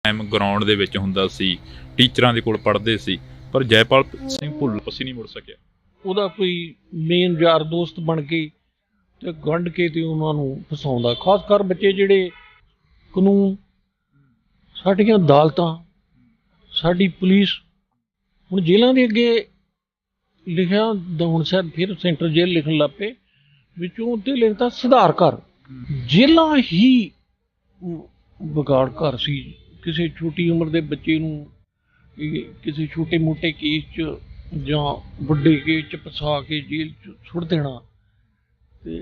Time ground ਦੇ ਵਿੱਚ ਹੁੰਦਾ ਸੀ, ਟੀਚਰਾਂ ਦੇ ਕੋਲ ਪੜ੍ਹਦੇ ਸੀ, ਪਰ ਜੈਪਾਲ ਸਿੰਘ ਭੁੱਲਰ ਵਾਪਸ ਹੀ ਨਹੀਂ ਮੁੜ ਸਕਿਆ। ਉਹਦਾ ਕੋਈ ਮੇਨ ਯਾਰ ਦੋਸਤ ਬਣ ਕੇ ਤੇ ਗੰਢ ਕੇ ਤੇ ਉਹਨਾਂ ਨੂੰ ਫਸਾਉਂਦਾ। ਖਾਸ ਕਰ ਬੱਚੇ ਜਿਹੜੇ ਕਾਨੂੰਨ, ਸਾਡੀਆਂ ਅਦਾਲਤਾਂ, ਸਾਡੀ ਪੁਲਿਸ, ਹੁਣ ਜੇਲ੍ਹਾਂ ਦੇ ਅੱਗੇ ਲਿਖਿਆ ਹੁਣ ਸ਼ਾਇਦ ਫਿਰ ਸੈਂਟਰ ਜੇਲ੍ਹ ਲਿਖਣ ਲੱਗ ਪਏ, ਵਿੱਚੋਂ ਉੱਤੇ ਲਿਖਦਾ ਸੁਧਾਰ ਘਰ। ਜੇਲ੍ਹਾਂ ਹੀ ਵਿਗਾੜ ਘਰ ਸੀ। ਕਿਸੇ ਛੋਟੀ ਉਮਰ ਦੇ ਬੱਚੇ ਨੂੰ ਕਿਸੇ ਛੋਟੇ ਮੋਟੇ ਕੇਸ 'ਚ ਜਾਂ ਵੱਡੇ ਕੇਸ 'ਚ ਫਸਾ ਕੇ ਜੇਲ੍ਹ 'ਚ ਸੁੱਟ ਦੇਣਾ। ਅਤੇ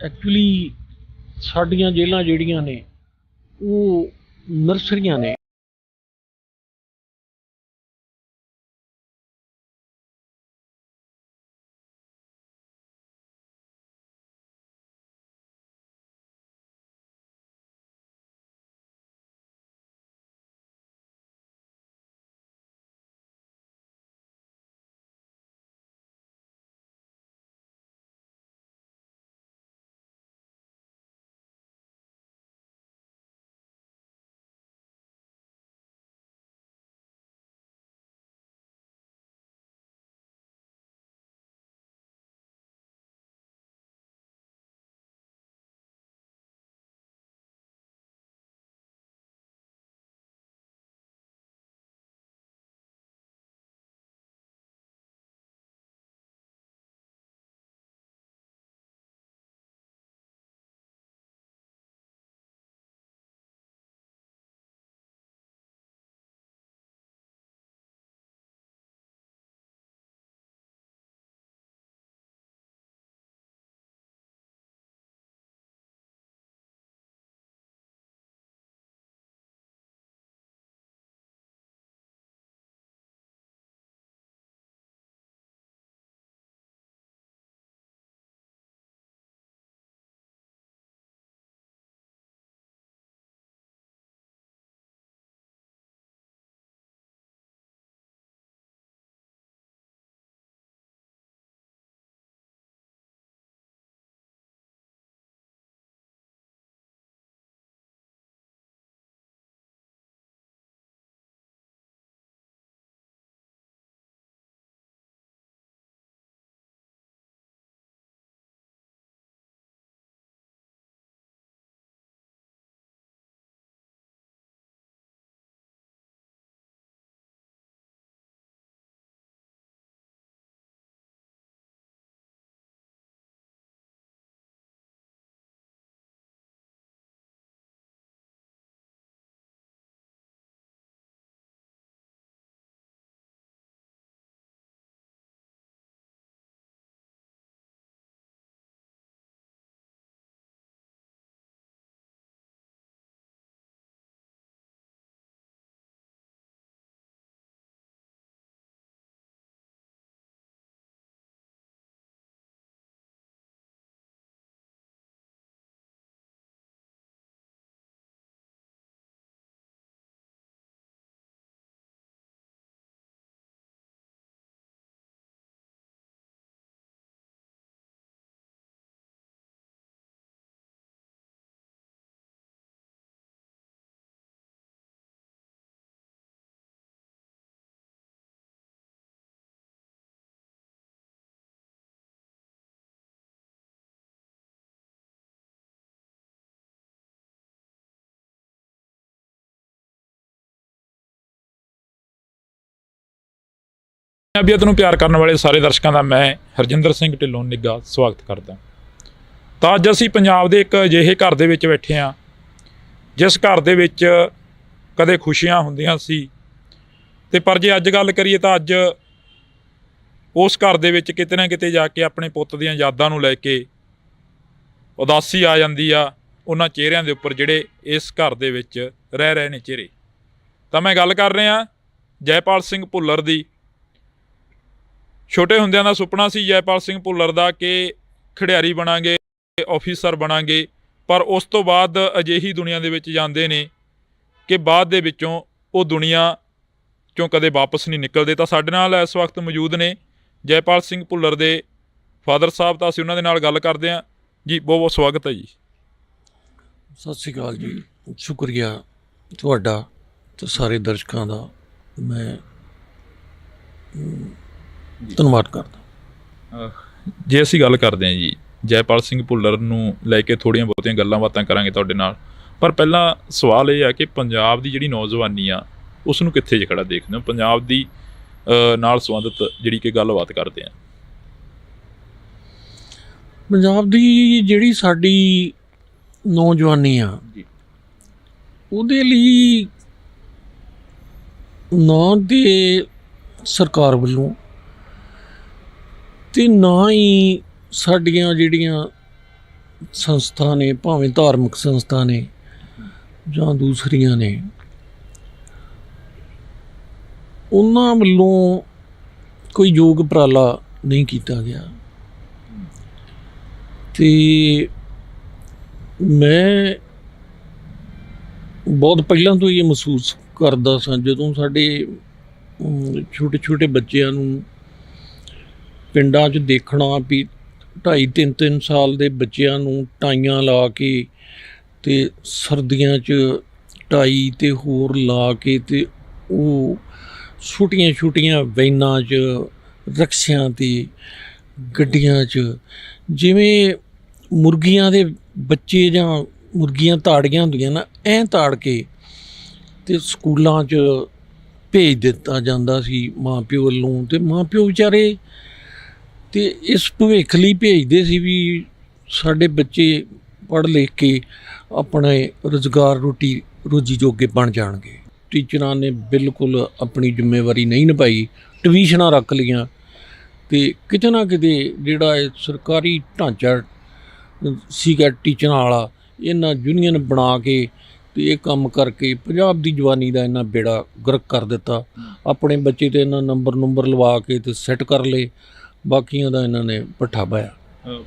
ਐਕਚੁਅਲੀ ਸਾਡੀਆਂ ਜੇਲ੍ਹਾਂ ਜਿਹੜੀਆਂ ਨੇ ਉਹ ਨਰਸਰੀਆਂ ਨੇ। ਪੰਜਾਬੀਅਤ ਨੂੰ ਪਿਆਰ ਕਰਨ ਵਾਲੇ ਸਾਰੇ ਦਰਸ਼ਕਾਂ ਦਾ ਮੈਂ ਹਰਜਿੰਦਰ ਸਿੰਘ ਢਿੱਲੋਂ ਨਿੱਘਾ ਸਵਾਗਤ ਕਰਦਾ। ਤਾਂ ਅੱਜ ਅਸੀਂ ਪੰਜਾਬ ਦੇ ਇੱਕ ਅਜਿਹੇ ਘਰ ਦੇ ਵਿੱਚ ਬੈਠੇ ਹਾਂ ਜਿਸ ਘਰ ਦੇ ਵਿੱਚ ਕਦੇ ਖੁਸ਼ੀਆਂ ਹੁੰਦੀਆਂ ਸੀ, ਤੇ ਪਰ ਜੇ ਅੱਜ ਗੱਲ ਕਰੀਏ ਤਾਂ ਅੱਜ ਉਸ ਘਰ ਦੇ ਵਿੱਚ ਕਿਤੇ ਨਾ ਕਿਤੇ ਜਾ ਕੇ ਆਪਣੇ ਪੁੱਤ ਦੀਆਂ ਯਾਦਾਂ ਨੂੰ ਲੈ ਕੇ ਉਦਾਸੀ ਆ ਜਾਂਦੀ ਆ ਉਹਨਾਂ ਚਿਹਰਿਆਂ ਦੇ ਉੱਪਰ ਜਿਹੜੇ ਇਸ ਘਰ ਦੇ ਵਿੱਚ ਰਹਿ ਰਹੇ ਨੇ ਚਿਹਰੇ। ਤਾਂ ਮੈਂ ਗੱਲ ਕਰ ਰਿਹਾ ਜੈਪਾਲ ਸਿੰਘ ਭੁੱਲਰ ਦੀ। ਛੋਟੇ ਹੁੰਦਿਆਂ ਦਾ ਸੁਪਨਾ ਸੀ ਜੈਪਾਲ ਸਿੰਘ ਭੁੱਲਰ ਦਾ ਕਿ ਖਿਡਾਰੀ ਬਣਾਂਗੇ, ਆਫਿਸਰ ਬਣਾਂਗੇ, ਪਰ ਉਸ ਤੋਂ ਬਾਅਦ ਅਜਿਹੀ ਦੁਨੀਆ ਦੇ ਵਿੱਚ ਜਾਂਦੇ ਨੇ ਕਿ ਬਾਅਦ ਦੇ ਵਿੱਚੋਂ ਉਹ ਦੁਨੀਆ 'ਚੋਂ ਕਦੇ ਵਾਪਸ ਨਹੀਂ ਨਿਕਲਦੇ। ਤਾਂ ਸਾਡੇ ਨਾਲ ਇਸ ਵਕਤ ਮੌਜੂਦ ਨੇ ਜੈਪਾਲ ਸਿੰਘ ਭੁੱਲਰ ਦੇ ਫਾਦਰ ਸਾਹਿਬ, ਤਾਂ ਅਸੀਂ ਉਹਨਾਂ ਦੇ ਨਾਲ ਗੱਲ ਕਰਦੇ ਹਾਂ ਜੀ। ਬਹੁਤ ਬਹੁਤ ਸਵਾਗਤ ਹੈ ਜੀ। ਸਤਿ ਸ਼੍ਰੀ ਅਕਾਲ ਜੀ, ਸ਼ੁਕਰੀਆ ਤੁਹਾਡਾ ਤੇ ਸਾਰੇ ਦਰਸ਼ਕਾਂ ਦਾ ਮੈਂ ਧੰਨਵਾਦ ਕਰਦਾ। ਜੇ ਅਸੀਂ ਗੱਲ ਕਰਦੇ ਹਾਂ ਜੀ ਜੈਪਾਲ ਸਿੰਘ ਭੁੱਲਰ ਨੂੰ ਲੈ ਕੇ ਥੋੜ੍ਹੀਆਂ ਬਹੁਤੀਆਂ ਗੱਲਾਂ ਬਾਤਾਂ ਕਰਾਂਗੇ ਤੁਹਾਡੇ ਨਾਲ, ਪਰ ਪਹਿਲਾਂ ਸਵਾਲ ਇਹ ਆ ਕਿ ਪੰਜਾਬ ਦੀ ਜਿਹੜੀ ਨੌਜਵਾਨੀ ਆ ਉਸ ਨੂੰ ਕਿੱਥੇ ਜੇ ਖੜਾ ਦੇਖਦੇ ਹੋ, ਪੰਜਾਬ ਦੀ ਨਾਲ ਸੰਬੰਧਿਤ ਜਿਹੜੀ ਕਿ ਗੱਲਬਾਤ ਕਰਦੇ ਆ। ਪੰਜਾਬ ਦੀ ਜਿਹੜੀ ਸਾਡੀ ਨੌਜਵਾਨੀ ਆ ਉਹਦੇ ਲਈ ਨਾ ਤੇ ਸਰਕਾਰ ਵੱਲੋਂ ਤੇ ਨਾ ਹੀ ਸਾਡੀਆਂ ਜਿਹੜੀਆਂ ਸੰਸਥਾ ਨੇ, ਭਾਵੇਂ ਧਾਰਮਿਕ ਸੰਸਥਾ ਨੇ ਜਾਂ ਦੂਸਰੀਆਂ ਨੇ, ਉਹਨਾਂ ਵੱਲੋਂ ਕੋਈ ਯੋਗ ਉਪਰਾਲਾ ਨਹੀਂ ਕੀਤਾ ਗਿਆ। ਤੇ ਮੈਂ ਬਹੁਤ ਪਹਿਲਾਂ ਤੋਂ ਇਹ ਮਹਿਸੂਸ ਕਰਦਾ ਸਾਂ, ਜਦੋਂ ਸਾਡੇ ਛੋਟੇ ਛੋਟੇ ਬੱਚਿਆਂ ਨੂੰ ਪਿੰਡਾਂ 'ਚ ਦੇਖਣਾ ਵੀ 2.5-3 ਸਾਲ ਦੇ ਬੱਚਿਆਂ ਨੂੰ ਟਾਈਆਂ ਲਾ ਕੇ ਤੇ ਸਰਦੀਆਂ 'ਚ ਟਾਈ ਤੇ ਹੋਰ ਲਾ ਕੇ ਤੇ ਉਹ ਛੋਟੀਆਂ ਛੋਟੀਆਂ ਵੈਨਾਂ 'ਚ, ਰਕਸ਼ਿਆਂ ਤੇ, ਗੱਡੀਆਂ 'ਚ ਜਿਵੇਂ ਮੁਰਗੀਆਂ ਦੇ ਬੱਚੇ ਜਾਂ ਮੁਰਗੀਆਂ ਤਾੜੀਆਂ ਹੁੰਦੀਆਂ ਨਾ, ਐਂ ਤਾੜ ਕੇ ਤੇ ਸਕੂਲਾਂ 'ਚ ਭੇਜ ਦਿੱਤਾ ਜਾਂਦਾ ਸੀ ਮਾਂ ਪਿਓ ਵੱਲੋਂ। ਤੇ ਮਾਂ ਪਿਓ ਵਿਚਾਰੇ ਤੇ ਇਸ ਭਵਿੱਖ ਲਈ ਭੇਜਦੇ ਸੀ ਵੀ ਸਾਡੇ ਬੱਚੇ ਪੜ੍ਹ ਲਿਖ ਕੇ ਆਪਣੇ ਰੁਜ਼ਗਾਰ ਰੋਜੀ ਜੋਗੇ ਬਣ ਜਾਣਗੇ। ਟੀਚਰਾਂ ਨੇ ਬਿਲਕੁਲ ਆਪਣੀ ਜ਼ਿੰਮੇਵਾਰੀ ਨਹੀਂ ਨਿਭਾਈ, ਟਿਊਸ਼ਨਾਂ ਰੱਖ ਲਈਆਂ ਤੇ ਕਿਤੇ ਨਾ ਕਿਤੇ ਜਿਹੜਾ ਇਹ ਸਰਕਾਰੀ ਢਾਂਚਾ ਸੀਗਾ ਟੀਚਰਾਂ ਵਾਲਾ, ਇਹਨਾਂ ਯੂਨੀਅਨ ਬਣਾ ਕੇ ਤੇ ਇਹ ਕੰਮ ਕਰਕੇ ਪੰਜਾਬ ਦੀ ਜਵਾਨੀ ਦਾ ਇਹਨਾਂ ਬੇੜਾ ਗਰਕ ਕਰ ਦਿੱਤਾ। ਆਪਣੇ ਬੱਚੇ ਤੇ ਇਹਨਾਂ ਨੰਬਰ ਲਵਾ ਕੇ ਤੇ ਸੈੱਟ ਕਰ ਲਏ, ਬਾਕੀਆਂ ਦਾ ਇਹਨਾਂ ਨੇ ਪੱਠਾ ਪਾਇਆ।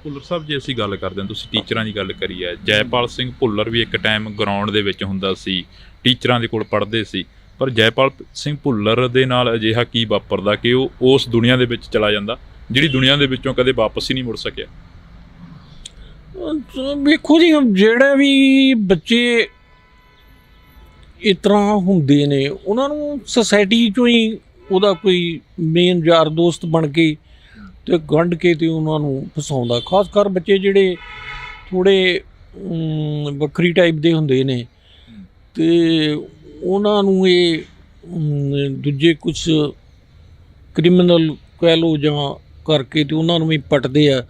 ਭੁੱਲਰ ਸਾਹਿਬ, ਜੇ ਅਸੀਂ ਗੱਲ ਕਰਦੇ ਹਾਂ, ਤੁਸੀਂ ਟੀਚਰਾਂ ਦੀ ਗੱਲ ਕਰੀ ਹੈ, ਜੈਪਾਲ ਸਿੰਘ ਭੁੱਲਰ ਵੀ ਇੱਕ ਟਾਈਮ ਗਰਾਊਂਡ ਦੇ ਵਿੱਚ ਹੁੰਦਾ ਸੀ, ਟੀਚਰਾਂ ਦੇ ਕੋਲ ਪੜ੍ਹਦੇ ਸੀ, ਪਰ ਜੈਪਾਲ ਸਿੰਘ ਭੁੱਲਰ ਦੇ ਨਾਲ ਅਜਿਹਾ ਕੀ ਵਾਪਰਦਾ ਕਿ ਉਹ ਉਸ ਦੁਨੀਆ ਦੇ ਵਿੱਚ ਚਲਾ ਜਾਂਦਾ ਜਿਹੜੀ ਦੁਨੀਆ ਦੇ ਵਿੱਚੋਂ ਕਦੇ ਵਾਪਸ ਹੀ ਨਹੀਂ ਮੁੜ ਸਕਿਆ? ਵੇਖੋ ਜੀ, ਜਿਹੜੇ ਵੀ ਬੱਚੇ ਇਸ ਤਰ੍ਹਾਂ ਹੁੰਦੇ ਨੇ ਉਹਨਾਂ ਨੂੰ ਸੁਸਾਇਟੀ 'ਚੋਂ ਹੀ ਉਹਦਾ ਕੋਈ ਮੇਨ ਯਾਰ ਦੋਸਤ ਬਣ ਕੇ ਤੇ ਗੰਢ ਕੇ ਤੇ ਉਹਨਾਂ ਨੂੰ ਫਸਾਉਂਦਾ। ਖਾਸ ਕਰ ਬੱਚੇ ਜਿਹੜੇ ਥੋੜ੍ਹੇ ਵੱਖਰੀ ਟਾਈਪ ਦੇ ਹੁੰਦੇ ਨੇ ਤੇ ਉਹਨਾਂ ਨੂੰ ਇਹ ਦੂਜੇ ਕੁਛ ਕ੍ਰਿਮੀਨਲ ਕਹਿ ਲਓ ਜਾਂ ਕਰਕੇ ਤੇ ਉਹਨਾਂ ਨੂੰ ਵੀ ਪੱਟਦੇ ਆ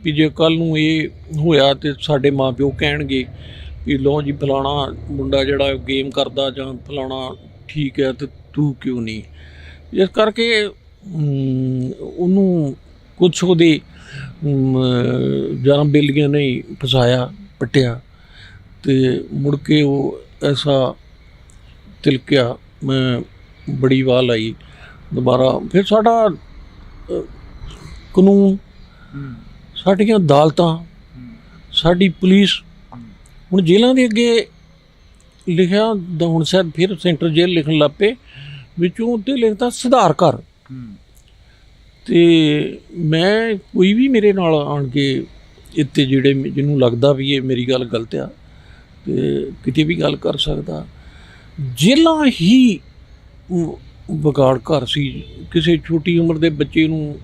ਵੀ ਜੇ ਕੱਲ੍ਹ ਨੂੰ ਇਹ ਹੋਇਆ ਤੇ ਸਾਡੇ ਮਾਂ ਪਿਓ ਕਹਿਣਗੇ ਵੀ ਲਓ ਜੀ ਫਲਾਣਾ ਮੁੰਡਾ ਜਿਹੜਾ ਗੇਮ ਕਰਦਾ ਜਾਂ ਫਲਾਣਾ ਠੀਕ ਹੈ ਤੇ ਤੂੰ ਕਿਉਂ ਨਹੀਂ। ਇਸ ਕਰਕੇ ਉਹਨੂੰ ਕੁਛ ਉਹਦੇ ਜਾਂ ਬੇਲੀਆਂ ਨਹੀਂ ਫਸਾਇਆ, ਪੱਟਿਆ ਤੇ ਮੁੜ ਕੇ ਉਹ ਐਸਾ ਤਿਲਕਿਆ, ਮੈਂ ਬੜੀ ਵਾਲ ਆਈ ਦੁਬਾਰਾ। ਫਿਰ ਸਾਡਾ ਕਾਨੂੰਨ, ਸਾਡੀਆਂ ਅਦਾਲਤਾਂ, ਸਾਡੀ ਪੁਲਿਸ, ਹੁਣ ਜੇਲ੍ਹਾਂ ਦੇ ਅੱਗੇ ਲਿਖਿਆ ਹੁਣ ਸ਼ਾਇਦ ਫਿਰ ਸੈਂਟਰ ਜੇਲ੍ਹ ਲਿਖਣ ਲੱਗ ਪਏ, ਵਿੱਚੋਂ ਉੱਤੇ ਲਿਖਦਾ ਸੁਧਾਰ ਕਰ। ਤੇ ਮੈਂ ਕੋਈ ਵੀ ਮੇਰੇ ਨਾਲ ਆਣ ਕੇ ਇੱਥੇ ਜਿਹੜੇ ਜਿਹਨੂੰ ਲੱਗਦਾ ਵੀ ਇਹ ਮੇਰੀ ਗੱਲ ਗਲਤ ਆ ਤੇ ਕਿਤੇ ਵੀ ਗੱਲ ਕਰ ਸਕਦਾ। ਜੇਲ੍ਹਾਂ ਹੀ ਵਿਗਾੜ ਘਰ ਸੀ। ਕਿਸੇ ਛੋਟੀ ਉਮਰ ਦੇ ਬੱਚੇ ਨੂੰ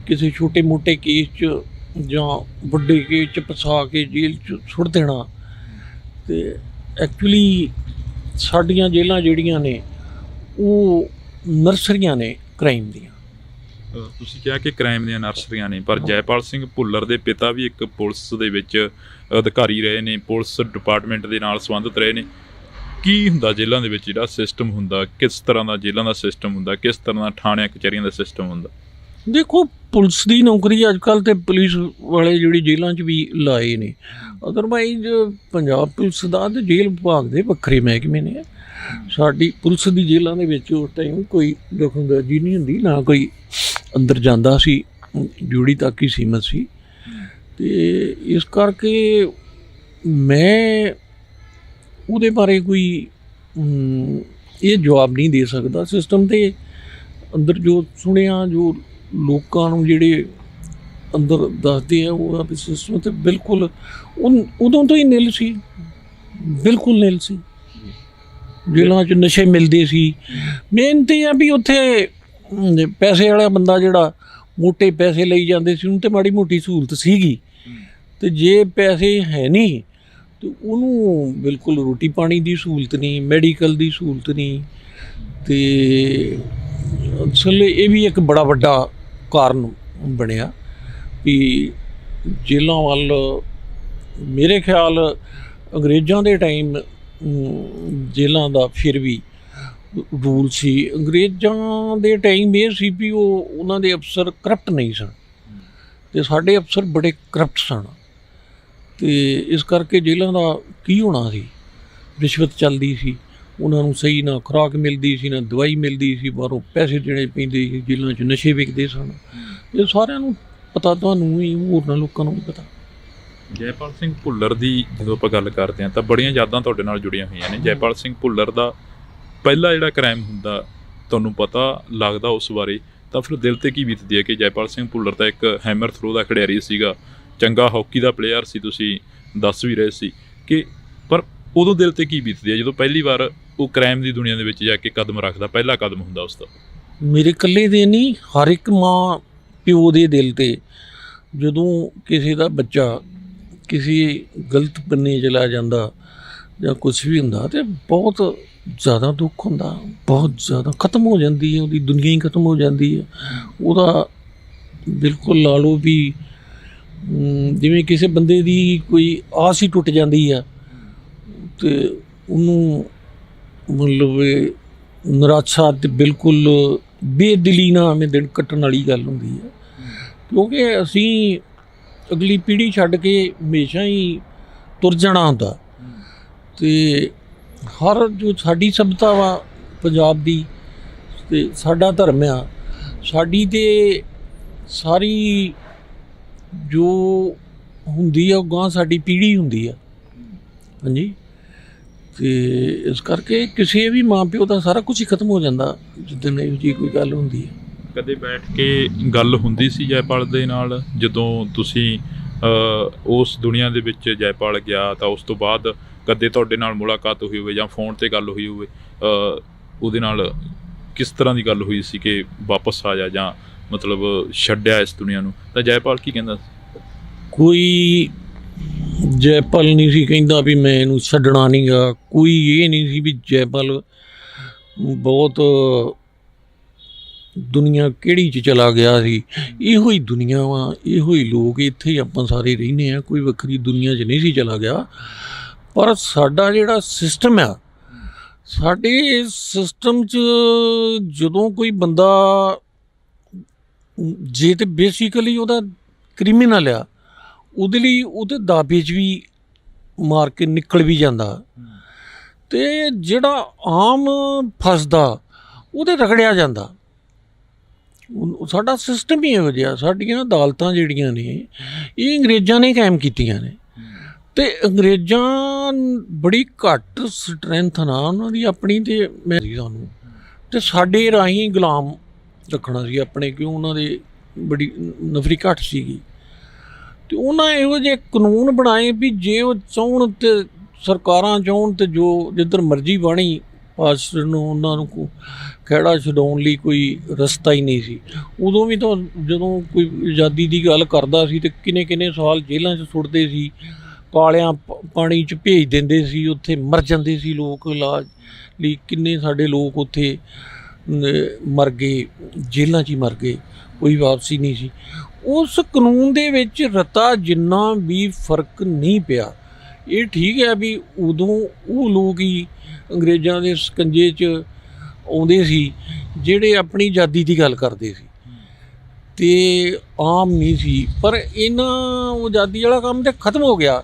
ਕਿਸੇ ਛੋਟੇ ਮੋਟੇ ਕੇਸ 'ਚ ਜਾਂ ਵੱਡੇ ਕੇਸ 'ਚ ਫਸਾ ਕੇ ਜੇਲ੍ਹ 'ਚ ਸੁੱਟ ਦੇਣਾ। ਤੇ ਐਕਚੁਅਲੀ ਸਾਡੀਆਂ ਜੇਲ੍ਹਾਂ ਜਿਹੜੀਆਂ ਨੇ ਉਹ ਨਰਸਰੀਆਂ ਨੇ ਕ੍ਰਾਈਮ ਦੀਆਂ। ਤੁਸੀਂ ਕਿਹਾ ਕਿ ਕ੍ਰਾਈਮ ਦੀਆਂ ਨਰਸਰੀਆਂ ਨੇ, ਪਰ ਜੈਪਾਲ ਸਿੰਘ ਭੁੱਲਰ ਦੇ ਪਿਤਾ ਵੀ ਇੱਕ ਪੁਲਿਸ ਦੇ ਵਿੱਚ ਅਧਿਕਾਰੀ ਰਹੇ ਨੇ, ਪੁਲਿਸ ਡਿਪਾਰਟਮੈਂਟ ਦੇ ਨਾਲ ਸੰਬੰਧਿਤ ਰਹੇ ਨੇ। ਕੀ ਹੁੰਦਾ ਜੇਲ੍ਹਾਂ ਦੇ ਵਿੱਚ, ਜਿਹੜਾ ਸਿਸਟਮ ਹੁੰਦਾ, ਕਿਸ ਤਰ੍ਹਾਂ ਦਾ ਜੇਲ੍ਹਾਂ ਦਾ ਸਿਸਟਮ ਹੁੰਦਾ, ਕਿਸ ਤਰ੍ਹਾਂ ਦਾ ਥਾਣਿਆਂ ਕਚਹਿਰੀਆਂ ਦਾ ਸਿਸਟਮ ਹੁੰਦਾ? ਦੇਖੋ, ਪੁਲਿਸ ਦੀ ਨੌਕਰੀ ਅੱਜ ਕੱਲ੍ਹ ਤੇ ਪੁਲਿਸ ਵਾਲੇ ਜਿਹੜੀ ਜੇਲ੍ਹਾਂ 'ਚ ਵੀ ਲਾਏ ਨੇ। ਅਦਰਵਾਈਜ਼ ਪੰਜਾਬ ਪੁਲਿਸ ਦਾ ਤੇ ਜੇਲ੍ਹ ਵਿਭਾਗ ਦੇ ਵੱਖਰੇ ਮਹਿਕਮੇ ਨੇ। ਸਾਡੀ ਪੁਲਿਸ ਦੀ ਜੇਲ੍ਹਾਂ ਦੇ ਵਿੱਚ ਉਸ ਟਾਈਮ ਕੋਈ ਦਖਲਅੰਦਾਜ਼ੀ ਨਹੀਂ ਹੁੰਦੀ, ਨਾ ਕੋਈ ਅੰਦਰ ਜਾਂਦਾ ਸੀ, ਡਿਊਟੀ ਤੱਕ ਹੀ ਸੀਮਤ ਸੀ। ਤੇ ਇਸ ਕਰਕੇ ਮੈਂ ਉਹਦੇ ਬਾਰੇ ਕੋਈ ਇਹ ਜਵਾਬ ਨਹੀਂ ਦੇ ਸਕਦਾ। ਸਿਸਟਮ ਦੇ ਅੰਦਰ ਜੋ ਸੁਣਿਆ, ਜੋ ਲੋਕਾਂ ਨੂੰ ਜਿਹੜੇ ਅੰਦਰ ਦੱਸਦੇ ਆ, ਉਹ ਸਿਸਟਮ ਤੇ ਬਿਲਕੁਲ ਉਦੋਂ ਤੋਂ ਹੀ ਨਿਲ ਸੀ, ਬਿਲਕੁਲ ਨਿਲ ਸੀ। ਜੇਲ੍ਹਾਂ 'ਚ ਨਸ਼ੇ ਮਿਲਦੇ ਸੀ। ਮੇਨ ਤਾਂ ਇਹ ਆ ਵੀ ਉੱਥੇ ਪੈਸੇ ਵਾਲਾ ਬੰਦਾ ਜਿਹੜਾ ਮੋਟੇ ਪੈਸੇ ਲਈ ਜਾਂਦੇ ਸੀ ਉਹਨੂੰ ਤਾਂ ਮਾੜੀ ਮੋਟੀ ਸਹੂਲਤ ਸੀਗੀ, ਅਤੇ ਜੇ ਪੈਸੇ ਹੈ ਨਹੀਂ ਤਾਂ ਉਹਨੂੰ ਬਿਲਕੁਲ ਰੋਟੀ ਪਾਣੀ ਦੀ ਸਹੂਲਤ ਨਹੀਂ, ਮੈਡੀਕਲ ਦੀ ਸਹੂਲਤ ਨਹੀਂ। ਅਤੇ ਅਸਲ ਇਹ ਵੀ ਇੱਕ ਬੜਾ ਵੱਡਾ ਕਾਰਨ ਬਣਿਆ ਵੀ ਜੇਲ੍ਹਾਂ ਵੱਲ ਮੇਰੇ ਖਿਆਲ ਅੰਗਰੇਜ਼ਾਂ ਦੇ ਟਾਈਮ ਜੇਲ੍ਹਾਂ ਦਾ ਫਿਰ ਵੀ ਰੂਲ ਸੀ। ਅੰਗਰੇਜ਼ਾਂ ਦੇ ਟਾਈਮ ਇਹ ਸੀ ਵੀ ਉਹਨਾਂ ਦੇ ਅਫਸਰ ਕਰਪਟ ਨਹੀਂ ਸਨ, ਅਤੇ ਸਾਡੇ ਅਫਸਰ ਬੜੇ ਕਰਪਟ ਸਨ, ਅਤੇ ਇਸ ਕਰਕੇ ਜੇਲ੍ਹਾਂ ਦਾ ਕੀ ਹੋਣਾ ਸੀ। ਰਿਸ਼ਵਤ ਚੱਲਦੀ ਸੀ, ਉਹਨਾਂ ਨੂੰ ਸਹੀ ਨਾ ਖੁਰਾਕ ਮਿਲਦੀ ਸੀ, ਨਾ ਦਵਾਈ ਮਿਲਦੀ ਸੀ, ਬਾਹਰੋਂ ਪੈਸੇ ਦੇਣੇ ਪੈਂਦੇ ਸੀ, ਜੇਲ੍ਹਾਂ 'ਚ ਨਸ਼ੇ ਵਿਕਦੇ ਸਨ। ਇਹ ਸਾਰਿਆਂ ਨੂੰ ਪਤਾ, ਤੁਹਾਨੂੰ ਵੀ, ਹੋਰਨਾਂ ਲੋਕਾਂ ਨੂੰ ਵੀ ਪਤਾ। ਜੈਪਾਲ ਸਿੰਘ ਭੁੱਲਰ ਦੀ ਜਦੋਂ ਆਪਾਂ ਗੱਲ ਕਰਦੇ ਹਾਂ ਤਾਂ ਬੜੀਆਂ ਯਾਦਾਂ ਤੁਹਾਡੇ ਨਾਲ ਜੁੜੀਆਂ ਹੋਈਆਂ ਨੇ। ਜੈਪਾਲ ਸਿੰਘ ਭੁੱਲਰ ਦਾ ਪਹਿਲਾ ਜਿਹੜਾ ਕ੍ਰਾਈਮ ਹੁੰਦਾ ਤੁਹਾਨੂੰ ਪਤਾ ਲੱਗਦਾ ਉਸ ਬਾਰੇ, ਤਾਂ ਫਿਰ ਦਿਲ 'ਤੇ ਕੀ ਬੀਤਦੀ ਹੈ ਕਿ ਜੈਪਾਲ ਸਿੰਘ ਭੁੱਲਰ ਤਾਂ ਇੱਕ ਹੈਮਰ ਥਰੋ ਦਾ ਖਿਡਾਰੀ ਸੀਗਾ, ਚੰਗਾ ਹਾਕੀ ਦਾ ਪਲੇਅਰ ਸੀ, ਤੁਸੀਂ ਦੱਸ ਵੀ ਰਹੇ ਸੀ ਕਿ, ਪਰ ਉਦੋਂ ਦਿਲ 'ਤੇ ਕੀ ਬੀਤਦੀ ਹੈ ਜਦੋਂ ਪਹਿਲੀ ਵਾਰ ਉਹ ਕ੍ਰਾਈਮ ਦੀ ਦੁਨੀਆ ਦੇ ਵਿੱਚ ਜਾ ਕੇ ਕਦਮ ਰੱਖਦਾ, ਪਹਿਲਾ ਕਦਮ ਹੁੰਦਾ ਉਸ ਦਾ? ਮੇਰੇ ਇਕੱਲੇ ਦੇ ਨਹੀਂ, ਹਰ ਇੱਕ ਮਾਂ ਪਿਓ ਦੇ ਦਿਲ 'ਤੇ ਜਦੋਂ ਕਿਸੇ ਦਾ ਬੱਚਾ ਕਿਸੇ ਗਲਤ ਬੰਨੇ ਚਲਾ ਜਾਂਦਾ ਜਾਂ ਕੁਛ ਵੀ ਹੁੰਦਾ ਤਾਂ ਬਹੁਤ ਜ਼ਿਆਦਾ ਦੁੱਖ ਹੁੰਦਾ, ਬਹੁਤ ਜ਼ਿਆਦਾ। ਖ਼ਤਮ ਹੋ ਜਾਂਦੀ ਹੈ ਉਹਦੀ ਦੁਨੀਆ ਹੀ, ਖ਼ਤਮ ਹੋ ਜਾਂਦੀ ਹੈ ਉਹਦਾ। ਬਿਲਕੁਲ ਲਾ ਲਓ ਵੀ ਜਿਵੇਂ ਕਿਸੇ ਬੰਦੇ ਦੀ ਕੋਈ ਆਸ ਹੀ ਟੁੱਟ ਜਾਂਦੀ ਆ ਅਤੇ ਉਹਨੂੰ ਮਤਲਬ ਨਿਰਾਸ਼ਾ ਅਤੇ ਬਿਲਕੁਲ ਬੇਦਿਲੀ ਨਾਲ ਐਵੇਂ ਦਿਨ ਕੱਟਣ ਵਾਲੀ ਗੱਲ ਹੁੰਦੀ ਹੈ, ਕਿਉਂਕਿ ਅਸੀਂ ਅਗਲੀ ਪੀੜ੍ਹੀ ਛੱਡ ਕੇ ਹਮੇਸ਼ਾ ਹੀ ਤੁਰ ਜਾਣਾ ਹੁੰਦਾ। ਅਤੇ ਹਰ ਜੋ ਸਾਡੀ ਸਭਿਅਤਾ ਵਾ ਪੰਜਾਬ ਦੀ, ਅਤੇ ਸਾਡਾ ਧਰਮ ਆ, ਸਾਡੀ ਤਾਂ ਸਾਰੀ ਜੋ ਹੁੰਦੀ ਆ ਉਹ ਗਾਂ ਸਾਡੀ ਪੀੜ੍ਹੀ ਹੁੰਦੀ ਆ। ਹਾਂਜੀ, ਅਤੇ ਇਸ ਕਰਕੇ ਕਿਸੇ ਵੀ ਮਾਂ ਪਿਓ ਦਾ ਸਾਰਾ ਕੁਝ ਹੀ ਖਤਮ ਹੋ ਜਾਂਦਾ ਜਿੱਦਣ ਇਹੋ ਜਿਹੀ ਕੋਈ ਗੱਲ ਹੁੰਦੀ ਹੈ। ਕਦੇ ਬੈਠ ਕੇ ਗੱਲ ਹੁੰਦੀ ਸੀ ਜੈਪਾਲ ਦੇ ਨਾਲ ਜਦੋਂ ਤੁਸੀਂ ਉਸ ਦੁਨੀਆ ਦੇ ਵਿੱਚ ਜੈਪਾਲ ਗਿਆ, ਤਾਂ ਉਸ ਤੋਂ ਬਾਅਦ ਕਦੇ ਤੁਹਾਡੇ ਨਾਲ ਮੁਲਾਕਾਤ ਹੋਈ ਹੋਵੇ ਜਾਂ ਫੋਨ 'ਤੇ ਗੱਲ ਹੋਈ ਹੋਵੇ, ਉਹਦੇ ਨਾਲ ਕਿਸ ਤਰ੍ਹਾਂ ਦੀ ਗੱਲ ਹੋਈ ਸੀ ਕਿ ਵਾਪਸ ਆ ਜਾ ਜਾਂ ਮਤਲਬ ਛੱਡਿਆ ਇਸ ਦੁਨੀਆ ਨੂੰ, ਤਾਂ ਜੈਪਾਲ ਕੀ ਕਹਿੰਦਾ ਸੀ? ਕੋਈ ਜੈਪਾਲ ਨਹੀਂ ਸੀ ਕਹਿੰਦਾ ਵੀ ਮੈਂ ਇਹਨੂੰ ਛੱਡਣਾ ਨਹੀਂ ਗਾ, ਕੋਈ ਇਹ ਨਹੀਂ ਸੀ ਵੀ ਜੈਪਾਲ ਬਹੁਤ ਦੁਨੀਆ ਕਿਹੜੀ 'ਚ ਚਲਾ ਗਿਆ ਸੀ। ਇਹੋ ਹੀ ਦੁਨੀਆ ਵਾ, ਇਹੋ ਹੀ ਲੋਕ, ਇੱਥੇ ਹੀ ਆਪਾਂ ਸਾਰੇ ਰਹਿੰਦੇ ਹਾਂ, ਕੋਈ ਵੱਖਰੀ ਦੁਨੀਆ 'ਚ ਨਹੀਂ ਸੀ ਚਲਾ ਗਿਆ। ਪਰ ਸਾਡਾ ਜਿਹੜਾ ਸਿਸਟਮ ਆ, ਸਾਡੇ ਸਿਸਟਮ 'ਚ ਜਦੋਂ ਕੋਈ ਬੰਦਾ ਜੇ ਤਾਂ ਬੇਸਿਕਲੀ ਉਹਦਾ ਕ੍ਰਿਮੀਨਲ ਆ, ਉਹਦੇ ਲਈ ਉਹਦੇ ਦਾਅਵੇ 'ਚ ਵੀ ਮਾਰ ਕੇ ਨਿਕਲ ਵੀ ਜਾਂਦਾ, ਅਤੇ ਜਿਹੜਾ ਆਮ ਫਸਦਾ ਉਹਦੇ ਰਗੜਿਆ ਜਾਂਦਾ। ਸਾਡਾ ਸਿਸਟਮ ਹੀ ਇਹੋ ਜਿਹਾ। ਸਾਡੀਆਂ ਅਦਾਲਤਾਂ ਜਿਹੜੀਆਂ ਨੇ ਇਹ ਅੰਗਰੇਜ਼ਾਂ ਨੇ ਕਾਇਮ ਕੀਤੀਆਂ ਨੇ, ਅਤੇ ਅੰਗਰੇਜ਼ਾਂ ਬੜੀ ਘੱਟ ਸਟਰੈਂਥ ਨਾਲ ਉਹਨਾਂ ਦੀ ਆਪਣੀ ਅਤੇ ਮੈਂ ਸਾਨੂੰ ਅਤੇ ਸਾਡੇ ਰਾਹੀਂ ਗੁਲਾਮ ਰੱਖਣਾ ਸੀ ਆਪਣੇ, ਕਿਉਂ ਉਹਨਾਂ ਦੇ ਬੜੀ ਨਫਰੀ ਘੱਟ ਸੀਗੀ। ਅਤੇ ਉਹਨਾਂ ਇਹੋ ਜਿਹੇ ਕਾਨੂੰਨ ਬਣਾਏ ਵੀ ਜੇ ਉਹ ਚਾਹੁਣ ਅਤੇ ਸਰਕਾਰਾਂ ਚਾਹੁਣ ਅਤੇ ਜੋ ਜਿੱਧਰ ਮਰਜ਼ੀ ਬਾਣੀ ਪਾਸ ਨੂੰ ਉਹਨਾਂ ਨੂੰ ਖਹਿੜਾ ਛਡਾਉਣ ਲਈ ਕੋਈ ਰਸਤਾ ਹੀ ਨਹੀਂ ਸੀ। ਉਦੋਂ ਵੀ ਤਾਂ ਜਦੋਂ ਕੋਈ ਆਜ਼ਾਦੀ ਦੀ ਗੱਲ ਕਰਦਾ ਸੀ ਤਾਂ ਕਿੰਨੇ ਕਿੰਨੇ ਸਾਲ ਜੇਲ੍ਹਾਂ 'ਚ ਸੁੱਟਦੇ ਸੀ, ਕਾਲਿਆਂ ਪਾਣੀ 'ਚ ਭੇਜ ਦਿੰਦੇ ਸੀ, ਉੱਥੇ ਮਰ ਜਾਂਦੇ ਸੀ ਲੋਕ ਇਲਾਜ ਲਈ। ਕਿੰਨੇ ਸਾਡੇ ਲੋਕ ਉੱਥੇ ਮਰ ਗਏ, ਜੇਲ੍ਹਾਂ 'ਚ ਹੀ ਮਰ ਗਏ, ਕੋਈ ਵਾਪਸੀ ਨਹੀਂ ਸੀ। ਉਸ ਕਾਨੂੰਨ ਦੇ ਵਿੱਚ ਰਤਾ ਜਿੰਨਾ ਵੀ ਫਰਕ ਨਹੀਂ ਪਿਆ। ਇਹ ਠੀਕ ਹੈ ਵੀ ਉਦੋਂ ਉਹ ਲੋਕ ਹੀ ਅੰਗਰੇਜ਼ਾਂ ਦੇ ਸਕੰਜੇ 'ਚ ਆਉਂਦੇ ਸੀ ਜਿਹੜੇ ਆਪਣੀ ਆਜ਼ਾਦੀ ਦੀ ਗੱਲ ਕਰਦੇ ਸੀ, ਅਤੇ ਆਮ ਨਹੀਂ ਸੀ। ਪਰ ਇਹਨਾਂ ਉਹ ਆਜ਼ਾਦੀ ਵਾਲਾ ਕੰਮ ਤਾਂ ਖਤਮ ਹੋ ਗਿਆ।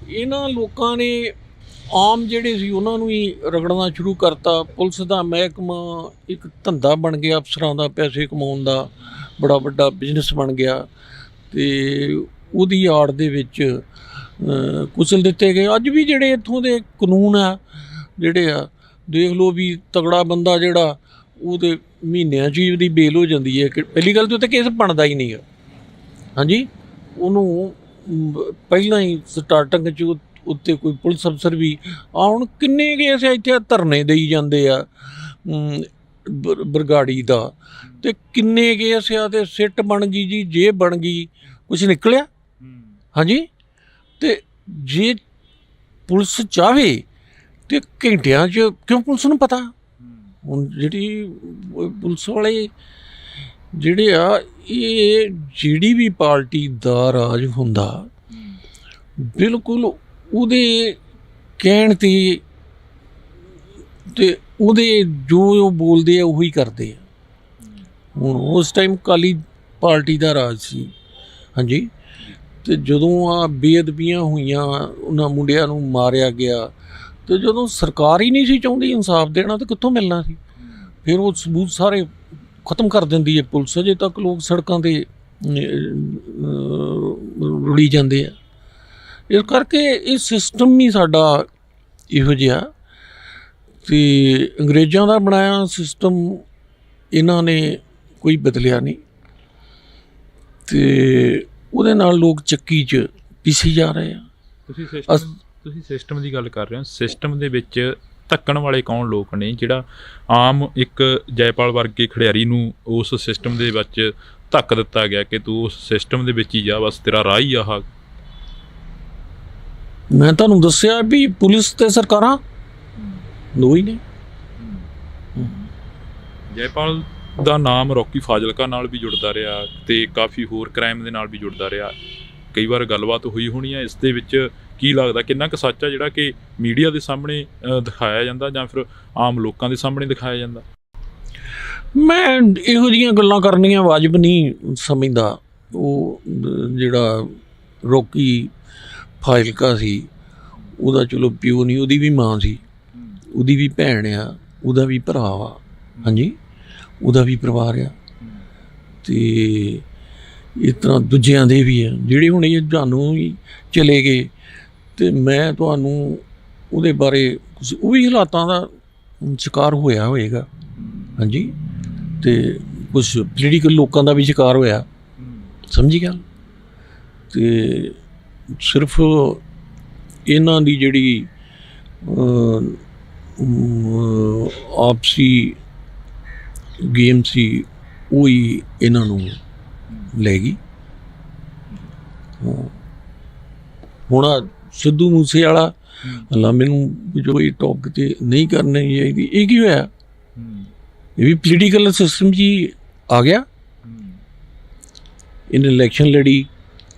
ਇਹਨਾਂ ਲੋਕਾਂ ਨੇ ਆਮ ਜਿਹੜੇ ਸੀ ਉਹਨਾਂ ਨੂੰ ਹੀ ਰਗੜਨਾ ਸ਼ੁਰੂ ਕਰਤਾ। ਪੁਲਿਸ ਦਾ ਮਹਿਕਮਾ ਇੱਕ ਧੰਦਾ ਬਣ ਗਿਆ, ਅਫਸਰਾਂ ਦਾ ਪੈਸੇ ਕਮਾਉਣ ਦਾ ਬੜਾ ਵੱਡਾ ਬਿਜ਼ਨਸ ਬਣ ਗਿਆ, ਅਤੇ ਉਹਦੀ ਆੜ ਦੇ ਵਿੱਚ ਕੁਚਲ ਦਿੱਤੇ ਗਏ। ਅੱਜ ਵੀ ਜਿਹੜੇ ਇੱਥੋਂ ਦੇ ਕਾਨੂੰਨ ਆ ਜਿਹੜੇ ਆ, ਦੇਖ ਲਓ ਵੀ ਤਗੜਾ ਬੰਦਾ ਜਿਹੜਾ ਉਹਦੇ ਮਹੀਨਿਆਂ 'ਚ ਹੀ ਉਹਦੀ ਬੇਲ ਹੋ ਜਾਂਦੀ ਹੈ। ਕਿ ਪਹਿਲੀ ਗੱਲ ਤਾਂ ਉੱਥੇ ਕੇਸ ਬਣਦਾ ਹੀ ਨਹੀਂ ਗਾ। ਹਾਂਜੀ, ਉਹਨੂੰ ਪਹਿਲਾਂ ਹੀ ਸਟਾਰਟਿੰਗ 'ਚ ਉੱਤੇ ਕੋਈ ਪੁਲਿਸ ਅਫਸਰ ਵੀ ਹੁਣ ਕਿੰਨੇ ਕੇਸ ਇੱਥੇ ਧਰਨੇ ਦੇਈ ਜਾਂਦੇ ਆ ਬਰਗਾੜੀ ਦਾ, ਤੇ ਕਿੰਨੇ ਕੇਸ ਆ ਤੇ ਸਿੱਟ ਬਣ ਗਈ ਜੀ, ਜੇ ਬਣ ਗਈ, ਕੁਛ ਨਿਕਲਿਆ? ਹਾਂਜੀ। ਤੇ ਜੇ ਪੁਲਿਸ ਚਾਹੇ ਤੇ ਘੰਟਿਆਂ 'ਚ, ਕਿਉਂ ਪੁਲਿਸ ਨੂੰ ਪਤਾ ਹੁਣ ਜਿਹੜੀ ਪੁਲਿਸ ਵਾਲੇ ਜਿਹੜੇ ਆ, ਇਹ ਜਿਹੜੀ ਵੀ ਪਾਰਟੀ ਦਾ ਰਾਜ ਹੁੰਦਾ ਬਿਲਕੁਲ ਉਹਦੇ ਕਹਿਣ ਤੇ ਉਹਦੇ ਜੋ ਬੋਲਦੇ ਆ ਉਹੀ ਕਰਦੇ ਆ। ਹੁਣ ਉਸ ਟਾਈਮ ਅਕਾਲੀ ਪਾਰਟੀ ਦਾ ਰਾਜ ਸੀ। ਹਾਂਜੀ। ਤੇ ਜਦੋਂ ਆ ਬੇਅਦਬੀਆਂ ਹੋਈਆਂ, ਉਹਨਾਂ ਮੁੰਡਿਆਂ ਨੂੰ ਮਾਰਿਆ ਗਿਆ, ਤੇ ਜਦੋਂ ਸਰਕਾਰ ਹੀ ਨਹੀਂ ਸੀ ਚਾਹੁੰਦੀ ਇਨਸਾਫ ਦੇਣਾ, ਤਾਂ ਕਿੱਥੋਂ ਮਿਲਣਾ ਸੀ? ਫਿਰ ਉਹ ਸਬੂਤ ਸਾਰੇ ਖਤਮ ਕਰ ਦਿੰਦੀ ਹੈ ਪੁਲਿਸ। ਅਜੇ ਤੱਕ ਲੋਕ ਸੜਕਾਂ 'ਤੇ ਰੁਲੀ ਜਾਂਦੇ ਆ। ਇਸ ਕਰਕੇ ਇਹ ਸਿਸਟਮ ਹੀ ਸਾਡਾ ਇਹੋ ਜਿਹਾ, ਅਤੇ ਅੰਗਰੇਜ਼ਾਂ ਦਾ ਬਣਾਇਆ ਸਿਸਟਮ ਇਹਨਾਂ ਨੇ ਕੋਈ ਬਦਲਿਆ ਨਹੀਂ, ਅਤੇ ਉਹਦੇ ਨਾਲ ਲੋਕ ਚੱਕੀ 'ਚ ਪਿਸੀ ਜਾ ਰਹੇ ਆ। ਤੁਸੀਂ ਸਿਸਟਮ ਦੀ ਗੱਲ ਕਰ ਰਹੇ ਹੋ। ਸਿਸਟਮ ਦੇ ਵਿੱਚ ਧੱਕਣ ਵਾਲੇ ਕੌਣ ਲੋਕ ਨੇ? ਜਿਹੜਾ ਆਮ ਇੱਕ ਜੈਪਾਲ ਵਰਗੇ ਖਿਡਾਰੀ ਨੂੰ ਉਸ ਸਿਸਟਮ ਦੇ ਵਿੱਚ ਧੱਕ ਦਿੱਤਾ ਗਿਆ ਕਿ ਤੂੰ ਉਸ ਸਿਸਟਮ ਦੇ ਵਿੱਚ ਹੀ ਜਾ, ਬਸ ਤੇਰਾ ਰਾਹ ਹੀ ਆਹ। ਮੈਂ ਤੁਹਾਨੂੰ ਦੱਸਿਆ ਵੀ ਪੁਲਿਸ ਤੇ ਸਰਕਾਰਾਂ ਦੋ ਹੀ ਨੇ। ਜੈਪਾਲ ਦਾ ਨਾਮ ਰੌਕੀ ਫਾਜ਼ਿਲਕਾ ਨਾਲ ਵੀ ਜੁੜਦਾ ਰਿਹਾ ਤੇ ਕਾਫੀ ਹੋਰ ਕ੍ਰਾਈਮ ਦੇ ਨਾਲ ਵੀ ਜੁੜਦਾ ਰਿਹਾ। ਕਈ ਵਾਰ ਗੱਲਬਾਤ ਹੋਈ ਹੋਣੀ ਹੈ ਇਸ ਦੇ ਵਿੱਚ। ਕੀ ਲੱਗਦਾ ਕਿੰਨਾ ਕੁ ਸੱਚ ਆ ਜਿਹੜਾ ਕਿ ਮੀਡੀਆ ਦੇ ਸਾਹਮਣੇ ਦਿਖਾਇਆ ਜਾਂਦਾ ਜਾਂ ਫਿਰ ਆਮ ਲੋਕਾਂ ਦੇ ਸਾਹਮਣੇ ਦਿਖਾਇਆ ਜਾਂਦਾ? ਮੈਂ ਇਹੋ ਜਿਹੀਆਂ ਗੱਲਾਂ ਕਰਨੀਆਂ ਵਾਜਬ ਨਹੀਂ ਸਮਝਦਾ। ਉਹ ਜਿਹੜਾ ਰੌਕੀ ਫਾਜ਼ਿਲਕਾ ਸੀ, ਉਹਦਾ ਚਲੋ ਪਿਓ ਨਹੀਂ, ਉਹਦੀ ਵੀ ਮਾਂ ਸੀ, ਉਹਦੀ ਵੀ ਭੈਣ ਆ, ਉਹਦਾ ਵੀ ਭਰਾ ਵਾ। ਹਾਂਜੀ। ਉਹਦਾ ਵੀ ਪਰਿਵਾਰ ਆ, ਅਤੇ ਇਸ ਤਰ੍ਹਾਂ ਦੂਜਿਆਂ ਦੇ ਵੀ ਆ ਜਿਹੜੇ ਹੁਣ ਇਹ ਜਾਨੂੰ ਵੀ ਚਲੇ ਗਏ। ਅਤੇ ਮੈਂ ਤੁਹਾਨੂੰ ਉਹਦੇ ਬਾਰੇ ਉਹ ਵੀ ਹਾਲਾਤਾਂ ਦਾ ਸ਼ਿਕਾਰ ਹੋਇਆ ਹੋਏਗਾ। ਹਾਂਜੀ। ਅਤੇ ਕੁਛ ਪੋਲੀਟੀਕਲ ਲੋਕਾਂ ਦਾ ਵੀ ਸ਼ਿਕਾਰ ਹੋਇਆ, ਸਮਝੀ ਗੱਲ। ਅਤੇ ਸਿਰਫ ਇਹਨਾਂ ਦੀ ਜਿਹੜੀ ਆਪਸੀ ਗੇਮ ਸੀ ਉਹੀ ਇਹਨਾਂ ਨੂੰ ਲੈ ਗਈ। ਹੁਣ ਸਿੱਧੂ ਮੂਸੇ ਵਾਲਾ, ਹਾਲਾਂ ਮੈਨੂੰ ਜੋ ਇਹ ਟੌਪਿਕ 'ਤੇ ਨਹੀਂ ਕਰਨੀ ਚਾਹੀਦੀ, ਇਹ ਕੀ ਹੋਇਆ? ਇਹ ਵੀ ਪੋਲੀਟੀਕਲ ਸਿਸਟਮ 'ਚ ਹੀ ਆ ਗਿਆ। ਇਹਨੇ ਇਲੈਕਸ਼ਨ ਲੜੀ,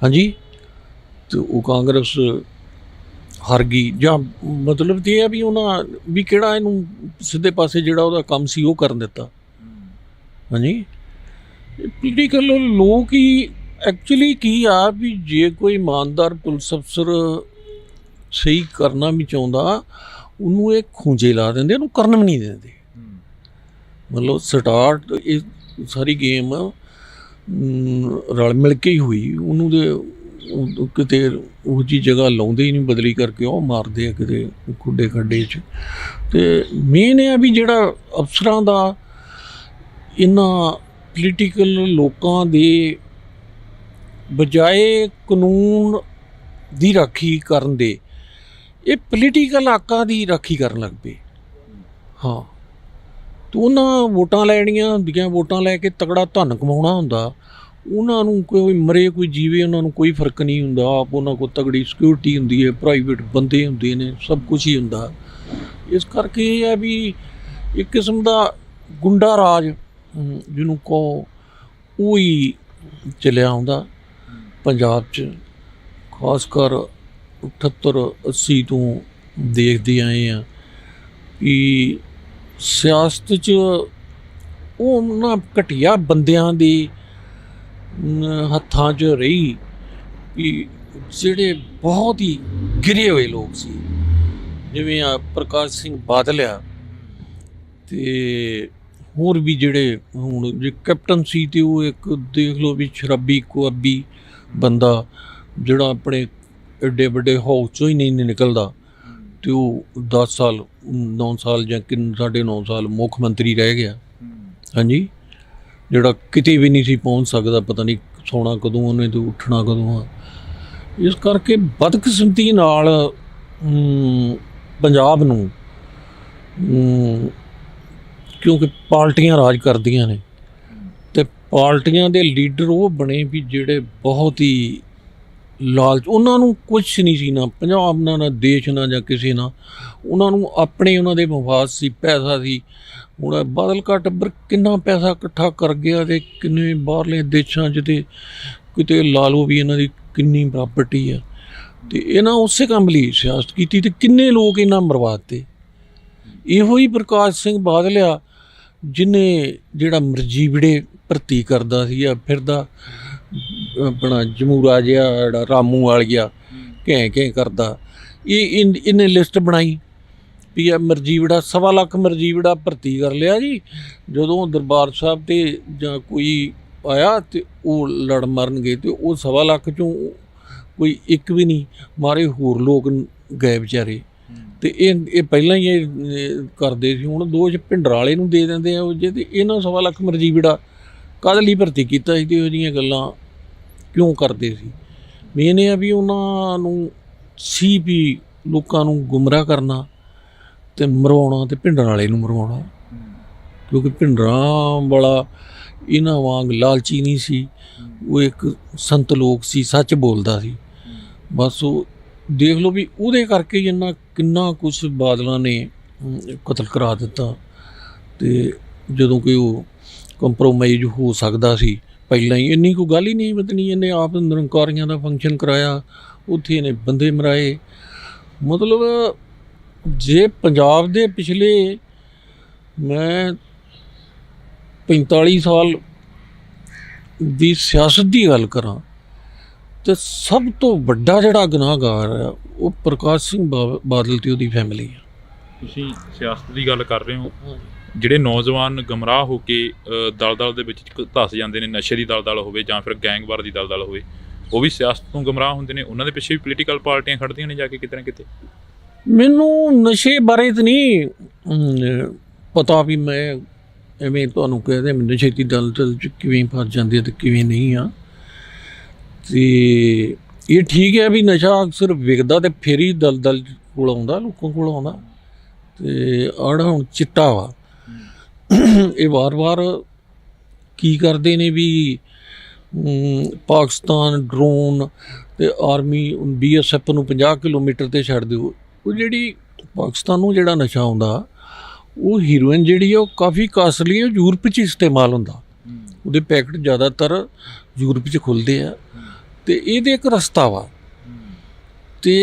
ਹਾਂਜੀ, ਅਤੇ ਉਹ ਕਾਂਗਰਸ ਹਾਰ ਗਈ। ਜਾਂ ਮਤਲਬ ਤਾਂ ਇਹ ਆ ਵੀ ਉਹਨਾਂ ਵੀ ਕਿਹੜਾ ਇਹਨੂੰ ਸਿੱਧੇ ਪਾਸੇ ਜਿਹੜਾ ਉਹਦਾ ਕੰਮ ਸੀ ਉਹ ਕਰਨ ਦਿੱਤਾ। ਹਾਂਜੀ। ਪੋਲੀਟੀਕਲ ਲੋਕ ਹੀ ਐਕਚੁਅਲੀ ਕੀ ਆ ਵੀ ਜੇ ਕੋਈ ਇਮਾਨਦਾਰ ਪੁਲਿਸ ਅਫਸਰ ਸਹੀ ਕਰਨਾ ਵੀ ਚਾਹੁੰਦਾ, ਉਹਨੂੰ ਇਹ ਖੂੰਜੇ ਲਾ ਦਿੰਦੇ, ਉਹਨੂੰ ਕਰਨ ਵੀ ਨਹੀਂ ਦਿੰਦੇ। ਮਤਲਬ ਸਟਾਰਟ ਇਹ ਸਾਰੀ ਗੇਮ ਰਲ ਮਿਲ ਕੇ ਹੀ ਹੋਈ। ਉਹਨੂੰ ਦੇ ਕਿਤੇ ਉਹ ਜਿਹੀ ਜਗ੍ਹਾ ਲਾਉਂਦੇ ਹੀ ਨਹੀਂ, ਬਦਲੀ ਕਰਕੇ ਉਹ ਮਾਰਦੇ ਆ ਕਿਤੇ ਖੁੱਡੇ ਖੱਡੇ 'ਚ। ਅਤੇ ਮੇਨ ਇਹ ਆ ਵੀ ਜਿਹੜਾ ਅਫਸਰਾਂ ਦਾ ਇਹਨਾਂ ਪੋਲੀਟੀਕਲ ਲੋਕਾਂ ਦੇ ਬਜਾਏ ਕਾਨੂੰਨ ਦੀ ਰਾਖੀ ਕਰਨ ਦੇ, ਇਹ ਪੋਲੀਟੀਕਲ ਆਕਾਂ ਦੀ ਰਾਖੀ ਕਰਨ ਲੱਗ ਪਏ। ਹਾਂ। ਅਤੇ ਉਹਨਾਂ ਵੋਟਾਂ ਲੈਣੀਆਂ ਹੁੰਦੀਆਂ, ਵੋਟਾਂ ਲੈ ਕੇ ਤਕੜਾ ਧਨ ਕਮਾਉਣਾ ਹੁੰਦਾ। ਉਹਨਾਂ ਨੂੰ ਕੋਈ ਮਰੇ ਕੋਈ ਜੀਵੇ, ਉਹਨਾਂ ਨੂੰ ਕੋਈ ਫਰਕ ਨਹੀਂ ਹੁੰਦਾ। ਆਪ ਉਹਨਾਂ ਕੋਲ ਤਗੜੀ ਸਿਕਿਉਰਿਟੀ ਹੁੰਦੀ ਹੈ, ਪ੍ਰਾਈਵੇਟ ਬੰਦੇ ਹੁੰਦੇ ਨੇ, ਸਭ ਕੁਛ ਹੀ ਹੁੰਦਾ। ਇਸ ਕਰਕੇ ਇਹ ਹੈ ਵੀ ਇੱਕ ਕਿਸਮ ਦਾ ਗੁੰਡਾ ਰਾਜ ਜਿਹਨੂੰ ਕਹੋ, ਉਹ ਹੀ ਚੱਲਿਆ ਆਉਂਦਾ ਪੰਜਾਬ 'ਚ। ਖਾਸ ਕਰ 78-80 ਤੋਂ ਦੇਖਦੇ ਆਏ ਹਾਂ ਕਿ ਸਿਆਸਤ 'ਚ ਉਹ ਉਹਨਾਂ ਘਟੀਆ ਬੰਦਿਆਂ ਦੇ ਹੱਥਾਂ 'ਚ ਰਹੀ ਕਿ ਜਿਹੜੇ ਬਹੁਤ ਹੀ ਗਿਰੇ ਹੋਏ ਲੋਕ ਸੀ, ਜਿਵੇਂ ਆ ਪ੍ਰਕਾਸ਼ ਸਿੰਘ ਬਾਦਲ ਆ, ਅਤੇ ਹੋਰ ਵੀ ਜਿਹੜੇ ਹੁਣ ਜੇ ਕੈਪਟਨ ਸੀ, ਅਤੇ ਉਹ ਇੱਕ ਦੇਖ ਲਓ ਵੀ ਸ਼ਰਾਬੀ ਕੁਆਬੀ ਬੰਦਾ ਜਿਹੜਾ ਆਪਣੇ ਐਡੇ ਵੱਡੇ ਹਾਊਸ 'ਚੋਂ ਹੀ ਨਹੀਂ ਨਿਕਲਦਾ, ਅਤੇ ਉਹ 10 ਸਾਲ 9 ਸਾਲ ਜਾਂ 9.5 ਸਾਲ ਮੁੱਖ ਮੰਤਰੀ ਰਹਿ ਗਿਆ। ਹਾਂਜੀ। ਜਿਹੜਾ ਕਿਤੇ ਵੀ ਨਹੀਂ ਸੀ ਪਹੁੰਚ ਸਕਦਾ, ਪਤਾ ਨਹੀਂ ਸੌਣਾ ਕਦੋਂ ਉਹਨੇ ਅਤੇ ਉੱਠਣਾ ਕਦੋਂ ਆ। ਇਸ ਕਰਕੇ ਬਦਕਿਸਮਤੀ ਨਾਲ ਪੰਜਾਬ ਨੂੰ ਕਿਉਂਕਿ ਪਾਰਟੀਆਂ ਰਾਜ ਕਰਦੀਆਂ ਨੇ ਤੇ ਪਾਰਟੀਆਂ ਦੇ ਲੀਡਰ ਉਹ ਬਣੇ ਵੀ ਜਿਹੜੇ ਬਹੁਤ ਹੀ ਲਾਲਚ, ਉਹਨਾਂ ਨੂੰ ਕੁਛ ਨਹੀਂ ਸੀ, ਨਾ ਪੰਜਾਬ ਨਾਲ, ਨਾ ਦੇਸ਼ ਨਾਲ, ਜਾਂ ਕਿਸੇ ਨਾਲ। ਉਹਨਾਂ ਨੂੰ ਆਪਣੇ ਉਹਨਾਂ ਦੇ ਮਫਾਦ ਸੀ, ਪੈਸਾ ਸੀ। ਹੁਣ ਬਾਦਲ ਕਾ ਟੱਬਰ ਕਿੰਨਾ ਪੈਸਾ ਇਕੱਠਾ ਕਰ ਗਿਆ ਤੇ ਕਿੰਨੇ ਬਾਹਰਲੇ ਦੇਸ਼ਾਂ 'ਚ ਤੇ ਕਿਤੇ ਲਾ ਲਓ ਵੀ ਇਹਨਾਂ ਦੀ ਕਿੰਨੀ ਪ੍ਰਾਪਰਟੀ ਆ, ਤੇ ਇਹਨਾਂ ਉਸੇ ਕੰਮ ਲਈ ਸਿਆਸਤ ਕੀਤੀ ਤੇ ਕਿੰਨੇ ਲੋਕ ਇਹਨਾਂ ਮਰਵਾਤੇ। ਇਹੋ ਹੀ ਪ੍ਰਕਾਸ਼ ਸਿੰਘ ਬਾਦਲ ਆ ਜਿਹਨੇ ਜਿਹੜਾ ਮਰਜੀ ਵਿੜੇ ਭਰਤੀ ਕਰਦਾ ਸੀ ਆ ਫਿਰਦਾ ਆਪਣਾ ਜਮੂਰਾ ਜਿਹਾ ਜਿਹੜਾ ਰਾਮੂ ਵਾਲੀਆ ਘੈਂ ਘੈਂ ਕਰਦਾ। ਇਹਨੇ ਲਿਸਟ ਬਣਾਈ ਵੀ ਆ ਮਰਜੀਵੜਾ 1.25 ਲੱਖ ਮਰਜੀਵੜਾ ਭਰਤੀ ਕਰ ਲਿਆ ਜੀ। ਜਦੋਂ ਦਰਬਾਰ ਸਾਹਿਬ ਤੇ ਜਾਂ ਕੋਈ ਆਇਆ ਤੇ ਉਹ ਲੜ ਮਰਨਗੇ ਤੇ ਉਹ 1.25 ਲੱਖ ਚੋਂ ਕੋਈ ਇੱਕ ਵੀ ਨਹੀਂ ਮਾਰੇ, ਹੋਰ ਲੋਕ ਗਏ ਵਿਚਾਰੇ। ਤੇ ਇਹ ਪਹਿਲਾਂ ਹੀ ਇਹ ਕਰਦੇ ਸੀ। ਹੁਣ ਦੋਸ਼ ਭਿੰਡਰ ਵਾਲੇ ਨੂੰ ਦੇ ਦਿੰਦੇ ਆ ਉਹ ਜੇ, ਤੇ ਇਹਨਾਂ 1.25 ਲੱਖ ਮਰਜੀਵੜਾ ਕਾਹਦੇ ਲਈ ਭਰਤੀ ਕੀਤਾ ਸੀ ਤੇ ਇਹੋ ਜਿਹੀਆਂ ਗੱਲਾਂ ਕਿਉਂ ਕਰਦੇ ਸੀ। ਮੇਨ ਇਹ ਆ ਵੀ ਉਹਨਾਂ ਨੂੰ ਸੀ ਵੀ ਲੋਕਾਂ ਨੂੰ ਗੁੰਮਰਾਹ ਕਰਨਾ ਤੇ ਮਰਵਾਉਣਾ, ਤੇ ਭਿੰਡਰਾਂ ਵਾਲੇ ਨੂੰ ਮਰਵਾਉਣਾ, ਕਿਉਂਕਿ ਭਿੰਡਰਾਂ ਵਾਲਾ ਇਹਨਾਂ ਵਾਂਗ ਲਾਲਚੀ ਨਹੀਂ ਸੀ। ਉਹ ਇੱਕ ਸੰਤ ਲੋਕ ਸੀ, ਸੱਚ ਬੋਲਦਾ ਸੀ। ਬਸ ਉਹ ਦੇਖ ਲਓ ਵੀ ਉਹਦੇ ਕਰਕੇ ਹੀ ਕਿੰਨਾ ਕੁਛ ਬਾਦਲਾਂ ਨੇ ਕਤਲ ਕਰਾ ਦਿੱਤਾ। ਤੇ ਜਦੋਂ ਕਿ ਉਹ ਕੰਪਰੋਮਾਈਜ਼ ਹੋ ਸਕਦਾ ਸੀ ਪਹਿਲਾਂ ਹੀ, ਇੰਨੀ ਕੋਈ ਗੱਲ ਹੀ ਨਹੀਂ ਬਦਨੀ। ਇਹਨੇ ਆਪ ਨਿਰੰਕਾਰੀਆਂ ਦਾ ਫੰਕਸ਼ਨ ਕਰਾਇਆ, ਉੱਥੇ ਇਹਨੇ ਬੰਦੇ ਮਰਾਏ। ਮਤਲਬ ਜੇ ਪੰਜਾਬ ਦੇ ਪਿਛਲੇ ਮੈਂ 45 ਸਾਲ ਦੀ ਸਿਆਸਤ ਦੀ ਗੱਲ ਕਰਾਂ ਤੇ ਸਭ ਤੋਂ ਵੱਡਾ ਜਿਹੜਾ ਗੁਨਾਹਗਾਰ ਆ ਉਹ ਪ੍ਰਕਾਸ਼ ਸਿੰਘ ਬਾਦਲ ਤੇ ਉਹਦੀ ਫੈਮਿਲੀ ਆ। ਤੁਸੀਂ ਸਿਆਸਤ ਦੀ ਗੱਲ ਕਰ ਰਹੇ ਹੋ, ਜਿਹੜੇ ਨੌਜਵਾਨ ਗੁੰਮਰਾਹ ਹੋ ਕੇ ਦਲ ਦੇ ਵਿੱਚ ਧੱਸ ਜਾਂਦੇ ਨੇ, ਨਸ਼ੇ ਦੀ ਦਲਦਲ ਹੋਵੇ ਜਾਂ ਫਿਰ ਗੈਂਗਵਾਰ ਦੀ ਦਲਦਲ ਹੋਵੇ, ਉਹ ਵੀ ਸਿਆਸਤ ਤੋਂ ਗੁੰਮਰਾਹ ਹੁੰਦੇ ਨੇ। ਉਹਨਾਂ ਦੇ ਪਿੱਛੇ ਵੀ ਪੋਲੀਟੀਕਲ ਪਾਰਟੀਆਂ ਖੜਦੀਆਂ ਨੇ ਜਾ ਕੇ ਕਿਤੇ ਨਾ ਕਿਤੇ। ਮੈਨੂੰ ਨਸ਼ੇ ਬਾਰੇ ਤਾਂ ਨਹੀਂ ਪਤਾ ਵੀ ਮੈਂ ਐਵੇਂ ਤੁਹਾਨੂੰ ਕਹਿੰਦੇ ਨਸ਼ੇ ਦੀ ਦਲਦਲ 'ਚ ਕਿਵੇਂ ਫਸ ਜਾਂਦੇ ਤੇ ਕਿਵੇਂ ਨਹੀਂ ਆ। ਤੇ ਇਹ ਠੀਕ ਹੈ ਵੀ ਨਸ਼ਾ ਅਕਸਰ ਵਿਕਦਾ ਤੇ ਫਿਰ ਹੀ ਦਲਦਲ ਕੋਲ ਆਉਂਦਾ, ਲੋਕਾਂ ਕੋਲ ਆਉਂਦਾ। ਤੇ ਆੜਾ ਹੁਣ ਚਿੱਟਾ ਵਾ, ਇਹ ਵਾਰ-ਵਾਰ ਕੀ ਕਰਦੇ ਨੇ ਵੀ ਪਾਕਿਸਤਾਨ ਡਰੋਨ ਤੇ ਆਰਮੀ BSF ਨੂੰ 50 ਕਿਲੋਮੀਟਰ 'ਤੇ ਛੱਡ ਦਿਓ। ਉਹ ਜਿਹੜੀ ਪਾਕਿਸਤਾਨ ਨੂੰ ਜਿਹੜਾ ਨਸ਼ਾ ਆਉਂਦਾ ਉਹ ਹੀਰੋਇਨ ਜਿਹੜੀ ਆ ਉਹ ਕਾਫੀ ਕਾਸਟਲੀ ਹੈ, ਯੂਰਪ 'ਚ ਇਸਤੇਮਾਲ ਹੁੰਦਾ। ਉਹਦੇ ਪੈਕਟ ਜ਼ਿਆਦਾਤਰ ਯੂਰਪ 'ਚ ਖੁੱਲ੍ਹਦੇ ਆ ਤੇ ਇਹਦੇ ਇੱਕ ਰਸਤਾ ਵਾ। ਤੇ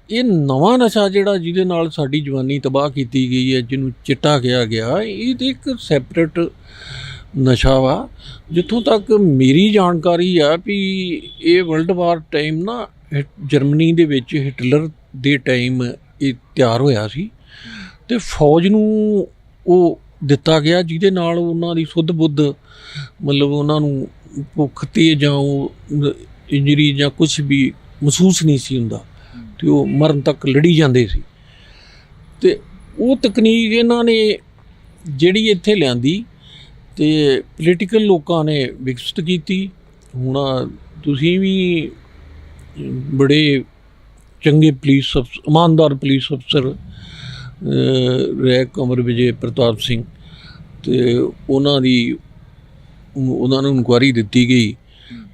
ਇਹ ਨਵਾਂ ਨਸ਼ਾ ਜਿਹੜਾ ਜਿਹਦੇ ਨਾਲ ਸਾਡੀ ਜਵਾਨੀ ਤਬਾਹ ਕੀਤੀ ਗਈ ਹੈ, ਜਿਹਨੂੰ ਚਿੱਟਾ ਕਿਹਾ ਗਿਆ, ਇਹ ਤਾਂ ਇੱਕ ਸੈਪਰੇਟ ਨਸ਼ਾ ਵਾ। ਜਿੱਥੋਂ ਤੱਕ ਮੇਰੀ ਜਾਣਕਾਰੀ ਆ ਵੀ ਇਹ ਵਰਲਡ ਵਾਰ ਟਾਈਮ ਨਾ ਜਰਮਨੀ ਦੇ ਵਿੱਚ ਹਿਟਲਰ ਦੇ ਟਾਈਮ ਇਹ ਤਿਆਰ ਹੋਇਆ ਸੀ ਤੇ ਫੌਜ ਨੂੰ ਉਹ ਦਿੱਤਾ ਗਿਆ, ਜਿਹਦੇ ਨਾਲ ਉਹਨਾਂ ਦੀ ਸੁੱਧ ਬੁੱਧ, ਮਤਲਬ ਉਹਨਾਂ ਨੂੰ ਭੁੱਖ ਤੇ ਜਾਂ ਉਹ ਇੰਜਰੀ ਜਾਂ ਕੁਛ ਵੀ ਮਹਿਸੂਸ ਨਹੀਂ ਸੀ ਹੁੰਦਾ ਤੇ ਉਹ ਮਰਨ ਤੱਕ ਲੜੀ ਜਾਂਦੇ ਸੀ। ਤੇ ਉਹ ਤਕਨੀਕ ਇਹਨਾਂ ਨੇ ਜਿਹੜੀ ਇੱਥੇ ਲਿਆਂਦੀ ਤੇ ਪੋਲੀਟੀਕਲ ਲੋਕਾਂ ਨੇ ਵਿਕਸਿਤ ਕੀਤੀ। ਹੁਣ ਤੁਸੀਂ ਵੀ ਬੜੇ ਚੰਗੇ ਪੁਲਿਸ ਅਫਸਰ, ਇਮਾਨਦਾਰ ਪੁਲਿਸ ਅਫਸਰ ਰਹੇ ਕੰਵਰ ਵਿਜੇ ਪ੍ਰਤਾਪ ਸਿੰਘ, ਤੇ ਉਹਨਾਂ ਨੂੰ ਇਨਕੁਆਇਰੀ ਦਿੱਤੀ ਗਈ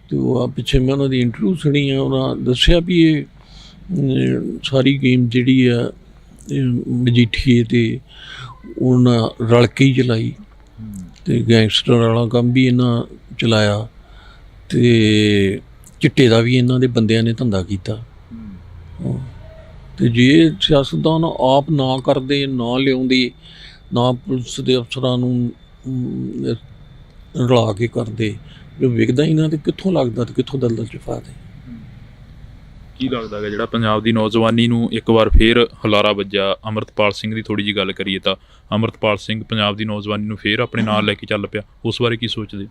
ਤੇ ਉਹ ਪਿੱਛੇ ਮੈਂ ਉਹਨਾਂ ਦੀ ਇੰਟਰਵਿਊ ਸੁਣੀ ਆ। ਉਹਨਾਂ ਦੱਸਿਆ ਵੀ ਇਹ ਸਾਰੀ ਗੇਮ ਜਿਹੜੀ ਆ ਮਜੀਠੀਏ ਤੇ ਉਹਨਾਂ ਰਲ ਕੇ ਹੀ ਚਲਾਈ ਤੇ ਗੈਂਗਸਟਰ ਵਾਲਾ ਕੰਮ ਵੀ ਇਹਨਾਂ ਚਲਾਇਆ ਤੇ ਚਿੱਟੇ ਦਾ ਵੀ ਇਹਨਾਂ ਦੇ ਬੰਦਿਆਂ ਨੇ ਧੰਦਾ ਕੀਤਾ। ਤੇ ਜੇ ਸਿਆਸਤਦਾਨ ਆਪ ਨਾ ਕਰਦੇ, ਨਾ ਲਿਆਉਂਦੇ, ਨਾ ਪੁਲਿਸ ਦੇ ਅਫਸਰਾਂ ਨੂੰ ਰਲਾ ਕੇ ਕਰਦੇ, ਜੋ ਵਿਕਦਾ ਹੀ ਨਾ ਤੇ ਕਿੱਥੋਂ ਲੱਗਦਾ ਤੇ ਕਿੱਥੋਂ ਦਲਦਲ 'ਚ ਫਸਦੇ। ਕੀ ਲੱਗਦਾ ਹੈ ਜਿਹੜਾ ਪੰਜਾਬ ਦੀ ਨੌਜਵਾਨੀ ਨੂੰ ਇੱਕ ਵਾਰ ਫੇਰ ਹੁਲਾਰਾ ਵੱਜਾ, ਅੰਮ੍ਰਿਤਪਾਲ ਸਿੰਘ ਦੀ ਥੋੜ੍ਹੀ ਜਿਹੀ ਗੱਲ ਕਰੀਏ ਤਾਂ ਅੰਮ੍ਰਿਤਪਾਲ ਸਿੰਘ ਪੰਜਾਬ ਦੀ ਨੌਜਵਾਨੀ ਨੂੰ ਫੇਰ ਆਪਣੇ ਨਾਲ ਲੈ ਕੇ ਚੱਲ ਪਿਆ, ਉਸ ਬਾਰੇ ਕੀ ਸੋਚਦੇ?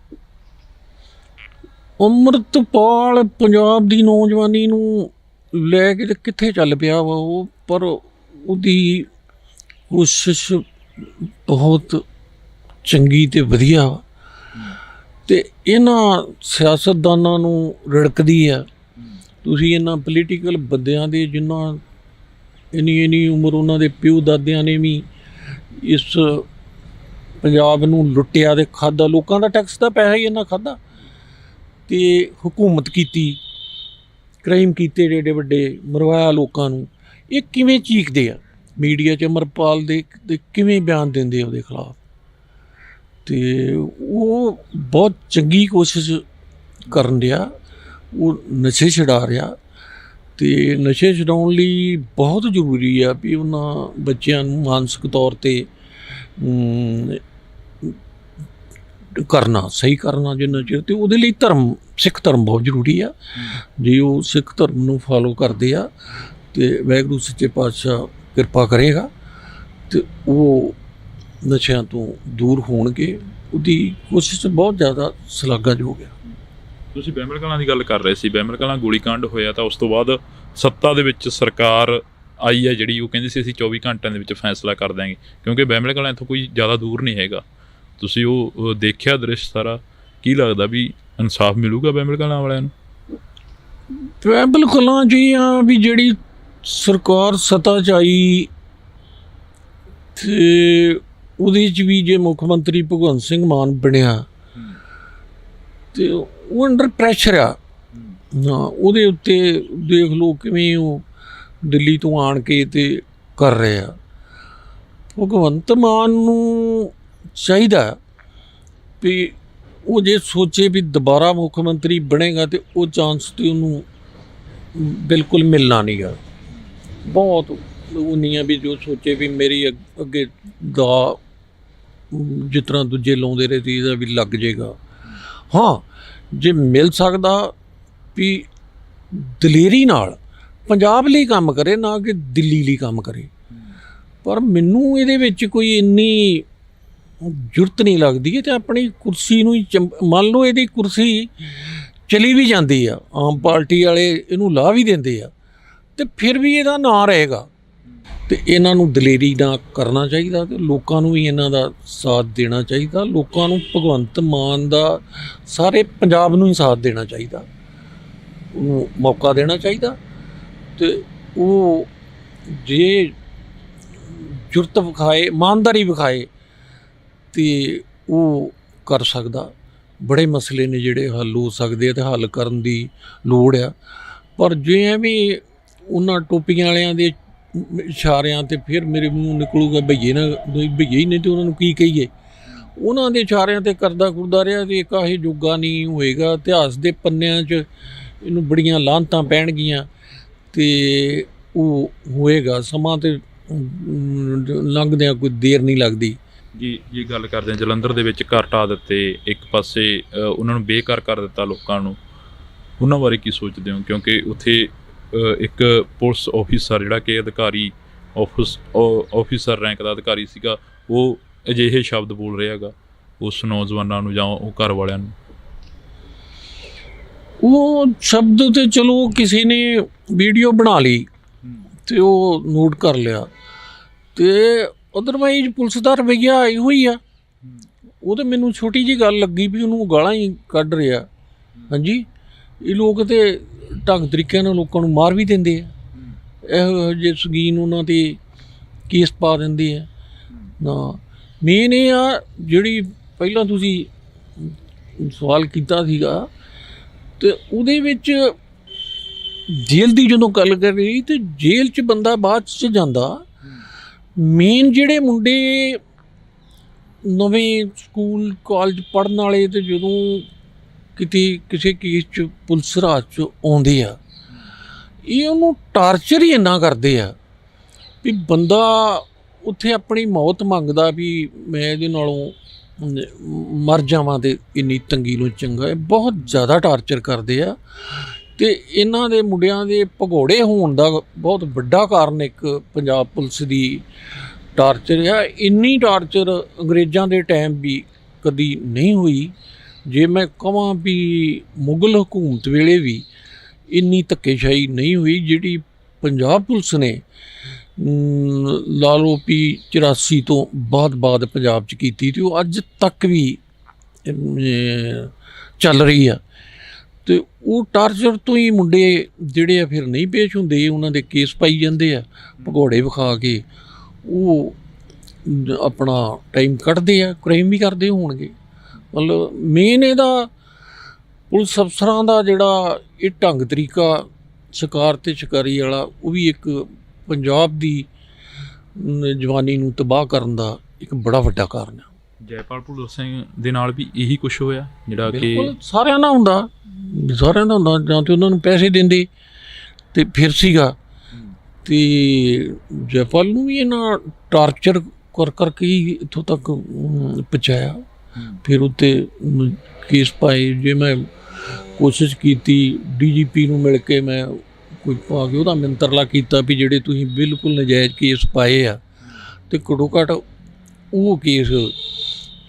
ਅੰਮ੍ਰਿਤਪਾਲ ਪੰਜਾਬ ਦੀ ਨੌਜਵਾਨੀ ਨੂੰ ਲੈ ਕੇ ਤੇ ਕਿੱਥੇ ਚੱਲ ਪਿਆ ਵਾ ਉਹ, ਪਰ ਉਹਦੀ ਕੋਸ਼ਿਸ਼ ਬਹੁਤ ਚੰਗੀ ਤੇ ਵਧੀਆ ਵਾ ਤੇ ਇਹਨਾਂ ਸਿਆਸਤਦਾਨਾਂ ਨੂੰ ਰਿੜਕਦੀ ਆ। ਤੁਸੀਂ ਇਹਨਾਂ ਪੋਲੀਟੀਕਲ ਬੰਦਿਆਂ ਦੇ ਜਿਨ੍ਹਾਂ ਇੰਨੀ ਉਮਰ ਉਹਨਾਂ ਦੇ ਪਿਓ ਦਾਦਿਆਂ ਨੇ ਵੀ ਇਸ ਪੰਜਾਬ ਨੂੰ ਲੁੱਟਿਆ ਤੇ ਖਾਧਾ, ਲੋਕਾਂ ਦਾ ਟੈਕਸ ਦਾ ਪੈਸਾ ਹੀ ਇਹਨਾਂ ਖਾਧਾ ਤੇ ਹੁਕੂਮਤ ਕੀਤੀ, ਕ੍ਰਾਈਮ ਕੀਤੇ ਏਡੇ ਵੱਡੇ, ਮਰਵਾਇਆ ਲੋਕਾਂ ਨੂੰ। ਇਹ ਕਿਵੇਂ ਚੀਕਦੇ ਆ ਮੀਡੀਆ 'ਚ, ਅਮਰਪਾਲ ਦੇ ਕਿਵੇਂ ਬਿਆਨ ਦਿੰਦੇ ਆ ਉਹਦੇ ਖਿਲਾਫ। ਤੇ ਉਹ ਬਹੁਤ ਚੰਗੀ ਕੋਸ਼ਿਸ਼ ਕਰਨ ਰਿਹਾ, ਉਹ ਨਸ਼ੇ ਛਡਾ ਰਿਹਾ ਤੇ ਨਸ਼ੇ ਛਡਾਉਣ ਲਈ ਬਹੁਤ ਜ਼ਰੂਰੀ ਆ ਵੀ ਉਹਨਾਂ ਬੱਚਿਆਂ ਨੂੰ ਮਾਨਸਿਕ ਤੌਰ 'ਤੇ ਕਰਨਾ, ਸਹੀ ਕਰਨਾ ਜਿੰਨਾ ਚਿਰ। ਤੇ ਉਹਦੇ ਲਈ ਧਰਮ, ਸਿੱਖ ਧਰਮ ਬਹੁਤ ਜ਼ਰੂਰੀ ਆ। ਜੇ ਉਹ ਸਿੱਖ ਧਰਮ ਨੂੰ ਫਾਲੋ ਕਰਦੇ ਆ ਤੇ ਵਾਹਿਗੁਰੂ ਸੱਚੇ ਪਾਤਸ਼ਾਹ ਕਿਰਪਾ ਕਰੇਗਾ ਤੇ ਉਹ ਨਸ਼ਿਆਂ ਤੋਂ ਦੂਰ ਹੋਣਗੇ। ਉਹਦੀ ਕੋਸ਼ਿਸ਼ ਬਹੁਤ ਜ਼ਿਆਦਾ ਸ਼ਲਾਘਾਯੋਗ ਆ। ਤੁਸੀਂ ਬਹਿਮਲ ਕਲਾਂ ਦੀ ਗੱਲ ਕਰ ਰਹੇ ਸੀ, ਬਹਿਮਲ ਕਲਾਂ ਗੋਲੀकांड ਹੋਇਆ ਤਾਂ ਉਸ ਤੋਂ ਬਾਅਦ ਸੱਤਾ ਦੇ ਵਿੱਚ ਸਰਕਾਰ ਆਈ ਹੈ ਜਿਹੜੀ, ਉਹ ਕਹਿੰਦੀ ਸੀ ਅਸੀਂ 24 ਘੰਟਿਆਂ ਦੇ ਵਿੱਚ ਫੈਸਲਾ ਕਰ ਦਿਆਂਗੇ, ਕਿਉਂਕਿ ਬਹਿਮਲ ਕਲਾਂ ਇੱਥੋਂ ਕੋਈ ਜ਼ਿਆਦਾ ਦੂਰ ਨਹੀਂ ਹੈਗਾ। ਤੁਸੀਂ ਉਹ ਦੇਖਿਆ ਦ੍ਰਿਸ਼ ਸਾਰਾ, ਕੀ ਲੱਗਦਾ ਵੀ ਇਨਸਾਫ ਮਿਲੂਗਾ ਬਹਿਮਲ ਕਲਾਂ ਵਾਲਿਆਂ ਨੂੰ? ਬਹਿਮਲ ਕਲਾਂ ਜੀ ਆ ਵੀ ਜਿਹੜੀ ਸਰਕਾਰ ਸੱਤਾ 'ਚ ਆਈ ਤੇ ਉਹਦੇ 'ਚ ਵੀ ਜੇ ਮੁੱਖ ਮੰਤਰੀ ਭਗਵੰਤ ਸਿੰਘ ਮਾਨ ਬਣਿਆ ਤੇ ਉਹ ਅੰਡਰ ਪ੍ਰੈਸ਼ਰ ਆ। ਉਹਦੇ ਉੱਤੇ ਦੇਖ ਲਓ ਕਿਵੇਂ ਉਹ ਦਿੱਲੀ ਤੋਂ ਆਣ ਕੇ ਤੇ ਕਰ ਰਹੇ ਆ। ਭਗਵੰਤ ਮਾਨ ਨੂੰ ਚਾਹੀਦਾ ਵੀ ਉਹ ਜੇ ਸੋਚੇ ਵੀ ਦੁਬਾਰਾ ਮੁੱਖ ਮੰਤਰੀ ਬਣੇਗਾ ਤੇ ਉਹ ਚਾਂਸ ਤੇ ਉਹਨੂੰ ਬਿਲਕੁਲ ਮਿਲਣਾ ਨਹੀਂ ਗਾ। ਬਹੁਤ ਉਹ ਨਹੀਂ ਆ ਵੀ ਜੋ ਸੋਚੇ ਵੀ ਮੇਰੀ ਅੱਗੇ ਦਾ ਜਿਸ ਤਰ੍ਹਾਂ ਦੂਜੇ ਲਾਉਂਦੇ ਰਹੇ ਸੀ ਇਹਦਾ ਵੀ ਲੱਗ ਜਾਏਗਾ। ਹਾਂ, ਜੇ ਮਿਲ ਸਕਦਾ ਵੀ ਦਲੇਰੀ ਨਾਲ ਪੰਜਾਬ ਲਈ ਕੰਮ ਕਰੇ, ਨਾ ਕਿ ਦਿੱਲੀ ਲਈ ਕੰਮ ਕਰੇ। ਪਰ ਮੈਨੂੰ ਇਹਦੇ ਵਿੱਚ ਕੋਈ ਇੰਨੀ ਜ਼ਰੂਰਤ ਨਹੀਂ ਲੱਗਦੀ ਹੈ। ਤੇ ਆਪਣੀ ਕੁਰਸੀ ਨੂੰ ਹੀ ਮੰਨ ਲਓ ਇਹਦੀ ਕੁਰਸੀ ਚਲੀ ਵੀ ਜਾਂਦੀ ਆ, ਆਮ ਪਾਰਟੀ ਵਾਲੇ ਇਹਨੂੰ ਲਾਹ ਵੀ ਦਿੰਦੇ ਆ, ਤੇ ਫਿਰ ਵੀ ਇਹਦਾ ਨਾਂ ਰਹੇਗਾ। ਤੇ ਇਹਨਾਂ ਨੂੰ ਦਲੇਰੀ ਨਾਲ ਕਰਨਾ ਚਾਹੀਦਾ ਤੇ ਲੋਕਾਂ ਨੂੰ ਵੀ ਇਹਨਾਂ ਦਾ ਸਾਥ ਦੇਣਾ ਚਾਹੀਦਾ। ਲੋਕਾਂ ਨੂੰ ਭਗਵੰਤ ਮਾਨ ਦਾ ਸਾਰੇ ਪੰਜਾਬ ਨੂੰ ਹੀ ਸਾਥ ਦੇਣਾ ਚਾਹੀਦਾ, ਉਹਨੂੰ ਮੌਕਾ ਦੇਣਾ ਚਾਹੀਦਾ। ਤੇ ਉਹ ਜੇ ਜੁਰਤ ਵਿਖਾਏ, ਇਮਾਨਦਾਰੀ ਵਿਖਾਏ ਤੇ ਉਹ ਕਰ ਸਕਦਾ। ਬੜੇ ਮਸਲੇ ਨੇ ਜਿਹੜੇ ਹੱਲ ਹੋ ਸਕਦੇ ਆ ਤੇ ਹੱਲ ਕਰਨ ਦੀ ਲੋੜ ਆ। ਪਰ ਜੇ ਐਵੇਂ ਉਹਨਾਂ ਟੋਪੀਆਂ ਵਾਲਿਆਂ ਦੇ ਇਸ਼ਾਰਿਆਂ ਤੇ ਫਿਰ ਮੇਰੇ ਮੂੰਹ ਨਿਕਲੂਗਾ ਭਈਏ ਨਾ, ਭਈਏ ਹੀ ਨਹੀਂ ਤੇ ਉਹਨਾਂ ਨੂੰ ਕੀ ਕਹੀਏ। ਉਹਨਾਂ ਦੇ ਇਸ਼ਾਰਿਆਂ ਤੇ ਕਰਦਾ ਕੁਰਦਾ ਰਿਹਾ ਤੇ ਇੱਕ ਇਹ ਜੋਗਾ ਨਹੀਂ ਹੋਏਗਾ। ਇਤਿਹਾਸ ਦੇ ਪੰਨਿਆਂ 'ਚ ਇਹਨੂੰ ਬੜੀਆਂ ਲਾਹਨਤਾਂ ਪੈਣਗੀਆਂ ਤੇ ਉਹ ਹੋਏਗਾ। ਸਮਾਂ ਤੇ ਲੰਘਦਿਆਂ ਕੋਈ ਦੇਰ ਨਹੀਂ ਲੱਗਦੀ। ਜੀ ਗੱਲ ਕਰਦੇ ਹਾਂ, ਜਲੰਧਰ ਦੇ ਵਿੱਚ ਘਰ ਢਾਹ ਦਿੱਤੇ, ਇੱਕ ਪਾਸੇ ਉਹਨਾਂ ਨੂੰ ਬੇਘਰ ਕਰ ਦਿੱਤਾ ਲੋਕਾਂ ਨੂੰ, ਉਹਨਾਂ ਬਾਰੇ ਕੀ ਸੋਚਦੇ ਹੋ? ਕਿਉਂਕਿ ਉੱਥੇ ਇੱਕ ਪੁਲਿਸ ਆਫਿਸਰ ਜਿਹੜਾ ਕਿ ਅਧਿਕਾਰੀ ਆਫਿਸਰ ਰੈਂਕ ਦਾ ਅਧਿਕਾਰੀ ਸੀਗਾ, ਉਹ ਅਜਿਹੇ ਸ਼ਬਦ ਬੋਲ ਰਿਹਾ ਹੈਗਾ ਉਸ ਨੌਜਵਾਨਾਂ ਨੂੰ ਜਾਂ ਉਹ ਘਰ ਵਾਲਿਆਂ ਨੂੰ। ਉਹ ਸ਼ਬਦ ਤੇ ਚਲੋ ਕਿਸੇ ਨੇ ਵੀਡੀਓ ਬਣਾ ਲਈ ਤੇ ਉਹ ਨੋਟ ਕਰ ਲਿਆ, ਤੇ ਅਦਰਵਾਈਜ਼ ਪੁਲਿਸ ਦਾ ਰਵੱਈਆ ਇਹੋ ਹੀ ਆ। ਉਹ ਤਾਂ ਮੈਨੂੰ ਛੋਟੀ ਜਿਹੀ ਗੱਲ ਲੱਗੀ ਵੀ ਉਹਨੂੰ ਗਾਲਾਂ ਹੀ ਕੱਢ ਰਿਹਾ। ਹਾਂਜੀ, ਇਹ ਲੋਕ ਤੇ ਢੰਗ ਤਰੀਕਿਆਂ ਨਾਲ ਲੋਕਾਂ ਨੂੰ ਮਾਰ ਵੀ ਦਿੰਦੇ ਆ। ਇਹੋ ਜਿਹੇ ਸ਼ੌਕੀਨ ਉਹਨਾਂ 'ਤੇ ਕੇਸ ਪਾ ਦਿੰਦੇ ਆ ਨਾ। ਮੇਨ ਇਹ ਆ ਜਿਹੜੀ ਪਹਿਲਾਂ ਤੁਸੀਂ ਸਵਾਲ ਕੀਤਾ ਸੀਗਾ ਤੇ ਉਹਦੇ ਵਿੱਚ ਜੇਲ੍ਹ ਦੀ ਜਦੋਂ ਗੱਲ ਕਰ ਰਹੀ ਤੇ ਜੇਲ੍ਹ 'ਚ ਬੰਦਾ ਬਾਅਦ 'ਚ ਜਾਂਦਾ। ਮੇਨ ਜਿਹੜੇ ਮੁੰਡੇ ਨਵੇਂ ਸਕੂਲ ਕਾਲਜ ਪੜ੍ਹਨ ਵਾਲੇ ਤੇ ਜਦੋਂ ਕਿਤੇ ਕਿਸੇ ਕੇਸ 'ਚ ਪੁਲਿਸ ਰਾਜ 'ਚ ਆਉਂਦੇ ਆ, ਇਹ ਉਹਨੂੰ ਟਾਰਚਰ ਹੀ ਇੰਨਾ ਕਰਦੇ ਆ ਵੀ ਬੰਦਾ ਉੱਥੇ ਆਪਣੀ ਮੌਤ ਮੰਗਦਾ ਵੀ ਮੈਂ ਇਹਦੇ ਨਾਲੋਂ ਮਰ ਜਾਵਾਂ ਤੇ ਇੰਨੀ ਤੰਗੀ ਨੂੰ ਚੰਗਾ। ਇਹ ਬਹੁਤ ਜ਼ਿਆਦਾ ਟਾਰਚਰ ਕਰਦੇ ਆ ਤੇ ਇਹਨਾਂ ਦੇ ਮੁੰਡਿਆਂ ਦੇ ਭਗੌੜੇ ਹੋਣ ਦਾ ਬਹੁਤ ਵੱਡਾ ਕਾਰਨ ਇੱਕ ਪੰਜਾਬ ਪੁਲਿਸ ਦੀ ਟਾਰਚਰ ਆ। ਇੰਨੀ ਟਾਰਚਰ ਅੰਗਰੇਜ਼ਾਂ ਦੇ ਟਾਈਮ ਵੀ ਕਦੀ ਨਹੀਂ ਹੋਈ। ਜੇ ਮੈਂ ਕਹਾਂ ਵੀ ਮੁਗਲ ਹਕੂਮਤ ਵੇਲੇ ਵੀ ਇੰਨੀ ਧੱਕੇਸ਼ਾਹੀ ਨਹੀਂ ਹੋਈ ਜਿਹੜੀ ਪੰਜਾਬ ਪੁਲਿਸ ਨੇ ਲਾ ਲਓ ਵੀ 84 ਤੋਂ ਬਾਅਦ ਪੰਜਾਬ 'ਚ ਕੀਤੀ ਤੇ ਉਹ ਅੱਜ ਤੱਕ ਵੀ ਚੱਲ ਰਹੀ ਆ। ਤੇ ਉਹ ਟਾਰਚਰ ਤੋਂ ਹੀ ਮੁੰਡੇ ਜਿਹੜੇ ਆ ਫਿਰ ਨਹੀਂ ਪੇਸ਼ ਹੁੰਦੇ, ਉਹਨਾਂ ਦੇ ਕੇਸ ਪਾਈ ਜਾਂਦੇ ਆ ਭਗੌੜੇ ਵਿਖਾ ਕੇ, ਉਹ ਆਪਣਾ ਟਾਈਮ ਕੱਢਦੇ ਆ, ਕ੍ਰਾਈਮ ਵੀ ਕਰਦੇ ਹੋਣਗੇ। ਮਤਲਬ ਮੇਨ ਇਹਦਾ ਪੁਲਿਸ ਅਫਸਰਾਂ ਦਾ ਜਿਹੜਾ ਇਹ ਢੰਗ ਤਰੀਕਾ ਸ਼ਿਕਾਰ ਤੇ ਸ਼ਿਕਾਰੀ ਵਾਲਾ, ਉਹ ਵੀ ਇੱਕ ਪੰਜਾਬ ਦੀ ਜਵਾਨੀ ਨੂੰ ਤਬਾਹ ਕਰਨ ਦਾ ਇੱਕ ਬੜਾ ਵੱਡਾ ਕਾਰਨ ਹੈ। ਜੈਪਾਲ ਭੁੱਲਰ ਸਿੰਘ ਦੇ ਨਾਲ ਵੀ ਇਹੀ ਕੁਛ ਹੋਇਆ ਜਿਹੜਾ ਕਿ ਬਿਲਕੁਲ ਸਾਰਿਆਂ ਦਾ ਹੁੰਦਾ, ਸਾਰਿਆਂ ਦਾ ਹੁੰਦਾ। ਜਾਂ ਤਾਂ ਉਹਨਾਂ ਨੂੰ ਪੈਸੇ ਦਿੰਦੇ ਤੇ ਫਿਰ ਸੀਗਾ, ਤੇ ਜੈਪਾਲ ਨੂੰ ਵੀ ਇਹਨਾਂ ਟਾਰਚਰ ਕਰ ਕਰਕੇ ਹੀ ਇੱਥੋਂ ਤੱਕ ਪਹੁੰਚਾਇਆ। ਫਿਰ ਉੱਤੇ ਕੇਸ ਪਾਏ। ਜੇ ਮੈਂ ਕੋਸ਼ਿਸ਼ ਕੀਤੀ DGP ਨੂੰ ਮਿਲ ਕੇ, ਮੈਂ ਕੋਈ ਪਾ ਕੇ ਉਹਦਾ ਮੰਤਰਲਾ ਕੀਤਾ ਵੀ ਜਿਹੜੇ ਤੁਸੀਂ ਬਿਲਕੁਲ ਨਜਾਇਜ਼ ਕੇਸ ਪਾਏ ਆ ਤੇ ਘੱਟੋ ਘੱਟ ਉਹ ਕੇਸ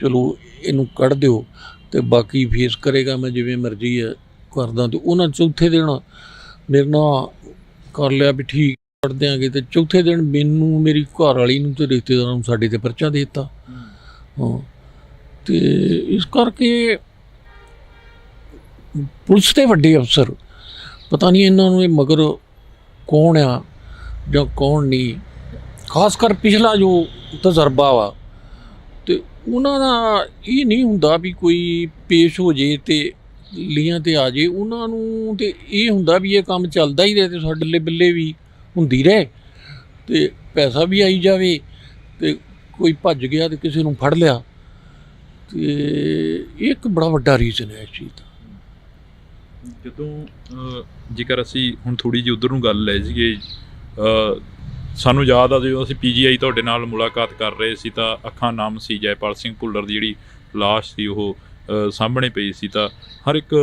ਚਲੋ ਇਹਨੂੰ ਕੱਢ ਦਿਓ ਤੇ ਬਾਕੀ ਫੇਸ ਕਰੇਗਾ, ਮੈਂ ਜਿਵੇਂ ਮਰਜ਼ੀ ਆ ਕਰਦਾ। ਤੇ ਉਹਨਾਂ ਚੌਥੇ ਦਿਨ ਮੇਰੇ ਨਾਲ ਕਰ ਲਿਆ ਵੀ ਠੀਕ ਕੱਢ ਦਿਆਂਗੇ, ਤੇ ਚੌਥੇ ਦਿਨ ਮੈਨੂੰ, ਮੇਰੀ ਘਰ ਵਾਲੀ ਨੂੰ ਤੇ ਰਿਸ਼ਤੇਦਾਰਾਂ ਨੂੰ ਸਾਡੇ 'ਤੇ ਪਰਚਾ ਦੇ ਦਿੱਤਾ। ਹਾਂ, ਤੇ ਇਸ ਕਰਕੇ ਪੁਲਿਸ ਦੇ ਵੱਡੇ ਅਫਸਰ, ਪਤਾ ਨਹੀਂ ਇਹਨਾਂ ਨੂੰ ਇਹ ਮਗਰ ਕੌਣ ਆ ਜਾਂ ਕੌਣ ਨਹੀਂ, ਖਾਸ ਕਰ ਪਿਛਲਾ ਜੋ ਤਜਰਬਾ ਵਾ, ਤੇ ਉਹਨਾਂ ਦਾ ਇਹ ਨਹੀਂ ਹੁੰਦਾ ਵੀ ਕੋਈ ਪੇਸ਼ ਹੋ ਜੇ ਤੇ ਲੀਆਂ ਤੇ ਆ ਜੇ। ਉਹਨਾਂ ਨੂੰ ਤੇ ਇਹ ਹੁੰਦਾ ਵੀ ਇਹ ਕੰਮ ਚੱਲਦਾ ਹੀ ਰਹੇ ਤੇ ਸਾਡੇ ਬੱਲੇ ਵੀ ਹੁੰਦੀ ਰਹੇ ਤੇ ਪੈਸਾ ਵੀ ਆਈ ਜਾਵੇ, ਤੇ ਕੋਈ ਭੱਜ ਗਿਆ ਤੇ ਕਿਸੇ ਨੂੰ ਫੜ ਲਿਆ, ਤੇ ਇਹ ਇੱਕ ਬੜਾ ਵੱਡਾ ਰੀਜ਼ਨ ਹੈ ਇਸ ਚੀਜ਼ ਦਾ। ਜਦੋਂ ਜੇਕਰ ਅਸੀਂ ਹੁਣ ਥੋੜ੍ਹੀ ਜਿਹੀ ਉੱਧਰ ਨੂੰ ਗੱਲ ਲੈ ਜਾਈਏ, ਸਾਨੂੰ ਯਾਦ ਆ ਜਦੋਂ ਅਸੀਂ PGI ਤੁਹਾਡੇ ਨਾਲ ਮੁਲਾਕਾਤ ਕਰ ਰਹੇ ਸੀ ਤਾਂ ਅੱਖਾਂ ਨਮ ਸੀ, ਜੈਪਾਲ ਸਿੰਘ ਭੁੱਲਰ ਦੀ ਜਿਹੜੀ ਲਾਸ਼ ਸੀ ਉਹ ਸਾਹਮਣੇ ਪਈ ਸੀ, ਤਾਂ ਹਰ ਇੱਕ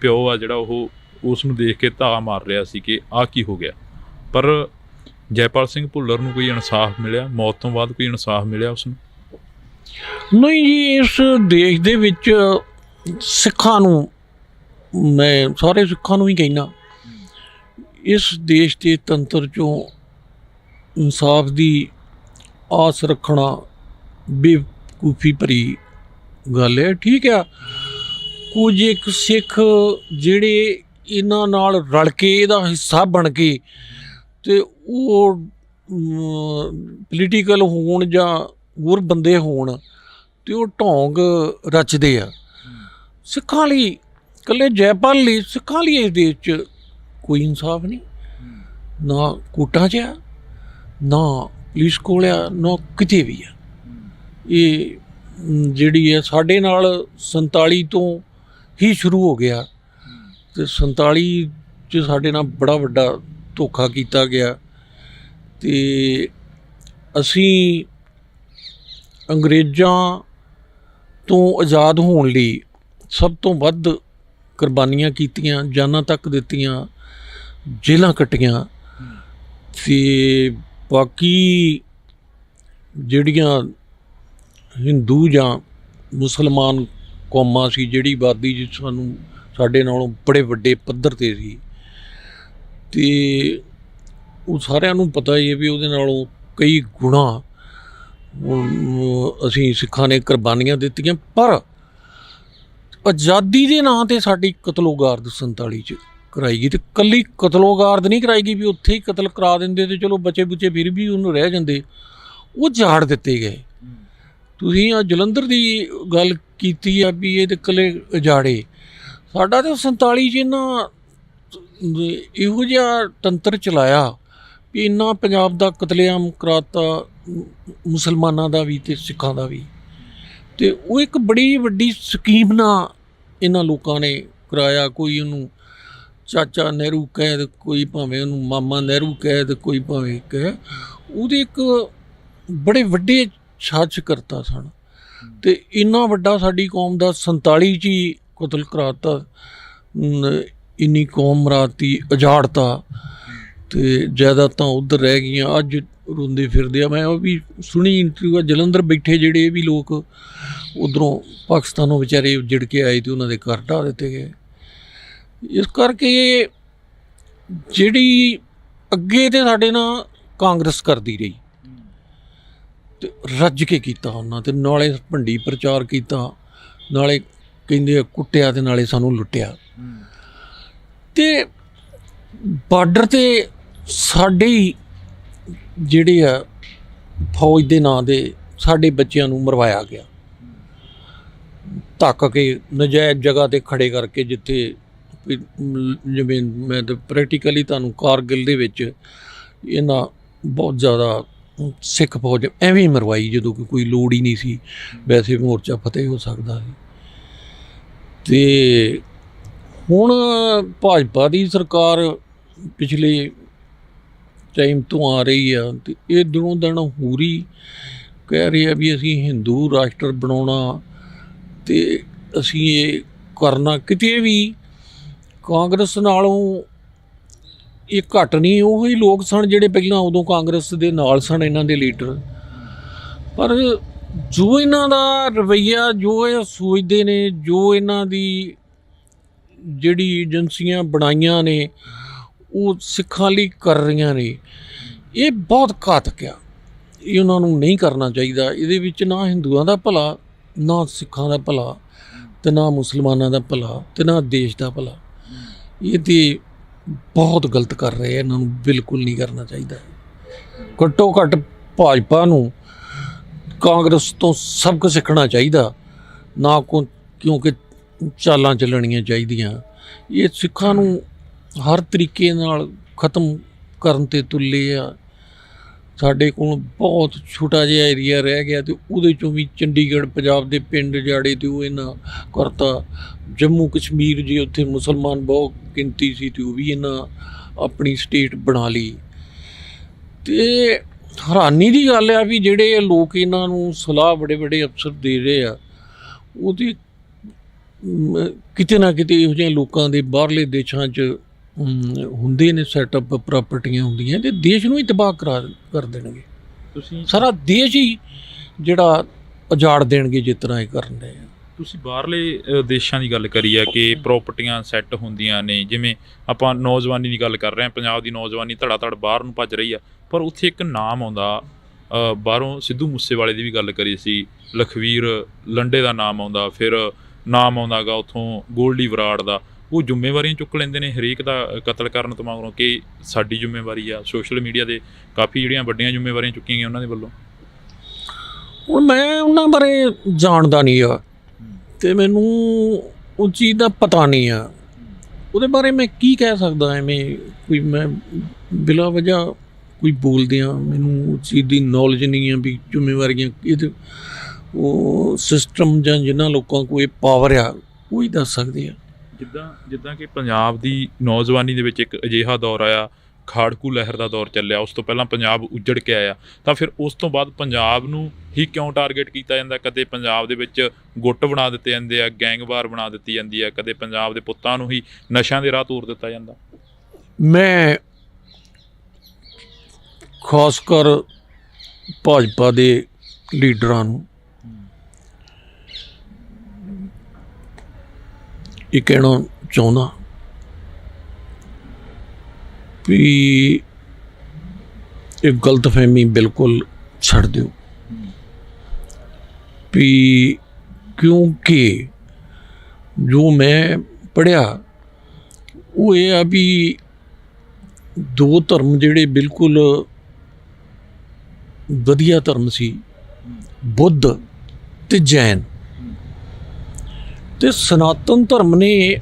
ਪਿਓ ਆ ਜਿਹੜਾ ਉਹ ਉਸ ਨੂੰ ਦੇਖ ਕੇ ਧਾਵਾ ਮਾਰ ਰਿਹਾ ਸੀ ਕਿ ਆਹ ਕੀ ਹੋ ਗਿਆ। ਪਰ ਜੈਪਾਲ ਸਿੰਘ ਭੁੱਲਰ ਨੂੰ ਕੋਈ ਇਨਸਾਫ ਮਿਲਿਆ? ਮੌਤ ਤੋਂ ਬਾਅਦ ਕੋਈ ਇਨਸਾਫ ਮਿਲਿਆ ਉਸ ਨੂੰ? ਨਹੀਂ ਜੀ, ਇਸ ਦੇਸ਼ ਦੇ ਵਿੱਚ ਸਿੱਖਾਂ ਨੂੰ, ਮੈਂ ਸਾਰੇ ਸਿੱਖਾਂ ਨੂੰ ਹੀ ਕਹਿਣਾ, ਇਸ ਦੇਸ਼ ਦੇ ਤੰਤਰ 'ਚੋਂ ਇਨਸਾਫ ਦੀ ਆਸ ਰੱਖਣਾ ਬੇਵਕੂਫੀ ਭਰੀ ਗੱਲ ਹੈ। ਠੀਕ ਆ, ਕੁਝ ਇੱਕ ਸਿੱਖ ਜਿਹੜੇ ਇਹਨਾਂ ਨਾਲ ਰਲ ਕੇ ਇਹਦਾ ਹਿੱਸਾ ਬਣ ਕੇ ਤੇ ਉਹ ਪੋਲੀਟੀਕਲ ਹੋਣ ਜਾਂ ਹੋਰ ਬੰਦੇ ਹੋਣ ਤੇ ਉਹ ਢੋਂਗ ਰਚਦੇ ਆ ਸਿੱਖਾਂ ਲਈ। ਇਕੱਲੇ ਜੈਪਾਲ ਲਈ, ਸਿੱਖਾਂ ਲਈ ਇਸ ਦੇਸ਼ 'ਚ ਕੋਈ ਇਨਸਾਫ ਨਹੀਂ, ਨਾ ਕੋਰਟਾਂ 'ਚ ਆ, ਨਾ ਪੁਲਿਸ ਕੋਲ ਆ, ਨਾ ਕਿਤੇ ਵੀ ਆ। ਇਹ ਜਿਹੜੀ ਹੈ ਸਾਡੇ ਨਾਲ 47 ਤੋਂ ਹੀ ਸ਼ੁਰੂ ਹੋ ਗਿਆ, ਤੇ 47 'ਚ ਸਾਡੇ ਨਾਲ ਬੜਾ ਵੱਡਾ ਧੋਖਾ ਕੀਤਾ ਗਿਆ, ਤੇ ਅਸੀਂ ਅੰਗਰੇਜ਼ਾਂ ਤੋਂ ਆਜ਼ਾਦ ਹੋਣ ਲਈ ਸਭ ਤੋਂ ਵੱਧ ਕੁਰਬਾਨੀਆਂ ਕੀਤੀਆਂ, ਜਾਨਾਂ ਤੱਕ ਦਿੱਤੀਆਂ, ਜੇਲ੍ਹਾਂ ਕੱਟੀਆਂ, ਤੇ ਬਾਕੀ ਜਿਹੜੀਆਂ ਹਿੰਦੂ ਜਾਂ ਮੁਸਲਮਾਨ ਕੌਮਾਂ ਸੀ, ਜਿਹੜੀ ਆਬਾਦੀ ਜਿ ਸਾਨੂੰ ਸਾਡੇ ਨਾਲੋਂ ਬੜੇ ਵੱਡੇ ਪੱਧਰ 'ਤੇ ਸੀ, ਤੇ ਉਹ ਸਾਰਿਆਂ ਨੂੰ ਪਤਾ ਹੀ ਹੈ ਵੀ ਉਹਦੇ ਨਾਲੋਂ ਕਈ ਗੁਣਾ ਅਸੀਂ ਸਿੱਖਾਂ ਨੇ ਕੁਰਬਾਨੀਆਂ ਦਿੱਤੀਆਂ। ਪਰ ਆਜ਼ਾਦੀ ਦੇ ਨਾਂ 'ਤੇ ਸਾਡੀ ਕਤਲੋਗਾਰਦ 47 'ਚ ਕਰਾਈ ਗਈ, ਤੇ ਇਕੱਲੀ ਕਤਲੋਗਾਰਦ ਨਹੀਂ ਕਰਾਈ ਗਈ ਵੀ ਉੱਥੇ ਹੀ ਕਤਲ ਕਰਾ ਦਿੰਦੇ ਤੇ ਚਲੋ ਬੱਚੇ ਬੁੱਚੇ ਫਿਰ ਵੀ ਉਹਨੂੰ ਰਹਿ ਜਾਂਦੇ, ਉਹ ਝਾੜ ਦਿੱਤੇ ਗਏ। ਤੁਸੀਂ ਆ ਜਲੰਧਰ ਦੀ ਗੱਲ ਕੀਤੀ ਆ ਵੀ ਇਹ ਤੇ ਇਕੱਲੇ ਉਜਾੜੇ, ਸਾਡਾ ਤਾਂ 47 'ਚ ਇਹਨਾਂ ਇਹੋ ਜਿਹਾ ਤੰਤਰ ਚਲਾਇਆ ਵੀ ਇੰਨਾ ਪੰਜਾਬ ਦਾ ਕਤਲੇਆਮ ਕਰਾਤਾ, ਮੁਸਲਮਾਨਾਂ ਦਾ ਵੀ ਤੇ ਸਿੱਖਾਂ ਦਾ ਵੀ, ਤੇ ਉਹ ਇੱਕ ਬੜੀ ਵੱਡੀ ਸਕੀਮ ਨਾਲ ਇਹਨਾਂ ਲੋਕਾਂ ਨੇ ਕਰਾਇਆ। ਕੋਈ ਉਹਨੂੰ ਚਾਚਾ ਨਹਿਰੂ ਕਹਿ, ਕੋਈ ਭਾਵੇਂ ਉਹਨੂੰ ਮਾਮਾ ਨਹਿਰੂ ਕਹਿ, ਤੇ ਕੋਈ ਭਾਵੇਂ ਕਹਿ, ਉਹਦੇ ਇੱਕ ਬੜੇ ਵੱਡੇ ਛਾਛ ਕਰਤਾ ਸਨ, ਤੇ ਇੰਨਾ ਵੱਡਾ ਸਾਡੀ ਕੌਮ ਦਾ 47 'ਚ ਹੀ ਕਤਲ ਕਰਾਤਾ, ਇੰਨੀ ਕੌਮ ਮਰਾਤੀ, ਉਜਾੜਤਾ, ਤੇ ਜਾਇਦਾਦਾਂ ਉੱਧਰ ਰਹਿ ਗਈਆਂ। ਅੱਜ ਰੋਂਦੇ ਫਿਰਦੇ ਆ। ਮੈਂ ਉਹ ਵੀ ਸੁਣੀ ਇੰਟਰਵਿਊ, ਜਲੰਧਰ ਬੈਠੇ ਜਿਹੜੇ ਵੀ ਲੋਕ ਉੱਧਰੋਂ ਪਾਕਿਸਤਾਨੋਂ ਵਿਚਾਰੇ ਉੱਜੜ ਕੇ ਆਏ ਤੇ ਉਹਨਾਂ ਦੇ ਘਰ ਢਾਹ ਦਿੱਤੇ ਗਏ। ਇਸ ਕਰਕੇ ਜਿਹੜੀ ਅੱਗੇ ਤੇ ਸਾਡੇ ਨਾਲ ਕਾਂਗਰਸ ਕਰਦੀ ਰਹੀ ਤੇ ਰੱਜ ਕੇ ਕੀਤਾ ਉਹਨਾਂ, ਤੇ ਨਾਲੇ ਭੰਡੀ ਪ੍ਰਚਾਰ ਕੀਤਾ, ਨਾਲੇ ਕਹਿੰਦੇ ਕੁੱਟਿਆ ਤੇ ਨਾਲੇ ਸਾਨੂੰ ਲੁੱਟਿਆ। ਤੇ ਬਾਰਡਰ ਤੇ ਸਾਡੇ ਹੀ ਜਿਹੜੇ ਆ ਫੌਜ ਦੇ ਨਾਂ ਦੇ ਸਾਡੇ ਬੱਚਿਆਂ ਨੂੰ ਮਰਵਾਇਆ ਗਿਆ, ਧੱਕ ਕੇ ਨਜਾਇਜ਼ ਜਗ੍ਹਾ ਤੇ ਖੜੇ ਕਰਕੇ, ਜਿੱਥੇ ਜਿਵੇਂ ਮੈਂ ਤਾਂ ਪ੍ਰੈਕਟੀਕਲੀ ਤੁਹਾਨੂੰ ਕਾਰਗਿਲ ਦੇ ਵਿੱਚ ਇਹਨਾਂ ਬਹੁਤ ਜ਼ਿਆਦਾ ਸਿੱਖ ਫੌਜ ਐਵੇਂ ਹੀ ਮਰਵਾਈ, ਜਦੋਂ ਕਿ ਕੋਈ ਲੋੜ ਹੀ ਨਹੀਂ ਸੀ, ਵੈਸੇ ਮੋਰਚਾ ਫਤਿਹ ਹੋ ਸਕਦਾ ਸੀ। ਤੇ ਹੁਣ ਭਾਜਪਾ ਦੀ ਸਰਕਾਰ ਪਿਛਲੇ ਟਾਈਮ ਤੋਂ ਆ ਰਹੀ ਆ, ਤੇ ਇਹ ਦਿਨੋਂ ਦਿਨ ਹੋਰ ਹੀ ਕਹਿ ਰਹੇ ਆ ਵੀ ਅਸੀਂ ਹਿੰਦੂ ਰਾਸ਼ਟਰ ਬਣਾਉਣਾ, ਤੇ ਅਸੀਂ ਇਹ ਕਰਨਾ। ਕਿਤੇ ਵੀ ਕਾਂਗਰਸ ਨਾਲੋਂ ਇਹ ਘੱਟ ਨਹੀਂ, ਉਹੀ ਲੋਕ ਸਨ ਜਿਹੜੇ ਪਹਿਲਾਂ ਉਦੋਂ ਕਾਂਗਰਸ ਦੇ ਨਾਲ ਸਨ, ਇਹਨਾਂ ਦੇ ਲੀਡਰ। ਪਰ ਜੋ ਇਹਨਾਂ ਦਾ ਰਵੱਈਆ, ਜੋ ਇਹ ਸੋਚਦੇ ਨੇ, ਜੋ ਇਹਨਾਂ ਦੀ ਜਿਹੜੀ ਏਜੰਸੀਆਂ ਬਣਾਈਆਂ ਨੇ ਉਹ ਸਿੱਖਾਂ ਲਈ ਕਰ ਰਹੀਆਂ ਨੇ, ਇਹ ਬਹੁਤ ਘਾਤਕ ਆ। ਇਹ ਉਹਨਾਂ ਨੂੰ ਨਹੀਂ ਕਰਨਾ ਚਾਹੀਦਾ। ਇਹਦੇ ਵਿੱਚ ਨਾ ਹਿੰਦੂਆਂ ਦਾ ਭਲਾ, ਨਾ ਸਿੱਖਾਂ ਦਾ ਭਲਾ, ਤੇ ਨਾ ਮੁਸਲਮਾਨਾਂ ਦਾ ਭਲਾ, ਤੇ ਨਾ ਦੇਸ਼ ਦਾ ਭਲਾ। ਇਹ ਤੇ ਬਹੁਤ ਗਲਤ ਕਰ ਰਹੇ ਆ, ਇਹਨਾਂ ਨੂੰ ਬਿਲਕੁਲ ਨਹੀਂ ਕਰਨਾ ਚਾਹੀਦਾ। ਘੱਟੋ ਘੱਟ ਭਾਜਪਾ ਨੂੰ ਕਾਂਗਰਸ ਤੋਂ ਸਬਕ ਸਿੱਖਣਾ ਚਾਹੀਦਾ, ਨਾ ਕਿਉਂਕਿ ਚਾਲਾਂ ਚੱਲਣੀਆਂ ਚਾਹੀਦੀਆਂ। ਇਹ ਸਿੱਖਾਂ ਨੂੰ ਹਰ ਤਰੀਕੇ ਨਾਲ ਖ਼ਤਮ ਕਰਨ 'ਤੇ ਤੁੱਲੇ ਆ। ਸਾਡੇ ਕੋਲ ਬਹੁਤ ਛੋਟਾ ਜਿਹਾ ਏਰੀਆ ਰਹਿ ਗਿਆ, ਅਤੇ ਉਹਦੇ 'ਚੋਂ ਵੀ ਚੰਡੀਗੜ੍ਹ ਪੰਜਾਬ ਦੇ ਪਿੰਡ ਜਾੜੇ, ਅਤੇ ਉਹ ਇਹਨਾਂ ਕਰਤਾ। ਜੰਮੂ ਕਸ਼ਮੀਰ ਜੀ, ਉੱਥੇ ਮੁਸਲਮਾਨ ਬਹੁਤ ਗਿਣਤੀ ਸੀ, ਅਤੇ ਉਹ ਵੀ ਇਹਨਾਂ ਆਪਣੀ ਸਟੇਟ ਬਣਾ ਲਈ। ਅਤੇ ਹੈਰਾਨੀ ਦੀ ਗੱਲ ਆ ਵੀ ਜਿਹੜੇ ਲੋਕ ਇਹਨਾਂ ਨੂੰ ਸਲਾਹ ਬੜੇ ਬੜੇ ਅਫਸਰ ਦੇ ਰਹੇ ਆ, ਉਹਦੇ ਕਿਤੇ ਨਾ ਕਿਤੇ ਇਹੋ ਜਿਹੇ ਲੋਕਾਂ ਦੇ ਬਾਹਰਲੇ ਦੇਸ਼ਾਂ 'ਚ ਹੁੰਦੇ ਨੇ ਸੈਟਅਪ, ਪ੍ਰਾਪਰਟੀਆਂ ਹੁੰਦੀਆਂ, ਅਤੇ ਦੇਸ਼ ਨੂੰ ਹੀ ਤਬਾਹ ਕਰ ਦੇਣਗੇ। ਤੁਸੀਂ ਸਾਰਾ ਦੇਸ਼ ਹੀ ਜਿਹੜਾ ਉਜਾੜ ਦੇਣਗੇ ਜਿਸ ਤਰ੍ਹਾਂ ਇਹ ਕਰਨ ਰਹੇ ਆ। ਤੁਸੀਂ ਬਾਹਰਲੇ ਦੇਸ਼ਾਂ ਦੀ ਗੱਲ ਕਰੀ ਆ ਕਿ ਪ੍ਰਾਪਰਟੀਆਂ ਸੈੱਟ ਹੁੰਦੀਆਂ ਨੇ, ਜਿਵੇਂ ਆਪਾਂ ਨੌਜਵਾਨੀ ਦੀ ਗੱਲ ਕਰ ਰਹੇ ਹਾਂ, ਪੰਜਾਬ ਦੀ ਨੌਜਵਾਨੀ ਧੜਾ ਧੜ ਬਾਹਰ ਨੂੰ ਭੱਜ ਰਹੀ ਆ, ਪਰ ਉੱਥੇ ਇੱਕ ਨਾਮ ਆਉਂਦਾ ਬਾਹਰੋਂ, ਸਿੱਧੂ ਮੂਸੇਵਾਲੇ ਦੀ ਵੀ ਗੱਲ ਕਰੀ ਸੀ, ਲਖਵੀਰ ਲੰਡੇ ਦਾ ਨਾਮ ਆਉਂਦਾ, ਫਿਰ ਨਾਮ ਆਉਂਦਾ ਗਾ ਉੱਥੋਂ ਗੋਲਡੀ ਬਰਾੜ ਦਾ। ਉਹ ਜ਼ਿੰਮੇਵਾਰੀਆਂ ਚੁੱਕ ਲੈਂਦੇ ਨੇ ਹਰੇਕ ਦਾ ਕਤਲ ਕਰਨ ਤੋਂ ਮਗਰੋਂ, ਕਿ ਸਾਡੀ ਜ਼ਿੰਮੇਵਾਰੀ ਆ। ਸੋਸ਼ਲ ਮੀਡੀਆ ਦੇ ਕਾਫੀ ਜਿਹੜੀਆਂ ਵੱਡੀਆਂ ਜ਼ਿੰਮੇਵਾਰੀਆਂ ਚੁੱਕੀਆਂ ਗਈਆਂ ਉਹਨਾਂ ਦੇ ਵੱਲੋਂ। ਹੁਣ ਮੈਂ ਉਹਨਾਂ ਬਾਰੇ ਜਾਣਦਾ ਨਹੀਂ ਆ, ਅਤੇ ਮੈਨੂੰ ਉਸ ਚੀਜ਼ ਦਾ ਪਤਾ ਨਹੀਂ ਆ, ਉਹਦੇ ਬਾਰੇ ਮੈਂ ਕੀ ਕਹਿ ਸਕਦਾ। ਐਵੇਂ ਕੋਈ ਮੈਂ ਬਿਲਾ ਵਜ੍ਹਾ ਕੋਈ ਬੋਲਦੇ ਆ, ਮੈਨੂੰ ਉਸ ਚੀਜ਼ ਦੀ ਨੌਲੇਜ ਨਹੀਂ ਆ ਵੀ ਜ਼ਿੰਮੇਵਾਰੀਆਂ ਇਹਦੇ ਉਹ ਸਿਸਟਮ ਜਾਂ ਜਿਨ੍ਹਾਂ ਲੋਕਾਂ ਕੋਲ ਇਹ ਪਾਵਰ ਆ ਉਹ ਹੀ ਦੱਸ ਸਕਦੇ ਆ। ਜਿੱਦਾਂ ਕਿ ਪੰਜਾਬ ਦੀ ਨੌਜਵਾਨੀ ਦੇ ਵਿੱਚ ਇੱਕ ਅਜਿਹਾ ਦੌਰ ਆਇਆ, ਖਾੜਕੂ ਲਹਿਰ ਦਾ ਦੌਰ ਚੱਲਿਆ, ਉਸ ਤੋਂ ਪਹਿਲਾਂ ਪੰਜਾਬ ਉੱਜੜ ਕੇ ਆਇਆ, ਤਾਂ ਫਿਰ ਉਸ ਤੋਂ ਬਾਅਦ ਪੰਜਾਬ ਨੂੰ ਹੀ ਕਿਉਂ ਟਾਰਗੇਟ ਕੀਤਾ ਜਾਂਦਾ? ਕਦੇ ਪੰਜਾਬ ਦੇ ਵਿੱਚ ਗੁੱਟ ਬਣਾ ਦਿੱਤੇ ਜਾਂਦੇ ਆ, ਗੈਂਗਵਾਰ ਬਣਾ ਦਿੱਤੀ ਜਾਂਦੀ ਆ, ਕਦੇ ਪੰਜਾਬ ਦੇ ਪੁੱਤਾਂ ਨੂੰ ਹੀ ਨਸ਼ਿਆਂ ਦੇ ਰਾਹ ਤੋਰ ਦਿੱਤਾ ਜਾਂਦਾ। ਮੈਂ ਖਾਸ ਕਰ ਭਾਜਪਾ ਦੇ ਲੀਡਰਾਂ ਨੂੰ ਇਹ ਕਹਿਣਾ ਚਾਹੁੰਦਾ ਵੀ ਇਹ ਗਲਤਫਹਿਮੀ ਬਿਲਕੁਲ ਛੱਡ ਦਿਓ, ਵੀ ਕਿਉਂਕਿ ਜੋ ਮੈਂ ਪੜ੍ਹਿਆ ਉਹ ਇਹ ਆ ਵੀ ਦੋ ਧਰਮ ਜਿਹੜੇ ਬਿਲਕੁਲ ਵਧੀਆ ਧਰਮ ਸੀ, ਬੁੱਧ ਤੇ ਜੈਨ, ਤੇ ਸਨਾਤਨ ਧਰਮ ਨੇ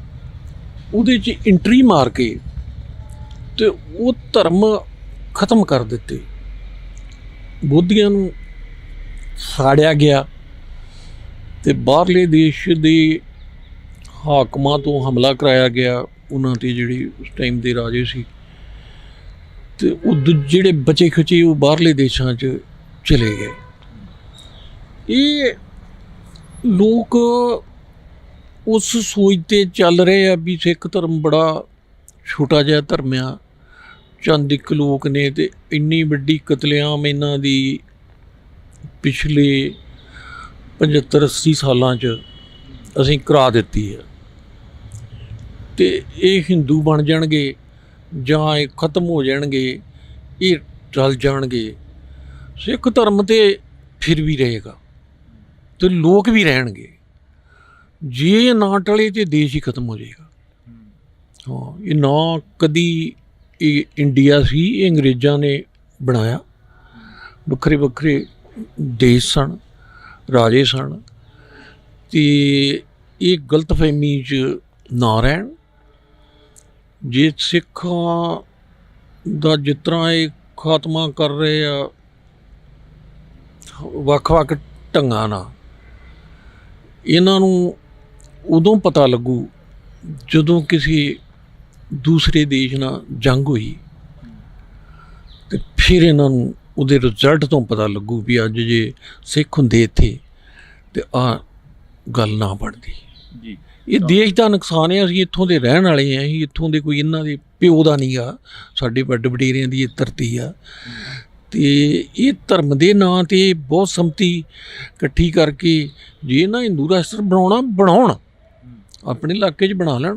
ਉਹਦੇ 'ਚ ਐਂਟਰੀ ਮਾਰ ਕੇ ਤੇ ਉਹ ਧਰਮ ਖਤਮ ਕਰ ਦਿੱਤੇ। ਬੋਧੀਆਂ ਨੂੰ ਸਾੜਿਆ ਗਿਆ ਤੇ ਬਾਹਰਲੇ ਦੇਸ਼ ਦੇ ਹਾਕਮਾਂ ਤੋਂ ਹਮਲਾ ਕਰਾਇਆ ਗਿਆ ਉਹਨਾਂ 'ਤੇ, ਜਿਹੜੇ ਉਸ ਟਾਈਮ ਦੇ ਰਾਜੇ ਸੀ, ਤੇ ਉਹ ਜਿਹੜੇ ਬਚੇ ਖਚੇ ਉਹ ਬਾਹਰਲੇ ਦੇਸ਼ਾਂ 'ਚ ਚਲੇ ਗਏ। ਇਹ ਲੋਕ ਉਸ ਸੋਚ 'ਤੇ ਚੱਲ ਰਹੇ ਆ ਵੀ ਸਿੱਖ ਧਰਮ ਬੜਾ ਛੋਟਾ ਜਿਹਾ ਧਰਮ ਆ, ਚੰਦ ਇੱਕ ਲੋਕ ਨੇ, ਤੇ ਇੰਨੀ ਵੱਡੀ ਕਤਲੇਆਮ ਇਹਨਾਂ ਦੀ ਪਿਛਲੇ 75-80 ਸਾਲਾਂ 'ਚ ਅਸੀਂ ਕਰਾ ਦਿੱਤੀ ਆ, ਤੇ ਇਹ ਹਿੰਦੂ ਬਣ ਜਾਣਗੇ ਜਾਂ ਇਹ ਖਤਮ ਹੋ ਜਾਣਗੇ, ਇਹ ਟਲ ਜਾਣਗੇ। ਸਿੱਖ ਧਰਮ ਤੇ ਫਿਰ ਵੀ ਰਹੇਗਾ ਤੇ ਲੋਕ ਵੀ ਰਹਿਣਗੇ। ਜੇ ਨਾ ਟਲੇ ਤੇ ਦੇਸ਼ ਹੀ ਖਤਮ ਹੋ ਜਾਏਗਾ। ਹਾਂ, ਇਹ ਨਾ ਕਦੀ ਇਹ ਇੰਡੀਆ ਸੀ, ਇਹ ਅੰਗਰੇਜ਼ਾਂ ਨੇ ਬਣਾਇਆ। ਵੱਖਰੇ ਵੱਖਰੇ ਦੇਸ਼ ਸਨ, ਰਾਜੇ ਸਨ, ਅਤੇ ਇਹ ਗਲਤਫਹਿਮੀ 'ਚ ਨਾ ਰਹਿਣ। ਜੇ ਸਿੱਖਾਂ ਦਾ ਜਿਸ ਤਰ੍ਹਾਂ ਇਹ ਖਾਤਮਾ ਕਰ ਰਹੇ ਆ ਵੱਖ ਵੱਖ ਢੰਗਾਂ ਨਾਲ, ਇਹਨਾਂ ਨੂੰ ਉਦੋਂ ਪਤਾ ਲੱਗੂ ਜਦੋਂ ਕਿਸੇ ਦੂਸਰੇ ਦੇਸ਼ ਨਾਲ ਜੰਗ ਹੋਈ, ਅਤੇ ਫਿਰ ਇਹਨਾਂ ਨੂੰ ਉਹਦੇ ਰਿਜ਼ਲਟ ਤੋਂ ਪਤਾ ਲੱਗੂ ਵੀ ਅੱਜ ਜੇ ਸਿੱਖ ਹੁੰਦੇ ਇੱਥੇ ਤੇ ਆਹ ਗੱਲ ਨਾ ਬਣਦੀ ਜੀ। ਇਹ ਦੇਸ਼ ਦਾ ਨੁਕਸਾਨ ਹੈ। ਅਸੀਂ ਇੱਥੋਂ ਦੇ ਰਹਿਣ ਵਾਲੇ ਹਾਂ, ਅਸੀਂ ਇੱਥੋਂ ਦੇ ਕੋਈ ਇਹਨਾਂ ਦੇ ਪਿਓ ਦਾ ਨਹੀਂ ਗਾ, ਸਾਡੇ ਵੱਡ ਵਡੇਰਿਆਂ ਦੀ ਇਹ ਧਰਤੀ ਆ। ਅਤੇ ਇਹ ਧਰਮ ਦੇ ਨਾਂ 'ਤੇ ਬਹੁਤ ਸੰਮਤੀ ਇਕੱਠੀ ਕਰਕੇ ਜੇ ਨਾ ਹਿੰਦੂ ਰਾਸ਼ਟਰ ਬਣਾਉਣ, ਆਪਣੇ ਇਲਾਕੇ 'ਚ ਬਣਾ ਲੈਣ,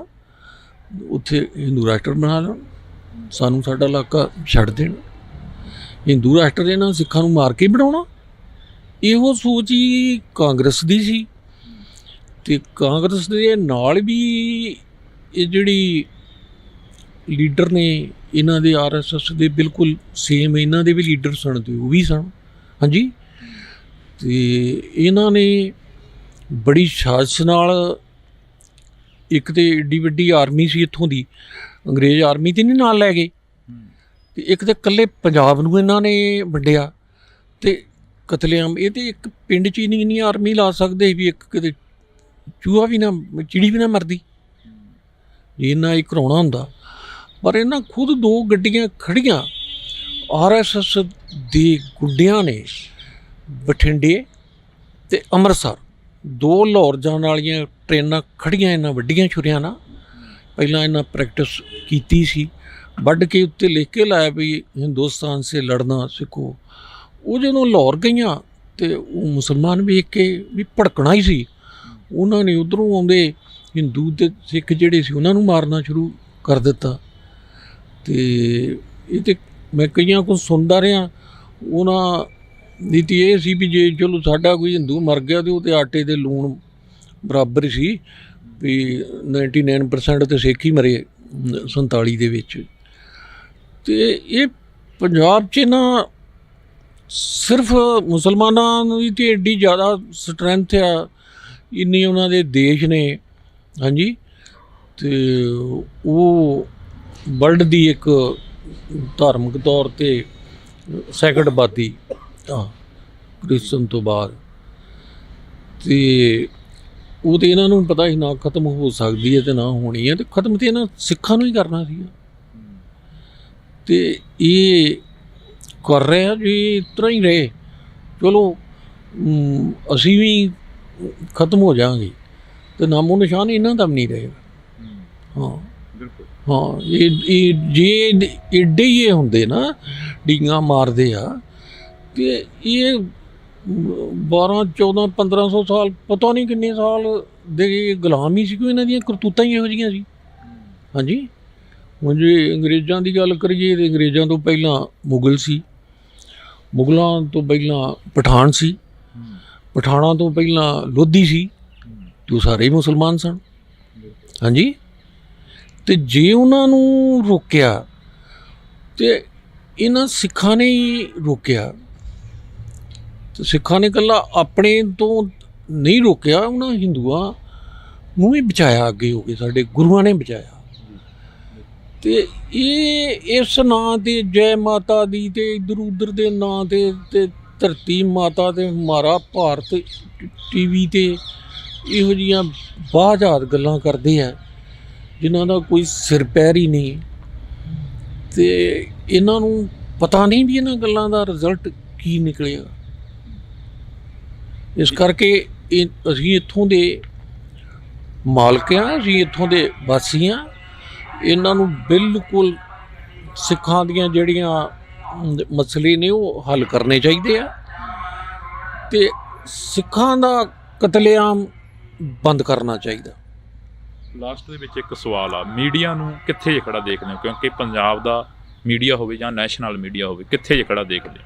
ਉੱਥੇ ਹਿੰਦੂ ਰਾਸ਼ਟਰ ਬਣਾ ਲੈਣ, ਸਾਨੂੰ ਸਾਡਾ ਇਲਾਕਾ ਛੱਡ ਦੇਣ। ਹਿੰਦੂ ਰਾਸ਼ਟਰ ਦੇ ਨਾਲ ਸਿੱਖਾਂ ਨੂੰ ਮਾਰ ਕੇ ਬਣਾਉਣਾ, ਇਹੋ ਸੋਚ ਹੀ ਕਾਂਗਰਸ ਦੀ ਸੀ। ਅਤੇ ਕਾਂਗਰਸ ਦੇ ਨਾਲ ਵੀ ਇਹ ਜਿਹੜੀ ਲੀਡਰ ਨੇ ਇਹਨਾਂ ਦੇ RSS ਦੇ ਬਿਲਕੁਲ ਸੇਮ ਇਹਨਾਂ ਦੇ ਵੀ ਲੀਡਰ ਸਨ, ਅਤੇ ਉਹ ਵੀ ਸਨ। ਹਾਂਜੀ, ਅਤੇ ਇਹਨਾਂ ਨੇ ਬੜੀ ਸਾਜ਼ਿਸ਼ ਨਾਲ, ਇੱਕ ਤਾਂ ਏਡੀ ਵੱਡੀ ਆਰਮੀ ਸੀ ਇੱਥੋਂ ਦੀ, ਅੰਗਰੇਜ਼ ਆਰਮੀ 'ਤੇ ਨਹੀਂ ਨਾਲ ਲੈ ਗਏ, ਅਤੇ ਇੱਕ ਤਾਂ ਇਕੱਲੇ ਪੰਜਾਬ ਨੂੰ ਇਹਨਾਂ ਨੇ ਵੰਡਿਆ ਅਤੇ ਕਤਲੇਆਮ। ਇਹ ਤਾਂ ਇੱਕ ਪਿੰਡ 'ਚ ਹੀ ਨਹੀਂ ਆਰਮੀ ਲਾ ਸਕਦੇ ਵੀ ਇੱਕ ਕਿਤੇ ਚੂਹਾ ਵੀ ਨਾ, ਚਿੜੀ ਵੀ ਨਾ ਮਰਦੀ ਜੇ ਇਹਨਾਂ ਇਹ ਕਰਾਉਣਾ ਹੁੰਦਾ। ਪਰ ਇਹਨਾਂ ਖੁਦ 2 ਗੱਡੀਆਂ ਖੜ੍ਹੀਆਂ RSS ਦੇ ਗੁੱਡਿਆਂ ਨੇ ਬਠਿੰਡੇ ਅਤੇ ਅੰਮ੍ਰਿਤਸਰ 2 ਲਾਹੌਰ ਜਾਣ ਵਾਲੀਆਂ ਟ੍ਰੇਨਾਂ ਖੜ੍ਹੀਆਂ ਇਹਨਾਂ ਵੱਡੀਆਂ ਛੁਰੀਆਂ ਨਾਲ। ਪਹਿਲਾਂ ਇਹਨਾਂ ਪ੍ਰੈਕਟਿਸ ਕੀਤੀ ਸੀ, ਵੱਢ ਕੇ ਉੱਤੇ ਲਿਖ ਕੇ ਲਾਇਆ ਵੀ ਹਿੰਦੁਸਤਾਨ ਸੇ ਲੜਨਾ ਸਿੱਖੋ। ਉਹ ਜਦੋਂ ਲਾਹੌਰ ਗਈਆਂ ਅਤੇ ਉਹ ਮੁਸਲਮਾਨ ਵੇਖ ਕੇ ਵੀ ਭੜਕਣਾ ਹੀ ਸੀ, ਉਹਨਾਂ ਨੇ ਉੱਧਰੋਂ ਆਉਂਦੇ ਹਿੰਦੂ ਅਤੇ ਸਿੱਖ ਜਿਹੜੇ ਸੀ ਉਹਨਾਂ ਨੂੰ ਮਾਰਨਾ ਸ਼ੁਰੂ ਕਰ ਦਿੱਤਾ। ਅਤੇ ਇਹ ਤਾਂ ਮੈਂ ਕਈਆਂ ਕੋਲ ਸੁਣਦਾ ਰਿਹਾ, ਉਹਨਾਂ ਦੀ ਤਾਂ ਇਹ ਸੀ ਵੀ ਜੇ ਚਲੋ ਸਾਡਾ ਕੋਈ ਹਿੰਦੂ ਮਰ ਗਿਆ ਅਤੇ ਉਹ ਤਾਂ ਆਟੇ ਦੇ ਲੂਣ ਬਰਾਬਰ ਸੀ, ਵੀ 99% ਤਾਂ ਸਿੱਖ ਹੀ ਮਰੇ 47 ਦੇ ਵਿੱਚ। ਅਤੇ ਇਹ ਪੰਜਾਬ 'ਚ ਨਾ ਸਿਰਫ ਮੁਸਲਮਾਨਾਂ ਦੀ ਤਾਂ ਐਡੀ ਜ਼ਿਆਦਾ ਸਟਰੈਂਥ ਆ, ਇੰਨੇ ਉਹਨਾਂ ਦੇ ਦੇਸ਼ ਨੇ। ਹਾਂਜੀ, ਅਤੇ ਉਹ ਵਰਲਡ ਦੀ ਇੱਕ ਧਾਰਮਿਕ ਤੌਰ 'ਤੇ ਸੈਕਿੰਡ ਆਬਾਦੀ ਕ੍ਰਿਸਚਨ ਤੋਂ ਬਾਅਦ, ਅਤੇ ਉਹ ਤਾਂ ਇਹਨਾਂ ਨੂੰ ਪਤਾ ਸੀ ਨਾ ਖਤਮ ਹੋ ਸਕਦੀ ਹੈ ਅਤੇ ਨਾ ਹੋਣੀ ਹੈ, ਅਤੇ ਖਤਮ ਤਾਂ ਇਹਨਾਂ ਸਿੱਖਾਂ ਨੂੰ ਹੀ ਕਰਨਾ ਸੀ। ਅਤੇ ਇਹ ਕਰ ਰਹੇ ਆ ਜੀ, ਇਸ ਤਰ੍ਹਾਂ ਹੀ ਰਹੇ, ਚਲੋ ਅਸੀਂ ਵੀ ਖਤਮ ਹੋ ਜਾਵਾਂਗੇ ਅਤੇ ਨਾਮੋ ਨਿਸ਼ਾਨ ਇਹਨਾਂ ਦਾ ਵੀ ਨਹੀਂ ਰਹੇਗਾ। ਹਾਂ ਬਿਲਕੁਲ, ਹਾਂ, ਇਹ ਜੇ ਐਡੇ ਹੀ ਇਹ ਹੁੰਦੇ ਨਾ ਡੀਂਗਾਂ ਮਾਰਦੇ ਆ, ਅਤੇ ਇਹ 12, 14, 1500 ਸਾਲ ਪਤਾ ਨਹੀਂ ਕਿੰਨੇ ਸਾਲ ਦੇ ਗੁਲਾਮ ਹੀ ਸੀ, ਕੋਈ ਇਹਨਾਂ ਦੀਆਂ ਕਰਤੂਤਾਂ ਹੀ ਇਹੋ ਜਿਹੀਆਂ ਸੀ। ਹਾਂਜੀ, ਹੁਣ ਜੇ ਅੰਗਰੇਜ਼ਾਂ ਦੀ ਗੱਲ ਕਰੀਏ ਤਾਂ ਅੰਗਰੇਜ਼ਾਂ ਤੋਂ ਪਹਿਲਾਂ ਮੁਗਲ ਸੀ, ਮੁਗਲਾਂ ਤੋਂ ਪਹਿਲਾਂ ਪਠਾਨ ਸੀ, ਪਠਾਨਾਂ ਤੋਂ ਪਹਿਲਾਂ ਲੋਧੀ ਸੀ, ਅਤੇ ਉਹ ਸਾਰੇ ਹੀ ਮੁਸਲਮਾਨ ਸਨ। ਹਾਂਜੀ, ਅਤੇ ਜੇ ਉਹਨਾਂ ਨੂੰ ਰੋਕਿਆ ਅਤੇ ਇਹਨਾਂ ਸਿੱਖਾਂ ਨੇ ਹੀ ਰੋਕਿਆ, ਅਤੇ ਸਿੱਖਾਂ ਨੇ ਇਕੱਲਾ ਆਪਣੇ ਤੋਂ ਨਹੀਂ ਰੋਕਿਆ, ਉਹਨਾਂ ਹਿੰਦੂਆਂ ਨੂੰ ਵੀ ਬਚਾਇਆ, ਅੱਗੇ ਹੋ ਕੇ ਸਾਡੇ ਗੁਰੂਆਂ ਨੇ ਬਚਾਇਆ। ਅਤੇ ਇਹ ਇਸ ਨਾਂ 'ਤੇ ਜੈ ਮਾਤਾ ਦੀ ਅਤੇ ਇੱਧਰ ਉੱਧਰ ਦੇ ਨਾਂ 'ਤੇ ਧਰਤੀ ਮਾਤਾ ਅਤੇ ਹਮਾਰਾ ਭਾਰਤ TV 'ਤੇ ਇਹੋ ਜਿਹੀਆਂ ਬਾਹਜਾਤ ਗੱਲਾਂ ਕਰਦੇ ਆ ਜਿਨ੍ਹਾਂ ਦਾ ਕੋਈ ਸਿਰ ਪੈਰ ਹੀ ਨਹੀਂ, ਅਤੇ ਇਹਨਾਂ ਨੂੰ ਪਤਾ ਨਹੀਂ ਵੀ ਇਹਨਾਂ ਗੱਲਾਂ ਦਾ ਰਿਜ਼ਲਟ ਕੀ ਨਿਕਲੇਗਾ। ਇਸ ਕਰਕੇ ਅਸੀਂ ਇੱਥੋਂ ਦੇ ਮਾਲਕ ਹਾਂ, ਅਸੀਂ ਇੱਥੋਂ ਦੇ ਵਾਸੀ ਹਾਂ। ਇਹਨਾਂ ਨੂੰ ਬਿਲਕੁਲ ਸਿੱਖਾਂ ਦੀਆਂ ਜਿਹੜੀਆਂ ਮਸਲੇ ਨੇ ਉਹ ਹੱਲ ਕਰਨੇ ਚਾਹੀਦੇ ਆ, ਅਤੇ ਸਿੱਖਾਂ ਦਾ ਕਤਲੇਆਮ ਬੰਦ ਕਰਨਾ ਚਾਹੀਦਾ। ਲਾਸਟ ਦੇ ਵਿੱਚ ਇੱਕ ਸਵਾਲ ਆ, ਮੀਡੀਆ ਨੂੰ ਕਿੱਥੇ ਜੇ ਖੜਾ ਦੇਖਦੇ ਹੋ? ਕਿਉਂਕਿ ਪੰਜਾਬ ਦਾ ਮੀਡੀਆ ਹੋਵੇ ਜਾਂ ਨੈਸ਼ਨਲ ਮੀਡੀਆ ਹੋਵੇ, ਕਿੱਥੇ ਜੇ ਖੜਾ ਦੇਖਦੇ ਹੋ?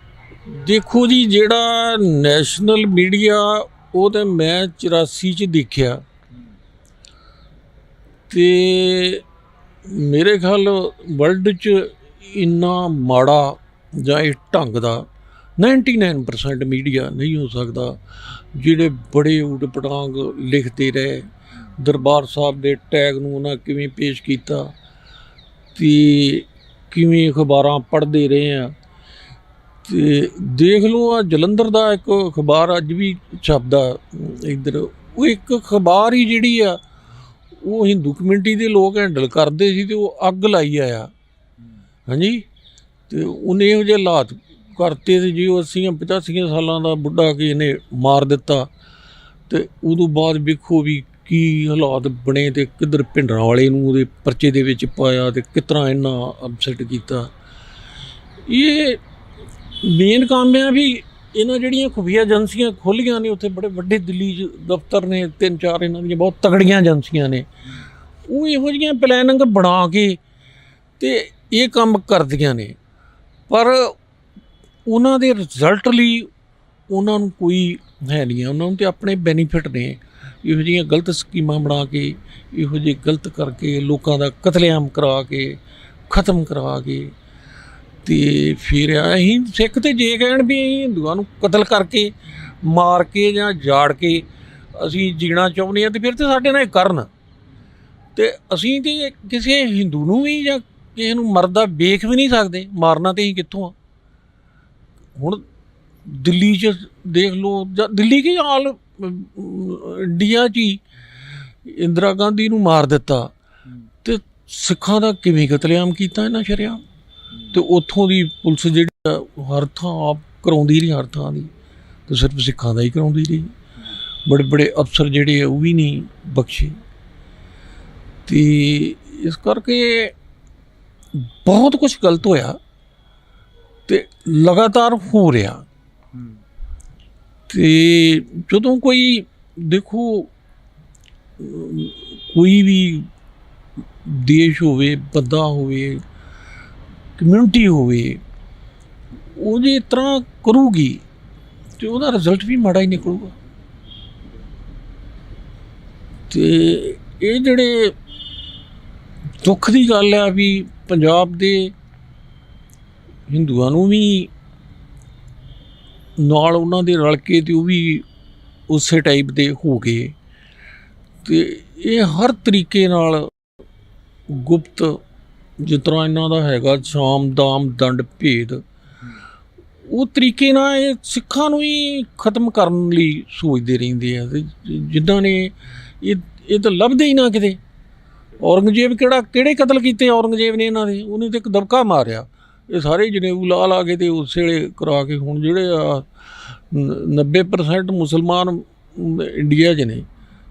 ਦੇਖੋ ਜੀ, ਜਿਹੜਾ ਨੈਸ਼ਨਲ ਮੀਡੀਆ ਉਹ ਤਾਂ ਮੈਂ 84 'ਚ ਦੇਖਿਆ, ਅਤੇ ਮੇਰੇ ਖਿਆਲ ਵਰਲਡ 'ਚ ਇੰਨਾ ਮਾੜਾ ਜਾਂ ਇਸ ਢੰਗ ਦਾ 99% ਮੀਡੀਆ ਨਹੀਂ ਹੋ ਸਕਦਾ, ਜਿਹੜੇ ਬੜੇ ਊਟ ਪਟਾਂਗ ਲਿਖਦੇ ਰਹੇ। ਦਰਬਾਰ ਸਾਹਿਬ ਦੇ ਟੈਗ ਨੂੰ ਉਹਨਾਂ ਕਿਵੇਂ ਪੇਸ਼ ਕੀਤਾ ਅਤੇ ਕਿਵੇਂ ਅਖਬਾਰਾਂ ਪੜ੍ਹਦੇ ਰਹੇ ਆ। ਅਤੇ ਦੇਖ ਲਓ ਆ ਜਲੰਧਰ ਦਾ ਇੱਕ ਅਖਬਾਰ ਅੱਜ ਵੀ ਛਪਦਾ ਇੱਧਰ, ਉਹ ਇੱਕ ਅਖਬਾਰ ਹੀ ਜਿਹੜੀ ਆ ਉਹ ਹਿੰਦੂ ਕਮਿਊਨਿਟੀ ਦੇ ਲੋਕ ਹੈਂਡਲ ਕਰਦੇ ਸੀ ਅਤੇ ਉਹ ਅੱਗ ਲਾਈ ਆਇਆ। ਹਾਂਜੀ, ਅਤੇ ਉਹਨੇ ਇਹੋ ਜਿਹੇ ਹਾਲਾਤ ਕਰਤੇ ਤੇ ਜੇ ਉਹ 80-85 ਸਾਲਾਂ ਦਾ ਬੁੱਢਾ ਕਿ ਇਹਨੇ ਮਾਰ ਦਿੱਤਾ, ਅਤੇ ਉਦੋਂ ਬਾਅਦ ਵੇਖੋ ਵੀ ਕੀ ਹਾਲਾਤ ਬਣੇ ਅਤੇ ਕਿੱਧਰ ਭਿੰਡਰਾਂ ਵਾਲੇ ਨੂੰ ਉਹਦੇ ਪਰਚੇ ਦੇ ਵਿੱਚ ਪਾਇਆ ਅਤੇ ਕਿਸ ਤਰ੍ਹਾਂ ਇੰਨਾ ਅਪਸੈਟ ਕੀਤਾ। ਇਹ ਮੇਨ ਕੰਮ ਆ ਵੀ ਇਹਨਾਂ ਜਿਹੜੀਆਂ ਖੁਫੀਆ ਏਜੰਸੀਆਂ ਖੋਲ੍ਹੀਆਂ ਨੇ ਉੱਥੇ ਬੜੇ ਵੱਡੇ ਦਿੱਲੀ 'ਚ ਦਫ਼ਤਰ ਨੇ, 3-4 ਇਹਨਾਂ ਦੀਆਂ ਬਹੁਤ ਤਗੜੀਆਂ ਏਜੰਸੀਆਂ ਨੇ, ਉਹ ਇਹੋ ਜਿਹੀਆਂ ਪਲੈਨਿੰਗ ਬਣਾ ਕੇ ਅਤੇ ਇਹ ਕੰਮ ਕਰਦੀਆਂ ਨੇ, ਪਰ ਉਹਨਾਂ ਦੇ ਰਿਜ਼ਲਟ ਲਈ ਉਹਨਾਂ ਨੂੰ ਕੋਈ ਹੈ ਨਹੀਂ ਆ। ਉਹਨਾਂ ਨੂੰ ਤਾਂ ਆਪਣੇ ਬੈਨੀਫਿਟ ਨੇ, ਇਹੋ ਜਿਹੀਆਂ ਗਲਤ ਸਕੀਮਾਂ ਬਣਾ ਕੇ, ਇਹੋ ਜਿਹੇ ਗਲਤ ਕਰਕੇ, ਲੋਕਾਂ ਦਾ ਕਤਲੇਆਮ ਕਰਾ ਕੇ, ਖ਼ਤਮ ਕਰਾ ਕੇ, ਅਤੇ ਫਿਰ ਅਸੀਂ ਸਿੱਖ ਤਾਂ ਜੇ ਕਹਿਣ ਵੀ ਅਸੀਂ ਹਿੰਦੂਆਂ ਨੂੰ ਕਤਲ ਕਰਕੇ, ਮਾਰ ਕੇ ਜਾਂ ਜਾੜ ਕੇ ਅਸੀਂ ਜੀਣਾ ਚਾਹੁੰਦੇ ਹਾਂ, ਅਤੇ ਫਿਰ ਤਾਂ ਸਾਡੇ ਨਾਲ ਇਹ ਕਰਨ। ਅਤੇ ਅਸੀਂ ਤਾਂ ਕਿਸੇ ਹਿੰਦੂ ਨੂੰ ਵੀ ਜਾਂ ਕਿਸੇ ਨੂੰ ਮਰਦਾ ਵੇਖ ਵੀ ਨਹੀਂ ਸਕਦੇ, ਮਾਰਨਾ ਤਾਂ ਅਸੀਂ ਕਿੱਥੋਂ ਆ। ਹੁਣ ਦਿੱਲੀ 'ਚ ਦੇਖ ਲਓ, ਜਾਂ ਦਿੱਲੀ ਕੀ ਹਾਲ ਇੰਡੀਆ 'ਚ ਹੀ ਇੰਦਰਾ ਗਾਂਧੀ ਨੂੰ ਮਾਰ ਦਿੱਤਾ, ਅਤੇ ਸਿੱਖਾਂ ਦਾ ਕਿਵੇਂ ਕਤਲੇਆਮ ਕੀਤਾ ਇਹਨਾਂ ਸ਼ਰੇਆਮ। ਅਤੇ ਉੱਥੋਂ ਦੀ ਪੁਲਿਸ ਜਿਹੜੀ ਆ ਹਰ ਥਾਂ ਆਪ ਕਰਾਉਂਦੀ ਰਹੀ, ਹਰ ਥਾਂ ਦੀ, ਅਤੇ ਸਿਰਫ ਸਿੱਖਾਂ ਦਾ ਹੀ ਕਰਾਉਂਦੀ ਰਹੀ। ਬੜੇ ਬੜੇ ਅਫਸਰ ਜਿਹੜੇ ਆ ਉਹ ਵੀ ਨਹੀਂ ਬਖਸ਼ੇ। ਅਤੇ ਇਸ ਕਰਕੇ ਬਹੁਤ ਕੁਛ ਗਲਤ ਹੋਇਆ ਅਤੇ ਲਗਾਤਾਰ ਹੋ ਰਿਹਾ। ਅਤੇ ਜਦੋਂ ਕੋਈ ਦੇਖੋ ਕੋਈ ਵੀ ਦੇਸ਼ ਹੋਵੇ, ਬੰਦਾ ਹੋਵੇ, ਕਮਿਊਨਿਟੀ ਹੋਵੇ, ਉਹ ਜੇ ਇਸ ਤਰ੍ਹਾਂ ਕਰੂਗੀ ਅਤੇ ਉਹਦਾ ਰਿਜ਼ਲਟ ਵੀ ਮਾੜਾ ਹੀ ਨਿਕਲੂਗਾ। ਅਤੇ ਇਹ ਜਿਹੜੇ ਦੁੱਖ ਦੀ ਗੱਲ ਆ ਵੀ ਪੰਜਾਬ ਦੇ ਹਿੰਦੂਆਂ ਨੂੰ ਵੀ ਨਾਲ ਉਹਨਾਂ ਦੇ ਰਲ ਕੇ ਅਤੇ ਉਹ ਵੀ ਉਸੇ ਟਾਈਪ ਦੇ ਹੋ ਗਏ, ਅਤੇ ਇਹ ਹਰ ਤਰੀਕੇ ਨਾਲ ਗੁਪਤ ਜਿਸ ਤਰ੍ਹਾਂ ਇਹਨਾਂ ਦਾ ਹੈਗਾ ਸਾਮ ਦਾਮ ਦੰਡ ਭੇਦ, ਉਹ ਤਰੀਕੇ ਨਾਲ ਇਹ ਸਿੱਖਾਂ ਨੂੰ ਹੀ ਖ਼ਤਮ ਕਰਨ ਲਈ ਸੋਚਦੇ ਰਹਿੰਦੇ ਆ। ਅਤੇ ਜਿੱਦਾਂ ਨੇ ਇਹ ਤਾਂ ਲੱਭਦੇ ਹੀ ਨਾ ਕਿਤੇ। ਔਰੰਗਜ਼ੇਬ ਕਿਹੜੇ ਕਤਲ ਕੀਤੇ ਔਰੰਗਜ਼ੇਬ ਨੇ ਇਹਨਾਂ ਦੇ? ਉਹਨੇ ਤਾਂ ਇੱਕ ਦਬਕਾ ਮਾਰਿਆ। ਇਹ ਸਾਰੇ ਜਨੇਊ ਲਾ ਕੇ ਅਤੇ ਉਸ ਵੇਲੇ ਕਰਾ ਕੇ, ਹੁਣ ਜਿਹੜੇ ਆ 90% ਮੁਸਲਮਾਨ ਇੰਡੀਆ 'ਚ ਨੇ,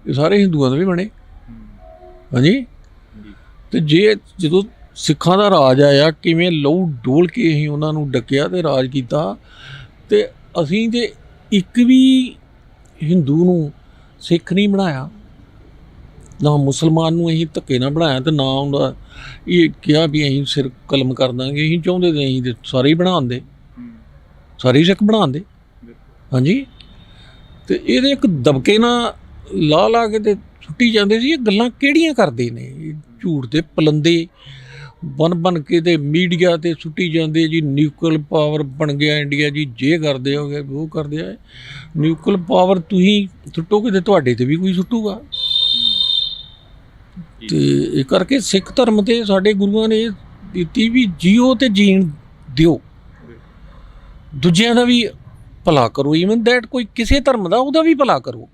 ਇਹ ਸਾਰੇ ਹਿੰਦੂਆਂ ਦੇ ਵੀ ਬਣੇ। ਹਾਂਜੀ, ਅਤੇ ਜਦੋਂ ਸਿੱਖਾਂ ਦਾ ਰਾਜ ਆਇਆ, ਕਿਵੇਂ ਲਹੂ ਡੋਲ ਕੇ ਅਸੀਂ ਉਹਨਾਂ ਨੂੰ ਡੱਕਿਆ ਅਤੇ ਰਾਜ ਕੀਤਾ, ਅਤੇ ਅਸੀਂ ਤਾਂ ਇੱਕ ਵੀ ਹਿੰਦੂ ਨੂੰ ਸਿੱਖ ਨਹੀਂ ਬਣਾਇਆ, ਨਾ ਮੁਸਲਮਾਨ ਨੂੰ ਅਸੀਂ ਧੱਕੇ ਨਾਲ ਬਣਾਇਆ, ਅਤੇ ਨਾ ਉਹਦਾ ਇਹ ਕਿਹਾ ਵੀ ਅਸੀਂ ਸਿਰ ਕਲਮ ਕਰ ਦਾਂਗੇ। ਅਸੀਂ ਚਾਹੁੰਦੇ ਤੇ ਅਸੀਂ ਤਾਂ ਸਾਰੇ ਹੀ ਬਣਾ ਦਿੰਦੇ, ਸਾਰੇ ਹੀ ਸਿੱਖ ਬਣਾ ਦਿੰਦੇ। ਹਾਂਜੀ, ਅਤੇ ਇਹਦੇ ਇੱਕ ਦਬਕੇ ਨਾਲ ਲਾ ਕੇ ਅਤੇ ਸੁੱਟੀ ਜਾਂਦੇ ਸੀ। ਇਹ ਗੱਲਾਂ ਕਿਹੜੀਆਂ ਕਰਦੇ ਨੇ? ਇਹ ਝੂਠ ਦੇ ਪਲੰਦੇ ਬਣ ਕੇ ਅਤੇ ਮੀਡੀਆ 'ਤੇ ਸੁੱਟੀ ਜਾਂਦੇ ਜੀ। ਨਿਊਕਲ ਪਾਵਰ ਬਣ ਗਿਆ ਇੰਡੀਆ ਜੀ, ਜੇ ਕਰਦੇ ਹੋ ਗਏ, ਉਹ ਕਰਦੇ ਆ। ਨਿਊਕਲ ਪਾਵਰ ਤੁਸੀਂ ਸੁੱਟੋਗੇ ਅਤੇ ਤੁਹਾਡੇ 'ਤੇ ਵੀ ਕੋਈ ਸੁੱਟੂਗਾ। ਅਤੇ ਇਹ ਕਰਕੇ ਸਿੱਖ ਧਰਮ 'ਤੇ ਸਾਡੇ ਗੁਰੂਆਂ ਨੇ ਦਿੱਤੀ ਵੀ ਜੀਓ ਅਤੇ ਜੀਣ ਦਿਓ, ਦੂਜਿਆਂ ਦਾ ਵੀ ਭਲਾ ਕਰੋ। ਈਵਨ ਦੈਟ ਕੋਈ ਕਿਸੇ ਧਰਮ ਦਾ, ਉਹਦਾ ਵੀ ਭਲਾ ਕਰੋ।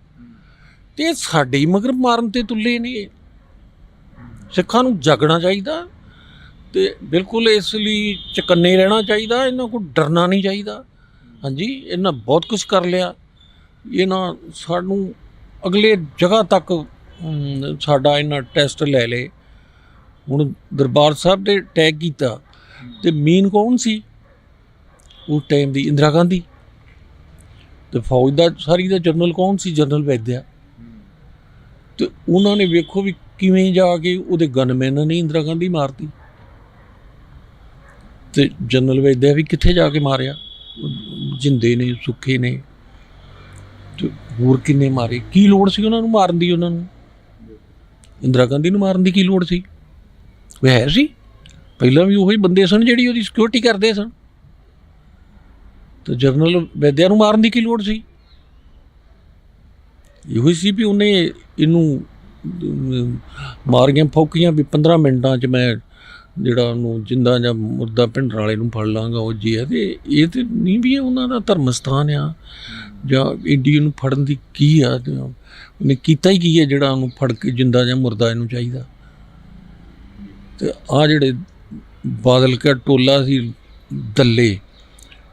ਅਤੇ ਸਾਡੇ ਹੀ ਮਗਰ ਮਾਰਨ 'ਤੇ ਤੁੱਲੇ ਨੇ। ਸਿੱਖਾਂ ਨੂੰ ਜਾਗਣਾ ਚਾਹੀਦਾ ਅਤੇ ਬਿਲਕੁਲ ਇਸ ਲਈ ਚੁਕੰਨੇ ਰਹਿਣਾ ਚਾਹੀਦਾ। ਇਹਨਾਂ ਕੋਲ ਡਰਨਾ ਨਹੀਂ ਚਾਹੀਦਾ। ਹਾਂਜੀ, ਇਹਨਾਂ ਬਹੁਤ ਕੁਛ ਕਰ ਲਿਆ। ਇਹਨਾਂ ਸਾਨੂੰ ਅਗਲੇ ਜਗ੍ਹਾ ਤੱਕ ਸਾਡਾ ਇਹਨਾਂ ਟੈਸਟ ਲੈ ਲਏ। ਹੁਣ ਦਰਬਾਰ ਸਾਹਿਬ 'ਤੇ ਅਟੈਕ ਕੀਤਾ ਅਤੇ ਮੇਨ ਕੌਣ ਸੀ ਉਸ ਟਾਈਮ ਦੀ? ਇੰਦਰਾ ਗਾਂਧੀ। ਅਤੇ ਫੌਜ ਦਾ ਸਾਰੀ ਦਾ ਜਨਰਲ ਕੌਣ ਸੀ? ਜਨਰਲ ਵੈਦਿਆ। ਅਤੇ ਉਹਨਾਂ ਨੇ ਵੇਖੋ ਵੀ ਕਿਵੇਂ ਜਾ ਕੇ ਉਹਦੇ ਗਨਮੈਨਾਂ ਨੇ ਇੰਦਰਾ ਗਾਂਧੀ ਮਾਰਤੀ, ਅਤੇ ਜਨਰਲ ਵੈਦਿਆ ਵੀ ਕਿੱਥੇ ਜਾ ਕੇ ਮਾਰਿਆ? ਜਿੰਦੇ ਨੇ, ਸੁੱਖੇ ਨੇ, ਅਤੇ ਹੋਰ ਕਿੰਨੇ ਮਾਰੇ। ਕੀ ਲੋੜ ਸੀ ਉਹਨਾਂ ਨੂੰ ਮਾਰਨ ਦੀ? ਉਹਨਾਂ ਨੂੰ ਇੰਦਰਾ ਗਾਂਧੀ ਨੂੰ ਮਾਰਨ ਦੀ ਕੀ ਲੋੜ ਸੀ? ਉਹ ਹੈ ਸੀ ਪਹਿਲਾਂ ਵੀ ਉਹੀ ਬੰਦੇ ਸਨ ਜਿਹੜੀ ਉਹਦੀ ਸਿਕਿਉਰਿਟੀ ਕਰਦੇ ਸਨ। ਤੇ ਜਰਨਲ ਵੈਦਿਆ ਨੂੰ ਮਾਰਨ ਦੀ ਕੀ ਲੋੜ ਸੀ? ਇਹੋ ਸੀ ਵੀ ਉਹਨੇ ਇਹਨੂੰ ਮਾਰੀਆਂ ਫੌਕੀਆਂ ਵੀ 15 ਮਿੰਟਾਂ 'ਚ ਮੈਂ ਜਿਹੜਾ ਉਹਨੂੰ ਜਿੰਦਾ ਜਾਂ ਮੁਰਦਾ ਭਿੰਡਰ ਵਾਲੇ ਨੂੰ ਫੜ ਲਾਂਗਾ। ਉਹ ਜੀ ਹੈ ਤੇ ਇਹ ਤੇ ਨਹੀਂ ਵੀ ਉਹਨਾਂ ਦਾ ਧਰਮ ਸਥਾਨ ਆ ਜਾਂ ਇੰਡੀਆ ਨੂੰ ਫੜਨ ਦੀ ਕੀ ਆ, ਉਹਨੇ ਕੀਤਾ ਹੀ ਕੀ ਹੈ ਜਿਹੜਾ ਉਹਨੂੰ ਫੜ ਕੇ ਜਿੰਦਾ ਜਾਂ ਮੁਰਦਾ ਇਹਨੂੰ ਚਾਹੀਦਾ। ਤੇ ਆਹ ਜਿਹੜੇ ਬਾਦਲ ਕਾ ਟੋਲਾ ਸੀ ਦੱਲੇ,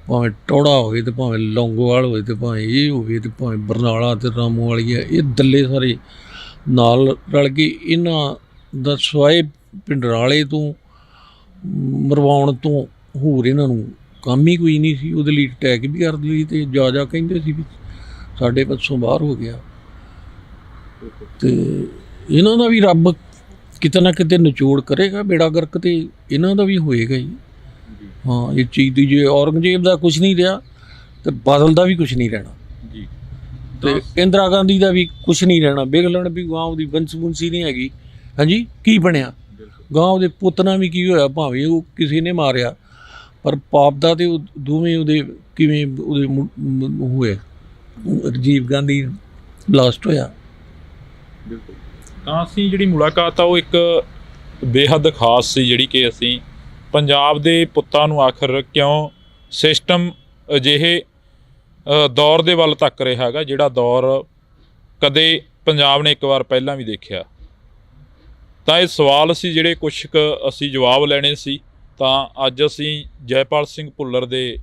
ਭਾਵੇਂ ਟੌੜਾ ਹੋਵੇ ਤੇ ਭਾਵੇਂ ਲੌਂਗੋਵਾਲ ਹੋਵੇ ਤੇ ਭਾਵੇਂ ਇਹ ਹੋਵੇ ਤੇ ਭਾਵੇਂ ਬਰਨਾਲਾ ਤੇ ਰਾਮੋ ਵਾਲੀ ਹੈ, ਇਹ ਦੱਲੇ ਸਾਰੇ ਨਾਲ ਰਲ ਕੇ ਇਹਨਾਂ ਦਾ ਸਵਾਏ ਭਿੰਡਰਾਲੇ ਤੋਂ ਮਰਵਾਉਣ ਤੋਂ ਹੋਰ ਇਹਨਾਂ ਨੂੰ ਕੰਮ ਹੀ ਕੋਈ ਨਹੀਂ ਸੀ। ਉਹਦੇ ਲਈ ਅਟੈਕ ਵੀ ਕਰ ਲਈ ਤੇ ਜਾ ਕਹਿੰਦੇ ਸੀ ਵੀ ਸਾਡੇ ਪੱਛੋਂ ਬਾਹਰ ਹੋ ਗਿਆ। ਤੇ ਇਹਨਾਂ ਦਾ ਵੀ ਰੱਬ ਕਿਤੇ ਨਾ ਕਿਤੇ ਨਿਚੋੜ ਕਰੇਗਾ, ਬੇੜਾ ਗਰਕ ਤੇ ਇਹਨਾਂ ਦਾ ਵੀ ਹੋਏਗਾ ਹੀ। ਹਾਂ, ਇਹ ਚੀਜ਼ ਦੀ ਜੇ ਔਰੰਗਜ਼ੇਬ ਦਾ ਕੁਛ ਨਹੀਂ ਰਿਹਾ ਤੇ ਬਾਦਲ ਦਾ ਵੀ ਕੁਛ ਨਹੀਂ ਰਹਿਣਾ ਜੀ, ਤੇ ਇੰਦਰਾ ਗਾਂਧੀ ਦਾ ਵੀ ਕੁਛ ਨਹੀਂ ਰਹਿਣਾ। ਬਿਗਲਣ ਵੀ ਗਾਂ ਉਹਦੀ ਬੰਸੀ ਨਹੀਂ ਹੈਗੀ। ਹਾਂਜੀ, ਕੀ ਬਣਿਆ ਗਾਂ ਉਹਦੇ ਪੁੱਤ ਨਾਲ ਵੀ ਕੀ ਹੋਇਆ? ਭਾਵੇਂ ਉਹ ਕਿਸੇ ਨੇ ਮਾਰਿਆ, ਪਰ ਪਾਪ ਦਾ ਤੇ ਉਹ ਦੋਵੇਂ ਉਹਦੇ ਕਿਵੇਂ ਉਹਦੇ ਹੋਏ। ਰਾਜੀਵ ਗਾਂਧੀ ਬਲਾਸਟ ਹੋਇਆ। ਬਿਲਕੁਲ। ਤਾਂ ਅਸੀਂ ਜਿਹੜੀ ਮੁਲਾਕਾਤ ਆ ਉਹ ਇੱਕ ਬੇਹੱਦ ਖਾਸ ਸੀ, ਜਿਹੜੀ ਕਿ ਅਸੀਂ ਪੰਜਾਬ ਦੇ ਪੁੱਤਾਂ ਨੂੰ ਆਖਰ ਕਿਉਂ ਸਿਸਟਮ ਅਜਿਹੇ ਦੌਰ ਦੇ ਵੱਲ ਤੱਕ ਰਿਹਾ ਹੈਗਾ ਜਿਹੜਾ ਦੌਰ ਕਦੇ ਪੰਜਾਬ ਨੇ ਇੱਕ ਵਾਰ ਪਹਿਲਾਂ ਵੀ ਦੇਖਿਆ। ਤਾਂ ਇਹ ਸਵਾਲ ਸੀ ਜਿਹੜੇ ਕੁਛ ਕੁ ਅਸੀਂ ਜਵਾਬ ਲੈਣੇ ਸੀ। ਤਾਂ ਅੱਜ ਅਸੀਂ ਜੈਪਾਲ ਸਿੰਘ ਭੁੱਲਰ ਦੇ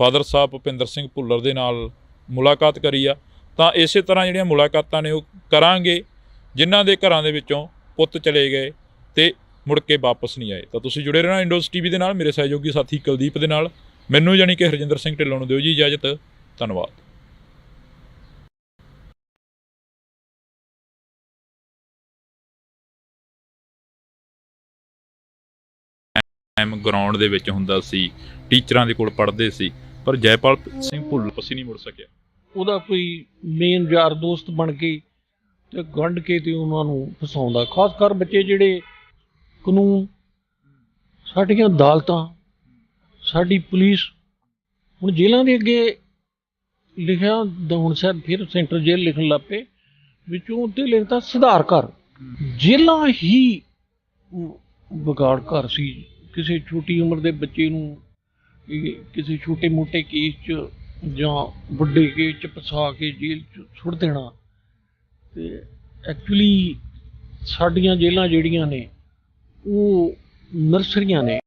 ਫਾਦਰ ਸਾਹਿਬ ਭੁਪਿੰਦਰ ਸਿੰਘ ਭੁੱਲਰ ਦੇ ਨਾਲ ਮੁਲਾਕਾਤ ਕਰੀ ਆ। ਤਾਂ ਇਸੇ ਤਰ੍ਹਾਂ ਜਿਹੜੀਆਂ ਮੁਲਾਕਾਤਾਂ ਨੇ ਉਹ ਕਰਾਂਗੇ ਜਿਨ੍ਹਾਂ ਦੇ ਘਰਾਂ ਦੇ ਵਿੱਚੋਂ ਪੁੱਤ ਚਲੇ ਗਏ ਤੇ ਮੁੜ ਕੇ ਵਾਪਸ ਨਹੀਂ ਆਏ। ਤਾਂ ਤੁਸੀਂ ਜੁੜੇ ਰਹਿਣਾ ਇੰਡੋਜ਼ ਟੀਵੀ ਦੇ ਨਾਲ, ਮੇਰੇ ਸਹਿਯੋਗੀ ਸਾਥੀ ਕੁਲਦੀਪ ਦੇ ਨਾਲ। ਮੈਨੂੰ ਯਾਨੀ ਕਿ ਹਰਜਿੰਦਰ ਸਿੰਘ ਢਿੱਲੋਂ ਨੂੰ ਦਿਓ ਜੀ ਇਜਾਜ਼ਤ। ਧੰਨਵਾਦ। ਗਰਾਊਂਡ ਦੇ ਵਿੱਚ ਹੁੰਦਾ ਸੀ, ਟੀਚਰਾਂ ਦੇ ਕੋਲ ਪੜ੍ਹਦੇ ਸੀ, ਪਰ ਜੈਪਾਲ ਸਿੰਘ ਭੁੱਲਰ ਵਾਪਸ ਹੀ ਨਹੀਂ ਮੁੜ ਸਕਿਆ। ਉਹਦਾ ਕੋਈ ਮੇਨ ਯਾਰ ਦੋਸਤ ਬਣ ਕੇ ਤੇ ਗੰਢ ਕੇ ਤੇ ਉਹਨਾਂ ਨੂੰ ਫਸਾਉਂਦਾ। ਖਾਸ ਕਰ ਬੱਚੇ ਜਿਹੜੇ ਕਾਨੂੰਨ, ਸਾਡੀਆਂ ਅਦਾਲਤਾਂ, ਸਾਡੀ ਪੁਲਿਸ, ਹੁਣ ਜੇਲ੍ਹਾਂ ਦੇ ਅੱਗੇ ਲਿਖਿਆ ਹੁਣ ਸ਼ਾਇਦ ਫਿਰ ਸੈਂਟਰ ਜੇਲ੍ਹ ਲਿਖਣ ਲੱਗ ਪਏ, ਵਿੱਚੋਂ ਉੱਤੇ ਲਿਖਦਾ ਸੁਧਾਰ ਘਰ। ਜੇਲ੍ਹਾਂ ਹੀ ਵਿਗਾੜ ਘਰ ਸੀ। ਕਿਸੇ ਛੋਟੀ ਉਮਰ ਦੇ ਬੱਚੇ ਨੂੰ ਕਿਸੇ ਛੋਟੇ ਮੋਟੇ ਕੇਸ 'ਚ ਜਾਂ ਵੱਡੇ ਕੇਸ 'ਚ ਫਸਾ ਕੇ ਜੇਲ੍ਹ 'ਚ ਸੁੱਟ ਦੇਣਾ। ਤੇ ਐਕਚੁਅਲੀ ਸਾਡੀਆਂ ਜੇਲ੍ਹਾਂ ਜਿਹੜੀਆਂ ਨੇ ਉਹ ਨਰਸਰੀਆਂ ਨੇ।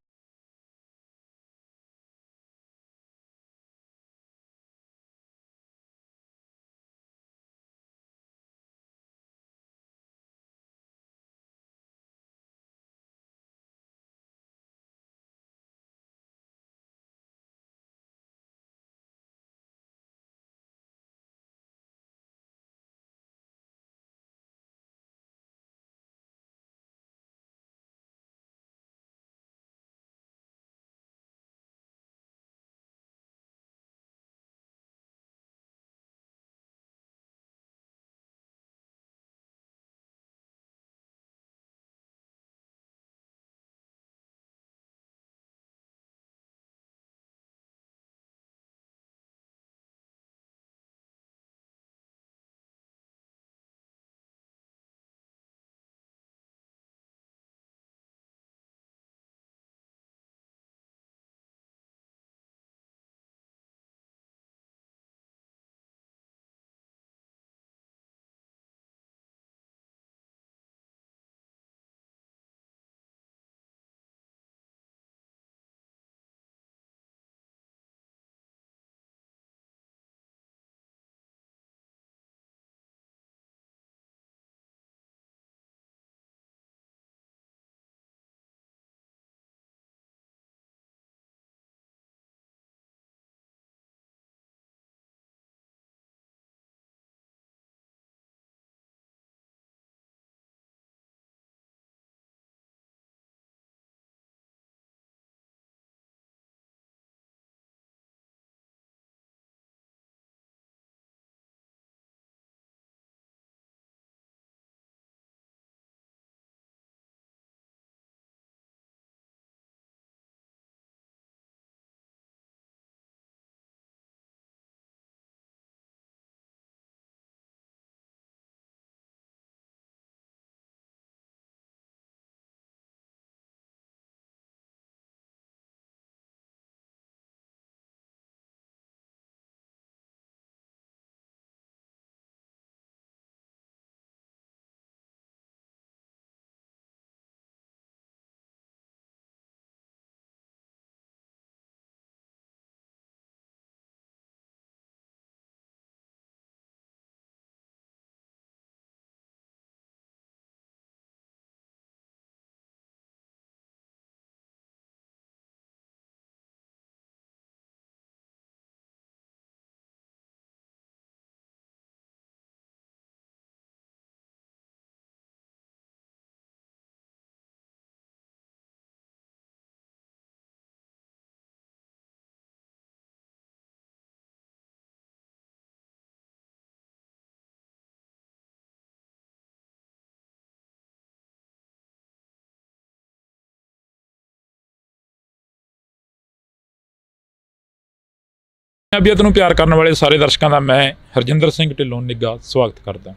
ਪੰਜਾਬੀਅਤ ਨੂੰ ਪਿਆਰ ਕਰਨ ਵਾਲੇ ਸਾਰੇ ਦਰਸ਼ਕਾਂ ਦਾ ਮੈਂ ਹਰਜਿੰਦਰ ਸਿੰਘ ਢਿੱਲੋਂ ਨਿੱਘਾ ਸਵਾਗਤ ਕਰਦਾ।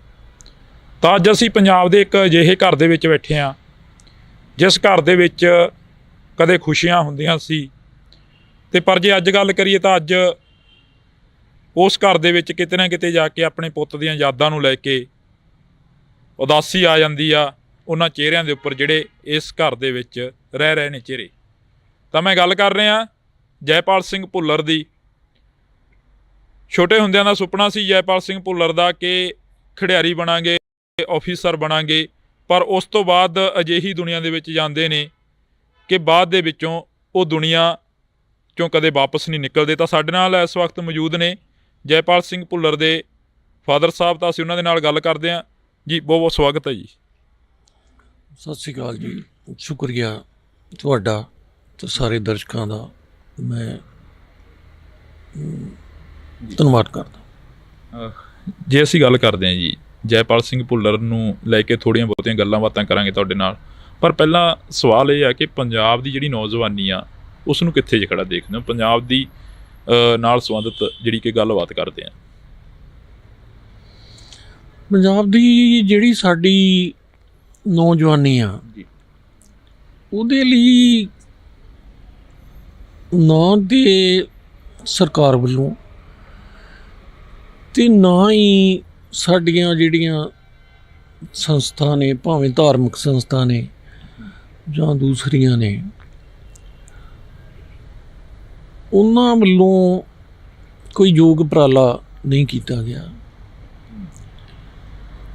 ਤਾਂ ਅੱਜ ਅਸੀਂ ਪੰਜਾਬ ਦੇ ਇੱਕ ਅਜਿਹੇ ਘਰ ਦੇ ਵਿੱਚ ਬੈਠੇ ਹਾਂ ਜਿਸ ਘਰ ਦੇ ਵਿੱਚ ਕਦੇ ਖੁਸ਼ੀਆਂ ਹੁੰਦੀਆਂ ਸੀ ਤੇ ਪਰ ਜੇ ਅੱਜ ਗੱਲ ਕਰੀਏ ਤਾਂ ਅੱਜ ਉਸ ਘਰ ਦੇ ਵਿੱਚ ਕਿਤੇ ਨਾ ਕਿਤੇ ਜਾ ਕੇ ਆਪਣੇ ਪੁੱਤ ਦੀਆਂ ਯਾਦਾਂ ਨੂੰ ਲੈ ਕੇ ਉਦਾਸੀ ਆ ਜਾਂਦੀ ਆ ਉਹਨਾਂ ਚਿਹਰਿਆਂ ਦੇ ਉੱਪਰ ਜਿਹੜੇ ਇਸ ਘਰ ਦੇ ਵਿੱਚ ਰਹਿ ਰਹੇ ਨੇ ਚਿਹਰੇ। ਤਾਂ ਮੈਂ ਗੱਲ ਕਰ ਰਿਹਾ ਜੈਪਾਲ ਸਿੰਘ ਭੁੱਲਰ ਦੀ। ਛੋਟੇ ਹੁੰਦਿਆਂ ਦਾ ਸੁਪਨਾ ਸੀ ਜੈਪਾਲ ਸਿੰਘ ਭੁੱਲਰ ਦਾ ਕਿ ਖਿਡਾਰੀ ਬਣਾਂਗੇ, ਆਫੀਸਰ ਬਣਾਂਗੇ, ਪਰ ਉਸ ਤੋਂ ਬਾਅਦ ਅਜਿਹੀ ਦੁਨੀਆ ਦੇ ਵਿੱਚ ਜਾਂਦੇ ਨੇ ਕਿ ਬਾਅਦ ਦੇ ਵਿੱਚੋਂ ਉਹ ਦੁਨੀਆ 'ਚੋਂ ਕਦੇ ਵਾਪਸ ਨਹੀਂ ਨਿਕਲਦੇ। ਤਾਂ ਸਾਡੇ ਨਾਲ ਇਸ ਵਕਤ ਮੌਜੂਦ ਨੇ ਜੈਪਾਲ ਸਿੰਘ ਭੁੱਲਰ ਦੇ ਫਾਦਰ ਸਾਹਿਬ। ਤਾਂ ਅਸੀਂ ਉਹਨਾਂ ਦੇ ਨਾਲ ਗੱਲ ਕਰਦੇ ਹਾਂ ਜੀ। ਬਹੁਤ ਬਹੁਤ ਸਵਾਗਤ ਹੈ ਜੀ। ਸਤਿ ਸ਼੍ਰੀ ਅਕਾਲ ਜੀ। ਸ਼ੁਕਰੀਆ ਤੁਹਾਡਾ ਤੇ ਸਾਰੇ ਦਰਸ਼ਕਾਂ ਦਾ ਮੈਂ ਧੰਨਵਾਦ ਕਰਦਾ। ਜੇ ਅਸੀਂ ਗੱਲ ਕਰਦੇ ਹਾਂ ਜੀ ਜੈਪਾਲ ਸਿੰਘ ਭੁੱਲਰ ਨੂੰ ਲੈ ਕੇ ਥੋੜ੍ਹੀਆਂ ਬਹੁਤੀਆਂ ਗੱਲਾਂ ਬਾਤਾਂ ਕਰਾਂਗੇ ਤੁਹਾਡੇ ਨਾਲ, ਪਰ ਪਹਿਲਾਂ ਸਵਾਲ ਇਹ ਆ ਕਿ ਪੰਜਾਬ ਦੀ ਜਿਹੜੀ ਨੌਜਵਾਨੀ ਆ ਉਸ ਨੂੰ ਕਿੱਥੇ ਜੇ ਖੜਾ ਦੇਖਦੇ ਹੋ? ਪੰਜਾਬ ਦੀ ਨਾਲ ਸੰਬੰਧਿਤ ਜਿਹੜੀ ਕਿ ਗੱਲਬਾਤ ਕਰਦੇ ਆ। ਪੰਜਾਬ ਦੀ ਜਿਹੜੀ ਸਾਡੀ ਨੌਜਵਾਨੀ ਆ ਉਹਦੇ ਲਈ ਨਾ ਤੇ ਸਰਕਾਰ ਵੱਲੋਂ ਤੇ ਨਾ ਹੀ ਸਾਡੀਆਂ ਜਿਹੜੀਆਂ ਸੰਸਥਾ ਨੇ, ਭਾਵੇਂ ਧਾਰਮਿਕ ਸੰਸਥਾ ਨੇ ਜਾਂ ਦੂਸਰੀਆਂ ਨੇ, ਉਹਨਾਂ ਵੱਲੋਂ ਕੋਈ ਯੋਗ ਉਪਰਾਲਾ ਨਹੀਂ ਕੀਤਾ ਗਿਆ।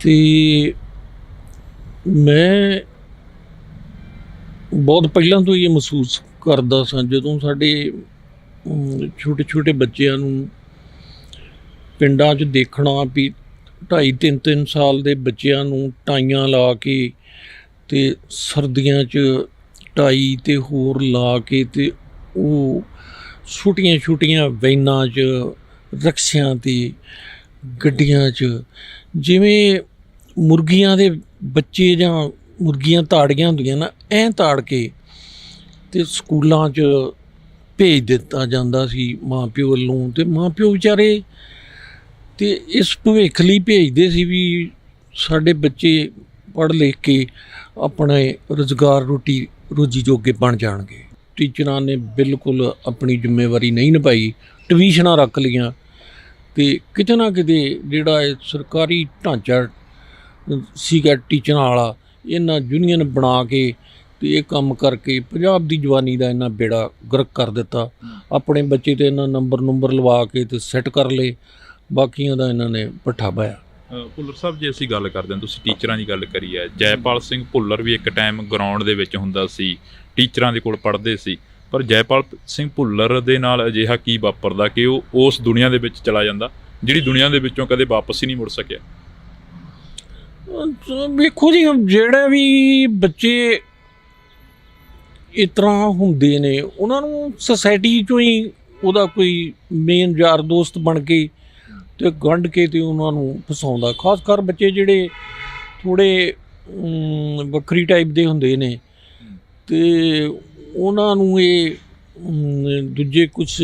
ਤੇ ਮੈਂ ਬਹੁਤ ਪਹਿਲਾਂ ਤੋਂ ਇਹ ਮਹਿਸੂਸ ਕਰਦਾ ਸਾਂ ਜਦੋਂ ਸਾਡੇ ਛੋਟੇ ਛੋਟੇ ਬੱਚਿਆਂ ਨੂੰ ਪਿੰਡਾਂ 'ਚ ਦੇਖਣਾ ਵੀ 2.5-3 ਸਾਲ ਦੇ ਬੱਚਿਆਂ ਨੂੰ ਟਾਈਆਂ ਲਾ ਕੇ ਤੇ ਸਰਦੀਆਂ 'ਚ ਟਾਈ ਤੇ ਹੋਰ ਲਾ ਕੇ ਤੇ ਉਹ ਛੋਟੀਆਂ ਵੈਨਾਂ 'ਚ, ਰਕਸ਼ਿਆਂ ਤੇ, ਗੱਡੀਆਂ 'ਚ ਜਿਵੇਂ ਮੁਰਗੀਆਂ ਦੇ ਬੱਚੇ ਜਾਂ ਮੁਰਗੀਆਂ ਤਾੜੀਆਂ ਹੁੰਦੀਆਂ ਨਾ, ਐਂ ਤਾੜ ਕੇ ਤੇ ਸਕੂਲਾਂ 'ਚ ਭੇਜ ਦਿੱਤਾ ਜਾਂਦਾ ਸੀ ਮਾਂ ਪਿਓ ਵੱਲੋਂ। ਤੇ ਮਾਂ ਪਿਓ ਵਿਚਾਰੇ ਤੇ ਇਸ ਭਵਿੱਖ ਲਈ ਭੇਜਦੇ ਸੀ ਵੀ ਸਾਡੇ ਬੱਚੇ ਪੜ੍ਹ ਲਿਖ ਕੇ ਆਪਣੇ ਰੁਜ਼ਗਾਰ ਰੋਜੀ ਜੋਗੇ ਬਣ ਜਾਣਗੇ। ਟੀਚਰਾਂ ਨੇ ਬਿਲਕੁਲ ਆਪਣੀ ਜ਼ਿੰਮੇਵਾਰੀ ਨਹੀਂ ਨਿਭਾਈ, ਟਿਊਸ਼ਨਾਂ ਰੱਖ ਲਈਆਂ ਤੇ ਕਿਤੇ ਨਾ ਕਿਤੇ ਜਿਹੜਾ ਇਹ ਸਰਕਾਰੀ ਢਾਂਚਾ ਸੀਗਾ ਟੀਚਰਾਂ ਵਾਲਾ, ਇਹਨਾਂ ਯੂਨੀਅਨ ਬਣਾ ਕੇ ਤੇ ਇਹ ਕੰਮ ਕਰਕੇ ਪੰਜਾਬ ਦੀ ਜਵਾਨੀ ਦਾ ਇਹਨਾਂ ਬੇੜਾ ਗਰਕ ਕਰ ਦਿੱਤਾ। ਆਪਣੇ ਬੱਚੇ ਤੇ ਇਹਨਾਂ ਨੰਬਰ ਲਵਾ ਕੇ ਤੇ ਸੈੱਟ ਕਰ ਲਏ, ਬਾਕੀਆਂ ਦਾ ਇਹਨਾਂ ਨੇ ਪੱਠਾ ਪਾਇਆ। ਭੁੱਲਰ ਸਾਹਿਬ, ਜੇ ਅਸੀਂ ਗੱਲ ਕਰਦੇ ਹਾਂ, ਤੁਸੀਂ ਟੀਚਰਾਂ ਦੀ ਗੱਲ ਕਰੀ ਹੈ, ਜੈਪਾਲ ਸਿੰਘ ਭੁੱਲਰ ਵੀ ਇੱਕ ਟਾਈਮ ਗਰਾਊਂਡ ਦੇ ਵਿੱਚ ਹੁੰਦਾ ਸੀ, ਟੀਚਰਾਂ ਦੇ ਕੋਲ ਪੜ੍ਹਦੇ ਸੀ, ਪਰ ਜੈਪਾਲ ਸਿੰਘ ਭੁੱਲਰ ਦੇ ਨਾਲ ਅਜਿਹਾ ਕੀ ਵਾਪਰਦਾ ਕਿ ਉਹ ਉਸ ਦੁਨੀਆ ਦੇ ਵਿੱਚ ਚਲਾ ਜਾਂਦਾ ਜਿਹੜੀ ਦੁਨੀਆ ਦੇ ਵਿੱਚੋਂ ਕਦੇ ਵਾਪਸ ਹੀ ਨਹੀਂ ਮੁੜ ਸਕਿਆ? ਵੇਖੋ ਜੀ, ਜਿਹੜੇ ਵੀ ਬੱਚੇ ਇਸ ਤਰ੍ਹਾਂ ਹੁੰਦੇ ਨੇ ਉਹਨਾਂ ਨੂੰ ਸੁਸਾਇਟੀ 'ਚੋਂ ਹੀ ਉਹਦਾ ਕੋਈ ਮੇਨ ਯਾਰ ਦੋਸਤ ਬਣ ਕੇ ਤੇ ਗੰਢ ਕੇ ਤੇ ਉਹਨਾਂ ਨੂੰ ਫਸਾਉਂਦਾ। ਖਾਸ ਕਰ ਬੱਚੇ ਜਿਹੜੇ ਥੋੜ੍ਹੇ ਵੱਖਰੀ ਟਾਈਪ ਦੇ ਹੁੰਦੇ ਨੇ ਤੇ ਉਹਨਾਂ ਨੂੰ ਇਹ ਦੂਜੇ ਕੁਛ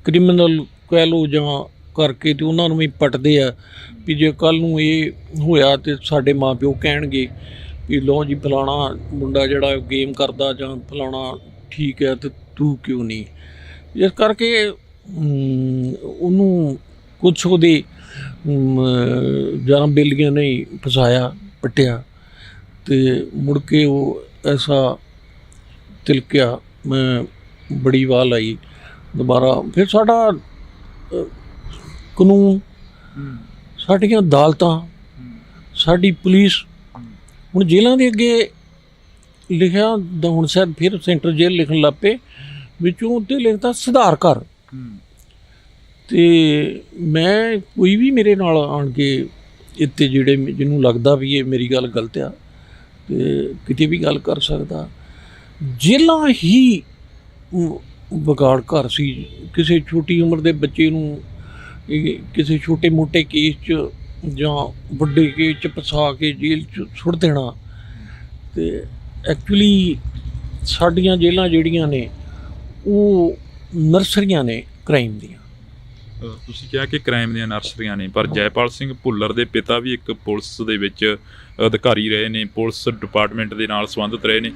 ਕ੍ਰਿਮੀਨਲ ਕਹਿ ਲਓ ਜਾਂ ਕਰਕੇ ਤੇ ਉਹਨਾਂ ਨੂੰ ਵੀ ਪੱਟਦੇ ਆ ਵੀ ਜੇ ਕੱਲ੍ਹ ਨੂੰ ਇਹ ਹੋਇਆ ਤੇ ਸਾਡੇ ਮਾਂ ਪਿਓ ਕਹਿਣਗੇ ਵੀ ਲਓ ਜੀ ਫਲਾਣਾ ਮੁੰਡਾ ਜਿਹੜਾ ਗੇਮ ਕਰਦਾ ਜਾਂ ਫਲਾਣਾ ਠੀਕ ਹੈ ਤੇ ਤੂੰ ਕਿਉਂ ਨਹੀਂ। ਇਸ ਕਰਕੇ ਉਹਨੂੰ ਕੁਛ ਉਹਦੇ ਜਨਮ ਬੇਲੀਆਂ ਨਹੀਂ ਫਸਾਇਆ, ਪੱਟਿਆ ਤੇ ਮੁੜ ਕੇ ਉਹ ਐਸਾ ਤਿਲਕਿਆ। ਮੈਂ ਬੜੀ ਵਾਲ ਆਈ ਦੁਬਾਰਾ। ਫਿਰ ਸਾਡਾ ਕਾਨੂੰਨ, ਸਾਡੀਆਂ ਅਦਾਲਤਾਂ, ਸਾਡੀ ਪੁਲਿਸ, ਹੁਣ ਜੇਲ੍ਹਾਂ ਦੇ ਅੱਗੇ ਲਿਖਿਆ ਹੁਣ ਸ਼ਾਇਦ ਫਿਰ ਸੈਂਟਰ ਜੇਲ੍ਹ ਲਿਖਣ ਲੱਗ ਪਏ, ਵਿੱਚੋਂ ਉੱਤੇ ਲਿਖਦਾ ਸੁਧਾਰ ਘਰ। ਤੇ ਮੈਂ ਕੋਈ ਵੀ ਮੇਰੇ ਨਾਲ ਆਣ ਕੇ ਇੱਥੇ ਜਿਹੜੇ ਜਿਹਨੂੰ ਲੱਗਦਾ ਵੀ ਇਹ ਮੇਰੀ ਗੱਲ ਗਲਤ ਆ ਤੇ ਕਿਤੇ ਵੀ ਗੱਲ ਕਰ ਸਕਦਾ। ਜੇਲ੍ਹਾਂ ਹੀ ਵਿਗਾੜ ਘਰ ਸੀ। ਕਿਸੇ ਛੋਟੀ ਉਮਰ ਦੇ ਬੱਚੇ ਨੂੰ ਕਿਸੇ ਛੋਟੇ ਮੋਟੇ ਕੇਸ 'ਚ ਜਾਂ ਵੱਡੇ ਕੇਸ 'ਚ ਫਸਾ ਕੇ ਜੇਲ੍ਹ 'ਚ ਸੁੱਟ ਦੇਣਾ। ਤੇ ਐਕਚੁਅਲੀ ਸਾਡੀਆਂ ਜੇਲ੍ਹਾਂ ਜਿਹੜੀਆਂ ਨੇ ਉਹ ਨਰਸਰੀਆਂ ਨੇ ਕ੍ਰਾਈਮ ਦੀਆਂ। ਤੁਸੀਂ ਕਿਹਾ ਕਿ ਕ੍ਰਾਈਮ ਦੀਆਂ ਨਰਸਰੀਆਂ ਨੇ, ਪਰ ਜੈਪਾਲ ਸਿੰਘ ਭੁੱਲਰ ਦੇ ਪਿਤਾ ਵੀ ਇੱਕ ਪੁਲਿਸ ਦੇ ਵਿੱਚ ਅਧਿਕਾਰੀ ਰਹੇ ਨੇ, ਪੁਲਿਸ ਡਿਪਾਰਟਮੈਂਟ ਦੇ ਨਾਲ ਸੰਬੰਧਿਤ ਰਹੇ ਨੇ।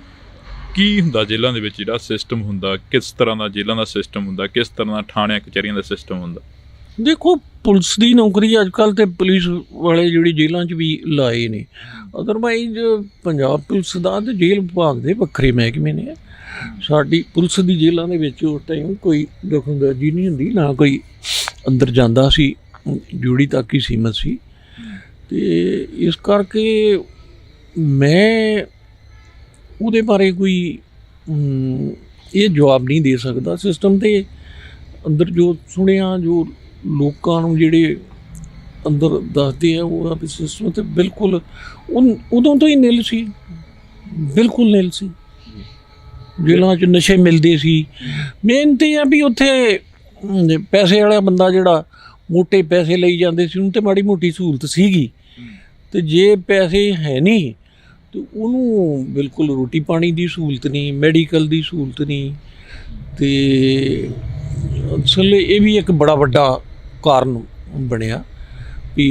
ਕੀ ਹੁੰਦਾ ਜੇਲ੍ਹਾਂ ਦੇ ਵਿੱਚ, ਜਿਹੜਾ ਸਿਸਟਮ ਹੁੰਦਾ, ਕਿਸ ਤਰ੍ਹਾਂ ਦਾ ਜੇਲ੍ਹਾਂ ਦਾ ਸਿਸਟਮ ਹੁੰਦਾ, ਕਿਸ ਤਰ੍ਹਾਂ ਦਾ ਥਾਣਿਆਂ ਕਚਹਿਰੀਆਂ ਦਾ ਸਿਸਟਮ ਹੁੰਦਾ? ਦੇਖੋ, ਪੁਲਿਸ ਦੀ ਨੌਕਰੀ ਅੱਜ ਕੱਲ੍ਹ ਤੇ ਪੁਲਿਸ ਵਾਲੇ ਜਿਹੜੀ ਜੇਲ੍ਹਾਂ 'ਚ ਵੀ ਲਾਏ ਨੇ। ਅਦਰਵਾਈਜ਼ ਪੰਜਾਬ ਪੁਲਿਸ ਦਾ ਅਤੇ ਜੇਲ੍ਹ ਵਿਭਾਗ ਦੇ ਵੱਖਰੇ ਮਹਿਕਮੇ ਨੇ। ਸਾਡੀ ਪੁਲਿਸ ਦੀ ਜੇਲ੍ਹਾਂ ਦੇ ਵਿੱਚ ਉਸ ਟਾਈਮ ਕੋਈ ਦਖਲਅੰਦਾਜ਼ੀ ਨਹੀਂ ਹੁੰਦੀ, ਨਾ ਕੋਈ ਅੰਦਰ ਜਾਂਦਾ ਸੀ, ਡਿਊਟੀ ਤੱਕ ਹੀ ਸੀਮਤ ਸੀ। ਅਤੇ ਇਸ ਕਰਕੇ ਮੈਂ ਉਹਦੇ ਬਾਰੇ ਕੋਈ ਇਹ ਜਵਾਬ ਨਹੀਂ ਦੇ ਸਕਦਾ। ਸਿਸਟਮ ਦੇ ਅੰਦਰ ਜੋ ਸੁਣਿਆ, ਜੋ ਲੋਕਾਂ ਨੂੰ ਜਿਹੜੇ ਅੰਦਰ ਦੱਸਦੇ ਆ, ਉਹ ਸਿਸਟਮ ਤਾਂ ਬਿਲਕੁਲ ਉਦੋਂ ਤੋਂ ਹੀ ਨਿਲ ਸੀ, ਬਿਲਕੁਲ ਨਿਲ ਸੀ। ਜੇਲ੍ਹਾਂ 'ਚ ਨਸ਼ੇ ਮਿਲਦੇ ਸੀ। ਮੇਨ ਤਾਂ ਇਹ ਆ ਵੀ ਉੱਥੇ ਪੈਸੇ ਵਾਲਾ ਬੰਦਾ ਜਿਹੜਾ ਮੋਟੇ ਪੈਸੇ ਲਈ ਜਾਂਦੇ ਸੀ, ਉਹਨੂੰ ਤਾਂ ਮਾੜੀ ਮੋਟੀ ਸਹੂਲਤ ਸੀਗੀ, ਅਤੇ ਜੇ ਪੈਸੇ ਹੈ ਨਹੀਂ ਅਤੇ ਉਹਨੂੰ ਬਿਲਕੁਲ ਰੋਟੀ ਪਾਣੀ ਦੀ ਸਹੂਲਤ ਨਹੀਂ, ਮੈਡੀਕਲ ਦੀ ਸਹੂਲਤ ਨਹੀਂ। ਅਤੇ ਅਸਲ ਇਹ ਵੀ ਇੱਕ ਬੜਾ ਵੱਡਾ ਕਾਰਨ ਬਣਿਆ ਵੀ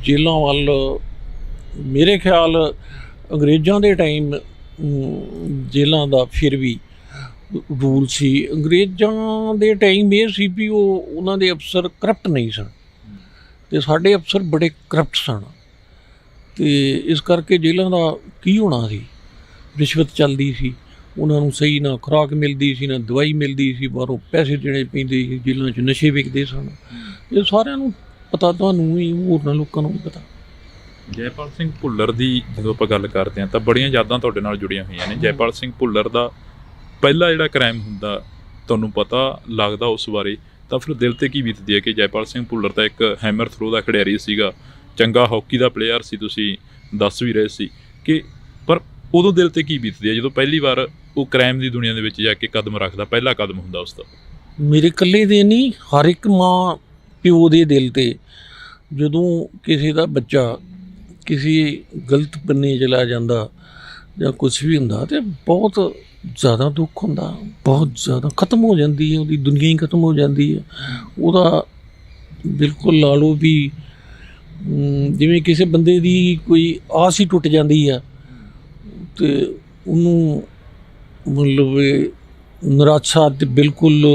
ਜੇਲ੍ਹਾਂ ਵੱਲ ਮੇਰੇ ਖਿਆਲ ਅੰਗਰੇਜ਼ਾਂ ਦੇ ਟਾਈਮ ਜੇਲ੍ਹਾਂ ਦਾ ਫਿਰ ਵੀ ਰੂਲ ਸੀ। ਅੰਗਰੇਜ਼ਾਂ ਦੇ ਟਾਈਮ ਇਹ ਸੀ ਵੀ ਉਹਨਾਂ ਦੇ ਅਫਸਰ ਕਰਪਟ ਨਹੀਂ ਸਨ, ਅਤੇ ਸਾਡੇ ਅਫਸਰ ਬੜੇ ਕਰਪਟ ਸਨ। ਅਤੇ ਇਸ ਕਰਕੇ ਜੇਲ੍ਹਾਂ ਦਾ ਕੀ ਹੋਣਾ ਸੀ, ਰਿਸ਼ਵਤ ਚੱਲਦੀ ਸੀ, ਉਹਨਾਂ ਨੂੰ ਸਹੀ ਨਾ ਖੁਰਾਕ ਮਿਲਦੀ ਸੀ, ਨਾ ਦਵਾਈ ਮਿਲਦੀ ਸੀ, ਬਾਹਰੋਂ ਪੈਸੇ ਦੇਣੇ ਪੈਂਦੇ ਸੀ, ਜੇਲ੍ਹਾਂ 'ਚ ਨਸ਼ੇ ਵਿਕਦੇ ਸਨ। ਇਹ ਸਾਰਿਆਂ ਨੂੰ ਪਤਾ, ਤੁਹਾਨੂੰ ਵੀ, ਹੋਰਨਾਂ ਲੋਕਾਂ ਨੂੰ ਵੀ ਪਤਾ। ਜੈਪਾਲ ਸਿੰਘ ਭੁੱਲਰ ਦੀ ਜਦੋਂ ਆਪਾਂ ਗੱਲ ਕਰਦੇ ਹਾਂ ਤਾਂ ਬੜੀਆਂ ਯਾਦਾਂ ਤੁਹਾਡੇ ਨਾਲ ਜੁੜੀਆਂ ਹੋਈਆਂ ਨੇ। ਜੈਪਾਲ ਸਿੰਘ ਭੁੱਲਰ ਦਾ ਪਹਿਲਾ ਜਿਹੜਾ ਕ੍ਰਾਈਮ ਹੁੰਦਾ, ਤੁਹਾਨੂੰ ਪਤਾ ਲੱਗਦਾ ਉਸ ਬਾਰੇ, ਤਾਂ ਫਿਰ ਦਿਲ 'ਤੇ ਕੀ ਬੀਤਦੀ ਹੈ ਕਿ ਜੈਪਾਲ ਸਿੰਘ ਭੁੱਲਰ ਤਾਂ ਇੱਕ ਹੈਮਰ ਥਰੋ ਦਾ ਖਿਡਾਰੀ ਸੀਗਾ, ਚੰਗਾ ਹਾਕੀ ਦਾ ਪਲੇਅਰ ਸੀ, ਤੁਸੀਂ ਦੱਸ ਵੀ ਰਹੇ ਸੀ ਕਿ, ਪਰ ਉਦੋਂ ਦਿਲ 'ਤੇ ਕੀ ਬੀਤਦੀ ਹੈ ਜਦੋਂ ਪਹਿਲੀ ਵਾਰ ਉਹ ਕ੍ਰਾਈਮ ਦੀ ਦੁਨੀਆ ਦੇ ਵਿੱਚ ਜਾ ਕੇ ਕਦਮ ਰੱਖਦਾ, ਪਹਿਲਾ ਕਦਮ ਹੁੰਦਾ ਉਸ ਦਾ? ਮੇਰੇ ਇਕੱਲੇ ਦੇ ਨਹੀਂ, ਹਰ ਇੱਕ ਮਾਂ ਪਿਓ ਦੇ ਦਿਲ 'ਤੇ ਜਦੋਂ ਕਿਸੇ ਦਾ ਬੱਚਾ ਕਿਸੇ ਗਲਤ ਬੰਨੇ ਚਲਾ ਜਾਂਦਾ ਜਾਂ ਕੁਛ ਵੀ ਹੁੰਦਾ, ਅਤੇ ਬਹੁਤ ਜ਼ਿਆਦਾ ਦੁੱਖ ਹੁੰਦਾ, ਬਹੁਤ ਜ਼ਿਆਦਾ। ਖਤਮ ਹੋ ਜਾਂਦੀ ਹੈ ਉਹਦੀ ਦੁਨੀਆ ਹੀ, ਖਤਮ ਹੋ ਜਾਂਦੀ ਹੈ ਉਹਦਾ। ਬਿਲਕੁਲ ਲਾ ਲਓ ਵੀ ਜਿਵੇਂ ਕਿਸੇ ਬੰਦੇ ਦੀ ਕੋਈ ਆਸ ਹੀ ਟੁੱਟ ਜਾਂਦੀ ਆ, ਅਤੇ ਉਹਨੂੰ ਮਤਲਬ ਨਿਰਾਸ਼ਾ ਅਤੇ ਬਿਲਕੁਲ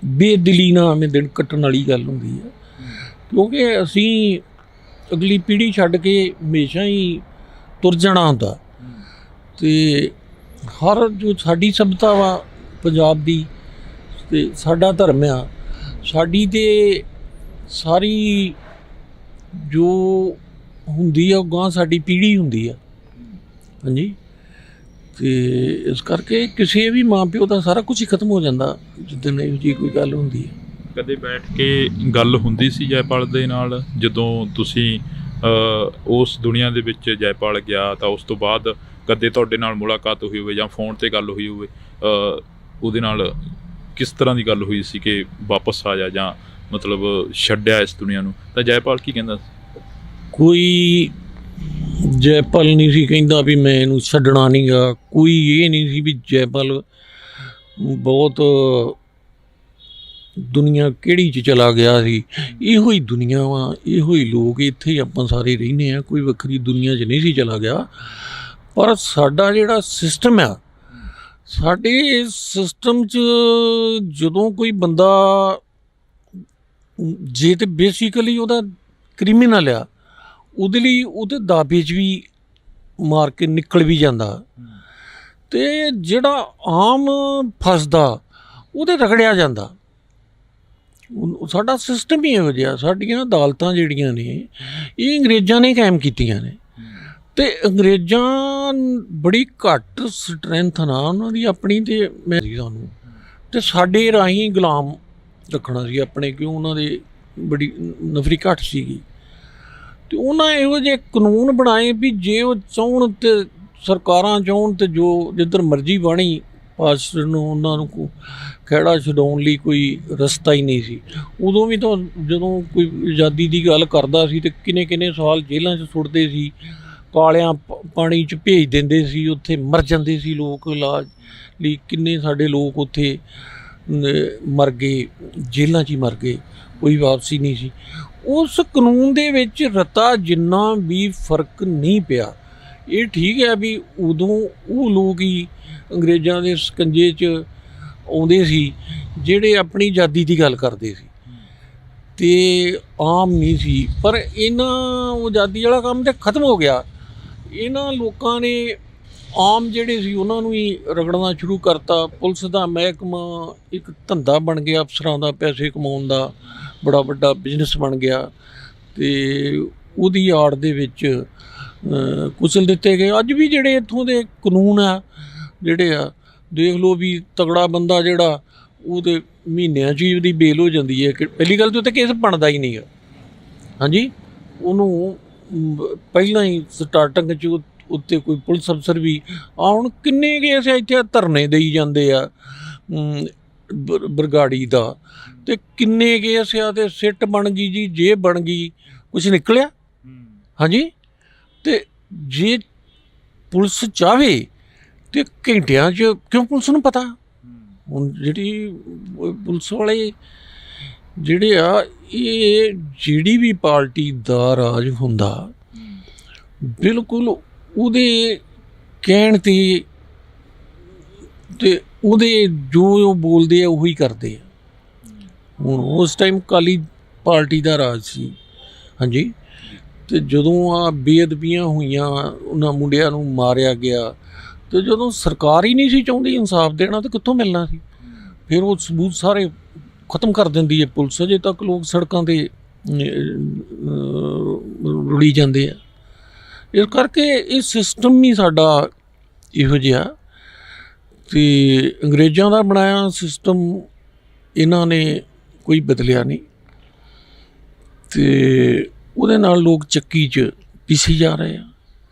ਬੇਦਿਲੀ ਨਾਲ ਐਵੇਂ ਦਿਨ ਕੱਟਣ ਵਾਲੀ ਗੱਲ ਹੁੰਦੀ ਹੈ। ਕਿਉਂਕਿ ਅਸੀਂ ਅਗਲੀ ਪੀੜ੍ਹੀ ਛੱਡ ਕੇ ਹਮੇਸ਼ਾ ਹੀ ਤੁਰ ਜਾਣਾ ਹੁੰਦਾ, ਅਤੇ ਹਰ ਜੋ ਸਾਡੀ ਸਭਿਅਤਾ ਵਾ ਪੰਜਾਬ ਦੀ, ਅਤੇ ਸਾਡਾ ਧਰਮ ਆ, ਸਾਡੀ ਤਾਂ ਸਾਰੀ ਜੋ ਹੁੰਦੀ ਆ ਉਹ ਗਾਂ ਸਾਡੀ ਪੀੜ੍ਹੀ ਹੁੰਦੀ ਆ। ਹਾਂਜੀ, ਅਤੇ ਇਸ ਕਰਕੇ ਕਿਸੇ ਵੀ ਮਾਂ ਪਿਓ ਦਾ ਸਾਰਾ ਕੁਝ ਹੀ ਖਤਮ ਹੋ ਜਾਂਦਾ ਜਿੱਦਣ ਇਹੋ ਜਿਹੀ ਕੋਈ ਗੱਲ ਹੁੰਦੀ ਹੈ। ਕਦੇ ਬੈਠ ਕੇ ਗੱਲ ਹੁੰਦੀ ਸੀ ਜੈਪਾਲ ਦੇ ਨਾਲ ਜਦੋਂ ਤੁਸੀਂ ਉਸ ਦੁਨੀਆ ਦੇ ਵਿੱਚ ਜੈਪਾਲ ਗਿਆ, ਤਾਂ ਉਸ ਤੋਂ ਬਾਅਦ ਕਦੇ ਤੁਹਾਡੇ ਨਾਲ ਮੁਲਾਕਾਤ ਹੋਈ ਹੋਵੇ ਜਾਂ ਫੋਨ 'ਤੇ ਗੱਲ ਹੋਈ ਹੋਵੇ, ਉਹਦੇ ਨਾਲ ਕਿਸ ਤਰ੍ਹਾਂ ਦੀ ਗੱਲ ਹੋਈ ਸੀ ਕਿ ਵਾਪਸ ਆ ਜਾ, ਜਾਂ ਮਤਲਬ ਛੱਡਿਆ ਇਸ ਦੁਨੀਆ ਨੂੰ, ਤਾਂ ਜੈਪਾਲ ਕੀ ਕਹਿੰਦਾ ਸੀ? ਕੋਈ ਜੈਪਾਲ ਨਹੀਂ ਸੀ ਕਹਿੰਦਾ ਵੀ ਮੈਂ ਇਹਨੂੰ ਛੱਡਣਾ ਨਹੀਂ ਗਾ। ਕੋਈ ਇਹ ਨਹੀਂ ਸੀ ਵੀ ਜੈਪਾਲ ਬਹੁਤ ਦੁਨੀਆ ਕਿਹੜੀ 'ਚ ਚਲਾ ਗਿਆ ਸੀ। ਇਹੋ ਹੀ ਦੁਨੀਆ ਵਾ, ਇਹੋ ਹੀ ਲੋਕ, ਇੱਥੇ ਹੀ ਆਪਾਂ ਸਾਰੇ ਰਹਿੰਦੇ ਹਾਂ, ਕੋਈ ਵੱਖਰੀ ਦੁਨੀਆ 'ਚ ਨਹੀਂ ਸੀ ਚਲਾ ਗਿਆ। ਪਰ ਸਾਡਾ ਜਿਹੜਾ ਸਿਸਟਮ ਆ, ਸਾਡੇ ਸਿਸਟਮ 'ਚ ਜਦੋਂ ਕੋਈ ਬੰਦਾ ਜੇ ਤਾਂ ਬੇਸਿਕਲੀ ਉਹਦਾ ਕ੍ਰਿਮੀਨਲ ਆ, ਉਹਦੇ ਲਈ ਉਹਦੇ ਦਾਅਵੇ 'ਚ ਵੀ ਮਾਰ ਕੇ ਨਿਕਲ ਵੀ ਜਾਂਦਾ, ਅਤੇ ਜਿਹੜਾ ਆਮ ਫਸਦਾ ਉਹਦੇ ਰਗੜਿਆ ਜਾਂਦਾ। ਸਾਡਾ ਸਿਸਟਮ ਹੀ ਇਹੋ ਜਿਹਾ। ਸਾਡੀਆਂ ਅਦਾਲਤਾਂ ਜਿਹੜੀਆਂ ਨੇ ਇਹ ਅੰਗਰੇਜ਼ਾਂ ਨੇ ਕਾਇਮ ਕੀਤੀਆਂ ਨੇ, ਅਤੇ ਅੰਗਰੇਜ਼ਾਂ ਬੜੀ ਘੱਟ ਸਟਰੈਂਥ ਨਾਲ ਉਹਨਾਂ ਦੀ ਆਪਣੀ, ਅਤੇ ਮੈਂ ਸਾਨੂੰ ਅਤੇ ਸਾਡੇ ਰਾਹੀਂ ਗੁਲਾਮ ਰੱਖਣਾ ਸੀ ਆਪਣੇ, ਕਿਉਂ ਉਹਨਾਂ ਦੇ ਬੜੀ ਨਫਰੀ ਘੱਟ ਸੀਗੀ। ਅਤੇ ਉਹਨਾਂ ਇਹੋ ਜਿਹੇ ਕਾਨੂੰਨ ਬਣਾਏ ਵੀ ਜੇ ਉਹ ਚਾਹੁਣ ਅਤੇ ਸਰਕਾਰਾਂ ਚਾਹੁਣ ਅਤੇ ਜੋ ਜਿੱਧਰ ਮਰਜ਼ੀ ਬਾਣੀ ਪਾਸ ਨੂੰ ਉਹਨਾਂ ਨੂੰ ਖਹਿੜਾ ਛਡਾਉਣ ਲਈ ਕੋਈ ਰਸਤਾ ਹੀ ਨਹੀਂ ਸੀ। ਉਦੋਂ ਵੀ ਤਾਂ ਜਦੋਂ ਕੋਈ ਆਜ਼ਾਦੀ ਦੀ ਗੱਲ ਕਰਦਾ ਸੀ ਅਤੇ ਕਿੰਨੇ ਸਾਲ ਜੇਲ੍ਹਾਂ 'ਚ ਸੁੱਟਦੇ ਸੀ, ਕਾਲਿਆਂ ਪਾਣੀ 'ਚ ਭੇਜ ਦਿੰਦੇ ਸੀ, ਉੱਥੇ ਮਰ ਜਾਂਦੇ ਸੀ ਲੋਕ ਇਲਾਜ ਲਈ। ਕਿੰਨੇ ਸਾਡੇ ਲੋਕ ਉੱਥੇ ਮਰ ਗਏ, ਜੇਲ੍ਹਾਂ 'ਚ ਹੀ ਮਰ ਗਏ, ਕੋਈ ਵਾਪਸੀ ਨਹੀਂ ਸੀ। ਉਸ ਕਾਨੂੰਨ ਦੇ ਵਿੱਚ ਰਤਾ ਜਿੰਨਾ ਵੀ ਫਰਕ ਨਹੀਂ ਪਿਆ। ਇਹ ਠੀਕ ਹੈ ਵੀ ਉਦੋਂ ਉਹ ਲੋਕ ਹੀ ਅੰਗਰੇਜ਼ਾਂ ਦੇ ਸਕੰਜੇ 'ਚ ਆਉਂਦੇ ਸੀ ਜਿਹੜੇ ਆਪਣੀ ਆਜ਼ਾਦੀ ਦੀ ਗੱਲ ਕਰਦੇ ਸੀ ਅਤੇ ਆਮ ਨਹੀਂ ਸੀ, ਪਰ ਇਹਨਾਂ ਆਜ਼ਾਦੀ ਵਾਲਾ ਕੰਮ ਤਾਂ ਖਤਮ ਹੋ ਗਿਆ। ਇਹਨਾਂ ਲੋਕਾਂ ਨੇ ਆਮ ਜਿਹੜੇ ਸੀ ਉਹਨਾਂ ਨੂੰ ਹੀ ਰਗੜਨਾ ਸ਼ੁਰੂ ਕਰਤਾ। ਪੁਲਿਸ ਦਾ ਮਹਿਕਮਾ ਇੱਕ ਧੰਦਾ ਬਣ ਗਿਆ, ਅਫਸਰਾਂ ਦਾ ਪੈਸੇ ਕਮਾਉਣ ਦਾ ਬੜਾ ਵੱਡਾ ਬਿਜ਼ਨਸ ਬਣ ਗਿਆ ਅਤੇ ਉਹਦੀ ਆੜ ਦੇ ਵਿੱਚ ਕੁਚਲ ਦਿੱਤੇ ਗਏ। ਅੱਜ ਵੀ ਜਿਹੜੇ ਇੱਥੋਂ ਦੇ ਕਾਨੂੰਨ ਆ ਜਿਹੜੇ ਆ, ਦੇਖ ਲਓ ਵੀ ਤਗੜਾ ਬੰਦਾ ਜਿਹੜਾ ਉਹਦੇ ਮਹੀਨਿਆਂ 'ਚ ਹੀ ਉਹਦੀ ਬੇਲ ਹੋ ਜਾਂਦੀ ਹੈ। ਕਿ ਪਹਿਲੀ ਗੱਲ ਤਾਂ ਉੱਤੇ ਕੇਸ ਬਣਦਾ ਹੀ ਨਹੀਂ ਗਾ, ਹਾਂਜੀ। ਉਹਨੂੰ ਪਹਿਲਾਂ ਹੀ ਸਟਾਰਟਿੰਗ 'ਚ ਉੱਤੇ ਕੋਈ ਪੁਲਿਸ ਅਫਸਰ ਵੀ ਹੁਣ ਕਿੰਨੇ ਕੇਸ ਇੱਥੇ ਧਰਨੇ ਦੇਈ ਜਾਂਦੇ ਆ ਬਰਗਾੜੀ ਦਾ, ਅਤੇ ਕਿੰਨੇ ਕੇਸ ਆ ਅਤੇ ਸਿੱਟ ਬਣ ਗਈ ਜੀ, ਜੇ ਬਣ ਗਈ, ਕੁਛ ਨਿਕਲਿਆ, ਹਾਂਜੀ। ਅਤੇ ਜੇ ਪੁਲਿਸ ਚਾਹਵੇ ਅਤੇ ਘੰਟਿਆਂ 'ਚ, ਕਿਉਂ ਪੁਲਿਸ ਨੂੰ ਪਤਾ ਹੁਣ ਜਿਹੜੀ ਪੁਲਿਸ ਵਾਲੇ ਜਿਹੜੇ ਆ, ਇਹ ਜਿਹੜੀ ਵੀ ਪਾਰਟੀ ਦਾ ਰਾਜ ਹੁੰਦਾ ਬਿਲਕੁਲ ਉਹਦੇ ਕਹਿਣ 'ਤੇ ਉਹਦੇ ਜੋ ਬੋਲਦੇ ਆ ਉਹੀ ਕਰਦੇ ਆ। ਹੁਣ ਉਸ ਟਾਈਮ ਅਕਾਲੀ ਪਾਰਟੀ ਦਾ ਰਾਜ ਸੀ, ਹਾਂਜੀ। ਅਤੇ ਜਦੋਂ ਆ ਬੇਅਦਬੀਆਂ ਹੋਈਆਂ, ਉਹਨਾਂ ਮੁੰਡਿਆਂ ਨੂੰ ਮਾਰਿਆ ਗਿਆ, ਅਤੇ ਜਦੋਂ ਸਰਕਾਰ ਹੀ ਨਹੀਂ ਸੀ ਚਾਹੁੰਦੀ ਇਨਸਾਫ ਦੇਣਾ ਤਾਂ ਕਿੱਥੋਂ ਮਿਲਣਾ ਸੀ। ਫਿਰ ਉਹ ਸਬੂਤ ਸਾਰੇ ਖਤਮ ਕਰ ਦਿੰਦੀ ਹੈ ਪੁਲਿਸ। ਅਜੇ ਤੱਕ ਲੋਕ ਸੜਕਾਂ 'ਤੇ ਰੁਲੀ ਜਾਂਦੇ ਆ। ਇਸ ਕਰਕੇ ਇਹ ਸਿਸਟਮ ਹੀ ਸਾਡਾ ਇਹੋ ਜਿਹਾ, ਅਤੇ ਅੰਗਰੇਜ਼ਾਂ ਦਾ ਬਣਾਇਆ ਸਿਸਟਮ ਇਹਨਾਂ ਨੇ ਕੋਈ ਬਦਲਿਆ ਨਹੀਂ, ਅਤੇ ਉਹਦੇ ਨਾਲ ਲੋਕ ਚੱਕੀ 'ਚ ਪਿਸੀ ਜਾ ਰਹੇ ਆ।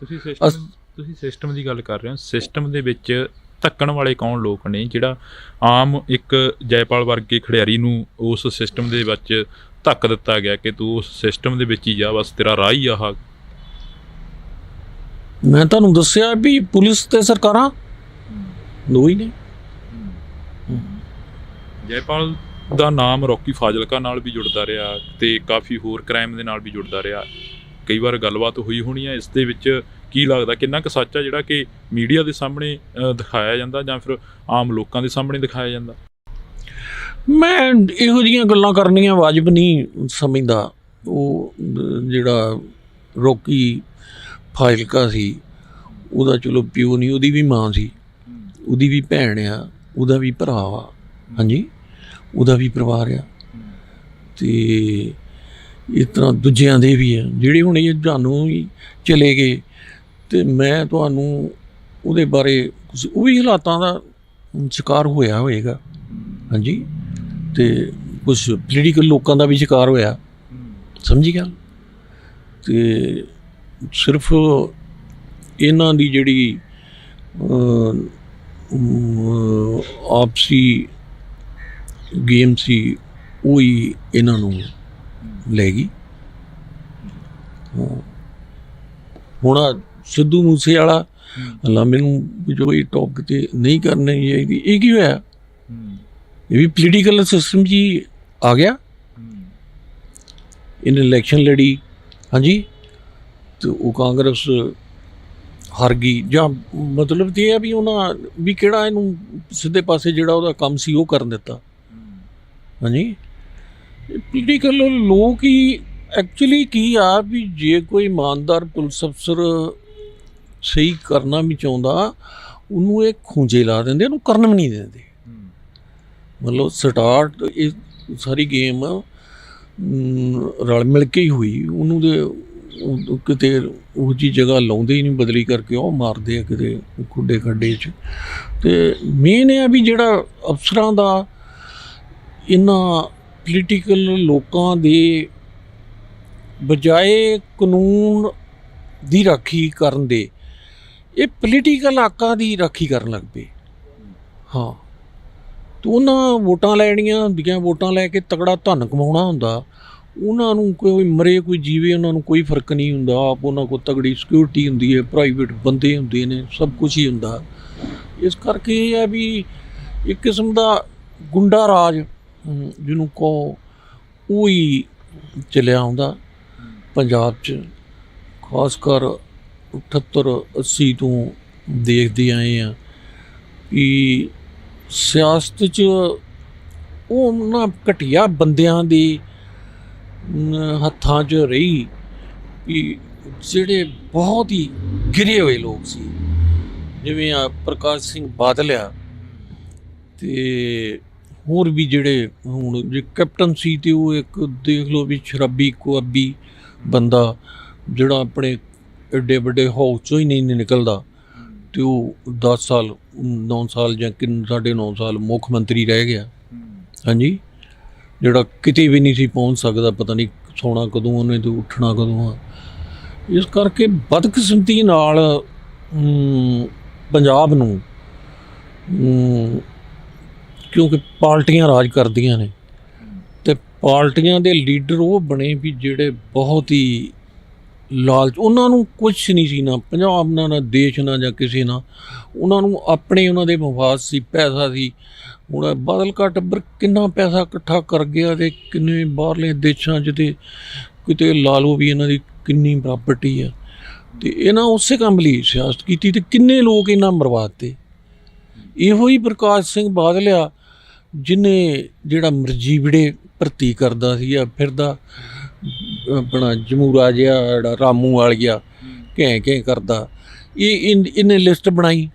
ਤੁਸੀਂ ਸਿਸਟਮ ਦੀ ਗੱਲ ਕਰ ਰਹੇ ਹੋ। ਸਿਸਟਮ ਦੇ ਵਿੱਚ ਧੱਕਣ ਵਾਲੇ ਕੌਣ ਲੋਕ ਨੇ? ਜਿਹੜਾ ਆਮ ਇੱਕ ਜੈਪਾਲ ਵਰਗੇ ਖਿਡਾਰੀ ਨੂੰ ਉਸ ਸਿਸਟਮ ਦੇ ਵਿੱਚ ਧੱਕ ਦਿੱਤਾ ਗਿਆ ਕਿ ਤੂੰ ਉਸ ਸਿਸਟਮ ਦੇ ਵਿੱਚ ਹੀ ਜਾ, ਬਸ ਤੇਰਾ ਰਾਹ ਹੀ ਆਹ। ਮੈਂ ਤੁਹਾਨੂੰ ਦੱਸਿਆ ਵੀ ਪੁਲਿਸ ਅਤੇ ਸਰਕਾਰਾਂ ਦੋ ਹੀ ਨੇ। ਜੈਪਾਲ ਦਾ ਨਾਮ ਰੌਕੀ ਫਾਜ਼ਿਲਕਾ ਨਾਲ ਵੀ ਜੁੜਦਾ ਰਿਹਾ ਅਤੇ ਕਾਫੀ ਹੋਰ ਕ੍ਰਾਈਮ ਦੇ ਨਾਲ ਵੀ ਜੁੜਦਾ ਰਿਹਾ। ਕਈ ਵਾਰ ਗੱਲਬਾਤ ਹੋਈ ਹੋਣੀ ਹੈ ਇਸ ਦੇ ਵਿੱਚ। ਕੀ ਲੱਗਦਾ ਕਿੰਨਾ ਕੁ ਸੱਚ ਆ ਜਿਹੜਾ ਕਿ ਮੀਡੀਆ ਦੇ ਸਾਹਮਣੇ ਦਿਖਾਇਆ ਜਾਂਦਾ ਜਾਂ ਫਿਰ ਆਮ ਲੋਕਾਂ ਦੇ ਸਾਹਮਣੇ ਦਿਖਾਇਆ ਜਾਂਦਾ? ਮੈਂ ਇਹੋ ਜਿਹੀਆਂ ਗੱਲਾਂ ਕਰਨੀਆਂ ਵਾਜਬ ਨਹੀਂ ਸਮਝਦਾ। ਉਹ ਜਿਹੜਾ ਰੌਕੀ ਫਾਜ਼ਿਲਕਾ ਸੀ, ਉਹਦਾ ਚਲੋ ਪਿਓ ਨਹੀਂ, ਉਹਦੀ ਵੀ ਮਾਂ ਸੀ, ਉਹਦੀ ਵੀ ਭੈਣ ਆ, ਉਹਦਾ ਵੀ ਭਰਾ ਵਾ, ਹਾਂਜੀ, ਉਹਦਾ ਵੀ ਪਰਿਵਾਰ ਆ, ਅਤੇ ਇਸ ਤਰ੍ਹਾਂ ਦੂਜਿਆਂ ਦੇ ਵੀ ਆ ਜਿਹੜੇ ਹੁਣ ਇਹ ਜਾਨੂੰ ਵੀ ਚਲੇ ਗਏ। ਅਤੇ ਮੈਂ ਤੁਹਾਨੂੰ ਉਹਦੇ ਬਾਰੇ ਉਹ ਵੀ ਹਾਲਾਤਾਂ ਦਾ ਸ਼ਿਕਾਰ ਹੋਇਆ ਹੋਏਗਾ, ਹਾਂਜੀ, ਅਤੇ ਕੁਛ ਪੋਲੀਟੀਕਲ ਲੋਕਾਂ ਦਾ ਵੀ ਸ਼ਿਕਾਰ ਹੋਇਆ, ਸਮਝੀ ਗੱਲ। ਅਤੇ ਸਿਰਫ ਇਹਨਾਂ ਦੀ ਜਿਹੜੀ ਆਪਸੀ ਗੇਮ ਸੀ ਉਹ ਹੀ ਇਹਨਾਂ ਨੂੰ ਲੈ ਗਈ। ਹੁਣ ਸਿੱਧੂ ਮੂਸੇ ਵਾਲਾ ਹਾਲਾਂ ਮੈਨੂੰ ਜੋ ਇਹ ਟੌਪ 'ਤੇ ਨਹੀਂ ਕਰਨੀ ਚਾਹੀਦੀ, ਇਹ ਕੀ ਹੋਇਆ? ਇਹ ਵੀ ਪੋਲੀਟੀਕਲ ਸਿਸਟਮ 'ਚ ਹੀ ਆ ਗਿਆ। ਇਹਨੇ ਇਲੈਕਸ਼ਨ ਲੜੀ, ਹਾਂਜੀ, ਅਤੇ ਉਹ ਕਾਂਗਰਸ ਹਾਰ ਗਈ। ਜਾਂ ਮਤਲਬ ਤਾਂ ਇਹ ਆ ਵੀ ਉਹਨਾਂ ਵੀ ਕਿਹੜਾ ਇਹਨੂੰ ਸਿੱਧੇ ਪਾਸੇ ਜਿਹੜਾ ਉਹਦਾ ਕੰਮ ਸੀ ਉਹ ਕਰਨ ਦਿੱਤਾ, ਹਾਂਜੀ। ਪੋਲੀਟੀਕਲ ਲੋਕ ਹੀ ਐਕਚੁਅਲੀ ਕੀ ਆ ਵੀ ਜੇ ਕੋਈ ਇਮਾਨਦਾਰ ਪੁਲਿਸ ਅਫਸਰ ਸਹੀ ਕਰਨਾ ਵੀ ਚਾਹੁੰਦਾ ਉਹਨੂੰ ਇਹ ਖੂੰਜੇ ਲਾ ਦਿੰਦੇ, ਉਹਨੂੰ ਕਰਨ ਵੀ ਨਹੀਂ ਦਿੰਦੇ। ਮਤਲਬ ਸਟਾਰਟ ਇਹ ਸਾਰੀ ਗੇਮ ਰਲ ਮਿਲ ਕੇ ਹੀ ਹੋਈ। ਉਹਨੂੰ ਦੇ ਕਿਤੇ ਉਹ ਜਿਹੀ ਜਗ੍ਹਾ ਲਾਉਂਦੇ ਹੀ ਨਹੀਂ ਬਦਲੀ ਕਰਕੇ, ਉਹ ਮਾਰਦੇ ਆ ਕਿਤੇ ਖੁੱਡੇ ਖੱਡੇ 'ਚ। ਅਤੇ ਮੇਨ ਇਹ ਆ ਵੀ ਜਿਹੜਾ ਅਫਸਰਾਂ ਦਾ ਇਹਨਾਂ ਪੋਲੀਟੀਕਲ ਲੋਕਾਂ ਦੇ ਬਜਾਏ ਕਾਨੂੰਨ ਦੀ ਰਾਖੀ ਕਰਨ ਦੇ, ਇਹ ਪੋਲੀਟੀਕਲ ਆਕਾਂ ਦੀ ਰਾਖੀ ਕਰਨ ਲੱਗ ਪਏ। ਹਾਂ, ਅਤੇ ਉਹਨਾਂ ਵੋਟਾਂ ਲੈਣੀਆਂ ਹੁੰਦੀਆਂ, ਵੋਟਾਂ ਲੈ ਕੇ ਤਕੜਾ ਧਨ ਕਮਾਉਣਾ ਹੁੰਦਾ। ਉਹਨਾਂ ਨੂੰ ਕੋਈ ਮਰੇ ਕੋਈ ਜੀਵੇ, ਉਹਨਾਂ ਨੂੰ ਕੋਈ ਫਰਕ ਨਹੀਂ ਹੁੰਦਾ। ਆਪ ਉਹਨਾਂ ਕੋਲ ਤਗੜੀ ਸਿਕਿਉਰਿਟੀ ਹੁੰਦੀ ਹੈ, ਪ੍ਰਾਈਵੇਟ ਬੰਦੇ ਹੁੰਦੇ ਨੇ, ਸਭ ਕੁਛ ਹੀ ਹੁੰਦਾ। ਇਸ ਕਰਕੇ ਇਹ ਹੈ ਵੀ ਇੱਕ ਕਿਸਮ ਦਾ ਗੁੰਡਾ ਰਾਜ ਜਿਹਨੂੰ ਕਹੋ ਉਹ ਹੀ ਚੱਲਿਆ ਆਉਂਦਾ ਪੰਜਾਬ 'ਚ, ਖਾਸ ਕਰ 78-80 ਤੋਂ ਦੇਖਦੇ ਆਏ ਆ ਕਿ ਸਿਆਸਤ 'ਚ ਉਹ ਉਹਨਾਂ ਘਟੀਆ ਬੰਦਿਆਂ ਦੇ ਹੱਥਾਂ 'ਚ ਰਹੀ ਕਿ ਜਿਹੜੇ ਬਹੁਤ ਹੀ ਗਿਰੇ ਹੋਏ ਲੋਕ ਸੀ, ਜਿਵੇਂ ਆ ਪ੍ਰਕਾਸ਼ ਸਿੰਘ ਬਾਦਲ ਆ, ਤੇ ਹੋਰ ਵੀ ਜਿਹੜੇ ਹੁਣ ਜੇ ਕੈਪਟਨ ਸੀ ਤੇ ਉਹ ਇੱਕ ਦੇਖ ਲਓ ਵੀ ਸ਼ਰਾਬੀ ਕੁਆਬੀ ਬੰਦਾ ਜਿਹੜਾ ਆਪਣੇ ਐਡੇ ਵੱਡੇ ਹਾਊਸ 'ਚੋਂ ਹੀ ਨਹੀਂ ਨਿਕਲਦਾ, ਤੇ ਉਹ 10 ਸਾਲ 9 ਸਾਲ ਜਾਂ 9.5 ਸਾਲ ਮੁੱਖ ਮੰਤਰੀ ਰਹਿ ਗਿਆ। ਹਾਂਜੀ, ਜਿਹੜਾ ਕਿਤੇ ਵੀ ਨਹੀਂ ਸੀ ਪਹੁੰਚ ਸਕਦਾ, ਪਤਾ ਨਹੀਂ ਸੌਣਾ ਕਦੋਂ ਉਹਨੇ ਤੇ ਉੱਠਣਾ ਕਦੋਂ ਆ। ਇਸ ਕਰਕੇ ਬਦਕਿਸਮਤੀ ਨਾਲ ਪੰਜਾਬ ਨੂੰ, ਕਿਉਂਕਿ ਪਾਰਟੀਆਂ ਰਾਜ ਕਰਦੀਆਂ ਨੇ ਤੇ ਪਾਰਟੀਆਂ ਦੇ ਲੀਡਰ ਉਹ ਬਣੇ ਵੀ ਜਿਹੜੇ ਬਹੁਤ ਹੀ ਲਾਲਚ, ਉਹਨਾਂ ਨੂੰ ਕੁਛ ਨਹੀਂ ਸੀ, ਨਾ ਪੰਜਾਬ ਨਾਲ, ਨਾ ਦੇਸ਼ ਨਾਲ, ਜਾਂ ਕਿਸੇ ਨਾਲ। ਉਹਨਾਂ ਨੂੰ ਆਪਣੇ ਉਹਨਾਂ ਦੇ ਮਫਾਦ ਸੀ, ਪੈਸਾ ਸੀ। ਹੁਣ ਬਾਦਲ ਕਾ ਟੱਬਰ ਕਿੰਨਾ ਪੈਸਾ ਇਕੱਠਾ ਕਰ ਗਿਆ ਤੇ ਕਿੰਨੇ ਬਾਹਰਲੇ ਦੇਸ਼ਾਂ 'ਚ, ਤੇ ਕਿਤੇ ਲਾ ਲਓ ਵੀ ਇਹਨਾਂ ਦੀ ਕਿੰਨੀ ਪ੍ਰਾਪਰਟੀ ਆ, ਤੇ ਇਹਨਾਂ ਉਸੇ ਕੰਮ ਲਈ ਸਿਆਸਤ ਕੀਤੀ ਤੇ ਕਿੰਨੇ ਲੋਕ ਇਹਨਾਂ ਬਰਬਾਦ ਤੇ। ਇਹੋ ਹੀ ਪ੍ਰਕਾਸ਼ ਸਿੰਘ ਬਾਦਲ ਆ ਜਿਹਨੇ ਜਿਹੜਾ ਮਰਜੀਵੜੇ ਭਰਤੀ ਕਰਦਾ ਸੀ, ਫਿਰਦਾ ਆਪਣਾ ਜਮੂਰਾ ਜਿਹਾ ਜਿਹੜਾ ਰਾਮੂ ਵਾਲੀਆ ਘੈਂ ਕਰਦਾ, ਇਹਨੇ ਲਿਸਟ ਬਣਾਈ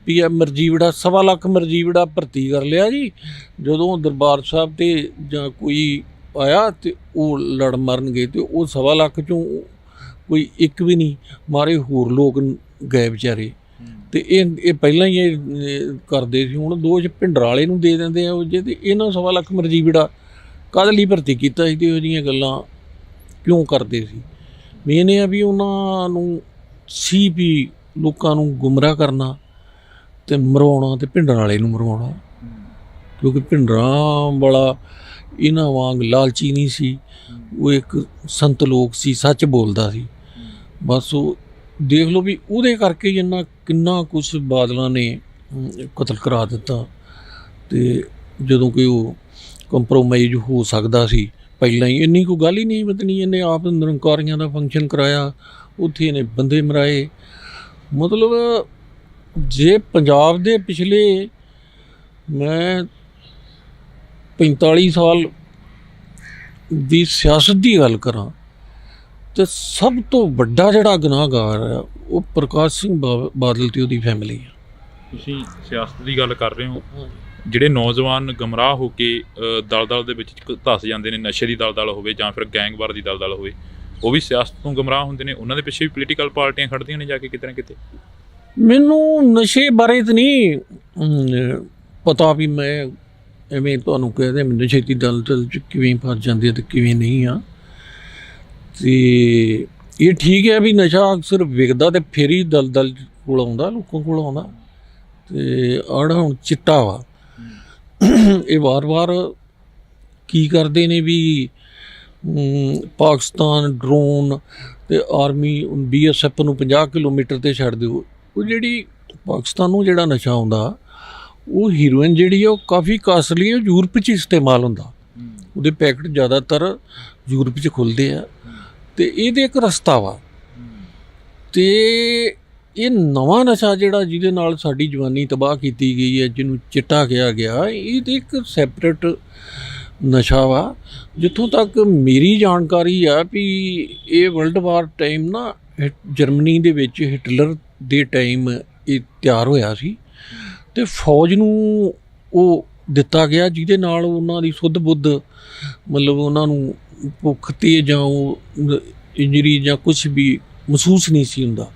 ਵੀ ਆ ਮਰਜੀਵੜਾ 1.25 ਲੱਖ ਮਰਜੀਵੜਾ ਭਰਤੀ ਕਰ ਲਿਆ ਜੀ। ਜਦੋਂ ਦਰਬਾਰ ਸਾਹਿਬ ਤੇ ਜਾਂ ਕੋਈ ਆਇਆ ਤੇ ਉਹ ਲੜ ਮਰਨਗੇ ਤੇ ਉਹ 1.25 ਲੱਖ 'ਚੋਂ ਕੋਈ ਇੱਕ ਵੀ ਨਹੀਂ ਮਾਰੇ, ਹੋਰ ਲੋਕ ਗਏ ਵਿਚਾਰੇ। ਤੇ ਇਹ ਪਹਿਲਾਂ ਹੀ ਇਹ ਕਰਦੇ ਸੀ, ਹੁਣ ਦੋਸ਼ ਭਿੰਡਰ ਵਾਲੇ ਨੂੰ ਦੇ ਦਿੰਦੇ ਆ ਉਹ ਜੇ, ਤੇ ਇਹਨਾਂ 1.25 ਲੱਖ ਮਰਜੀਵੜਾ ਕਾਹਦੇ ਲਈ ਭਰਤੀ ਕੀਤਾ ਸੀ ਤੇ ਇਹੋ ਜਿਹੀਆਂ ਗੱਲਾਂ ਕਿਉਂ ਕਰਦੇ ਸੀ। ਮੇਨ ਇਹ ਆ ਵੀ ਉਹਨਾਂ ਨੂੰ ਸੀ ਵੀ ਲੋਕਾਂ ਨੂੰ ਗੁੰਮਰਾਹ ਕਰਨਾ ਤੇ ਮਰਵਾਉਣਾ, ਤੇ ਭਿੰਡਰਾਂ ਵਾਲੇ ਨੂੰ ਮਰਵਾਉਣਾ, ਕਿਉਂਕਿ ਭਿੰਡਰਾਂ ਵਾਲਾ ਇਹਨਾਂ ਵਾਂਗ ਲਾਲਚੀ ਨਹੀਂ ਸੀ, ਉਹ ਇੱਕ ਸੰਤ ਲੋਕ ਸੀ, ਸੱਚ ਬੋਲਦਾ ਸੀ। ਬਸ ਉਹ ਦੇਖ ਲਓ ਵੀ ਉਹਦੇ ਕਰਕੇ ਹੀ ਕਿੰਨਾ ਕੁਛ ਬਾਦਲਾਂ ਨੇ ਕਤਲ ਕਰਾ ਦਿੱਤਾ। ਤੇ ਜਦੋਂ ਕਿ ਉਹ ਕੰਪਰੋਮਾਈਜ਼ ਹੋ ਸਕਦਾ ਸੀ ਪਹਿਲਾਂ ਹੀ, ਇੰਨੀ ਕੋਈ ਗੱਲ ਹੀ ਨਹੀਂ ਬਦਨੀ। ਇਹਨੇ ਆਪ ਨਿਰੰਕਾਰੀਆਂ ਦਾ ਫੰਕਸ਼ਨ ਕਰਾਇਆ, ਉੱਥੇ ਇਹਨੇ ਬੰਦੇ ਮਰਾਏ। ਮਤਲਬ ਜੇ ਪੰਜਾਬ ਦੇ ਪਿਛਲੇ ਮੈਂ 45 ਸਾਲ ਦੀ ਸਿਆਸਤ ਦੀ ਗੱਲ ਕਰਾਂ ਤੇ ਸਭ ਤੋਂ ਵੱਡਾ ਜਿਹੜਾ ਗੁਨਾਹਗਾਰ ਆ ਉਹ ਪ੍ਰਕਾਸ਼ ਸਿੰਘ ਬਾਦਲ ਤੇ ਉਹਦੀ ਫੈਮਿਲੀ ਆ। ਤੁਸੀਂ ਸਿਆਸਤ ਦੀ ਗੱਲ ਕਰ ਰਹੇ ਹੋ, ਜਿਹੜੇ ਨੌਜਵਾਨ ਗਮਰਾਹ ਹੋ ਕੇ ਦਲ ਦੇ ਵਿੱਚ ਧੱਸ ਜਾਂਦੇ ਨੇ, ਨਸ਼ੇ ਦੀ ਦਲ ਹੋਵੇ ਜਾਂ ਫਿਰ ਗੈਂਗਵਾਰ ਦੀ ਦਲ ਹੋਵੇ, ਉਹ ਵੀ ਸਿਆਸਤ ਤੋਂ ਗਮਰਾਹ ਹੁੰਦੇ ਨੇ। ਉਹਨਾਂ ਦੇ ਪਿੱਛੇ ਵੀ ਪੋਲੀਟੀਕਲ ਪਾਰਟੀਆਂ ਖੜਦੀਆਂ ਨੇ ਜਾ ਕੇ ਕਿਤੇ ਨਾ ਕਿਤੇ। ਮੈਨੂੰ ਨਸ਼ੇ ਬਾਰੇ ਤਾਂ ਨਹੀਂ ਪਤਾ ਵੀ ਮੈਂ ਐਵੇਂ ਤੁਹਾਨੂੰ ਕਹਿ ਦਿਆਂ ਨਸ਼ੇ ਦੀ ਦਲ 'ਚ ਕਿਵੇਂ ਫਸ ਜਾਂਦੇ ਤੇ ਕਿਵੇਂ ਨਹੀਂ ਆ। ਤੇ ਇਹ ਠੀਕ ਹੈ ਵੀ ਨਸ਼ਾ ਅਕਸਰ ਵਿਕਦਾ ਤੇ ਫਿਰ ਹੀ ਦਲ ਕੋਲ ਆਉਂਦਾ, ਲੋਕਾਂ ਕੋਲ ਆਉਂਦਾ। ਤੇ ਆੜਾ ਹੁਣ ਚਿੱਟਾ ਵਾ, ਇਹ ਵਾਰ-ਵਾਰ ਕੀ ਕਰਦੇ ਨੇ ਵੀ ਪਾਕਿਸਤਾਨ ਡਰੋਨ ਤੇ ਆਰਮੀ BSF ਨੂੰ 50 ਕਿਲੋਮੀਟਰ 'ਤੇ ਛੱਡ ਦਿਓ। ਉਹ ਜਿਹੜੀ ਪਾਕਿਸਤਾਨ ਨੂੰ ਜਿਹੜਾ ਨਸ਼ਾ ਆਉਂਦਾ, ਉਹ ਹੀਰੋਇਨ ਜਿਹੜੀ ਆ ਉਹ ਕਾਫੀ ਕਾਸਟਲੀ ਹੈ, ਯੂਰਪ 'ਚ ਇਸਤੇਮਾਲ ਹੁੰਦਾ। ਉਹਦੇ ਪੈਕਟ ਜ਼ਿਆਦਾਤਰ ਯੂਰਪ 'ਚ ਖੁੱਲ੍ਹਦੇ ਆ, ਤੇ ਇਹਦੇ ਇੱਕ ਰਸਤਾ ਵਾ। ਤੇ ਇਹ ਨਵਾਂ ਨਸ਼ਾ ਜਿਹੜਾ ਜਿਹਦੇ ਨਾਲ ਸਾਡੀ ਜਵਾਨੀ ਤਬਾਹ ਕੀਤੀ ਗਈ ਹੈ, ਜਿਹਨੂੰ ਚਿੱਟਾ ਕਿਹਾ ਗਿਆ, ਇਹ ਤਾਂ ਇੱਕ ਸੈਪਰੇਟ ਨਸ਼ਾ ਵਾ। ਜਿੱਥੋਂ ਤੱਕ ਮੇਰੀ ਜਾਣਕਾਰੀ ਆ ਵੀ ਇਹ ਵਰਲਡ ਵਾਰ ਟਾਈਮ ਨਾ ਜਰਮਨੀ ਦੇ ਵਿੱਚ ਹਿਟਲਰ ਦੇ ਟਾਈਮ ਇਹ ਤਿਆਰ ਹੋਇਆ ਸੀ, ਤੇ ਫੌਜ ਨੂੰ ਉਹ ਦਿੱਤਾ ਗਿਆ ਜਿਹਦੇ ਨਾਲ ਉਹਨਾਂ ਦੀ ਸੁੱਧ ਬੁੱਧ, ਮਤਲਬ ਉਹਨਾਂ ਨੂੰ ਭੁੱਖ ਤੇ ਜਾਂ ਉਹ ਇੰਜਰੀ ਜਾਂ ਕੁਛ ਵੀ ਮਹਿਸੂਸ ਨਹੀਂ ਸੀ ਹੁੰਦਾ,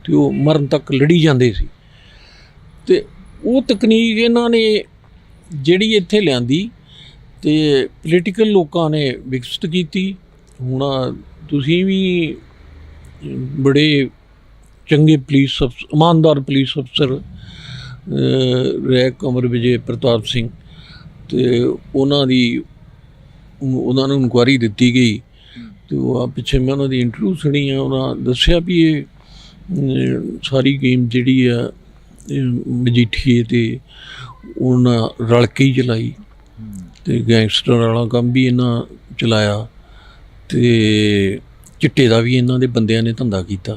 ਤੇ ਉਹ ਮਰਨ ਤੱਕ ਲੜੀ ਜਾਂਦੇ ਸੀ। ਤੇ ਉਹ ਤਕਨੀਕ ਇਹਨਾਂ ਨੇ ਜਿਹੜੀ ਇੱਥੇ ਲਿਆਂਦੀ ਤੇ ਪੋਲੀਟੀਕਲ ਲੋਕਾਂ ਨੇ ਵਿਕਸਿਤ ਕੀਤੀ। ਹੁਣ ਤੁਸੀਂ ਵੀ ਬੜੇ ਚੰਗੇ ਪੁਲਿਸ ਅਫਸਰ, ਇਮਾਨਦਾਰ ਪੁਲਿਸ ਅਫਸਰ ਰਹੇ ਅਮਰ ਵਿਜੇ ਪ੍ਰਤਾਪ ਸਿੰਘ, ਤੇ ਉਹਨਾਂ ਨੂੰ ਇਨਕੁਆਇਰੀ ਦਿੱਤੀ ਗਈ। ਤੇ ਉਹ ਆ ਪਿੱਛੇ ਮੈਂ ਉਹਨਾਂ ਦੀ ਇੰਟਰਵਿਊ ਸੁਣੀ ਆ, ਉਹਨਾਂ ਦੱਸਿਆ ਵੀ ਇਹ ਸਾਰੀ ਗੇਮ ਜਿਹੜੀ ਆ ਮਜੀਠੀਏ ਤੇ ਉਹਨਾਂ ਰਲ ਕੇ ਹੀ ਚਲਾਈ, ਅਤੇ ਗੈਂਗਸਟਰ ਵਾਲਾ ਕੰਮ ਵੀ ਇਹਨਾਂ ਚਲਾਇਆ, ਅਤੇ ਚਿੱਟੇ ਦਾ ਵੀ ਇਹਨਾਂ ਦੇ ਬੰਦਿਆਂ ਨੇ ਧੰਦਾ ਕੀਤਾ।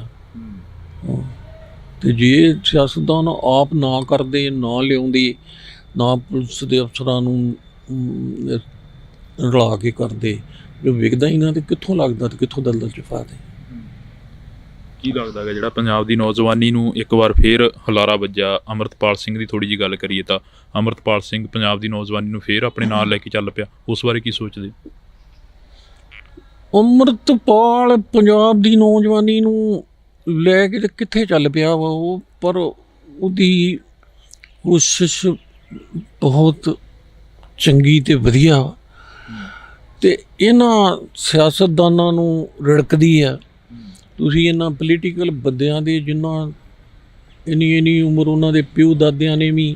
ਅਤੇ ਜੇ ਸਿਆਸਤਦਾਨ ਆਪ ਨਾ ਕਰਦੇ, ਨਾ ਲਿਆਉਂਦੇ, ਨਾ ਪੁਲਿਸ ਦੇ ਅਫਸਰਾਂ ਨੂੰ ਰਲਾ ਕੇ ਕਰਦੇ, ਜੋ ਵਿਕਦਾ ਹੀ ਨਾ, ਅਤੇ ਕਿੱਥੋਂ ਲੱਗਦਾ ਅਤੇ ਕਿੱਥੋਂ ਦਲਦਲ 'ਚ ਫਾਦੇ। ਕੀ ਲੱਗਦਾ ਹੈਗਾ ਜਿਹੜਾ ਪੰਜਾਬ ਦੀ ਨੌਜਵਾਨੀ ਨੂੰ ਇੱਕ ਵਾਰ ਫੇਰ ਹੁਲਾਰਾ ਵੱਜਾ, ਅੰਮ੍ਰਿਤਪਾਲ ਸਿੰਘ ਦੀ ਥੋੜ੍ਹੀ ਜਿਹੀ ਗੱਲ ਕਰੀਏ ਤਾਂ ਅੰਮ੍ਰਿਤਪਾਲ ਸਿੰਘ ਪੰਜਾਬ ਦੀ ਨੌਜਵਾਨੀ ਨੂੰ ਫੇਰ ਆਪਣੇ ਨਾਲ ਲੈ ਕੇ ਚੱਲ ਪਿਆ, ਉਸ ਬਾਰੇ ਕੀ ਸੋਚਦੇ? ਅੰਮ੍ਰਿਤਪਾਲ ਪੰਜਾਬ ਦੀ ਨੌਜਵਾਨੀ ਨੂੰ ਲੈ ਕੇ ਤੇ ਕਿੱਥੇ ਚੱਲ ਪਿਆ ਵਾ ਉਹ, ਪਰ ਉਹਦੀ ਕੋਸ਼ਿਸ਼ ਬਹੁਤ ਚੰਗੀ ਅਤੇ ਵਧੀਆ, ਅਤੇ ਇਹਨਾਂ ਸਿਆਸਤਦਾਨਾਂ ਨੂੰ ਰਿੜਕਦੀ ਆ। ਤੁਸੀਂ ਇਹਨਾਂ ਪੋਲੀਟੀਕਲ ਬੰਦਿਆਂ ਦੇ ਜਿਨ੍ਹਾਂ ਇੰਨੀ ਉਮਰ ਉਹਨਾਂ ਦੇ ਪਿਓ ਦਾਦਿਆਂ ਨੇ ਵੀ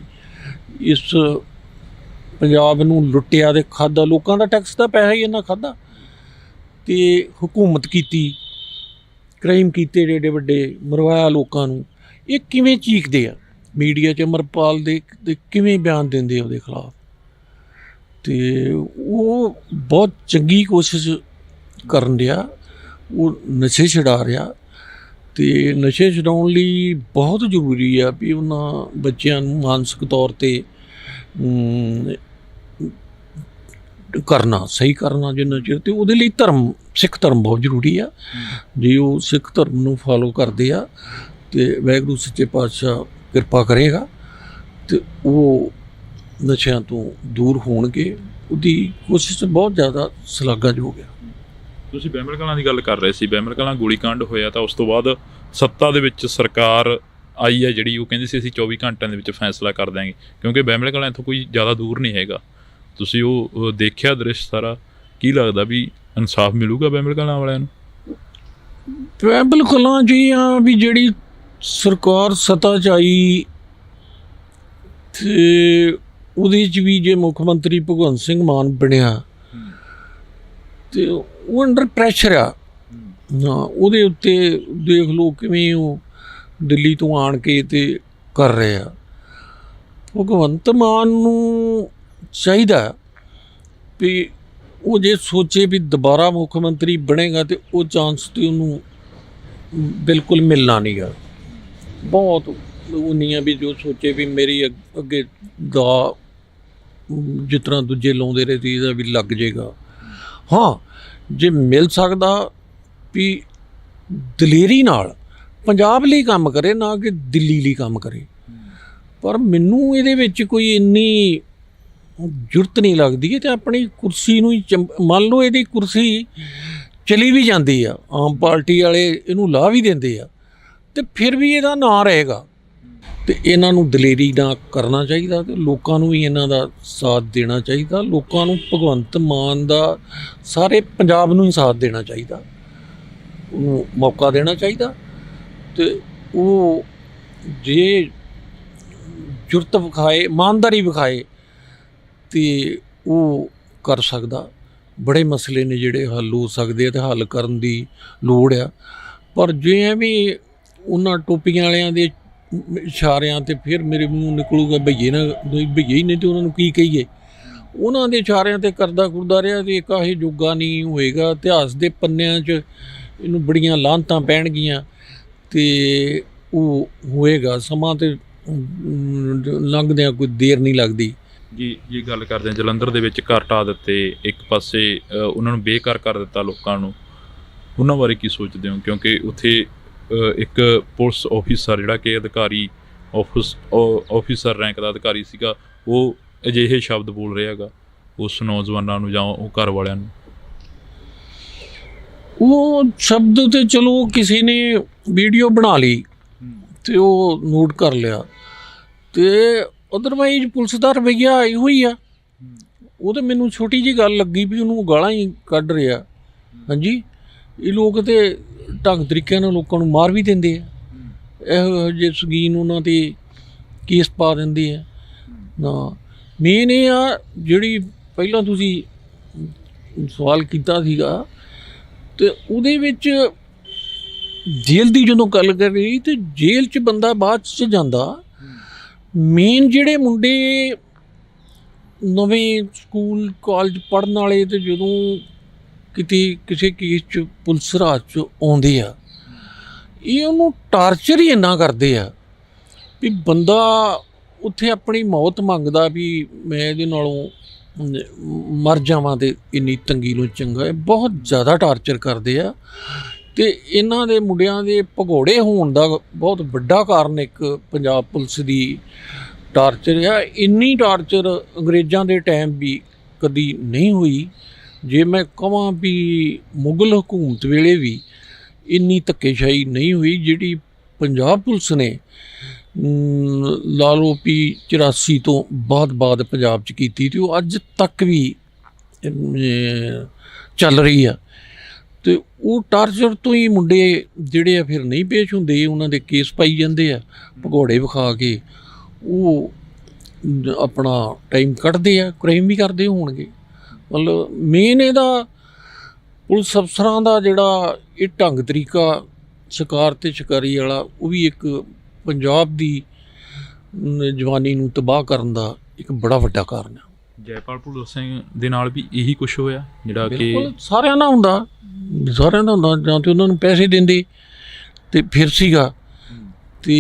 ਇਸ ਪੰਜਾਬ ਨੂੰ ਲੁੱਟਿਆ ਅਤੇ ਖਾਧਾ, ਲੋਕਾਂ ਦਾ ਟੈਕਸ ਦਾ ਪੈਸਾ ਹੀ ਇਹਨਾਂ ਖਾਧਾ, ਅਤੇ ਹਕੂਮਤ ਕੀਤੀ, ਕ੍ਰਾਈਮ ਕੀਤੇ ਏਡੇ ਵੱਡੇ, ਮਰਵਾਇਆ ਲੋਕਾਂ ਨੂੰ। ਇਹ ਕਿਵੇਂ ਚੀਕਦੇ ਆ ਮੀਡੀਆ 'ਚ ਅੰਮ੍ਰਿਤਪਾਲ ਦੇ ਕਿਵੇਂ ਬਿਆਨ ਦਿੰਦੇ ਆ ਉਹਦੇ ਖਿਲਾਫ, ਅਤੇ ਉਹ ਬਹੁਤ ਚੰਗੀ ਕੋਸ਼ਿਸ਼ ਕਰਨ ਰਿਹਾ, ਉਹ ਨਸ਼ੇ ਛੁਡਾ ਰਿਹਾ, ਅਤੇ ਨਸ਼ੇ ਛੁਡਾਉਣ ਲਈ ਬਹੁਤ ਜ਼ਰੂਰੀ ਆ ਵੀ ਉਹਨਾਂ ਬੱਚਿਆਂ ਨੂੰ ਮਾਨਸਿਕ ਤੌਰ 'ਤੇ ਕਰਨਾ, ਸਹੀ ਕਰਨਾ ਜਿੰਨਾ ਚਿਰ, ਅਤੇ ਉਹਦੇ ਲਈ ਸਿੱਖ ਧਰਮ ਬਹੁਤ ਜ਼ਰੂਰੀ ਆ। ਜੇ ਉਹ ਸਿੱਖ ਧਰਮ ਨੂੰ ਫਾਲੋ ਕਰਦੇ ਆ ਅਤੇ ਵਾਹਿਗੁਰੂ ਸੱਚੇ ਪਾਤਸ਼ਾਹ ਕਿਰਪਾ ਕਰੇਗਾ, ਅਤੇ ਉਹ ਨਸ਼ਿਆਂ ਤੋਂ ਦੂਰ ਹੋਣਗੇ। ਉਹਦੀ ਕੋਸ਼ਿਸ਼ ਬਹੁਤ ਜ਼ਿਆਦਾ ਸ਼ਲਾਘਾਯੋਗ ਆ। ਤੁਸੀਂ ਬਹਿਮਲ ਕਲਾਂ ਦੀ ਗੱਲ ਕਰ ਰਹੇ ਸੀ, ਬਹਿਮਲ ਕਲਾਂ ਗੋਲੀਕਾਂਡ ਹੋਇਆ ਤਾਂ ਉਸ ਤੋਂ ਬਾਅਦ ਸੱਤਾ ਦੇ ਵਿੱਚ ਸਰਕਾਰ ਆਈ ਹੈ ਜਿਹੜੀ, ਉਹ ਕਹਿੰਦੀ ਸੀ ਅਸੀਂ 24 ਘੰਟਿਆਂ ਦੇ ਵਿੱਚ ਫੈਸਲਾ ਕਰ ਦਿਆਂਗੇ, ਕਿਉਂਕਿ ਬਹਿਮਲ ਕਲਾਂ ਇੱਥੋਂ ਕੋਈ ਜ਼ਿਆਦਾ ਦੂਰ ਨਹੀਂ ਹੈਗਾ। ਤੁਸੀਂ ਉਹ ਦੇਖਿਆ ਦ੍ਰਿਸ਼ ਸਾਰਾ, ਕੀ ਲੱਗਦਾ ਵੀ ਇਨਸਾਫ ਮਿਲੂਗਾ ਬਹਿਮਲ ਕਲਾਂ ਵਾਲਿਆਂ ਨੂੰ? ਬਹਿਮਲ ਕਲਾਂ ਜੀ ਆ ਵੀ ਜਿਹੜੀ ਸਰਕਾਰ ਸੱਤਾ 'ਚ ਆਈ, ਅਤੇ ਉਹਦੇ 'ਚ ਵੀ ਜੇ ਮੁੱਖ ਮੰਤਰੀ ਭਗਵੰਤ ਸਿੰਘ ਮਾਨ ਬਣਿਆ, ਅਤੇ ਉਹ ਅੰਡਰ ਪ੍ਰੈਸ਼ਰ ਆ। ਹਾਂ, ਉਹਦੇ ਉੱਤੇ ਦੇਖ ਲਓ ਕਿਵੇਂ ਉਹ ਦਿੱਲੀ ਤੋਂ ਆਣ ਕੇ ਅਤੇ ਕਰ ਰਹੇ ਆ। ਭਗਵੰਤ ਮਾਨ ਨੂੰ ਚਾਹੀਦਾ ਵੀ ਉਹ ਜੇ ਸੋਚੇ ਵੀ ਦੁਬਾਰਾ ਮੁੱਖ ਮੰਤਰੀ ਬਣੇਗਾ, ਅਤੇ ਉਹ ਚਾਂਸ ਤਾਂ ਉਹਨੂੰ ਬਿਲਕੁਲ ਮਿਲਣਾ ਨਹੀਂ ਗਾ। ਬਹੁਤ ਉਹ ਨਹੀਂ ਆ ਵੀ ਜੋ ਸੋਚੇ ਵੀ ਮੇਰੀ ਅੱਗੇ ਦਾ ਜਿਸ ਤਰ੍ਹਾਂ ਦੂਜੇ ਲਾਉਂਦੇ ਰਹੇ ਸੀ ਇਹਦਾ ਵੀ ਲੱਗ ਜਾਏਗਾ। ਹਾਂ, ਜੇ ਮਿਲ ਸਕਦਾ ਵੀ ਦਲੇਰੀ ਨਾਲ ਪੰਜਾਬ ਲਈ ਕੰਮ ਕਰੇ, ਨਾ ਕਿ ਦਿੱਲੀ ਲਈ ਕੰਮ ਕਰੇ, ਪਰ ਮੈਨੂੰ ਇਹਦੇ ਵਿੱਚ ਕੋਈ ਇੰਨੀ ਜ਼ਰੂਰਤ ਨਹੀਂ ਲੱਗਦੀ ਹੈ। ਅਤੇ ਆਪਣੀ ਕੁਰਸੀ ਨੂੰ ਹੀ ਮੰਨ ਲਓ ਇਹਦੀ ਕੁਰਸੀ ਚਲੀ ਵੀ ਜਾਂਦੀ ਆ, ਆਮ ਪਾਰਟੀ ਵਾਲੇ ਇਹਨੂੰ ਲਾਹ ਵੀ ਦਿੰਦੇ ਆ, ਅਤੇ ਫਿਰ ਵੀ ਇਹਦਾ ਨਾਂ ਰਹੇਗਾ। ਅਤੇ ਇਹਨਾਂ ਨੂੰ ਦਲੇਰੀ ਨਾਲ ਕਰਨਾ ਚਾਹੀਦਾ, ਅਤੇ ਲੋਕਾਂ ਨੂੰ ਵੀ ਇਹਨਾਂ ਦਾ ਸਾਥ ਦੇਣਾ ਚਾਹੀਦਾ। ਲੋਕਾਂ ਨੂੰ ਭਗਵੰਤ ਮਾਨ ਦਾ ਸਾਰੇ ਪੰਜਾਬ ਨੂੰ ਹੀ ਸਾਥ ਦੇਣਾ ਚਾਹੀਦਾ, ਉਹਨੂੰ ਮੌਕਾ ਦੇਣਾ ਚਾਹੀਦਾ। ਅਤੇ ਉਹ ਜੇ ਜੁਰਤ ਵਿਖਾਏ, ਇਮਾਨਦਾਰੀ ਵਿਖਾਏ, ਅਤੇ ਉਹ ਕਰ ਸਕਦਾ। ਬੜੇ ਮਸਲੇ ਨੇ ਜਿਹੜੇ ਹੱਲ ਹੋ ਸਕਦੇ ਆ ਅਤੇ ਹੱਲ ਕਰਨ ਦੀ ਲੋੜ ਆ। ਪਰ ਜੇ ਐਵੇਂ ਉਹਨਾਂ ਟੋਪੀਆਂ ਵਾਲਿਆਂ ਦੇ ਇਸ਼ਾਰਿਆਂ 'ਤੇ ਫਿਰ ਮੇਰੇ ਮੂੰਹ ਨਿਕਲੂਗਾ ਭਈਏ ਹੀ ਨੇ, ਅਤੇ ਉਹਨਾਂ ਨੂੰ ਕੀ ਕਹੀਏ। ਉਹਨਾਂ ਦੇ ਇਸ਼ਾਰਿਆਂ 'ਤੇ ਕਰਦਾ ਕੁਰਦਾ ਰਿਹਾ, ਅਤੇ ਇੱਕ ਇਹ ਜੋਗਾ ਨਹੀਂ ਹੋਏਗਾ। ਇਤਿਹਾਸ ਦੇ ਪੰਨਿਆਂ 'ਚ ਇਹਨੂੰ ਬੜੀਆਂ ਲਾਹਨਤਾਂ ਪੈਣਗੀਆਂ, ਅਤੇ ਉਹ ਹੋਏਗਾ ਸਮਾਂ, ਅਤੇ ਲੰਘਦਿਆਂ ਕੋਈ ਦੇਰ ਨਹੀਂ ਲੱਗਦੀ। ਜੀ ਗੱਲ ਕਰਦੇ ਹਾਂ, ਜਲੰਧਰ ਦੇ ਵਿੱਚ ਘਰ ਢਾਹ ਦਿੱਤੇ, ਇੱਕ ਪਾਸੇ ਉਹਨਾਂ ਨੂੰ ਬੇਘਰ ਕਰ ਦਿੱਤਾ ਲੋਕਾਂ ਨੂੰ, ਉਹਨਾਂ ਬਾਰੇ ਕੀ ਸੋਚਦੇ ਹੋ? ਕਿਉਂਕਿ ਉੱਥੇ ਇੱਕ ਪੁਲਿਸ ਆਫਿਸਰ ਜਿਹੜਾ ਕਿ ਅਧਿਕਾਰੀ ਆਫਿਸਰ ਰੈਂਕ ਦਾ ਅਧਿਕਾਰੀ ਸੀਗਾ, ਉਹ ਅਜਿਹੇ ਸ਼ਬਦ ਬੋਲ ਰਿਹਾ ਹੈਗਾ ਉਸ ਨੌਜਵਾਨਾਂ ਨੂੰ ਜਾਂ ਉਹ ਘਰ ਵਾਲਿਆਂ ਨੂੰ। ਉਹ ਸ਼ਬਦ ਤੇ ਚਲੋ ਕਿਸੇ ਨੇ ਵੀਡੀਓ ਬਣਾ ਲਈ ਅਤੇ ਉਹ ਨੋਟ ਕਰ ਲਿਆ, ਅਤੇ ਅਦਰਵਾਈਜ਼ ਪੁਲਿਸ ਦਾ ਰਵੱਈਆ ਇਹੋ ਹੀ ਆ। ਉਹ ਤਾਂ ਮੈਨੂੰ ਛੋਟੀ ਜਿਹੀ ਗੱਲ ਲੱਗੀ ਵੀ ਉਹਨੂੰ ਗਾਲਾਂ ਹੀ ਕੱਢ ਰਿਹਾ। ਹਾਂਜੀ, ਇਹ ਲੋਕ ਤਾਂ ਢੰਗ ਤਰੀਕਿਆਂ ਨਾਲ ਲੋਕਾਂ ਨੂੰ ਮਾਰ ਵੀ ਦਿੰਦੇ ਆ, ਇਹੋ ਜਿਹੇ ਸ਼ੌਕੀਨ ਉਹਨਾਂ 'ਤੇ ਕੇਸ ਪਾ ਦਿੰਦੇ ਆ ਨਾ। ਮੇਨ ਇਹ ਆ ਜਿਹੜੀ ਪਹਿਲਾਂ ਤੁਸੀਂ ਸਵਾਲ ਕੀਤਾ ਸੀਗਾ, ਅਤੇ ਉਹਦੇ ਵਿੱਚ ਜੇਲ੍ਹ ਦੀ ਜਦੋਂ ਗੱਲ ਕਰ ਰਹੀ, ਅਤੇ ਜੇਲ੍ਹ 'ਚ ਬੰਦਾ ਬਾਅਦ 'ਚ ਜਾਂਦਾ, ਮੇਨ ਜਿਹੜੇ ਮੁੰਡੇ ਨਵੇਂ ਸਕੂਲ ਕਾਲਜ ਪੜ੍ਹਨ ਵਾਲੇ ਤੇ ਜਦੋਂ ਕਿਤੇ ਕਿਸੇ ਕੇਸ 'ਚ ਪੁਲਿਸ ਰਾਜ 'ਚ ਆਉਂਦੇ ਆ, ਇਹ ਉਹਨੂੰ ਟਾਰਚਰ ਹੀ ਇੰਨਾ ਕਰਦੇ ਆ ਵੀ ਬੰਦਾ ਉੱਥੇ ਆਪਣੀ ਮੌਤ ਮੰਗਦਾ ਵੀ ਮੈਂ ਇਹਦੇ ਨਾਲੋਂ ਮਰ ਜਾਵਾਂ ਤੇ ਇੰਨੀ ਤੰਗੀ ਨੂੰ ਚੰਗਾ ਹੈ। ਬਹੁਤ ਜ਼ਿਆਦਾ ਟਾਰਚਰ ਕਰਦੇ ਆ ਅਤੇ ਇਹਨਾਂ ਦੇ ਮੁੰਡਿਆਂ ਦੇ ਭਗੌੜੇ ਹੋਣ ਦਾ ਬਹੁਤ ਵੱਡਾ ਕਾਰਨ ਇੱਕ ਪੰਜਾਬ ਪੁਲਿਸ ਦੀ ਟਾਰਚਰ ਆ। ਇੰਨੀ ਟਾਰਚਰ ਅੰਗਰੇਜ਼ਾਂ ਦੇ ਟਾਈਮ ਵੀ ਕਦੀ ਨਹੀਂ ਹੋਈ। ਜੇ ਮੈਂ ਕਹਾਂ ਵੀ ਮੁਗਲ ਹਕੂਮਤ ਵੇਲੇ ਵੀ ਇੰਨੀ ਧੱਕੇਸ਼ਾਹੀ ਨਹੀਂ ਹੋਈ ਜਿਹੜੀ ਪੰਜਾਬ ਪੁਲਿਸ ਨੇ ਲਾ ਲਓ ਵੀ 84 ਤੋਂ ਬਾਅਦ ਪੰਜਾਬ 'ਚ ਕੀਤੀ ਅਤੇ ਉਹ ਅੱਜ ਤੱਕ ਵੀ ਚੱਲ ਰਹੀ ਆ। ਅਤੇ ਉਹ ਟਾਰਚਰ ਤੋਂ ਹੀ ਮੁੰਡੇ ਜਿਹੜੇ ਆ ਫਿਰ ਨਹੀਂ ਪੇਸ਼ ਹੁੰਦੇ, ਉਹਨਾਂ ਦੇ ਕੇਸ ਪਾਈ ਜਾਂਦੇ ਆ ਭਗੌੜੇ ਵਿਖਾ ਕੇ। ਉਹ ਆਪਣਾ ਟਾਈਮ ਕੱਢਦੇ ਆ, ਕ੍ਰਾਈਮ ਵੀ ਕਰਦੇ ਹੋਣਗੇ। ਮਤਲਬ ਮੇਨ ਇਹਦਾ ਪੁਲਿਸ ਅਫਸਰਾਂ ਦਾ ਜਿਹੜਾ ਇਹ ਢੰਗ ਤਰੀਕਾ ਸ਼ਿਕਾਰ ਅਤੇ ਸ਼ਿਕਾਰੀ ਵਾਲਾ, ਉਹ ਵੀ ਇੱਕ ਪੰਜਾਬ ਦੀ ਜਵਾਨੀ ਨੂੰ ਤਬਾਹ ਕਰਨ ਦਾ ਇੱਕ ਬੜਾ ਵੱਡਾ ਕਾਰਨ ਆ। ਜੈਪਾਲ ਭੁੱਲਰ ਸਿੰਘ ਦੇ ਨਾਲ ਵੀ ਇਹੀ ਕੁਛ ਹੋਇਆ ਜਿਹੜਾ ਕਿ ਸਾਰਿਆਂ ਦਾ ਹੁੰਦਾ ਜਾਂ ਤਾਂ ਉਹਨਾਂ ਨੂੰ ਪੈਸੇ ਦਿੰਦੇ ਅਤੇ ਫਿਰ ਸੀਗਾ। ਅਤੇ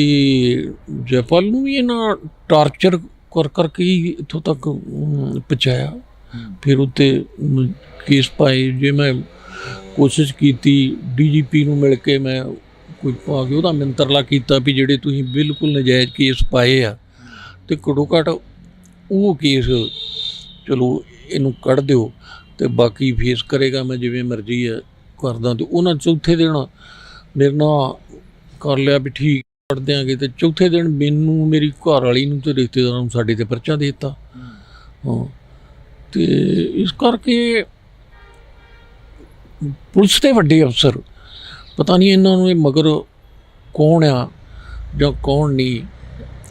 ਜੈਪਾਲ ਨੂੰ ਵੀ ਇਹਨਾਂ ਟਾਰਚਰ ਕਰਕੇ ਹੀ ਇੱਥੋਂ ਤੱਕ ਪਹੁੰਚਾਇਆ। ਫਿਰ ਉੱਤੇ ਕੇਸ ਪਾਏ। ਜੇ ਮੈਂ ਕੋਸ਼ਿਸ਼ ਕੀਤੀ DGP ਨੂੰ ਮਿਲ ਕੇ ਮੈਂ ਕੋਈ ਪਾ ਕੇ ਉਹਦਾ ਮਿੰਤਰਲਾ ਕੀਤਾ ਵੀ ਜਿਹੜੇ ਤੁਸੀਂ ਬਿਲਕੁਲ ਨਜਾਇਜ਼ ਕੇਸ ਪਾਏ ਆ ਅਤੇ ਘੱਟੋ ਘੱਟ ਉਹ ਕੇਸ ਚਲੋ ਇਹਨੂੰ ਕੱਢ ਦਿਓ ਅਤੇ ਬਾਕੀ ਫੇਸ ਕਰੇਗਾ, ਮੈਂ ਜਿਵੇਂ ਮਰਜ਼ੀ ਆ ਕਰਦਾ। ਅਤੇ ਉਹਨਾਂ ਚੌਥੇ ਦਿਨ ਮੇਰੇ ਨਾਲ ਕਰ ਲਿਆ ਵੀ ਠੀਕ ਕੱਢ ਦਿਆਂਗੇ, ਅਤੇ ਚੌਥੇ ਦਿਨ ਮੈਨੂੰ ਮੇਰੀ ਘਰ ਵਾਲੀ ਨੂੰ ਅਤੇ ਰਿਸ਼ਤੇਦਾਰਾਂ ਨੂੰ ਸਾਡੇ 'ਤੇ ਪਰਚਾ ਦੇ ਦਿੱਤਾ। ਹਾਂ, ਅਤੇ ਇਸ ਕਰਕੇ ਪੁਲਿਸ ਦੇ ਵੱਡੇ ਅਫਸਰ ਪਤਾ ਨਹੀਂ ਇਹਨਾਂ ਨੂੰ ਇਹ ਮਗਰ ਕੌਣ ਆ ਜਾਂ ਕੌਣ ਨਹੀਂ,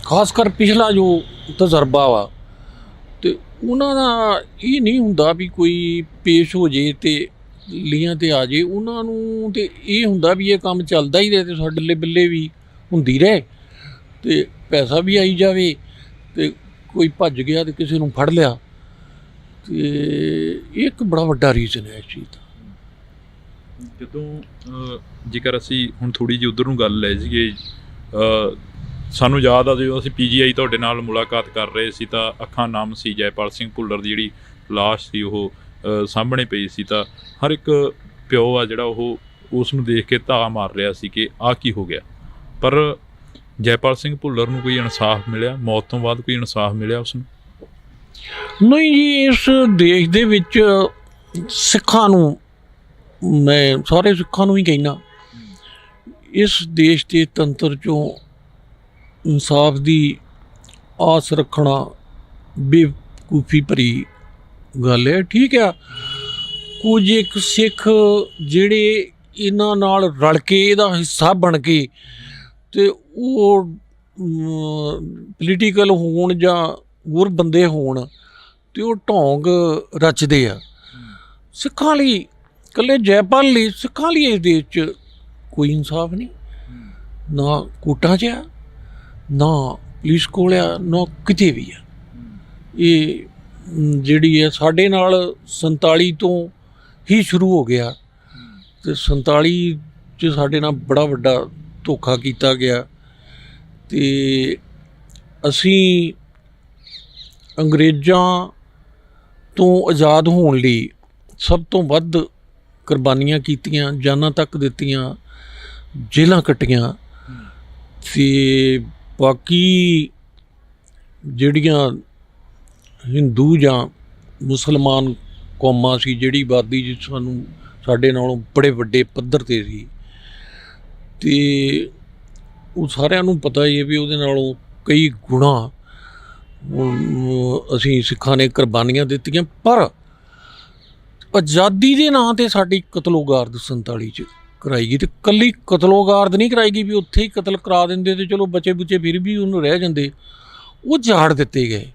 ਖਾਸ ਕਰ ਪਿਛਲਾ ਜੋ ਤਜਰਬਾ ਵਾ, ਅਤੇ ਉਹਨਾਂ ਦਾ ਇਹ ਨਹੀਂ ਹੁੰਦਾ ਵੀ ਕੋਈ ਪੇਸ਼ ਹੋ ਜੇ ਅਤੇ ਲੀਆਂ 'ਤੇ ਆ ਜੇ। ਉਹਨਾਂ ਨੂੰ ਤਾਂ ਇਹ ਹੁੰਦਾ ਵੀ ਇਹ ਕੰਮ ਚੱਲਦਾ ਹੀ ਰਹੇ ਅਤੇ ਸਾਡੇ ਬੱਲੇ ਬੱਲੇ ਵੀ ਹੁੰਦੀ ਰਹੇ ਅਤੇ ਪੈਸਾ ਵੀ ਆਈ ਜਾਵੇ, ਅਤੇ ਕੋਈ ਭੱਜ ਗਿਆ ਅਤੇ ਕਿਸੇ ਨੂੰ ਫੜ ਲਿਆ। ਅਤੇ ਇਹ ਇੱਕ ਬੜਾ ਵੱਡਾ ਰੀਜ਼ਨ ਹੈ ਇਸ ਚੀਜ਼ ਦਾ। ਜਦੋਂ ਜੇਕਰ ਅਸੀਂ ਹੁਣ ਥੋੜ੍ਹੀ ਜਿਹੀ ਉੱਧਰ ਨੂੰ ਗੱਲ ਲੈ ਜਾਈਏ, ਸਾਨੂੰ ਯਾਦ ਆ ਜਦੋਂ ਅਸੀਂ PGI ਤੁਹਾਡੇ ਨਾਲ ਮੁਲਾਕਾਤ ਕਰ ਰਹੇ ਸੀ ਤਾਂ ਅੱਖਾਂ ਨਮ ਸੀ। ਜੈਪਾਲ ਸਿੰਘ ਭੁੱਲਰ ਦੀ ਜਿਹੜੀ ਲਾਸ਼ ਸੀ ਉਹ ਸਾਹਮਣੇ ਪਈ ਸੀ, ਤਾਂ ਹਰ ਇੱਕ ਪਿਓ ਆ ਜਿਹੜਾ ਉਹ ਉਸ ਨੂੰ ਦੇਖ ਕੇ ਧਾਵਾ ਮਾਰ ਰਿਹਾ ਸੀ ਕਿ ਆਹ ਕੀ ਹੋ ਗਿਆ। ਪਰ ਜੈਪਾਲ ਸਿੰਘ ਭੁੱਲਰ ਨੂੰ ਕੋਈ ਇਨਸਾਫ ਮਿਲਿਆ? ਮੌਤ ਤੋਂ ਬਾਅਦ ਕੋਈ ਇਨਸਾਫ ਮਿਲਿਆ ਉਸ ਨੂੰ? ਨਹੀਂ ਜੀ, ਇਸ ਦੇਸ਼ ਦੇ ਵਿੱਚ ਸਿੱਖਾਂ ਨੂੰ, ਮੈਂ ਸਾਰੇ ਸਿੱਖਾਂ ਨੂੰ ਹੀ ਕਹਿਣਾ, ਇਸ ਦੇਸ਼ ਦੇ ਤੰਤਰ 'ਚੋਂ ਇਨਸਾਫ ਦੀ ਆਸ ਰੱਖਣਾ ਬੇਵਕੂਫੀ ਭਰੀ ਗੱਲ ਹੈ। ਠੀਕ ਆ, ਕੁਝ ਇੱਕ ਸਿੱਖ ਜਿਹੜੇ ਇਹਨਾਂ ਨਾਲ ਰਲ ਕੇ ਇਹਦਾ ਹਿੱਸਾ ਬਣ ਕੇ ਅਤੇ ਉਹ ਪੋਲੀਟੀਕਲ ਹੋਣ ਜਾਂ ਹੋਰ ਬੰਦੇ ਹੋਣ ਅਤੇ ਉਹ ਢੋਂਗ ਰਚਦੇ ਆ ਸਿੱਖਾਂ ਲਈ। ਇਕੱਲੇ ਜੈਪਾਲ ਲਈ, ਸਿੱਖਾਂ ਲਈ ਇਸ ਦੇਸ਼ 'ਚ ਕੋਈ ਇਨਸਾਫ ਨਹੀਂ, ਨਾ ਕੋਰਟਾਂ 'ਚ ਆ, ਨਾ ਪੁਲਿਸ ਕੋਲ ਆ, ਨਾ ਕਿਤੇ ਵੀ ਆ। ਇਹ ਜਿਹੜੀ ਹੈ ਸਾਡੇ ਨਾਲ 47 ਤੋਂ ਹੀ ਸ਼ੁਰੂ ਹੋ ਗਿਆ ਅਤੇ 47 'ਚ ਸਾਡੇ ਨਾਲ ਬੜਾ ਵੱਡਾ ਧੋਖਾ ਕੀਤਾ ਗਿਆ। ਅਤੇ ਅਸੀਂ ਅੰਗਰੇਜ਼ਾਂ ਤੋਂ ਆਜ਼ਾਦ ਹੋਣ ਲਈ ਸਭ ਤੋਂ ਵੱਧ ਕੁਰਬਾਨੀਆਂ ਕੀਤੀਆਂ, ਜਾਨਾਂ ਤੱਕ ਦਿੱਤੀਆਂ, ਜੇਲ੍ਹਾਂ ਕੱਟੀਆਂ। ਅਤੇ ਬਾਕੀ ਜਿਹੜੀਆਂ ਹਿੰਦੂ ਜਾਂ ਮੁਸਲਮਾਨ ਕੌਮਾਂ ਸੀ, ਜਿਹੜੀ ਆਬਾਦੀ ਜਿਸ ਸਾਨੂੰ ਸਾਡੇ ਨਾਲੋਂ ਬੜੇ ਵੱਡੇ ਪੱਧਰ 'ਤੇ ਸੀ, ਅਤੇ ਉਹ ਸਾਰਿਆਂ ਨੂੰ ਪਤਾ ਹੀ ਹੈ ਵੀ ਉਹਦੇ ਨਾਲੋਂ ਕਈ ਗੁਣਾ ਅਸੀਂ ਸਿੱਖਾਂ ਨੇ ਕੁਰਬਾਨੀਆਂ ਦਿੱਤੀਆਂ। ਪਰ ਆਜ਼ਾਦੀ ਦੇ ਨਾਂ 'ਤੇ ਸਾਡੀ ਕਤਲੋਗਾਰਦ 47 'ਚ ਕਰਾਈ ਗਈ, ਅਤੇ ਇਕੱਲੀ ਕਤਲੋਗਾਰਦ ਨਹੀਂ ਕਰਾਈ ਗਈ ਵੀ ਉੱਥੇ ਹੀ ਕਤਲ ਕਰਾ ਦਿੰਦੇ ਅਤੇ ਚਲੋ ਬੱਚੇ ਬੁੱਚੇ ਫਿਰ ਵੀ ਉਹਨੂੰ ਰਹਿ ਜਾਂਦੇ, ਉਹ ਝਾੜ ਦਿੱਤੇ ਗਏ।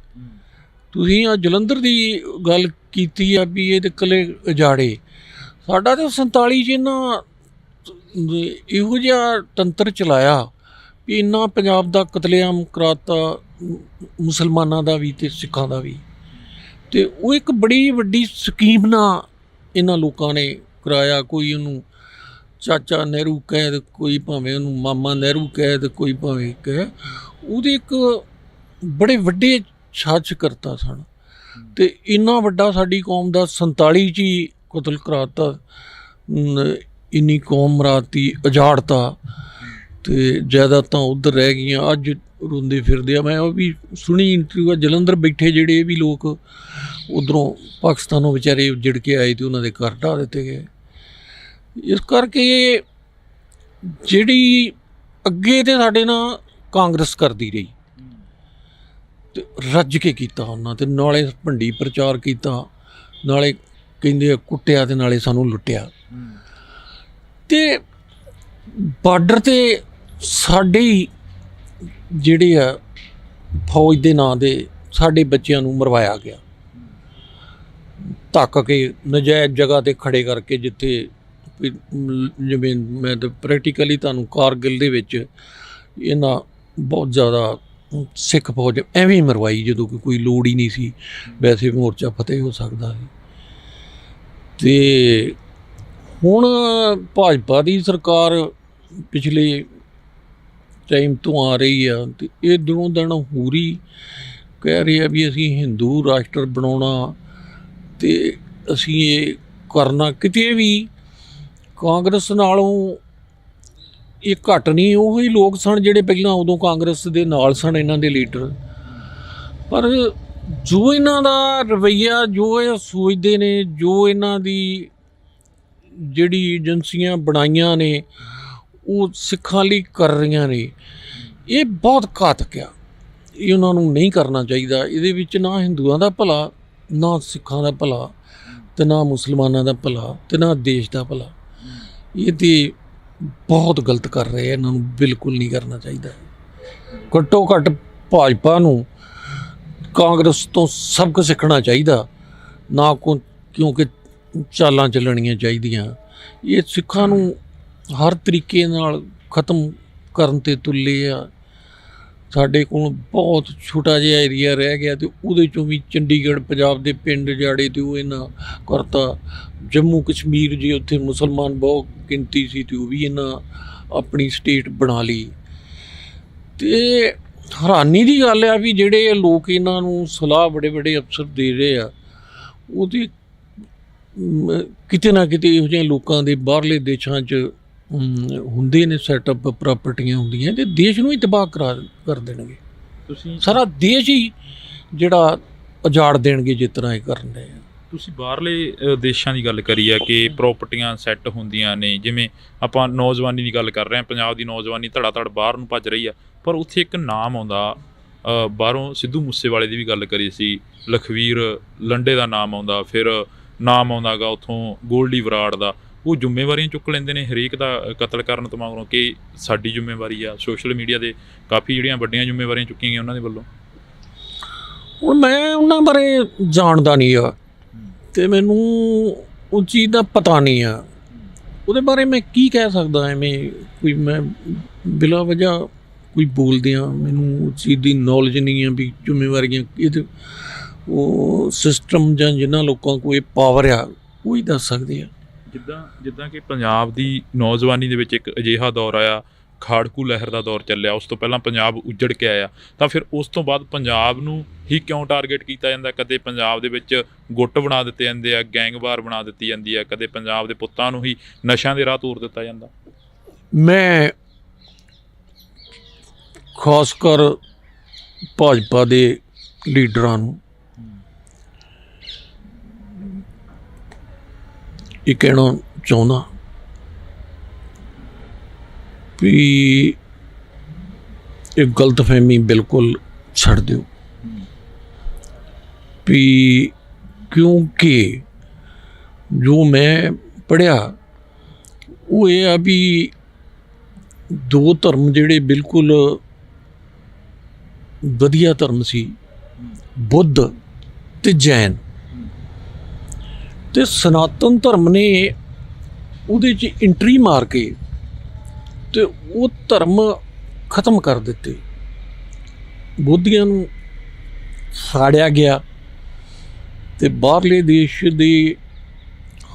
ਤੁਸੀਂ ਆ ਜਲੰਧਰ ਦੀ ਗੱਲ ਕੀਤੀ ਆ ਵੀ ਇਹ ਤਾਂ ਇਕੱਲੇ ਉਜਾੜੇ, ਸਾਡਾ ਤਾਂ 47 'ਚ ਇਹਨਾਂ ਇਹੋ ਜਿਹਾ ਤੰਤਰ ਚਲਾਇਆ ਵੀ ਇੰਨਾ ਪੰਜਾਬ ਦਾ ਕਤਲੇਆਮ ਕਰਾਤਾ, ਮੁਸਲਮਾਨਾਂ ਦਾ ਵੀ ਅਤੇ ਸਿੱਖਾਂ ਦਾ ਵੀ। ਅਤੇ ਉਹ ਇੱਕ ਬੜੀ ਵੱਡੀ ਸਕੀਮ ਨਾਲ ਇਹਨਾਂ ਲੋਕਾਂ ਨੇ ਕਰਾਇਆ। ਕੋਈ ਉਹਨੂੰ ਚਾਚਾ ਨਹਿਰੂ ਕਹਿ ਤੇ ਕੋਈ ਭਾਵੇਂ ਉਹਨੂੰ ਮਾਮਾ ਨਹਿਰੂ ਕਹਿ ਤੇ ਕੋਈ ਭਾਵੇਂ ਕਹਿ, ਉਹਦੇ ਇੱਕ ਬੜੇ ਵੱਡੇ ਛਾਛ ਕਰਤਾ ਸਨ। ਅਤੇ ਇੰਨਾ ਵੱਡਾ ਸਾਡੀ ਕੌਮ ਦਾ 47 'ਚ ਹੀ ਕਤਲ ਕਰਾਤਾ, ਇੰਨੀ ਕੌਮ ਮਰਾਤੀ, ਉਜਾੜਤਾ, ਅਤੇ ਜਾਇਦਾਦਾਂ ਉੱਧਰ ਰਹਿ ਗਈਆਂ। ਅੱਜ ਰੋਂਦੇ ਫਿਰਦੇ ਆ। ਮੈਂ ਉਹ ਵੀ ਸੁਣੀ ਇੰਟਰਵਿਊ, ਜਲੰਧਰ ਬੈਠੇ ਜਿਹੜੇ ਵੀ ਲੋਕ ਉੱਧਰੋਂ ਪਾਕਿਸਤਾਨੋਂ ਵਿਚਾਰੇ ਉੱਜੜ ਕੇ ਆਏ ਅਤੇ ਉਹਨਾਂ ਦੇ ਘਰ ਢਾਹ ਦਿੱਤੇ ਗਏ। ਇਸ ਕਰਕੇ ਜਿਹੜੀ ਅੱਗੇ ਤਾਂ ਸਾਡੇ ਨਾਲ ਕਾਂਗਰਸ ਕਰਦੀ ਰਹੀ ਅਤੇ ਰੱਜ ਕੇ ਕੀਤਾ ਉਹਨਾਂ, ਅਤੇ ਨਾਲੇ ਭੰਡੀ ਪ੍ਰਚਾਰ ਕੀਤਾ, ਨਾਲੇ ਕਹਿੰਦੇ ਕੁੱਟਿਆ ਅਤੇ ਨਾਲੇ ਸਾਨੂੰ ਲੁੱਟਿਆ। ਅਤੇ ਬਾਰਡਰ 'ਤੇ ਸਾਡੇ ਹੀ ਜਿਹੜੇ ਆ ਫੌਜ ਦੇ ਨਾਂ ਦੇ ਸਾਡੇ ਬੱਚਿਆਂ ਨੂੰ ਮਰਵਾਇਆ ਗਿਆ, ਧੱਕ ਕੇ ਨਜਾਇਜ਼ ਜਗ੍ਹਾ 'ਤੇ ਖੜ੍ਹੇ ਕਰਕੇ, ਜਿੱਥੇ ਜਿਵੇਂ ਮੈਂ ਤਾਂ ਪ੍ਰੈਕਟੀਕਲੀ ਤੁਹਾਨੂੰ ਕਾਰਗਿਲ ਦੇ ਵਿੱਚ ਇਹਨਾਂ ਬਹੁਤ ਜ਼ਿਆਦਾ ਸਿੱਖ ਫੌਜ ਐਵੇਂ ਹੀ ਮਰਵਾਈ, ਜਦੋਂ ਕਿ ਕੋਈ ਲੋੜ ਹੀ ਨਹੀਂ ਸੀ, ਵੈਸੇ ਮੋਰਚਾ ਫਤਿਹ ਹੋ ਸਕਦਾ ਸੀ। ਅਤੇ ਹੁਣ ਭਾਜਪਾ ਦੀ ਸਰਕਾਰ ਪਿਛਲੇ ਟਾਈਮ ਤੋਂ ਆ ਰਹੀ ਆ, ਅਤੇ ਇਹ ਦਿਨੋਂ ਦਿਨ ਹੋਰ ਹੀ ਕਹਿ ਰਹੇ ਆ ਵੀ ਅਸੀਂ ਹਿੰਦੂ ਰਾਸ਼ਟਰ ਬਣਾਉਣਾ, ਅਤੇ ਅਸੀਂ ਇਹ ਕਰਨਾ। ਕਿਤੇ ਵੀ ਕਾਂਗਰਸ ਨਾਲੋਂ ਇਹ ਘੱਟ ਨਹੀਂ, ਉਹੀ ਲੋਕ ਸਨ ਜਿਹੜੇ ਪਹਿਲਾਂ ਉਦੋਂ ਕਾਂਗਰਸ ਦੇ ਨਾਲ ਸਨ, ਇਹਨਾਂ ਦੇ ਲੀਡਰ। ਪਰ ਜੋ ਇਹਨਾਂ ਦਾ ਰਵੱਈਆ, ਜੋ ਇਹ ਸੋਚਦੇ ਨੇ, ਜੋ ਇਹਨਾਂ ਦੀ ਜਿਹੜੀ ਏਜੰਸੀਆਂ ਬਣਾਈਆਂ ਨੇ ਉਹ ਸਿੱਖਾਂ ਲਈ ਕਰ ਰਹੀਆਂ ਨੇ, ਇਹ ਬਹੁਤ ਘਾਤਕ ਆ। ਇਹ ਉਹਨਾਂ ਨੂੰ ਨਹੀਂ ਕਰਨਾ ਚਾਹੀਦਾ। ਇਹਦੇ ਵਿੱਚ ਨਾ ਹਿੰਦੂਆਂ ਦਾ ਭਲਾ, ਨਾ ਸਿੱਖਾਂ ਦਾ ਭਲਾ, ਅਤੇ ਨਾ ਮੁਸਲਮਾਨਾਂ ਦਾ ਭਲਾ, ਅਤੇ ਨਾ ਦੇਸ਼ ਦਾ ਭਲਾ। ਇਹ ਤਾਂ ਬਹੁਤ ਗਲਤ ਕਰ ਰਹੇ ਆ, ਇਹਨਾਂ ਨੂੰ ਬਿਲਕੁਲ ਨਹੀਂ ਕਰਨਾ ਚਾਹੀਦਾ। ਘੱਟੋ ਘੱਟ ਭਾਜਪਾ ਨੂੰ ਕਾਂਗਰਸ ਤੋਂ ਸਬਕ ਸਿੱਖਣਾ ਚਾਹੀਦਾ, ਨਾ ਕਿਉਂਕਿ ਚਾਲਾਂ ਚੱਲਣੀਆਂ ਚਾਹੀਦੀਆਂ। ਇਹ ਸਿੱਖਾਂ ਨੂੰ ਹਰ ਤਰੀਕੇ ਨਾਲ ਖ਼ਤਮ ਕਰਨ 'ਤੇ ਤੁੱਲੇ ਆ। ਸਾਡੇ ਕੋਲ ਬਹੁਤ ਛੋਟਾ ਜਿਹਾ ਏਰੀਆ ਰਹਿ ਗਿਆ, ਅਤੇ ਉਹਦੇ 'ਚੋਂ ਵੀ ਚੰਡੀਗੜ੍ਹ ਪੰਜਾਬ ਦੇ ਪਿੰਡ ਜਾੜੇ, ਅਤੇ ਉਹ ਇਹਨਾਂ ਕਰਤਾ। ਜੰਮੂ ਕਸ਼ਮੀਰ ਜੇ ਉੱਥੇ ਮੁਸਲਮਾਨ ਬਹੁਤ ਗਿਣਤੀ ਸੀ, ਅਤੇ ਉਹ ਵੀ ਇਹਨਾਂ ਆਪਣੀ ਸਟੇਟ ਬਣਾ ਲਈ। ਅਤੇ ਹੈਰਾਨੀ ਦੀ ਗੱਲ ਆ ਵੀ ਜਿਹੜੇ ਲੋਕ ਇਹਨਾਂ ਨੂੰ ਸਲਾਹ ਬੜੇ ਬੜੇ ਅਫਸਰ ਦੇ ਰਹੇ ਆ, ਉਹਦੇ ਕਿਤੇ ਨਾ ਕਿਤੇ ਇਹੋ ਜਿਹੇ ਲੋਕਾਂ ਦੇ ਬਾਹਰਲੇ ਦੇਸ਼ਾਂ 'ਚ ਹੁੰਦੇ ਨੇ ਸੈਟਅਪ, ਪ੍ਰਾਪਰਟੀਆਂ ਹੁੰਦੀਆਂ, ਅਤੇ ਦੇਸ਼ ਨੂੰ ਹੀ ਤਬਾਹ ਕਰ ਦੇਣਗੇ। ਤੁਸੀਂ ਸਾਰਾ ਦੇਸ਼ ਹੀ ਜਿਹੜਾ ਉਜਾੜ ਦੇਣਗੇ ਜਿਸ ਤਰ੍ਹਾਂ ਇਹ ਕਰਨ ਰਹੇ ਆ। ਤੁਸੀਂ ਬਾਹਰਲੇ ਦੇਸ਼ਾਂ ਦੀ ਗੱਲ ਕਰੀ ਆ ਕਿ ਪ੍ਰਾਪਰਟੀਆਂ ਸੈੱਟ ਹੁੰਦੀਆਂ ਨੇ, ਜਿਵੇਂ ਆਪਾਂ ਨੌਜਵਾਨੀ ਦੀ ਗੱਲ ਕਰ ਰਹੇ ਹਾਂ, ਪੰਜਾਬ ਦੀ ਨੌਜਵਾਨੀ ਧੜਾ ਧੜ ਬਾਹਰ ਨੂੰ ਭੱਜ ਰਹੀ ਆ, ਪਰ ਉੱਥੇ ਇੱਕ ਨਾਮ ਆਉਂਦਾ ਬਾਹਰੋਂ, ਸਿੱਧੂ ਮੂਸੇਵਾਲੇ ਦੀ ਵੀ ਗੱਲ ਕਰੀ ਸੀ, ਲਖਵੀਰ ਲੰਡੇ ਦਾ ਨਾਮ ਆਉਂਦਾ, ਫਿਰ ਨਾਮ ਆਉਂਦਾ ਗਾ ਉੱਥੋਂ ਗੋਲਡੀ ਬਰਾੜ ਦਾ। ਉਹ ਜ਼ਿੰਮੇਵਾਰੀਆਂ ਚੁੱਕ ਲੈਂਦੇ ਨੇ ਹਰੇਕ ਦਾ ਕਤਲ ਕਰਨ ਤੋਂ ਮਗਰੋਂ ਕਿ ਸਾਡੀ ਜ਼ਿੰਮੇਵਾਰੀ ਆ। ਸੋਸ਼ਲ ਮੀਡੀਆ ਦੇ ਕਾਫੀ ਜਿਹੜੀਆਂ ਵੱਡੀਆਂ ਜ਼ਿੰਮੇਵਾਰੀਆਂ ਚੁੱਕੀਆਂ ਗਈਆਂ ਉਹਨਾਂ ਦੇ ਵੱਲੋਂ। ਹੁਣ ਮੈਂ ਉਹਨਾਂ ਬਾਰੇ ਜਾਣਦਾ ਨਹੀਂ ਆ, ਅਤੇ ਮੈਨੂੰ ਉਸ ਚੀਜ਼ ਦਾ ਪਤਾ ਨਹੀਂ ਆ। ਉਹਦੇ ਬਾਰੇ ਮੈਂ ਕੀ ਕਹਿ ਸਕਦਾ? ਐਵੇਂ ਕੋਈ ਮੈਂ ਬਿਲਾ ਵਜ੍ਹਾ ਕੋਈ ਬੋਲਦੇ ਹਾਂ, ਮੈਨੂੰ ਉਸ ਚੀਜ਼ ਦੀ ਨੌਲੇਜ ਨਹੀਂ ਆ ਵੀ ਜ਼ਿੰਮੇਵਾਰੀਆਂ ਇਹਦੇ ਉਹ ਸਿਸਟਮ ਜਾਂ ਜਿਨ੍ਹਾਂ ਲੋਕਾਂ ਕੋਲ ਇਹ ਪਾਵਰ ਆ ਉਹ ਹੀ ਦੱਸ ਸਕਦੇ ਆ। ਜਿੱਦਾਂ ਕਿ ਪੰਜਾਬ ਦੀ ਨੌਜਵਾਨੀ ਦੇ ਵਿੱਚ ਇੱਕ ਅਜਿਹਾ ਦੌਰ ਆਇਆ, ਖਾੜਕੂ ਲਹਿਰ ਦਾ ਦੌਰ ਚੱਲਿਆ। ਉਸ ਤੋਂ ਪਹਿਲਾਂ ਪੰਜਾਬ ਉੱਜੜ ਕੇ ਆਇਆ, ਤਾਂ ਫਿਰ ਉਸ ਤੋਂ ਬਾਅਦ ਪੰਜਾਬ ਨੂੰ ਹੀ ਕਿਉਂ ਟਾਰਗੇਟ ਕੀਤਾ ਜਾਂਦਾ? ਕਦੇ ਪੰਜਾਬ ਦੇ ਵਿੱਚ ਗੁੱਟ ਬਣਾ ਦਿੱਤੇ ਜਾਂਦੇ ਆ, ਗੈਂਗਵਾਰ ਬਣਾ ਦਿੱਤੀ ਜਾਂਦੀ ਆ, ਕਦੇ ਪੰਜਾਬ ਦੇ ਪੁੱਤਾਂ ਨੂੰ ਹੀ ਨਸ਼ਿਆਂ ਦੇ ਰਾਹ ਤੋਰ ਦਿੱਤਾ ਜਾਂਦਾ। ਮੈਂ ਖਾਸ ਕਰ ਭਾਜਪਾ ਦੇ ਲੀਡਰਾਂ ਨੂੰ ਇਹ ਕਹਿਣਾ ਚਾਹੁੰਦਾ ਵੀ ਇਹ ਗਲਤਫਹਿਮੀ ਬਿਲਕੁਲ ਛੱਡ ਦਿਓ, ਵੀ ਕਿਉਂਕਿ ਜੋ ਮੈਂ ਪੜ੍ਹਿਆ ਉਹ ਇਹ ਆ ਵੀ ਦੋ ਧਰਮ ਜਿਹੜੇ ਬਿਲਕੁਲ ਵਧੀਆ ਧਰਮ ਸੀ, ਬੁੱਧ ਅਤੇ ਜੈਨ, ਅਤੇ ਸਨਾਤਨ ਧਰਮ ਨੇ ਉਹਦੇ 'ਚ ਐਂਟਰੀ ਮਾਰ ਕੇ ਅਤੇ ਉਹ ਧਰਮ ਖ਼ਤਮ ਕਰ ਦਿੱਤੇ। ਬੋਧੀਆਂ ਨੂੰ ਸਾੜਿਆ ਗਿਆ ਤੇ ਬਾਹਰਲੇ ਦੇਸ਼ ਦੇ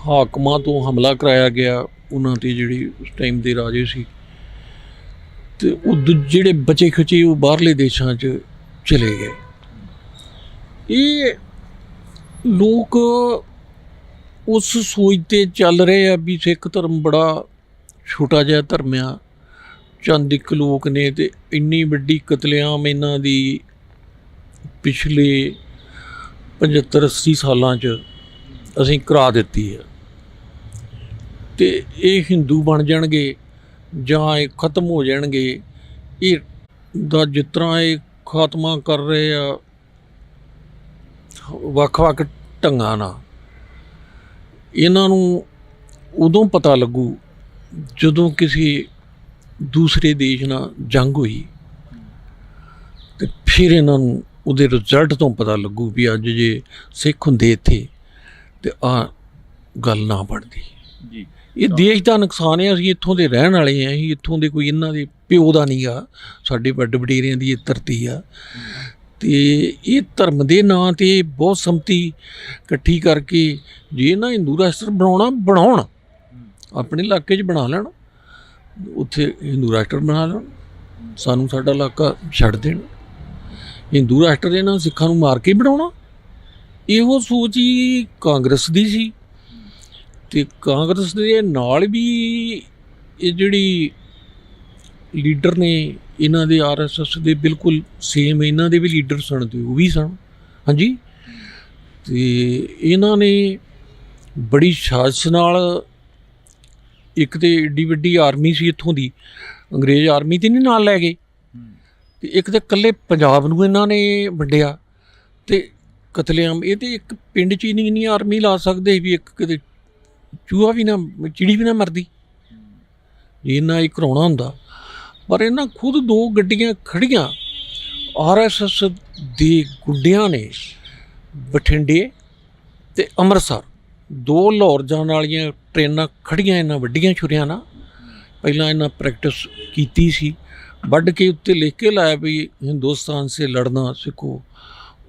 ਹਾਕਮਾਂ ਤੋਂ ਹਮਲਾ ਕਰਾਇਆ ਗਿਆ ਉਹਨਾਂ 'ਤੇ ਜਿਹੜੇ ਉਸ ਟਾਈਮ ਦੇ ਰਾਜੇ ਸੀ, ਤੇ ਉਹ ਜਿਹੜੇ ਬਚੇ ਖਚੇ ਉਹ ਬਾਹਰਲੇ ਦੇਸ਼ਾਂ 'ਚ ਚਲੇ ਗਏ। ਇਹ ਲੋਕ ਉਸ ਸੋਚ 'ਤੇ ਚੱਲ ਰਹੇ ਆ ਵੀ ਸਿੱਖ ਧਰਮ ਬੜਾ ਛੋਟਾ ਜਿਹਾ ਧਰਮ ਆ, ਚੰਦ ਇੱਕ ਲੋਕ ਨੇ, ਤੇ ਇੰਨੀ ਵੱਡੀ ਕਤਲੇਆਮ ਇਹਨਾਂ ਦੀ ਪਿਛਲੇ 75-80 ਸਾਲਾਂ 'ਚ ਅਸੀਂ ਕਰਾ ਦਿੱਤੀ ਹੈ, ਤੇ ਇਹ ਹਿੰਦੂ ਬਣ ਜਾਣਗੇ ਜਾਂ ਇਹ ਖਤਮ ਹੋ ਜਾਣਗੇ। ਇਹ ਦਾ ਜਿਸ ਤਰ੍ਹਾਂ ਇਹ ਖਾਤਮਾ ਕਰ ਰਹੇ ਆ ਵੱਖ-ਵੱਖ ਢੰਗਾਂ ਨਾਲ, ਇਹਨਾਂ ਨੂੰ ਉਦੋਂ ਪਤਾ ਲੱਗੂ ਜਦੋਂ ਕਿਸੇ ਦੂਸਰੇ ਦੇਸ਼ ਨਾਲ ਜੰਗ ਹੋਈ, ਤੇ ਫਿਰ ਇਹਨਾਂ ਨੂੰ ਉਹਦੇ ਰਿਜ਼ਲਟ ਤੋਂ ਪਤਾ ਲੱਗੂ ਵੀ ਅੱਜ ਜੇ ਸਿੱਖ ਹੁੰਦੇ ਇੱਥੇ ਤੇ ਆਹ ਗੱਲ ਨਾ ਬਣਦੀ ਜੀ। ਇਹ ਦੇਸ਼ ਦਾ ਨੁਕਸਾਨ ਹੈ। ਅਸੀਂ ਇੱਥੋਂ ਦੇ ਰਹਿਣ ਵਾਲੇ ਹਾਂ, ਅਸੀਂ ਇੱਥੋਂ ਦੇ ਕੋਈ ਇਹਨਾਂ ਦੇ ਪਿਓ ਦਾ ਨਹੀਂ ਗਾ, ਸਾਡੇ ਵੱਡ ਵਡੇਰਿਆਂ ਦੀ ਇਹ ਧਰਤੀ ਆ, ਤੇ ਇਹ ਧਰਮ ਦੇ ਨਾਂ 'ਤੇ ਬਹੁਤ ਸੰਮਤੀ ਇਕੱਠੀ ਕਰਕੇ ਜੇ ਨਾ ਹਿੰਦੂ ਰਾਸ਼ਟਰ ਬਣਾਉਣ ਆਪਣੇ ਇਲਾਕੇ 'ਚ ਬਣਾ ਲੈਣ, ਉੱਥੇ ਹਿੰਦੂ ਰਾਸ਼ਟਰ ਬਣਾ ਲੈਣ, ਸਾਨੂੰ ਸਾਡਾ ਇਲਾਕਾ ਛੱਡ ਦੇਣ। ਹਿੰਦੂ ਰਾਸ਼ਟਰ ਦੇ ਨਾਲ ਸਿੱਖਾਂ ਨੂੰ ਮਾਰ ਕੇ ਬਣਾਉਣਾ, ਇਹੋ ਸੋਚ ਹੀ ਕਾਂਗਰਸ ਦੀ ਸੀ। ਤੇ ਕਾਂਗਰਸ ਦੇ ਨਾਲ ਵੀ ਇਹ ਜਿਹੜੀ ਲੀਡਰ ਨੇ ਇਹਨਾਂ ਦੇ RSS ਦੇ ਬਿਲਕੁਲ ਸੇਮ ਇਹਨਾਂ ਦੇ ਵੀ ਲੀਡਰ ਸਨ, ਤੇ ਉਹ ਵੀ ਸਨ। ਹਾਂਜੀ, ਤੇ ਇਹਨਾਂ ਨੇ ਬੜੀ ਸਾਜ਼ਿਸ਼ ਨਾਲ, ਇੱਕ ਤੇ ਏਡੀ ਵੱਡੀ ਆਰਮੀ ਸੀ ਇੱਥੋਂ ਦੀ, ਅੰਗਰੇਜ਼ ਆਰਮੀ ਤੇ ਨਹੀਂ ਨਾਲ ਲੈ ਗਏ, ਤੇ ਇੱਕ ਤਾਂ ਇਕੱਲੇ ਪੰਜਾਬ ਨੂੰ ਇਹਨਾਂ ਨੇ ਵੰਡਿਆ ਤੇ ਕਤਲੇਆਮ। ਇਹ ਤੇ ਇੱਕ ਪਿੰਡ 'ਚ ਹੀ ਨਹੀਂ ਆਰਮੀ ਲਾ ਸਕਦੇ ਵੀ ਇੱਕ ਕਿਤੇ ਚੂਹਾ ਵੀ ਨਾ, ਚਿੜੀ ਵੀ ਨਾ ਮਰਦੀ ਜੇ ਇਹਨਾਂ ਇਹ ਕਰਾਉਣਾ ਹੁੰਦਾ। ਪਰ ਇਹਨਾਂ ਖੁਦ 2 ਗੱਡੀਆਂ ਖੜੀਆਂ RSS ਦੇ ਗੁੱਡਿਆਂ ਨੇ ਬਠਿੰਡੇ ਤੇ ਅੰਮ੍ਰਿਤਸਰ 2 ਲਾਹੌਰ ਜਾਣ ਵਾਲੀਆਂ ਟ੍ਰੇਨਾਂ ਖੜੀਆਂ ਇਹਨਾਂ ਵੱਡੀਆਂ ਛੁਰੀਆਂ ਨਾਲ। ਪਹਿਲਾਂ ਇਹਨਾਂ ਪ੍ਰੈਕਟਿਸ ਕੀਤੀ ਸੀ, ਵੱਢ ਕੇ ਉੱਤੇ ਲਿਖ ਕੇ ਲਾਇਆ ਵੀ ਹਿੰਦੁਸਤਾਨ ਸੇ ਲੜਨਾ ਸਿੱਖੋ।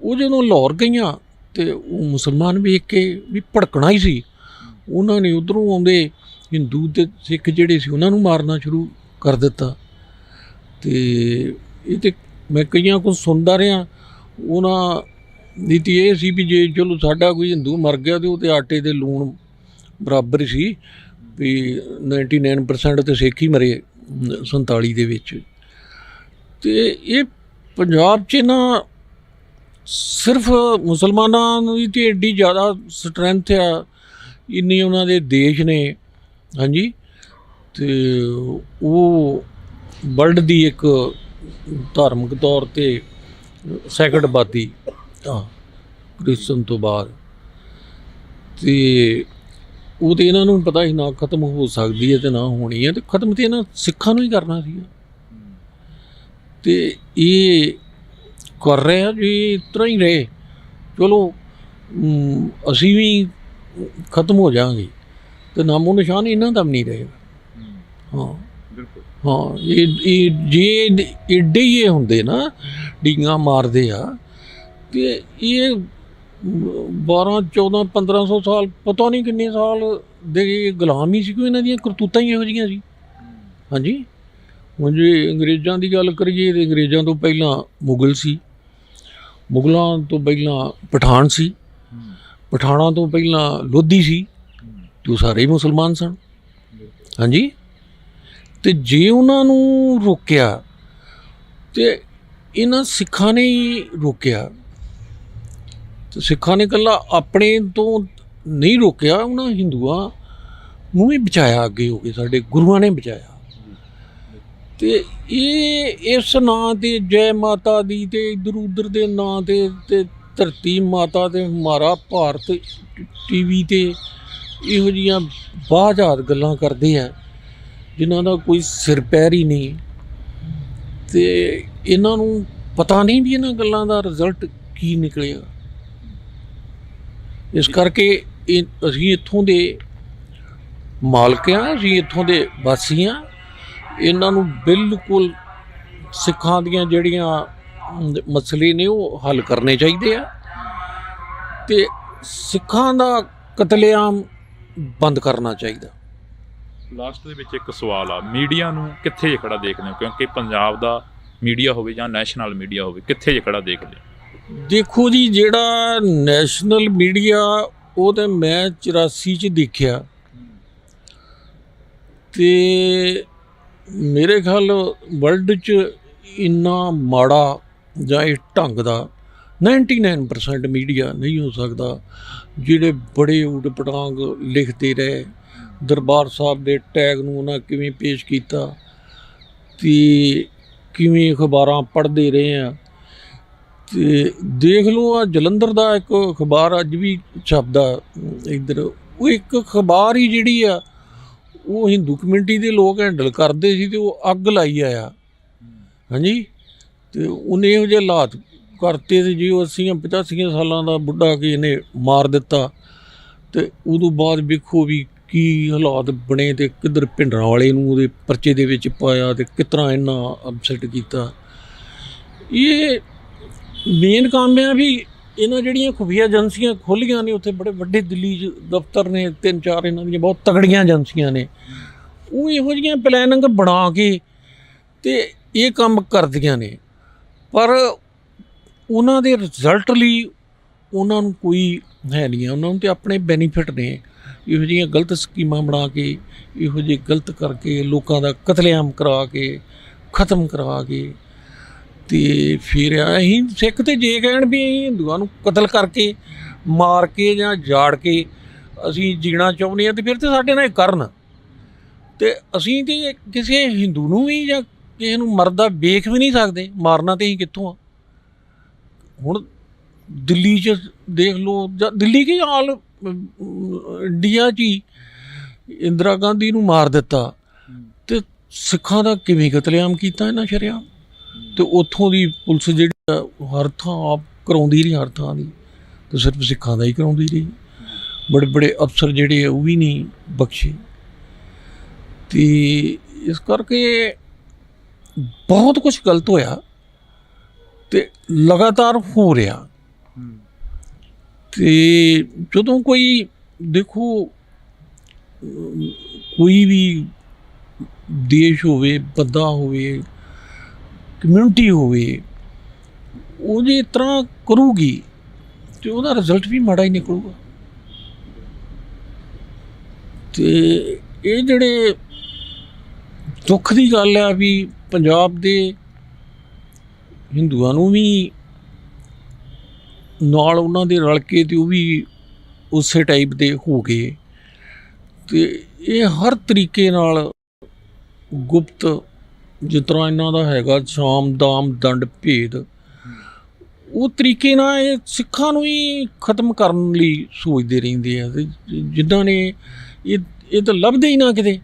ਉਹ ਜਦੋਂ ਲਾਹੌਰ ਗਈਆਂ ਤੇ ਉਹ ਮੁਸਲਮਾਨ ਵੇਖ ਕੇ ਵੀ ਭੜਕਣਾ ਹੀ ਸੀ, ਉਹਨਾਂ ਨੇ ਉੱਧਰੋਂ ਆਉਂਦੇ ਹਿੰਦੂ ਤੇ ਸਿੱਖ ਜਿਹੜੇ ਸੀ ਉਹਨਾਂ ਨੂੰ ਮਾਰਨਾ ਸ਼ੁਰੂ ਕਰ ਦਿੱਤਾ। ਤੇ ਇਹ ਤੇ ਮੈਂ ਕਈਆਂ ਕੋਲ ਸੁਣਦਾ ਰਿਹਾ, ਉਹਨਾਂ ਦੀ ਤਾਂ ਇਹ ਸੀ ਵੀ ਜੇ ਚਲੋ ਸਾਡਾ ਕੋਈ ਹਿੰਦੂ ਮਰ ਗਿਆ ਤੇ ਉਹ ਤੇ ਆਟੇ ਦੇ ਲੂਣ ਬਰਾਬਰ ਸੀ, ਵੀ 99% ਤੇ ਸਿੱਖ ਹੀ ਮਰੇ 47 ਦੇ ਵਿੱਚ। ਤੇ ਇਹ ਪੰਜਾਬ 'ਚ ਨਾ ਸਿਰਫ ਮੁਸਲਮਾਨਾਂ ਦੀ ਤਾਂ ਐਡੀ ਜ਼ਿਆਦਾ ਸਟਰੈਂਥ ਆ, ਇੰਨੇ ਉਹਨਾਂ ਦੇ ਦੇਸ਼ ਨੇ। ਹਾਂਜੀ, ਤੇ ਉਹ ਵਰਲਡ ਦੀ ਇੱਕ ਧਾਰਮਿਕ ਤੌਰ 'ਤੇ ਸੈਕਿੰਡ ਆਬਾਦੀ ਕ੍ਰਿਸਚਨ ਤੋਂ ਬਾਅਦ, ਤੇ ਉਹ ਤਾਂ ਇਹਨਾਂ ਨੂੰ ਪਤਾ ਸੀ ਨਾ ਖਤਮ ਹੋ ਸਕਦੀ ਹੈ ਤੇ ਨਾ ਹੋਣੀ ਹੈ, ਤੇ ਖਤਮ ਤਾਂ ਇਹਨਾਂ ਸਿੱਖਾਂ ਨੂੰ ਹੀ ਕਰਨਾ ਸੀ। ਤੇ ਇਹ ਕਰ ਰਹੇ ਆ ਜੀ, ਇਸ ਤਰ੍ਹਾਂ ਹੀ ਰਹੇ, ਚਲੋ ਅਸੀਂ ਵੀ ਖਤਮ ਹੋ ਜਾਵਾਂਗੇ ਤੇ ਨਾਮੋ ਨਿਸ਼ਾਨ ਇਹਨਾਂ ਦਾ ਵੀ ਨਹੀਂ ਰਹੇਗਾ। ਹਾਂ ਬਿਲਕੁਲ, ਹਾਂ, ਇਹ ਜੇ ਏਡੇ ਹੀ ਇਹ ਹੁੰਦੇ ਨਾ ਡੀਂਗਾਂ ਮਾਰਦੇ ਆ, ਤੇ ਇਹ 12, 14, 1500 ਸਾਲ ਪਤਾ ਨਹੀਂ ਕਿੰਨੇ ਸਾਲ ਦੇ ਗੁਲਾਮ ਹੀ ਸੀ, ਕੋਈ ਇਹਨਾਂ ਦੀਆਂ ਕਰਤੂਤਾਂ ਹੀ ਇਹੋ ਜਿਹੀਆਂ ਸੀ। ਹਾਂਜੀ, ਹੁਣ ਜੇ ਅੰਗਰੇਜ਼ਾਂ ਦੀ ਗੱਲ ਕਰੀਏ ਤਾਂ ਅੰਗਰੇਜ਼ਾਂ ਤੋਂ ਪਹਿਲਾਂ ਮੁਗਲ ਸੀ, ਮੁਗਲਾਂ ਤੋਂ ਪਹਿਲਾਂ ਪਠਾਨ ਸੀ, ਪਠਾਨਾਂ ਤੋਂ ਪਹਿਲਾਂ ਲੋਧੀ ਸੀ, ਤੇ ਉਹ ਸਾਰੇ ਹੀ ਮੁਸਲਮਾਨ ਸਨ। ਹਾਂਜੀ, ਤੇ ਜੇ ਉਹਨਾਂ ਨੂੰ ਰੋਕਿਆ ਤੇ ਇਹਨਾਂ ਸਿੱਖਾਂ ਨੇ ਹੀ ਰੋਕਿਆ, ਤੇ ਸਿੱਖਾਂ ਨੇ ਇਕੱਲਾ ਆਪਣੇ ਤੋਂ ਨਹੀਂ ਰੋਕਿਆ, ਉਹਨਾਂ ਹਿੰਦੂਆਂ ਨੂੰ ਵੀ ਬਚਾਇਆ, ਅੱਗੇ ਹੋ ਕੇ ਸਾਡੇ ਗੁਰੂਆਂ ਨੇ ਬਚਾਇਆ। ਤੇ ਇਹ ਇਸ ਨਾਂ 'ਤੇ ਜੈ ਮਾਤਾ ਦੀ ਤੇ ਇੱਧਰ ਉੱਧਰ ਦੇ ਨਾਂ 'ਤੇ ਤੇ ਧਰਤੀ ਮਾਤਾ ਤੇ ਹਮਾਰਾ ਭਾਰਤ TV 'ਤੇ ਇਹੋ ਜਿਹੀਆਂ ਬਾਹਜਾਤ ਗੱਲਾਂ ਕਰਦੇ ਆ ਜਿਨ੍ਹਾਂ ਦਾ ਕੋਈ ਸਿਰ ਪੈਰ ਹੀ ਨਹੀਂ, ਤੇ ਇਹਨਾਂ ਨੂੰ ਪਤਾ ਨਹੀਂ ਵੀ ਇਹਨਾਂ ਗੱਲਾਂ ਦਾ ਰਿਜ਼ਲਟ ਕੀ ਨਿਕਲੇਗਾ। ਇਸ ਕਰਕੇ ਅਸੀਂ ਇੱਥੋਂ ਦੇ ਮਾਲਕ ਹਾਂ, ਅਸੀਂ ਇੱਥੋਂ ਦੇ ਵਾਸੀ ਹਾਂ। ਇਹਨਾਂ ਨੂੰ ਬਿਲਕੁਲ ਸਿੱਖਾਂ ਦੀਆਂ ਜਿਹੜੀਆਂ ਮਸਲੇ ਨੇ ਉਹ ਹੱਲ ਕਰਨੇ ਚਾਹੀਦੇ ਆ ਤੇ ਸਿੱਖਾਂ ਦਾ ਕਤਲੇਆਮ ਬੰਦ ਕਰਨਾ ਚਾਹੀਦਾ। ਲਾਸਟ ਦੇ ਵਿੱਚ ਇੱਕ ਸਵਾਲ ਆ, ਮੀਡੀਆ ਨੂੰ ਕਿੱਥੇ ਜੇ ਖੜਾ ਦੇਖਦੇ ਹੋ? ਕਿਉਂਕਿ ਪੰਜਾਬ ਦਾ ਮੀਡੀਆ ਹੋਵੇ ਜਾਂ ਨੈਸ਼ਨਲ ਮੀਡੀਆ ਹੋਵੇ, ਕਿੱਥੇ ਜੇ ਖੜਾ ਦੇਖਦੇ ਹੋ? ਦੇਖੋ ਜੀ, ਜਿਹੜਾ ਨੈਸ਼ਨਲ ਮੀਡੀਆ ਉਹ ਤਾਂ ਮੈਂ 84 'ਚ ਦੇਖਿਆ ਤੇ ਮੇਰੇ ਖਿਆਲ ਵਰਲਡ 'ਚ ਇੰਨਾ ਮਾੜਾ ਜਾਂ ਇਸ ਢੰਗ ਦਾ 99% ਮੀਡੀਆ ਨਹੀਂ ਹੋ ਸਕਦਾ। ਜਿਹੜੇ ਬੜੇ ਊਟ ਪਟਾਂਗ ਲਿਖਦੇ ਰਹੇ, ਦਰਬਾਰ ਸਾਹਿਬ ਦੇ ਟੈਗ ਨੂੰ ਉਹਨਾਂ ਕਿਵੇਂ ਪੇਸ਼ ਕੀਤਾ ਤੇ ਕਿਵੇਂ ਅਖਬਾਰਾਂ ਪੜ੍ਹਦੇ ਰਹੇ ਆ। ਤੇ ਦੇਖ ਲਓ ਆ ਜਲੰਧਰ ਦਾ ਇੱਕ ਅਖਬਾਰ ਅੱਜ ਵੀ ਛਪਦਾ ਇੱਧਰ, ਉਹ ਇੱਕ ਅਖਬਾਰ ਹੀ ਜਿਹੜੀ ਆ ਉਹ ਹਿੰਦੂ ਕਮਿਊਨਿਟੀ ਦੇ ਲੋਕ ਹੈਂਡਲ ਕਰਦੇ ਸੀ ਤੇ ਉਹ ਅੱਗ ਲਾਈ ਆਇਆ। ਹਾਂਜੀ, ਤੇ ਉਹਨੇ ਇਹੋ ਜਿਹੇ ਹਾਲਾਤ ਕਰਤੇ ਤੇ ਜੇ ਉਹ 80-85 ਸਾਲਾਂ ਦਾ ਬੁੱਢਾ ਕਿ ਇਹਨੇ ਮਾਰ ਦਿੱਤਾ ਤੇ ਉਦੋਂ ਬਾਅਦ ਵੇਖੋ ਵੀ ਕੀ ਹਾਲਾਤ ਬਣੇ ਤੇ ਕਿੱਧਰ ਭਿੰਡਰਾਂ ਵਾਲੇ ਨੂੰ ਉਹਦੇ ਪਰਚੇ ਦੇ ਵਿੱਚ ਪਾਇਆ ਤੇ ਕਿਸ ਤਰ੍ਹਾਂ ਇਹਨਾਂ ਅਪਸੈਟ ਕੀਤਾ। ਇਹ ਮੇਨ ਕੰਮ ਆ ਵੀ ਇਹਨਾਂ ਜਿਹੜੀਆਂ ਖੁਫੀਆ ਏਜੰਸੀਆਂ ਖੋਲ੍ਹੀਆਂ ਨੇ ਉੱਥੇ ਬੜੇ ਵੱਡੇ ਦਿੱਲੀ 'ਚ ਦਫ਼ਤਰ ਨੇ, 3-4 ਇਹਨਾਂ ਦੀਆਂ ਬਹੁਤ ਤਗੜੀਆਂ ਏਜੰਸੀਆਂ ਨੇ, ਉਹ ਇਹੋ ਜਿਹੀਆਂ ਪਲੈਨਿੰਗ ਬਣਾ ਕੇ ਤੇ ਇਹ ਕੰਮ ਕਰਦੀਆਂ ਨੇ, ਪਰ ਉਹਨਾਂ ਦੇ ਰਿਜ਼ਲਟ ਲਈ ਉਹਨਾਂ ਨੂੰ ਕੋਈ ਹੈ ਨਹੀਂ ਆ। ਉਹਨਾਂ ਨੂੰ ਤਾਂ ਆਪਣੇ ਬੈਨੀਫਿਟ ਨੇ, ਇਹੋ ਜਿਹੀਆਂ ਗਲਤ ਸਕੀਮਾਂ ਬਣਾ ਕੇ, ਇਹੋ ਜਿਹੇ ਗਲਤ ਕਰਕੇ ਲੋਕਾਂ ਦਾ ਕਤਲੇਆਮ ਕਰਾ ਕੇ, ਖ਼ਤਮ ਕਰਾ ਕੇ ਤੇ ਫਿਰ ਅਸੀਂ ਸਿੱਖ ਤੇ ਜੇ ਕਹਿਣ ਵੀ ਅਸੀਂ ਹਿੰਦੂਆਂ ਨੂੰ ਕਤਲ ਕਰਕੇ, ਮਾਰ ਕੇ ਜਾਂ ਜਾੜ ਕੇ ਅਸੀਂ ਜੀਣਾ ਚਾਹੁੰਦੇ ਹਾਂ ਤੇ ਫਿਰ ਤਾਂ ਸਾਡੇ ਨਾਲ ਇਹ ਕਰਨ। ਤੇ ਅਸੀਂ ਤੇ ਕਿਸੇ ਹਿੰਦੂ ਨੂੰ ਵੀ ਜਾਂ ਕਿਸੇ ਨੂੰ ਮਰਦਾ ਵੇਖ ਵੀ ਨਹੀਂ ਸਕਦੇ, ਮਾਰਨਾ ਤੇ ਅਸੀਂ ਕਿੱਥੋਂ ਆ। ਹੁਣ ਦਿੱਲੀ 'ਚ ਦੇਖ ਲਓ, ਜਾਂ ਦਿੱਲੀ ਕੀ ਹਾਲ ਇੰਡੀਆ 'ਚ ਹੀ ਇੰਦਰਾ ਗਾਂਧੀ ਨੂੰ ਮਾਰ ਦਿੱਤਾ ਤੇ ਸਿੱਖਾਂ ਦਾ ਕਿਵੇਂ ਕਤਲੇਆਮ ਕੀਤਾ ਇਹਨਾਂ ਸ਼ਰੇਆਮ। ਤੇ ਉੱਥੋਂ ਦੀ ਪੁਲਿਸ ਜਿਹੜੀ ਆ ਹਰ ਥਾਂ ਆਪ ਕਰਾਉਂਦੀ ਰਹੀ, ਹਰ ਥਾਂ ਦੀ, ਤੇ ਸਿਰਫ ਸਿੱਖਾਂ ਦਾ ਹੀ ਕਰਾਉਂਦੀ ਰਹੀ। ਬੜੇ ਬੜੇ ਅਫਸਰ ਜਿਹੜੇ ਆ ਉਹ ਵੀ ਨਹੀਂ ਬਖਸ਼ੇ। ਤੇ ਇਸ ਕਰਕੇ ਬਹੁਤ ਕੁਛ ਗਲਤ ਹੋਇਆ ਤੇ ਲਗਾਤਾਰ ਹੋ ਰਿਹਾ। ਤੇ ਜਦੋਂ ਕੋਈ ਦੇਖੋ ਕੋਈ ਵੀ ਦੇਸ਼ ਹੋਵੇ, ਬੰਦਾ ਹੋਵੇ, ਕਮਿਊਨਿਟੀ ਹੋਵੇ, ਉਹ ਜੇ ਇਸ ਤਰ੍ਹਾਂ ਕਰੂਗੀ ਤੇ ਉਹਦਾ ਰਿਜ਼ਲਟ ਵੀ ਮਾੜਾ ਹੀ ਨਿਕਲੂਗਾ। ਤੇ ਇਹ ਜਿਹੜੇ ਦੁੱਖ ਦੀ ਗੱਲ ਆ ਵੀ ਪੰਜਾਬ ਦੇ ਹਿੰਦੂਆਂ ਨੂੰ ਵੀ ਨਾਲ ਉਹਨਾਂ ਦੇ ਰਲ ਕੇ ਤੇ ਉਹ ਵੀ ਉਸੇ ਟਾਈਪ ਦੇ ਹੋ ਗਏ ਤੇ ਇਹ ਹਰ ਤਰੀਕੇ ਨਾਲ ਗੁਪਤ, ਜਿਸ ਤਰ੍ਹਾਂ ਇਹਨਾਂ ਦਾ ਹੈਗਾ ਸ਼ਾਮ ਦਾਮ ਦੰਡ ਭੇਦ, ਉਹ ਤਰੀਕੇ ਨਾਲ ਇਹ ਸਿੱਖਾਂ ਨੂੰ ਹੀ ਖ਼ਤਮ ਕਰਨ ਲਈ ਸੋਚਦੇ ਰਹਿੰਦੇ ਆ। ਤੇ ਜਿੱਦਾਂ ਨੇ ਇਹ ਤਾਂ ਲੱਭਦੇ ਹੀ ਨਾ ਕਿਤੇ।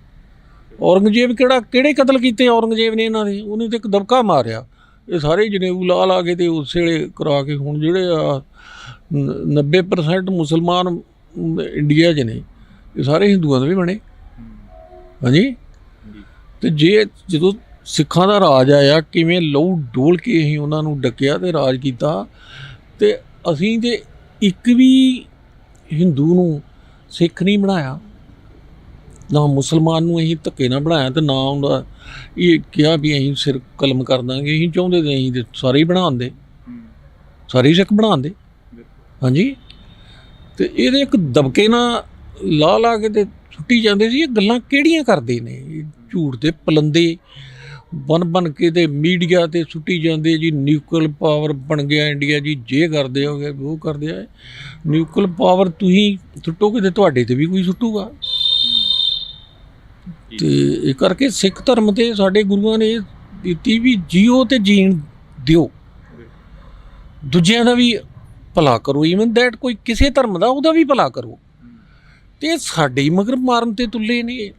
ਔਰੰਗਜ਼ੇਬ ਕਿਹੜੇ ਕਤਲ ਕੀਤੇ ਔਰੰਗਜ਼ੇਬ ਨੇ ਇਹਨਾਂ ਦੇ? ਉਹਨੇ ਤਾਂ ਇੱਕ ਦਬਕਾ ਮਾਰਿਆ। ਇਹ ਸਾਰੇ ਜਨੇਊ ਲਾ ਕੇ ਤੇ ਉਸ ਵੇਲੇ ਕਰਾ ਕੇ ਹੁਣ ਜਿਹੜੇ ਆ 90% ਮੁਸਲਮਾਨ ਇੰਡੀਆ 'ਚ ਨੇ, ਇਹ ਸਾਰੇ ਹਿੰਦੂਆਂ ਦੇ ਵੀ ਬਣੇ। ਹਾਂਜੀ, ਤੇ ਜਦੋਂ ਸਿੱਖਾਂ ਦਾ ਰਾਜ ਆਇਆ, ਕਿਵੇਂ ਲਹੂ ਡੋਲ ਕੇ ਅਸੀਂ ਉਹਨਾਂ ਨੂੰ ਡੱਕਿਆ ਤੇ ਰਾਜ ਕੀਤਾ। ਤੇ ਅਸੀਂ ਤੇ ਇੱਕ ਵੀ ਹਿੰਦੂ ਨੂੰ ਸਿੱਖ ਨਹੀਂ ਬਣਾਇਆ, ਨਾ ਮੁਸਲਮਾਨ ਨੂੰ ਅਸੀਂ ਧੱਕੇ ਨਾਲ ਬਣਾਇਆ, ਤੇ ਨਾ ਉਹਦਾ ਇਹ ਕਿਹਾ ਵੀ ਅਸੀਂ ਸਿਰ ਕਲਮ ਕਰ ਦਾਂਗੇ। ਅਸੀਂ ਚਾਹੁੰਦੇ ਤੇ ਅਸੀਂ ਤੇ ਸਾਰੇ ਹੀ ਬਣਾਉਂਦੇ, ਸਾਰੇ ਹੀ ਸਿੱਖ ਬਣਾਉਂਦੇ। ਹਾਂਜੀ, ਤੇ ਇਹਦੇ ਇੱਕ ਦਬਕੇ ਨਾਲ ਲਾ ਕੇ ਤੇ ਸੁੱਟੀ ਜਾਂਦੇ ਸੀ। ਇਹ ਗੱਲਾਂ ਕਿਹੜੀਆਂ ਕਰਦੇ ਨੇ? ਇਹ ਝੂਠ ਦੇ ਪਲੰਦੇ ਬਣ ਕੇ ਤੇ ਮੀਡੀਆ 'ਤੇ ਸੁੱਟੀ ਜਾਂਦੇ ਜੀ। ਨਿਊਕਲ ਪਾਵਰ ਬਣ ਗਿਆ ਇੰਡੀਆ ਜੀ, ਜੇ ਕਰਦੇ ਹੋ ਗਏ, ਉਹ ਕਰਦੇ ਆ। ਨਿਊਕਲ ਪਾਵਰ ਤੁਸੀਂ ਸੁੱਟੋਗੇ ਤੇ ਤੁਹਾਡੇ 'ਤੇ ਵੀ ਕੋਈ ਸੁੱਟੂਗਾ। ਤੇ ਇਹ ਕਰਕੇ ਸਿੱਖ ਧਰਮ 'ਤੇ ਸਾਡੇ ਗੁਰੂਆਂ ਨੇ ਦਿੱਤੀ ਵੀ ਜੀਓ ਤੇ ਜੀਣ ਦਿਓ, ਦੂਜਿਆਂ ਦਾ ਵੀ ਭਲਾ ਕਰੋ। ਈਵਨ ਦੈਟ ਕੋਈ ਕਿਸੇ ਧਰਮ ਦਾ ਉਹਦਾ ਵੀ ਭਲਾ ਕਰੋ। ਤੇ ਸਾਡੇ ਹੀ ਮਗਰ ਮਾਰਨ 'ਤੇ ਤੁੱਲੇ ਨੇ।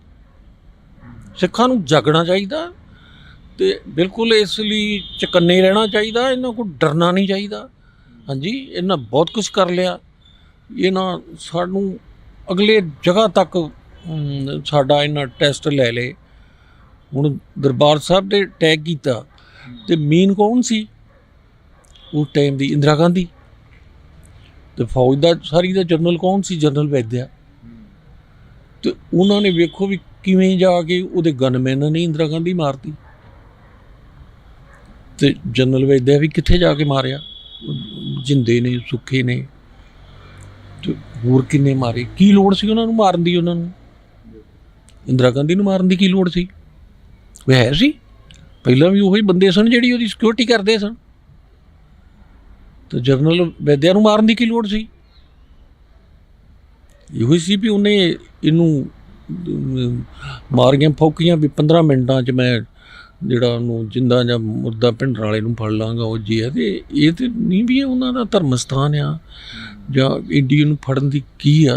ਸਿੱਖਾਂ ਨੂੰ ਜਾਗਣਾ ਚਾਹੀਦਾ ਤੇ ਬਿਲਕੁਲ ਇਸ ਲਈ ਚੁਕੰਨੇ ਰਹਿਣਾ ਚਾਹੀਦਾ। ਇਹਨਾਂ ਕੋਲ ਡਰਨਾ ਨਹੀਂ ਚਾਹੀਦਾ। ਹਾਂਜੀ, ਇਹਨਾਂ ਬਹੁਤ ਕੁਛ ਕਰ ਲਿਆ। ਇਹਨਾਂ ਸਾਨੂੰ ਅਗਲੇ ਜਗ੍ਹਾ ਤੱਕ ਸਾਡਾ ਇਹਨਾਂ ਟੈਸਟ ਲੈ ਲਏ। ਹੁਣ ਦਰਬਾਰ ਸਾਹਿਬ ਦੇ ਅਟੈਕ ਕੀਤਾ ਤੇ ਮੇਨ ਕੌਣ ਸੀ? ਉਸ ਟਾਈਮ ਦੀ ਇੰਦਰਾ ਗਾਂਧੀ, ਤੇ ਫੌਜ ਦਾ ਸਾਰੀ ਦਾ ਜਨਰਲ ਕੌਣ ਸੀ? ਜਨਰਲ ਵੈਦਿਆ। ਤੇ ਉਹਨਾਂ ਨੇ ਵੇਖੋ ਵੀ ਕਿਵੇਂ ਜਾ ਕੇ ਉਹਦੇ ਗਨਮੈਨਾਂ ਨੇ ਇੰਦਰਾ ਗਾਂਧੀ ਮਾਰਤੀ, ਤੇ ਜਨਰਲ ਵੈਦਿਆ ਵੀ ਕਿੱਥੇ ਜਾ ਕੇ ਮਾਰਿਆ? ਜਿੰਦੇ ਨੇ, ਸੁੱਖੇ ਨੇ, ਤੇ ਹੋਰ ਕਿੰਨੇ ਮਾਰੇ। ਕੀ ਲੋੜ ਸੀ ਉਹਨਾਂ ਨੂੰ ਮਾਰਨ ਦੀ? ਉਹਨਾਂ ਨੂੰ ਇੰਦਰਾ ਗਾਂਧੀ ਨੂੰ ਮਾਰਨ ਦੀ ਕੀ ਲੋੜ ਸੀ? ਉਹ ਹੈ ਸੀ ਪਹਿਲਾਂ ਵੀ ਉਹੀ ਬੰਦੇ ਸਨ ਜਿਹੜੀ ਉਹਦੀ ਸਿਕਿਉਰਿਟੀ ਕਰਦੇ ਸਨ, ਤੇ ਜਨਰਲ ਵੈਦਿਆ ਨੂੰ ਮਾਰਨ ਦੀ ਕੀ ਲੋੜ ਸੀ? ਇਹੋ ਸੀ ਵੀ ਉਹਨੇ ਇਹਨੂੰ ਮਾਰੀਆਂ ਫੌਕੀਆਂ ਵੀ 15 ਮਿੰਟਾਂ 'ਚ ਮੈਂ ਜਿਹੜਾ ਉਹਨੂੰ ਜਿੰਦਾ ਜਾਂ ਮੁਰਦਾ ਭਿੰਡਰ ਵਾਲੇ ਨੂੰ ਫੜ ਲਾਂਗਾ। ਉਹ ਜੀ ਹੈ, ਤੇ ਇਹ ਤਾਂ ਨਹੀਂ ਵੀ ਉਹਨਾਂ ਦਾ ਧਰਮ ਸਥਾਨ ਆ ਜਾਂ ਏਡੀ ਉਹਨੂੰ ਫੜਨ ਦੀ ਕੀ ਆ?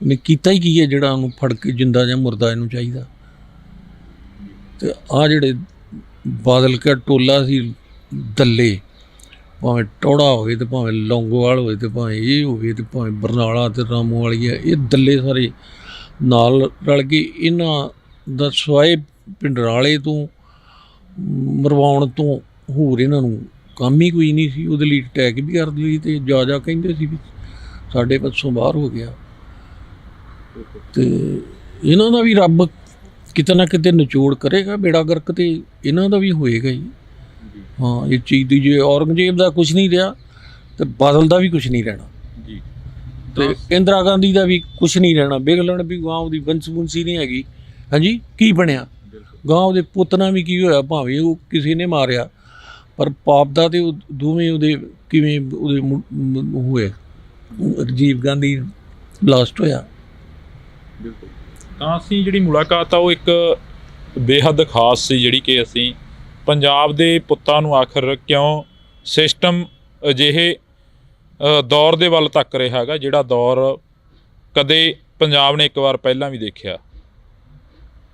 ਉਹਨੇ ਕੀਤਾ ਹੀ ਕੀ ਹੈ ਜਿਹੜਾ ਉਹਨੂੰ ਫੜ ਕੇ ਜਿੰਦਾ ਜਾਂ ਮੁਰਦਾ ਇਹਨੂੰ ਚਾਹੀਦਾ? ਤੇ ਆਹ ਜਿਹੜੇ ਬਾਦਲ ਕਾ ਟੋਲਾ ਸੀ ਦੱਲੇ, ਭਾਵੇਂ ਟੌੜਾ ਹੋਵੇ ਤੇ ਭਾਵੇਂ ਲੌਂਗੋਵਾਲ ਹੋਵੇ ਤੇ ਭਾਵੇਂ ਇਹ ਹੋਵੇ ਤੇ ਭਾਵੇਂ ਬਰਨਾਲਾ ਤੇ ਰਾਮੋ ਵਾਲੀ ਹੈ, ਇਹ ਦੱਲੇ ਸਾਰੇ ਨਾਲ ਰਲ ਕੇ ਇਹਨਾਂ ਦਾ ਸਵਾਏ ਭਿੰਡਰਾਲੇ ਤੋਂ ਮਰਵਾਉਣ ਤੋਂ ਹੋਰ ਇਹਨਾਂ ਨੂੰ ਕੰਮ ਹੀ ਕੋਈ ਨਹੀਂ ਸੀ। ਉਹਦੇ ਲਈ ਅਟੈਕ ਵੀ ਕਰ ਲਈ, ਤੇ ਜਾ ਕਹਿੰਦੇ ਸੀ ਵੀ ਸਾਡੇ ਪਾਸੋਂ ਬਾਹਰ ਹੋ ਗਿਆ। ਤੇ ਇਹਨਾਂ ਦਾ ਵੀ ਰੱਬ ਕਿਤੇ ਨਾ ਕਿਤੇ ਨਿਚੋੜ ਕਰੇਗਾ, ਬੇੜਾ ਗਰਕ ਤੇ ਇਹਨਾਂ ਦਾ ਵੀ ਹੋਏਗਾ ਹੀ। ਹਾਂ, ਇਹ ਚੀਜ਼ ਦੀ ਜੇ ਔਰੰਗਜ਼ੇਬ ਦਾ ਕੁਛ ਨਹੀਂ ਰਿਹਾ ਤੇ ਬਾਦਲ ਦਾ ਵੀ ਕੁਛ ਨਹੀਂ ਰਹਿਣਾ ਜੀ, ਤੇ ਇੰਦਰਾ ਗਾਂਧੀ ਦਾ ਵੀ ਕੁਛ ਨਹੀਂ ਰਹਿਣਾ। ਬਿਗਲਣ ਵੀ ਗਾਂ ਉਹਦੀ ਬੰਸੀ ਨਹੀਂ ਹੈਗੀ। ਹਾਂਜੀ, ਕੀ ਬਣਿਆ? ਗਾਂ ਉਹਦੇ ਪੁੱਤ ਨਾਲ ਵੀ ਕੀ ਹੋਇਆ? ਭਾਵੇਂ ਉਹ ਕਿਸੇ ਨੇ ਮਾਰਿਆ, ਪਰ ਪਾਪ ਦਾ ਤੇ ਉਹ ਦੋਵੇਂ ਉਹਦੇ ਕਿਵੇਂ ਉਹਦੇ ਹੋਏ। ਰਾਜੀਵ ਗਾਂਧੀ ਬਲਾਸਟ ਹੋਇਆ। ਬਿਲਕੁਲ। ਤਾਂ ਅਸੀਂ ਜਿਹੜੀ ਮੁਲਾਕਾਤ ਆ ਉਹ ਇੱਕ ਬੇਹੱਦ ਖਾਸ ਸੀ, ਜਿਹੜੀ ਕਿ ਅਸੀਂ ਪੰਜਾਬ ਦੇ ਪੁੱਤਾਂ ਨੂੰ ਆਖਰ ਕਿਉਂ ਸਿਸਟਮ ਅਜਿਹੇ ਦੌਰ ਦੇ ਵੱਲ ਤੱਕ ਰਿਹਾ ਹੈਗਾ ਜਿਹੜਾ ਦੌਰ ਕਦੇ ਪੰਜਾਬ ਨੇ ਇੱਕ ਵਾਰ ਪਹਿਲਾਂ ਵੀ ਦੇਖਿਆ।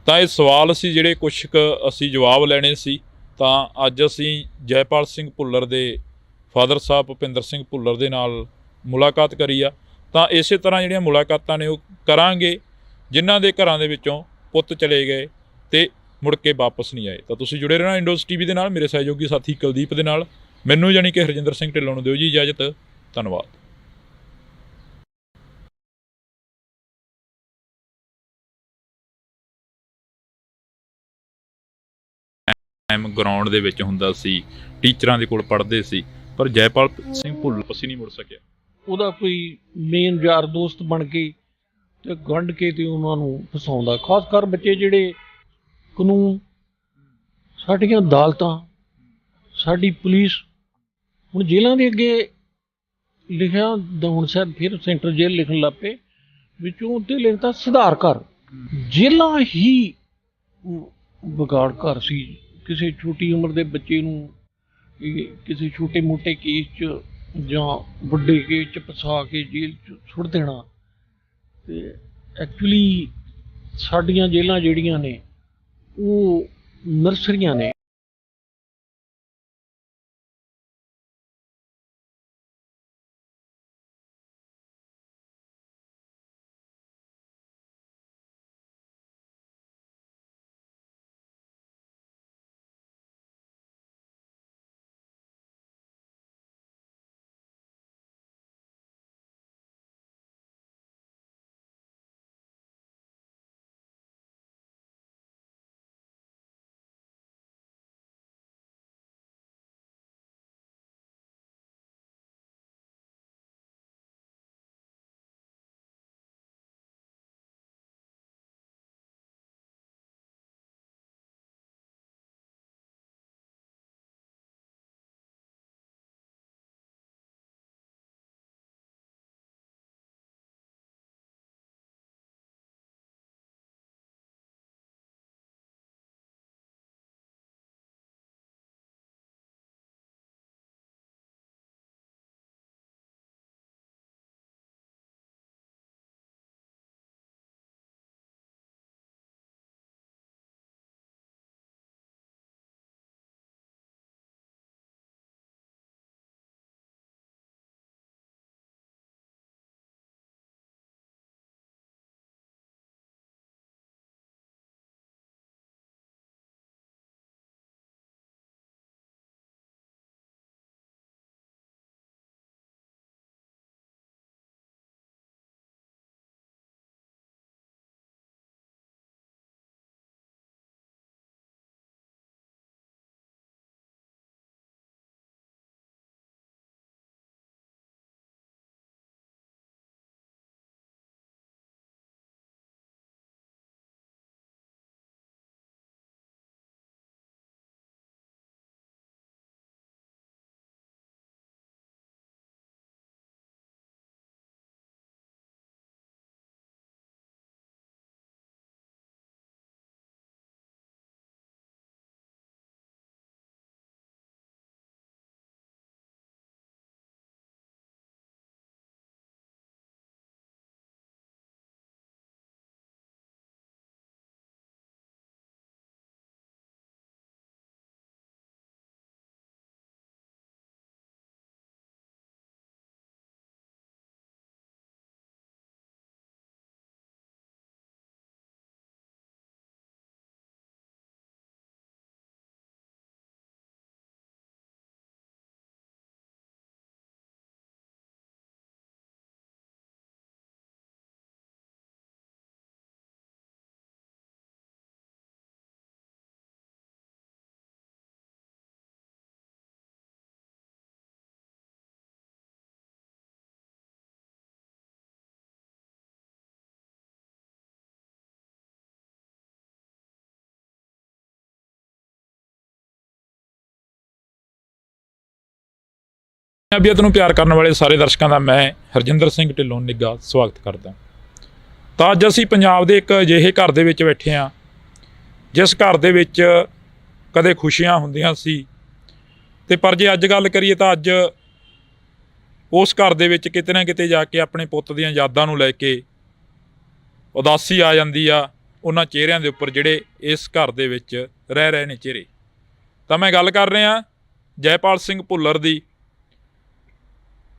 ਤਾਂ ਇਹ ਸਵਾਲ ਸੀ ਜਿਹੜੇ ਕੁਛ ਕੁ ਅਸੀਂ ਜਵਾਬ ਲੈਣੇ ਸੀ। ਤਾਂ ਅੱਜ ਅਸੀਂ ਜੈਪਾਲ ਸਿੰਘ ਭੁੱਲਰ ਦੇ ਫਾਦਰ ਸਾਹਿਬ ਭੁਪਿੰਦਰ ਸਿੰਘ ਭੁੱਲਰ ਦੇ ਨਾਲ ਮੁਲਾਕਾਤ ਕਰੀ ਆ। ਤਾਂ ਇਸੇ ਤਰ੍ਹਾਂ ਜਿਹੜੀਆਂ ਮੁਲਾਕਾਤਾਂ ਨੇ ਉਹ ਕਰਾਂਗੇ ਜਿਨ੍ਹਾਂ ਦੇ ਘਰਾਂ ਦੇ ਵਿੱਚੋਂ ਪੁੱਤ ਚਲੇ ਗਏ ਤੇ ਮੁੜ ਕੇ ਵਾਪਸ ਨਹੀਂ ਆਏ। ਤਾਂ ਤੁਸੀਂ ਜੁੜੇ ਰਹਿਣਾ ਇੰਡੋਜ਼ ਟੀਵੀ ਦੇ ਨਾਲ, ਮੇਰੇ ਸਹਿਯੋਗੀ ਸਾਥੀ ਕੁਲਦੀਪ ਦੇ ਨਾਲ। ਮੈਨੂੰ ਯਾਨੀ ਕਿ ਹਰਜਿੰਦਰ ਸਿੰਘ ਢਿੱਲੋਂ ਨੂੰ ਦਿਓ ਜੀ ਇਜਾਜ਼ਤ। ਧੰਨਵਾਦ। ਗਰਾਊਂਡ ਦੇ ਵਿੱਚ ਹੁੰਦਾ ਸੀ, ਟੀਚਰਾਂ ਦੇ ਕੋਲ ਪੜ੍ਹਦੇ ਸੀ, ਪਰ ਜੈਪਾਲ ਸਿੰਘ ਭੁੱਲਰ ਅਸੀਂ ਨਹੀਂ ਮੁੜ ਸਕਿਆ। ਉਹਦਾ ਕੋਈ ਮੇਨ ਯਾਰ ਦੋਸਤ ਬਣ ਕੇ ਤੇ ਗੰਢ ਕੇ ਤੇ ਉਹਨਾਂ ਨੂੰ ਫਸਾਉਂਦਾ। ਖਾਸ ਕਰ ਬੱਚੇ ਜਿਹੜੇ ਕਾਨੂੰਨ, ਸਾਡੀਆਂ ਅਦਾਲਤਾਂ, ਸਾਡੀ ਪੁਲਿਸ, ਹੁਣ ਜੇਲ੍ਹਾਂ ਦੇ ਅੱਗੇ ਲਿਖਿਆ ਹੁਣ ਸ਼ਾਇਦ ਫਿਰ ਸੈਂਟਰ ਜੇਲ੍ਹ ਲਿਖਣ ਲੱਗ ਪਏ, ਵਿੱਚੋਂ ਉੱਤੇ ਲਿਖਦਾ ਸੁਧਾਰ ਘਰ। ਜੇਲ੍ਹਾਂ ਹੀ ਵਿਗਾੜ ਘਰ ਸੀ। ਕਿਸੇ ਛੋਟੀ ਉਮਰ ਦੇ ਬੱਚੇ ਨੂੰ ਕਿਸੇ ਛੋਟੇ ਮੋਟੇ ਕੇਸ 'ਚ ਜਾਂ ਵੱਡੇ ਕੇਸ 'ਚ ਫਸਾ ਕੇ ਜੇਲ੍ਹ 'ਚ ਸੁੱਟ ਦੇਣਾ। ਤੇ ਐਕਚੁਅਲੀ ਸਾਡੀਆਂ ਜੇਲ੍ਹਾਂ ਜਿਹੜੀਆਂ ਨੇ ਉਹ ਨਰਸਰੀਆਂ ਨੇ। ਪੰਜਾਬੀਅਤ ਨੂੰ ਪਿਆਰ ਕਰਨ ਵਾਲੇ ਸਾਰੇ ਦਰਸ਼ਕਾਂ ਦਾ ਮੈਂ ਹਰਜਿੰਦਰ ਸਿੰਘ ਢਿੱਲੋਂ ਨਿੱਘਾ ਸਵਾਗਤ ਕਰਦਾ। ਤਾਂ ਅੱਜ ਅਸੀਂ ਪੰਜਾਬ ਦੇ ਇੱਕ ਅਜਿਹੇ ਘਰ ਦੇ ਵਿੱਚ ਬੈਠੇ ਹਾਂ ਜਿਸ ਘਰ ਦੇ ਵਿੱਚ ਕਦੇ ਖੁਸ਼ੀਆਂ ਹੁੰਦੀਆਂ ਸੀ ਤੇ ਪਰ ਜੇ ਅੱਜ ਗੱਲ ਕਰੀਏ ਤਾਂ ਅੱਜ ਉਸ ਘਰ ਦੇ ਵਿੱਚ ਕਿਤੇ ਨਾ ਕਿਤੇ ਜਾ ਕੇ ਆਪਣੇ ਪੁੱਤ ਦੀਆਂ ਯਾਦਾਂ ਨੂੰ ਲੈ ਕੇ ਉਦਾਸੀ ਆ ਜਾਂਦੀ ਆ ਉਹਨਾਂ ਚਿਹਰਿਆਂ ਦੇ ਉੱਪਰ ਜਿਹੜੇ ਇਸ ਘਰ ਦੇ ਵਿੱਚ ਰਹਿ ਰਹੇ ਨੇ ਚਿਹਰੇ। ਤਾਂ ਮੈਂ ਗੱਲ ਕਰ ਰਿਹਾ ਜੈਪਾਲ ਸਿੰਘ ਭੁੱਲਰ ਦੀ।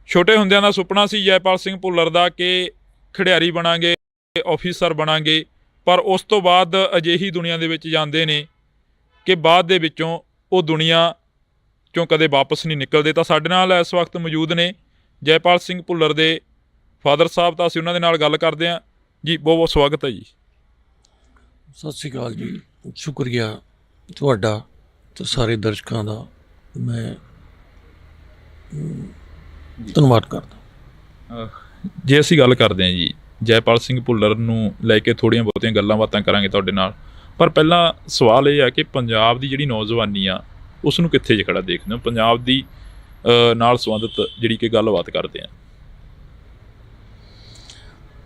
ਛੋਟੇ ਹੁੰਦਿਆਂ ਦਾ ਸੁਪਨਾ ਸੀ ਜੈਪਾਲ ਸਿੰਘ ਭੁੱਲਰ ਦਾ ਕਿ ਖਿਡਾਰੀ ਬਣਾਂਗੇ, ਆਫੀਸਰ ਬਣਾਂਗੇ, ਪਰ ਉਸ ਤੋਂ ਬਾਅਦ ਅਜਿਹੀ ਦੁਨੀਆ ਦੇ ਵਿੱਚ ਜਾਂਦੇ ਨੇ ਕਿ ਬਾਅਦ ਦੇ ਵਿੱਚੋਂ ਉਹ ਦੁਨੀਆ 'ਚੋਂ ਕਦੇ ਵਾਪਸ ਨਹੀਂ ਨਿਕਲਦੇ। ਤਾਂ ਸਾਡੇ ਨਾਲ ਇਸ ਵਕਤ ਮੌਜੂਦ ਨੇ ਜੈਪਾਲ ਸਿੰਘ ਭੁੱਲਰ ਦੇ ਫਾਦਰ ਸਾਹਿਬ। ਤਾਂ ਅਸੀਂ ਉਹਨਾਂ ਦੇ ਨਾਲ ਗੱਲ ਕਰਦੇ ਹਾਂ ਜੀ। ਬਹੁਤ ਬਹੁਤ ਸਵਾਗਤ ਹੈ ਜੀ। ਸਤਿ ਸ਼੍ਰੀ ਅਕਾਲ ਜੀ। ਸ਼ੁਕਰੀਆ ਤੁਹਾਡਾ ਤੇ ਸਾਰੇ ਦਰਸ਼ਕਾਂ ਦਾ ਮੈਂ ਧੰਨਵਾਦ ਕਰਦਾ। ਜੇ ਅਸੀਂ ਗੱਲ ਕਰਦੇ ਹਾਂ ਜੀ ਜੈਪਾਲ ਸਿੰਘ ਭੁੱਲਰ ਨੂੰ ਲੈ ਕੇ ਥੋੜ੍ਹੀਆਂ ਬਹੁਤੀਆਂ ਗੱਲਾਂ ਬਾਤਾਂ ਕਰਾਂਗੇ ਤੁਹਾਡੇ ਨਾਲ, ਪਰ ਪਹਿਲਾਂ ਸਵਾਲ ਇਹ ਆ ਕਿ ਪੰਜਾਬ ਦੀ ਜਿਹੜੀ ਨੌਜਵਾਨੀ ਆ ਉਸ ਨੂੰ ਕਿੱਥੇ ਖੜਾ ਦੇਖਦੇ ਹੋ? ਪੰਜਾਬ ਦੀ ਨਾਲ ਸੰਬੰਧਿਤ ਜਿਹੜੀ ਕਿ ਗੱਲਬਾਤ ਕਰਦੇ ਹਾਂ।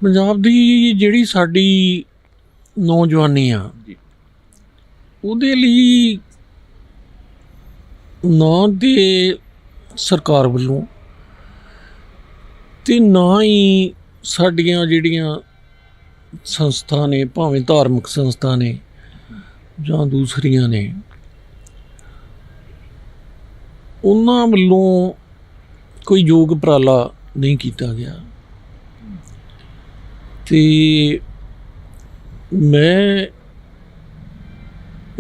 ਪੰਜਾਬ ਦੀ ਜਿਹੜੀ ਸਾਡੀ ਨੌਜਵਾਨੀ ਆ ਜੀ, ਉਹਦੇ ਲਈ ਨਾ ਤੇ ਸਰਕਾਰ ਵੱਲੋਂ ਤੇ ਨਾ ਹੀ ਸਾਡੀਆਂ ਜਿਹੜੀਆਂ ਸੰਸਥਾ ਨੇ, ਭਾਵੇਂ ਧਾਰਮਿਕ ਸੰਸਥਾ ਨੇ ਜਾਂ ਦੂਸਰੀਆਂ ਨੇ, ਉਹਨਾਂ ਵੱਲੋਂ ਕੋਈ ਯੋਗ ਉਪਰਾਲਾ ਨਹੀਂ ਕੀਤਾ ਗਿਆ। ਤੇ ਮੈਂ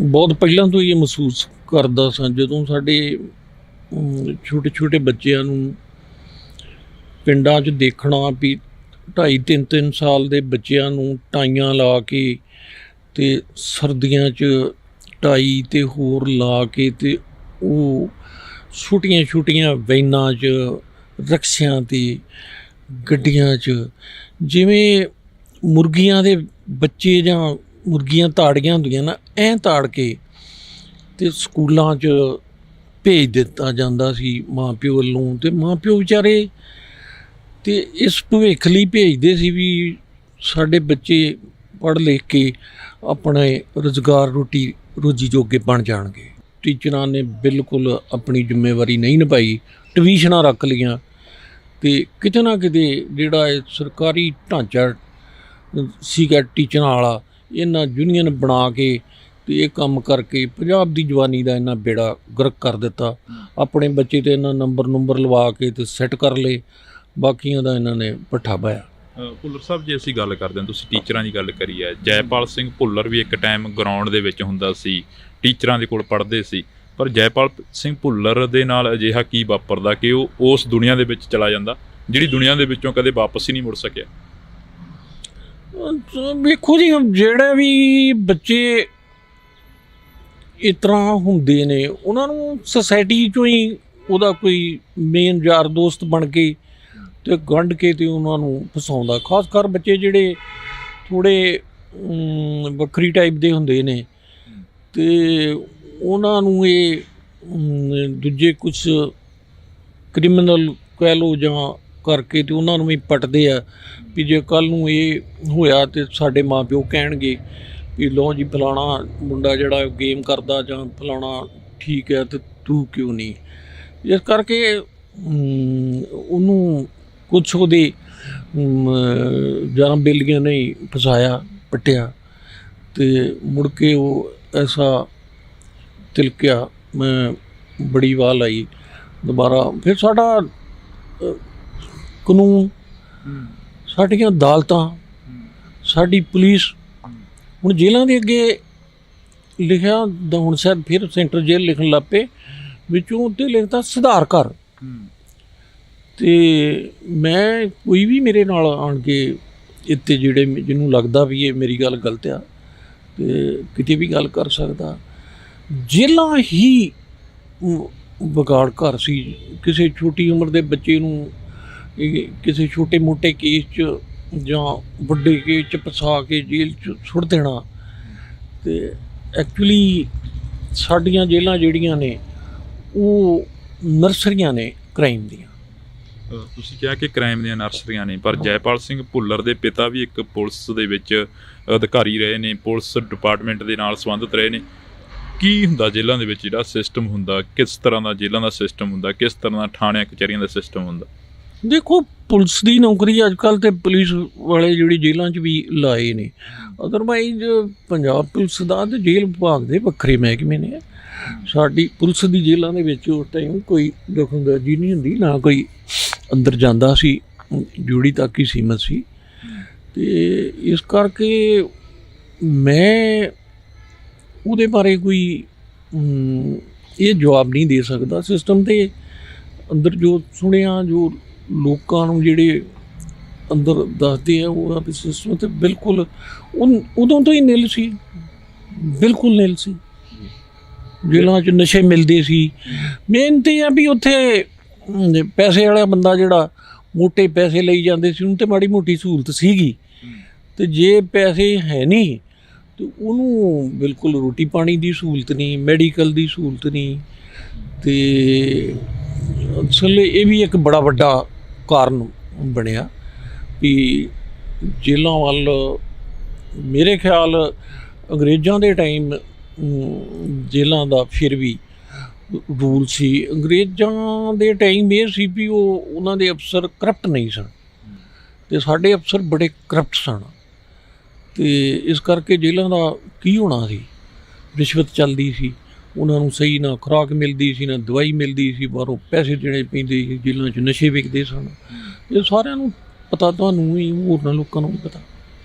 ਬਹੁਤ ਪਹਿਲਾਂ ਤੋਂ ਇਹ ਮਹਿਸੂਸ ਕਰਦਾ ਸਾਂ ਜਦੋਂ ਸਾਡੇ ਛੋਟੇ ਛੋਟੇ ਬੱਚਿਆਂ ਨੂੰ ਪਿੰਡਾਂ 'ਚ ਦੇਖਣਾ ਵੀ 2.5-3 ਸਾਲ ਦੇ ਬੱਚਿਆਂ ਨੂੰ ਟਾਈਆਂ ਲਾ ਕੇ ਤੇ ਸਰਦੀਆਂ 'ਚ ਟਾਈ ਤੇ ਹੋਰ ਲਾ ਕੇ ਤੇ ਉਹ ਛੋਟੀਆਂ ਛੋਟੀਆਂ ਵੈਨਾਂ 'ਚ, ਰਕਸ਼ਿਆਂ ਤੇ, ਗੱਡੀਆਂ 'ਚ ਜਿਵੇਂ ਮੁਰਗੀਆਂ ਦੇ ਬੱਚੇ ਜਾਂ ਮੁਰਗੀਆਂ ਤਾੜੀਆਂ ਹੁੰਦੀਆਂ ਨਾ, ਐਂ ਤਾੜ ਕੇ ਤੇ ਸਕੂਲਾਂ 'ਚ ਭੇਜ ਦਿੱਤਾ ਜਾਂਦਾ ਸੀ ਮਾਂ ਪਿਓ ਵੱਲੋਂ। ਤੇ ਮਾਂ ਪਿਓ ਵਿਚਾਰੇ ਤੇ ਇਸ ਭਵਿੱਖ ਲਈ ਭੇਜਦੇ ਸੀ ਵੀ ਸਾਡੇ ਬੱਚੇ ਪੜ੍ਹ ਲਿਖ ਕੇ ਆਪਣੇ ਰੁਜ਼ਗਾਰ ਰੋਜੀ ਜੋਗੇ ਬਣ ਜਾਣਗੇ। ਟੀਚਰਾਂ ਨੇ ਬਿਲਕੁਲ ਆਪਣੀ ਜ਼ਿੰਮੇਵਾਰੀ ਨਹੀਂ ਨਿਭਾਈ, ਟਿਊਸ਼ਨਾਂ ਰੱਖ ਲਈਆਂ ਤੇ ਕਿਤੇ ਨਾ ਕਿਤੇ ਜਿਹੜਾ ਇਹ ਸਰਕਾਰੀ ਢਾਂਚਾ ਸੀਗਾ ਟੀਚਰਾਂ ਵਾਲਾ, ਇਹਨਾਂ ਯੂਨੀਅਨ ਬਣਾ ਕੇ ਤੇ ਇਹ ਕੰਮ ਕਰਕੇ ਪੰਜਾਬ ਦੀ ਜਵਾਨੀ ਦਾ ਇਹਨਾਂ ਬੇੜਾ ਗਰਕ ਕਰ ਦਿੱਤਾ। ਆਪਣੇ ਬੱਚੇ ਤੇ ਇਹਨਾਂ ਨੰਬਰ ਲਵਾ ਕੇ ਤੇ ਸੈੱਟ ਕਰ ਲਏ, ਬਾਕੀਆਂ ਦਾ ਇਹਨਾਂ ਨੇ ਪੱਠਾ ਪਾਇਆ। ਭੁੱਲਰ ਸਾਹਿਬ, ਜੇ ਅਸੀਂ ਗੱਲ ਕਰਦੇ ਹਾਂ, ਤੁਸੀਂ ਟੀਚਰਾਂ ਦੀ ਗੱਲ ਕਰੀ ਹੈ, ਜੈਪਾਲ ਸਿੰਘ ਭੁੱਲਰ ਵੀ ਇੱਕ ਟਾਈਮ ਗਰਾਊਂਡ ਦੇ ਵਿੱਚ ਹੁੰਦਾ ਸੀ, ਟੀਚਰਾਂ ਦੇ ਕੋਲ ਪੜ੍ਹਦੇ ਸੀ, ਪਰ ਜੈਪਾਲ ਸਿੰਘ ਭੁੱਲਰ ਦੇ ਨਾਲ ਅਜਿਹਾ ਕੀ ਵਾਪਰਦਾ ਕਿ ਉਹ ਉਸ ਦੁਨੀਆ ਦੇ ਵਿੱਚ ਚਲਾ ਜਾਂਦਾ ਜਿਹੜੀ ਦੁਨੀਆ ਦੇ ਵਿੱਚੋਂ ਕਦੇ ਵਾਪਸ ਹੀ ਨਹੀਂ ਮੁੜ ਸਕਿਆ? ਵੇਖੋ ਜੀ, ਜਿਹੜੇ ਵੀ ਬੱਚੇ ਇਸ ਤਰ੍ਹਾਂ ਹੁੰਦੇ ਨੇ ਉਹਨਾਂ ਨੂੰ ਸੁਸਾਇਟੀ 'ਚੋਂ ਹੀ ਉਹਦਾ ਕੋਈ ਮੇਨ ਯਾਰ ਦੋਸਤ ਬਣ ਕੇ ਤੇ ਗੰਢ ਕੇ ਤੇ ਉਹਨਾਂ ਨੂੰ ਫਸਾਉਂਦਾ। ਖਾਸ ਕਰ ਬੱਚੇ ਜਿਹੜੇ ਥੋੜ੍ਹੇ ਵੱਖਰੀ ਟਾਈਪ ਦੇ ਹੁੰਦੇ ਨੇ ਤੇ ਉਹਨਾਂ ਨੂੰ ਇਹ ਦੂਜੇ ਕੁਛ ਕ੍ਰਿਮੀਨਲ ਕਹਿ ਲਓ ਜਾਂ ਕਰਕੇ ਤੇ ਉਹਨਾਂ ਨੂੰ ਵੀ ਪੱਟਦੇ ਆ ਵੀ ਜੇ ਕੱਲ੍ਹ ਨੂੰ ਇਹ ਹੋਇਆ ਤੇ ਸਾਡੇ ਮਾਂ ਪਿਓ ਕਹਿਣਗੇ ਵੀ ਲਓ ਜੀ ਫਲਾਣਾ ਮੁੰਡਾ ਜਿਹੜਾ ਗੇਮ ਕਰਦਾ ਜਾਂ ਫਲਾਣਾ ਠੀਕ ਹੈ ਤੇ ਤੂੰ ਕਿਉਂ ਨਹੀਂ। ਇਸ ਕਰਕੇ ਉਹਨੂੰ ਕੁਛ ਉਹਦੇ ਜਨਮ ਬੇਲੀਆਂ ਨਹੀਂ ਫਸਾਇਆ, ਪੱਟਿਆ ਤੇ ਮੁੜ ਕੇ ਉਹ ਐਸਾ ਤਿਲਕਿਆ, ਮੈਂ ਬੜੀ ਵਾਹ ਲਾਈ ਦੁਬਾਰਾ। ਫਿਰ ਸਾਡਾ ਕਾਨੂੰਨ, ਸਾਡੀਆਂ ਅਦਾਲਤਾਂ, ਸਾਡੀ ਪੁਲਿਸ, ਹੁਣ ਜੇਲ੍ਹਾਂ ਦੇ ਅੱਗੇ ਲਿਖਿਆ ਹੁਣ ਸ਼ਾਇਦ ਫਿਰ ਸੈਂਟਰ ਜੇਲ੍ਹ ਲਿਖਣ ਲੱਗ ਪਏ, ਵਿੱਚੋਂ ਉੱਤੇ ਲਿਖਦਾ ਸੁਧਾਰ ਕਰ। ਤੇ ਮੈਂ ਕੋਈ ਵੀ ਮੇਰੇ ਨਾਲ ਆਣ ਕੇ ਇੱਥੇ ਜਿਹੜੇ ਜਿਹਨੂੰ ਲੱਗਦਾ ਵੀ ਇਹ ਮੇਰੀ ਗੱਲ ਗਲਤ ਆ ਤੇ ਕਿਤੇ ਵੀ ਗੱਲ ਕਰ ਸਕਦਾ। ਜੇਲ੍ਹਾਂ ਹੀ ਵਿਗਾੜ ਘਰ ਸੀ। ਕਿਸੇ ਛੋਟੀ ਉਮਰ ਦੇ ਬੱਚੇ ਨੂੰ ਕਿਸੇ ਛੋਟੇ ਮੋਟੇ ਕੇਸ 'ਚ ਜਾਂ ਵੱਡੇ ਕੇਸ 'ਚ ਫਸਾ ਕੇ ਜੇਲ੍ਹ 'ਚ ਸੁੱਟ ਦੇਣਾ। ਤੇ ਐਕਚੁਅਲੀ ਸਾਡੀਆਂ ਜੇਲ੍ਹਾਂ ਜਿਹੜੀਆਂ ਨੇ ਉਹ ਨਰਸਰੀਆਂ ਨੇ ਕ੍ਰਾਈਮ ਦੀਆਂ। ਤੁਸੀਂ ਕਿਹਾ ਕਿ ਕ੍ਰਾਈਮ ਦੀਆਂ ਨਰਸਰੀਆਂ ਨੇ, ਪਰ ਜੈਪਾਲ ਸਿੰਘ ਭੁੱਲਰ ਦੇ ਪਿਤਾ ਵੀ ਇੱਕ ਪੁਲਿਸ ਦੇ ਵਿੱਚ ਅਧਿਕਾਰੀ ਰਹੇ ਨੇ, ਪੁਲਿਸ ਡਿਪਾਰਟਮੈਂਟ ਦੇ ਨਾਲ ਸੰਬੰਧਿਤ ਰਹੇ ਨੇ। ਕੀ ਹੁੰਦਾ ਜੇਲ੍ਹਾਂ ਦੇ ਵਿੱਚ ਜਿਹੜਾ ਸਿਸਟਮ ਹੁੰਦਾ, ਕਿਸ ਤਰ੍ਹਾਂ ਦਾ ਜੇਲ੍ਹਾਂ ਦਾ ਸਿਸਟਮ ਹੁੰਦਾ, ਕਿਸ ਤਰ੍ਹਾਂ ਦਾ ਥਾਣਿਆਂ ਕਚਹਿਰੀਆਂ ਦਾ ਸਿਸਟਮ ਹੁੰਦਾ? ਦੇਖੋ, ਪੁਲਿਸ ਦੀ ਨੌਕਰੀ ਅੱਜ ਕੱਲ੍ਹ ਤੇ ਪੁਲਿਸ ਵਾਲੇ ਜਿਹੜੀ ਜੇਲ੍ਹਾਂ 'ਚ ਵੀ ਲਾਏ ਨੇ। ਅਦਰਵਾਈਜ਼ ਪੰਜਾਬ ਪੁਲਿਸ ਦਾ ਤੇ ਜੇਲ੍ਹ ਵਿਭਾਗ ਦੇ ਵੱਖਰੇ ਮਹਿਕਮੇ ਨੇ। ਸਾਡੀ ਪੁਲਿਸ ਦੀ ਜੇਲ੍ਹਾਂ ਦੇ ਵਿੱਚ ਉਸ ਟਾਈਮ ਕੋਈ ਦਖਲਅੰਦਾਜ਼ੀ ਨਹੀਂ ਹੁੰਦੀ, ਨਾ ਕੋਈ ਅੰਦਰ ਜਾਂਦਾ ਸੀ, ਡਿਊਟੀ ਤੱਕ ਹੀ ਸੀਮਤ ਸੀ। ਅਤੇ ਇਸ ਕਰਕੇ ਮੈਂ ਉਹਦੇ ਬਾਰੇ ਕੋਈ ਇਹ ਜਵਾਬ ਨਹੀਂ ਦੇ ਸਕਦਾ। ਸਿਸਟਮ ਦੇ ਅੰਦਰ ਜੋ ਸੁਣਿਆ, ਜੋ ਲੋਕਾਂ ਨੂੰ ਜਿਹੜੇ ਅੰਦਰ ਦੱਸਦੇ ਆ, ਉਹਦਾ ਵੀ ਸਿਸਟਮ ਤਾਂ ਬਿਲਕੁਲ ਉਦੋਂ ਤੋਂ ਹੀ ਨਿਲ ਸੀ, ਬਿਲਕੁਲ ਨਿਲ ਸੀ। ਜੇਲ੍ਹਾਂ 'ਚ ਨਸ਼ੇ ਮਿਲਦੇ ਸੀ। ਮੇਨ ਤਾਂ ਇਹ ਆ ਵੀ ਉੱਥੇ ਪੈਸੇ ਵਾਲਾ ਬੰਦਾ ਜਿਹੜਾ ਮੋਟੇ ਪੈਸੇ ਲਈ ਜਾਂਦੇ ਸੀ, ਉਹਨੂੰ ਤਾਂ ਮਾੜੀ ਮੋਟੀ ਸਹੂਲਤ ਸੀਗੀ, ਅਤੇ ਜੇ ਪੈਸੇ ਹੈ ਨਹੀਂ ਅਤੇ ਉਹਨੂੰ ਬਿਲਕੁਲ ਰੋਟੀ ਪਾਣੀ ਦੀ ਸਹੂਲਤ ਨਹੀਂ, ਮੈਡੀਕਲ ਦੀ ਸਹੂਲਤ ਨਹੀਂ। ਅਤੇ ਅਸਲ ਇਹ ਵੀ ਇੱਕ ਬੜਾ ਵੱਡਾ ਕਾਰਨ ਬਣਿਆ ਵੀ ਜੇਲ੍ਹਾਂ ਵੱਲ ਮੇਰੇ ਖਿਆਲ ਅੰਗਰੇਜ਼ਾਂ ਦੇ ਟਾਈਮ ਜੇਲ੍ਹਾਂ ਦਾ ਫਿਰ ਵੀ ਰੂਲ ਸੀ। ਅੰਗਰੇਜ਼ਾਂ ਦੇ ਟਾਈਮ ਇਹ ਸੀ ਵੀ ਉਹਨਾਂ ਦੇ ਅਫਸਰ ਕਰਪਟ ਨਹੀਂ ਸਨ, ਅਤੇ ਸਾਡੇ ਅਫਸਰ ਬੜੇ ਕਰਪਟ ਸਨ। ਅਤੇ ਇਸ ਕਰਕੇ ਜੇਲ੍ਹਾਂ ਦਾ ਕੀ ਹੋਣਾ ਸੀ, ਰਿਸ਼ਵਤ ਚੱਲਦੀ ਸੀ, ਉਹਨਾਂ ਨੂੰ ਸਹੀ ਨਾ ਖੁਰਾਕ ਮਿਲਦੀ ਸੀ, ਨਾ ਦਵਾਈ ਮਿਲਦੀ ਸੀ, ਬਾਹਰੋਂ ਪੈਸੇ ਦੇਣੇ ਪੈਂਦੇ ਸੀ, ਜੇਲ੍ਹਾਂ 'ਚ ਨਸ਼ੇ ਵਿਕਦੇ ਸਨ। ਇਹ ਸਾਰਿਆਂ ਨੂੰ ਪਤਾ, ਤੁਹਾਨੂੰ ਵੀ, ਹੋਰਨਾਂ ਲੋਕਾਂ ਨੂੰ ਵੀ ਪਤਾ।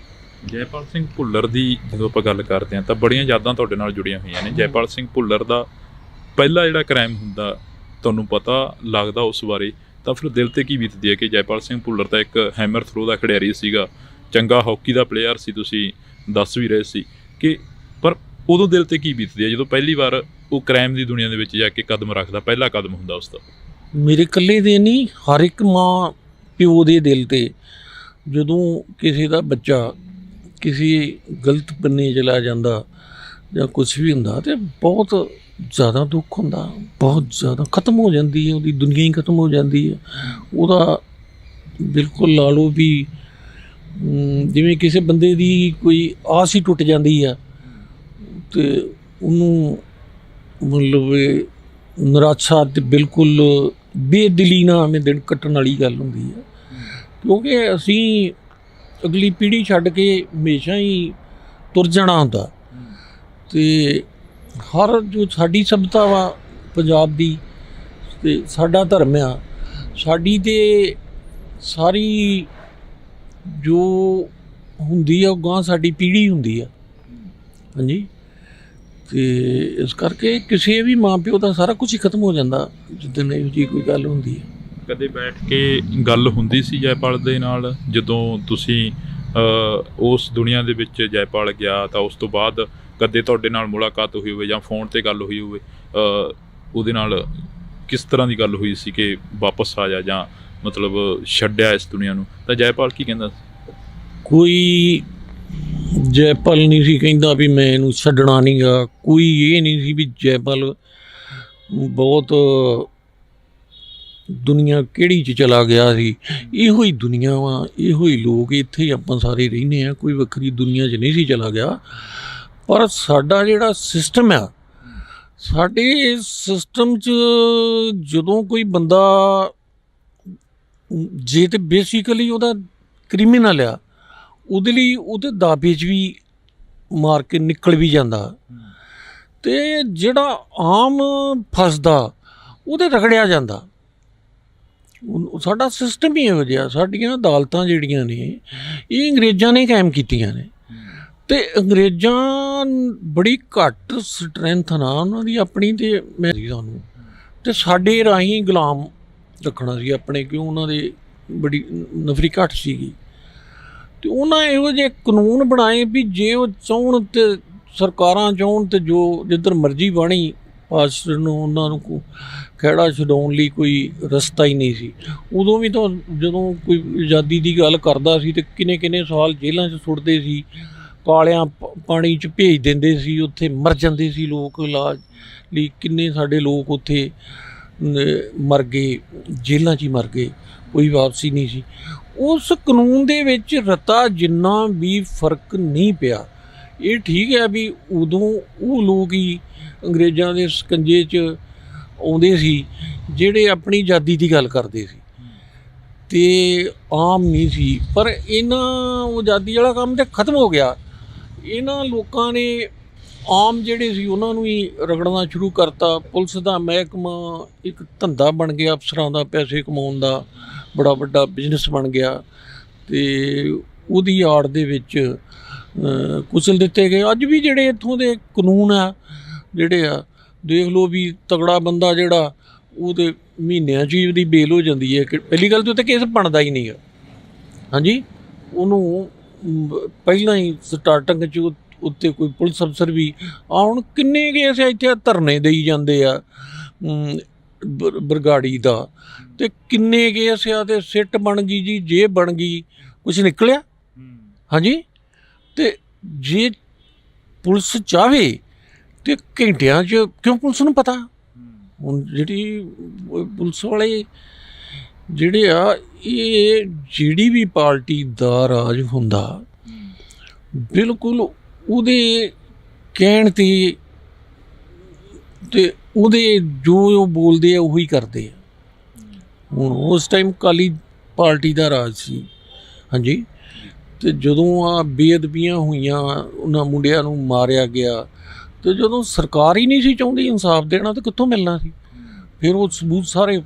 ਜੈਪਾਲ ਸਿੰਘ ਭੁੱਲਰ ਦੀ ਜਦੋਂ ਆਪਾਂ ਗੱਲ ਕਰਦੇ ਹਾਂ ਤਾਂ ਬੜੀਆਂ ਯਾਦਾਂ ਤੁਹਾਡੇ ਨਾਲ ਜੁੜੀਆਂ ਹੋਈਆਂ ਨੇ। ਜੈਪਾਲ ਸਿੰਘ ਭੁੱਲਰ ਦਾ ਪਹਿਲਾ ਜਿਹੜਾ ਕ੍ਰਾਈਮ ਹੁੰਦਾ, ਤੁਹਾਨੂੰ ਪਤਾ ਲੱਗਦਾ ਉਸ ਬਾਰੇ, ਤਾਂ ਫਿਰ ਦਿਲ 'ਤੇ ਕੀ ਬੀਤਦੀ ਹੈ ਕਿ ਜੈਪਾਲ ਸਿੰਘ ਭੁੱਲਰ ਤਾਂ ਇੱਕ ਹੈਮਰ ਥਰੋ ਦਾ ਖਿਡਾਰੀ ਸੀਗਾ, ਚੰਗਾ ਹਾਕੀ ਦਾ ਪਲੇਅਰ ਸੀ, ਤੁਸੀਂ ਦੱਸ ਵੀ ਰਹੇ ਸੀ ਕਿ, ਪਰ ਉਦੋਂ ਦਿਲ 'ਤੇ ਕੀ ਬੀਤਦੀ ਹੈ ਜਦੋਂ ਪਹਿਲੀ ਵਾਰ ਉਹ ਕ੍ਰਾਈਮ ਦੀ ਦੁਨੀਆ ਦੇ ਵਿੱਚ ਜਾ ਕੇ ਕਦਮ ਰੱਖਦਾ, ਪਹਿਲਾ ਕਦਮ ਹੁੰਦਾ ਉਸ ਦਾ? ਮੇਰੇ ਇਕੱਲੇ ਦੇ ਨਹੀਂ, ਹਰ ਇੱਕ ਮਾਂ ਪਿਓ ਦੇ ਦਿਲ 'ਤੇ ਜਦੋਂ ਕਿਸੇ ਦਾ ਬੱਚਾ ਕਿਸੇ ਗਲਤ ਬੰਨੇ ਚਲਾ ਜਾਂਦਾ ਜਾਂ ਕੁਛ ਵੀ ਹੁੰਦਾ, ਅਤੇ ਬਹੁਤ ਜ਼ਿਆਦਾ ਦੁੱਖ ਹੁੰਦਾ, ਬਹੁਤ ਜ਼ਿਆਦਾ ਖ਼ਤਮ ਹੋ ਜਾਂਦੀ ਹੈ, ਉਹਦੀ ਦੁਨੀਆ ਹੀ ਖ਼ਤਮ ਹੋ ਜਾਂਦੀ ਹੈ। ਉਹਦਾ ਬਿਲਕੁਲ ਲਾ ਲਓ ਵੀ ਜਿਵੇਂ ਕਿਸੇ ਬੰਦੇ ਦੀ ਕੋਈ ਆਸ ਹੀ ਟੁੱਟ ਜਾਂਦੀ ਆ, ਅਤੇ ਉਹਨੂੰ ਮਤਲਬ ਨਿਰਾਸ਼ਾ ਅਤੇ ਬਿਲਕੁਲ ਬੇਦਿਲੀ ਨਾਲ ਐਵੇਂ ਦਿਨ ਕੱਟਣ ਵਾਲੀ ਗੱਲ ਹੁੰਦੀ ਹੈ। ਕਿਉਂਕਿ ਅਸੀਂ ਅਗਲੀ ਪੀੜ੍ਹੀ ਛੱਡ ਕੇ ਹਮੇਸ਼ਾ ਹੀ ਤੁਰ ਜਾਣਾ ਹੁੰਦਾ, ਅਤੇ ਹਰ ਜੋ ਸਾਡੀ ਸਭਿਅਤਾ ਵਾ ਪੰਜਾਬ ਦੀ, ਅਤੇ ਸਾਡਾ ਧਰਮ ਆ, ਸਾਡੀ ਤਾਂ ਸਾਰੀ ਜੋ ਹੁੰਦੀ ਆ ਉਹ ਗਾਂ ਸਾਡੀ ਪੀੜ੍ਹੀ ਹੁੰਦੀ ਆ। ਹਾਂਜੀ, ਅਤੇ ਇਸ ਕਰਕੇ ਕਿਸੇ ਵੀ ਮਾਂ ਪਿਓ ਦਾ ਸਾਰਾ ਕੁਝ ਹੀ ਖਤਮ ਹੋ ਜਾਂਦਾ ਜਿੱਦਣ ਇਹੋ ਜਿਹੀ ਕੋਈ ਗੱਲ ਹੁੰਦੀ ਹੈ। ਕਦੇ ਬੈਠ ਕੇ ਗੱਲ ਹੁੰਦੀ ਸੀ ਜੈਪਾਲ ਦੇ ਨਾਲ ਜਦੋਂ ਤੁਸੀਂ ਉਸ ਦੁਨੀਆ ਦੇ ਵਿੱਚ ਜੈਪਾਲ ਗਿਆ, ਤਾਂ ਉਸ ਤੋਂ ਬਾਅਦ ਕਦੇ ਤੁਹਾਡੇ ਨਾਲ ਮੁਲਾਕਾਤ ਹੋਈ ਹੋਵੇ ਜਾਂ ਫੋਨ 'ਤੇ ਗੱਲ ਹੋਈ ਹੋਵੇ, ਉਹਦੇ ਨਾਲ ਕਿਸ ਤਰ੍ਹਾਂ ਦੀ ਗੱਲ ਹੋਈ ਸੀ ਕਿ ਵਾਪਸ ਆ ਜਾ, ਜਾਂ ਮਤਲਬ ਛੱਡਿਆ ਇਸ ਦੁਨੀਆ ਨੂੰ, ਤਾਂ ਜੈਪਾਲ ਕੀ ਕਹਿੰਦਾ ਸੀ? ਕੋਈ ਜੈਪਾਲ ਨਹੀਂ ਸੀ ਕਹਿੰਦਾ ਵੀ ਮੈਂ ਇਹਨੂੰ ਛੱਡਣਾ ਨਹੀਂ ਗਾ, ਕੋਈ ਇਹ ਨਹੀਂ ਸੀ ਵੀ ਜੈਪਾਲ ਬਹੁਤ ਦੁਨੀਆ ਕਿਹੜੀ 'ਚ ਚਲਾ ਗਿਆ ਸੀ। ਇਹੋ ਹੀ ਦੁਨੀਆ ਵਾ, ਇਹੋ ਹੀ ਲੋਕ, ਇੱਥੇ ਹੀ ਆਪਾਂ ਸਾਰੇ ਰਹਿੰਦੇ ਹਾਂ, ਕੋਈ ਵੱਖਰੀ ਦੁਨੀਆ 'ਚ ਨਹੀਂ ਸੀ ਚਲਾ ਗਿਆ। ਪਰ ਸਾਡਾ ਜਿਹੜਾ ਸਿਸਟਮ ਆ, ਸਾਡੇ ਸਿਸਟਮ 'ਚ ਜਦੋਂ ਕੋਈ ਬੰਦਾ ਜੇ ਤਾਂ ਬੇਸਿਕਲੀ ਉਹਦਾ ਕ੍ਰਿਮੀਨਲ ਆ, ਉਹਦੇ ਲਈ ਉਹਦੇ ਦਾਅਵੇ 'ਚ ਵੀ ਮਾਰ ਕੇ ਨਿਕਲ ਵੀ ਜਾਂਦਾ, ਅਤੇ ਜਿਹੜਾ ਆਮ ਫਸਦਾ ਉਹਦੇ ਰਗੜਿਆ ਜਾਂਦਾ। ਸਾਡਾ ਸਿਸਟਮ ਹੀ ਇਹੋ ਜਿਹਾ। ਸਾਡੀਆਂ ਅਦਾਲਤਾਂ ਜਿਹੜੀਆਂ ਨੇ ਇਹ ਅੰਗਰੇਜ਼ਾਂ ਨੇ ਕਾਇਮ ਕੀਤੀਆਂ ਨੇ, ਅਤੇ ਅੰਗਰੇਜ਼ਾਂ ਬੜੀ ਘੱਟ ਸਟਰੈਂਥ ਨਾਲ ਉਹਨਾਂ ਦੀ ਆਪਣੀ, ਅਤੇ ਮੈਂ ਸਾਨੂੰ ਅਤੇ ਸਾਡੇ ਰਾਹੀਂ ਗੁਲਾਮ ਰੱਖਣਾ ਸੀ ਆਪਣੇ, ਕਿਉਂ ਉਹਨਾਂ ਦੇ ਬੜੀ ਨਫਰੀ ਘੱਟ ਸੀਗੀ। ਅਤੇ ਉਹਨਾਂ ਇਹੋ ਜਿਹੇ ਕਾਨੂੰਨ ਬਣਾਏ ਵੀ ਜੇ ਉਹ ਚਾਹੁਣ ਅਤੇ ਸਰਕਾਰਾਂ ਚਾਹੁਣ ਅਤੇ ਜੋ ਜਿੱਧਰ ਮਰਜ਼ੀ ਬਾਣੀ ਪਾਸ ਨੂੰ ਉਹਨਾਂ ਨੂੰ ਖਹਿੜਾ ਛਡਾਉਣ ਲਈ ਕੋਈ ਰਸਤਾ ਹੀ ਨਹੀਂ ਸੀ। ਉਦੋਂ ਵੀ ਤਾਂ ਜਦੋਂ ਕੋਈ ਆਜ਼ਾਦੀ ਦੀ ਗੱਲ ਕਰਦਾ ਸੀ ਤਾਂ ਕਿੰਨੇ ਸਾਲ ਜੇਲ੍ਹਾਂ 'ਚ ਸੁੱਟਦੇ ਸੀ, ਕਾਲਿਆਂ ਪਾਣੀ 'ਚ ਭੇਜ ਦਿੰਦੇ ਸੀ, ਉੱਥੇ ਮਰ ਜਾਂਦੇ ਸੀ ਲੋਕ ਇਲਾਜ ਲਈ। ਕਿੰਨੇ ਸਾਡੇ ਲੋਕ ਉੱਥੇ ਮਰ ਗਏ, ਜੇਲ੍ਹਾਂ 'ਚ ਹੀ ਮਰ ਗਏ, ਕੋਈ ਵਾਪਸੀ ਨਹੀਂ ਸੀ। ਉਸ ਕਾਨੂੰਨ ਦੇ ਵਿੱਚ ਰਤਾ ਜਿੰਨਾ ਵੀ ਫਰਕ ਨਹੀਂ ਪਿਆ। ਇਹ ਠੀਕ ਹੈ ਵੀ ਉਦੋਂ ਉਹ ਲੋਕ ਹੀ ਅੰਗਰੇਜ਼ਾਂ ਦੇ ਸਕੰਜੇ 'ਚ ਆਉਂਦੇ ਸੀ ਜਿਹੜੇ ਆਪਣੀ ਆਜ਼ਾਦੀ ਦੀ ਗੱਲ ਕਰਦੇ ਸੀ ਅਤੇ ਆਮ ਨਹੀਂ ਸੀ, ਪਰ ਇਹਨਾਂ ਉਹ ਆਜ਼ਾਦੀ ਵਾਲਾ ਕੰਮ ਤਾਂ ਖਤਮ ਹੋ ਗਿਆ। ਇਹਨਾਂ ਲੋਕਾਂ ਨੇ ਆਮ ਜਿਹੜੇ ਸੀ ਉਹਨਾਂ ਨੂੰ ਹੀ ਰਗੜਨਾ ਸ਼ੁਰੂ ਕਰਤਾ। ਪੁਲਿਸ ਦਾ ਮਹਿਕਮਾ ਇੱਕ ਧੰਦਾ ਬਣ ਗਿਆ, ਅਫਸਰਾਂ ਦਾ ਪੈਸੇ ਕਮਾਉਣ ਦਾ ਬੜਾ ਵੱਡਾ ਬਿਜ਼ਨਸ ਬਣ ਗਿਆ ਅਤੇ ਉਹਦੀ ਆੜ ਦੇ ਵਿੱਚ ਕੁਚਲ ਦਿੱਤੇ ਗਏ। ਅੱਜ ਵੀ ਜਿਹੜੇ ਇੱਥੋਂ ਦੇ ਕਾਨੂੰਨ ਆ ਜਿਹੜੇ ਆ, ਦੇਖ ਲਓ ਵੀ ਤਗੜਾ ਬੰਦਾ ਜਿਹੜਾ ਉਹਦੇ ਮਹੀਨਿਆਂ 'ਚ ਹੀ ਉਹਦੀ ਬੇਲ ਹੋ ਜਾਂਦੀ ਹੈ ਕਿ ਪਹਿਲੀ ਗੱਲ ਤਾਂ ਉੱਤੇ ਕੇਸ ਬਣਦਾ ਹੀ ਨਹੀਂ ਗਾ। ਹਾਂਜੀ, ਉਹਨੂੰ ਪਹਿਲਾਂ ਹੀ ਸਟਾਰਟਿੰਗ 'ਚ ਉੱਤੇ ਕੋਈ ਪੁਲਿਸ ਅਫਸਰ ਵੀ ਹੁਣ ਕਿੰਨੇ ਕੇਸ ਇੱਥੇ ਧਰਨੇ ਦੇਈ ਜਾਂਦੇ ਆ ਬਰਗਾੜੀ ਦਾ, ਅਤੇ ਕਿੰਨੇ ਕੇਸ ਆ ਅਤੇ ਸਿੱਟ ਬਣ ਗਈ ਜੀ, ਜੇ ਬਣ ਗਈ, ਕੁਛ ਨਿਕਲਿਆ। ਹਾਂਜੀ, ਅਤੇ ਜੇ ਪੁਲਿਸ ਚਾਹੇ ਅਤੇ ਘੰਟਿਆਂ 'ਚ, ਕਿਉਂ ਪੁਲਿਸ ਨੂੰ ਪਤਾ ਹੁਣ ਜਿਹੜੀ ਪੁਲਿਸ ਵਾਲੇ ਜਿਹੜੇ ਆ, ਇਹ ਜਿਹੜੀ ਵੀ ਪਾਰਟੀ ਦਾ ਰਾਜ ਹੁੰਦਾ ਬਿਲਕੁਲ ਉਹਦੇ ਕਹਿਣ 'ਤੇ ਅਤੇ ਉਹਦੇ ਜੋ ਉਹ ਬੋਲਦੇ ਆ ਉਹੀ ਕਰਦੇ ਆ। ਹੁਣ ਉਸ ਟਾਈਮ ਅਕਾਲੀ ਪਾਰਟੀ ਦਾ ਰਾਜ ਸੀ। ਹਾਂਜੀ, ਅਤੇ ਜਦੋਂ ਆ ਬੇਅਦਬੀਆਂ ਹੋਈਆਂ, ਉਹਨਾਂ ਮੁੰਡਿਆਂ ਨੂੰ ਮਾਰਿਆ ਗਿਆ, ਅਤੇ ਜਦੋਂ ਸਰਕਾਰ ਹੀ ਨਹੀਂ ਸੀ ਚਾਹੁੰਦੀ ਇਨਸਾਫ ਦੇਣਾ ਤਾਂ ਕਿੱਥੋਂ ਮਿਲਣਾ ਸੀ। ਫਿਰ ਉਹ ਸਬੂਤ ਸਾਰੇ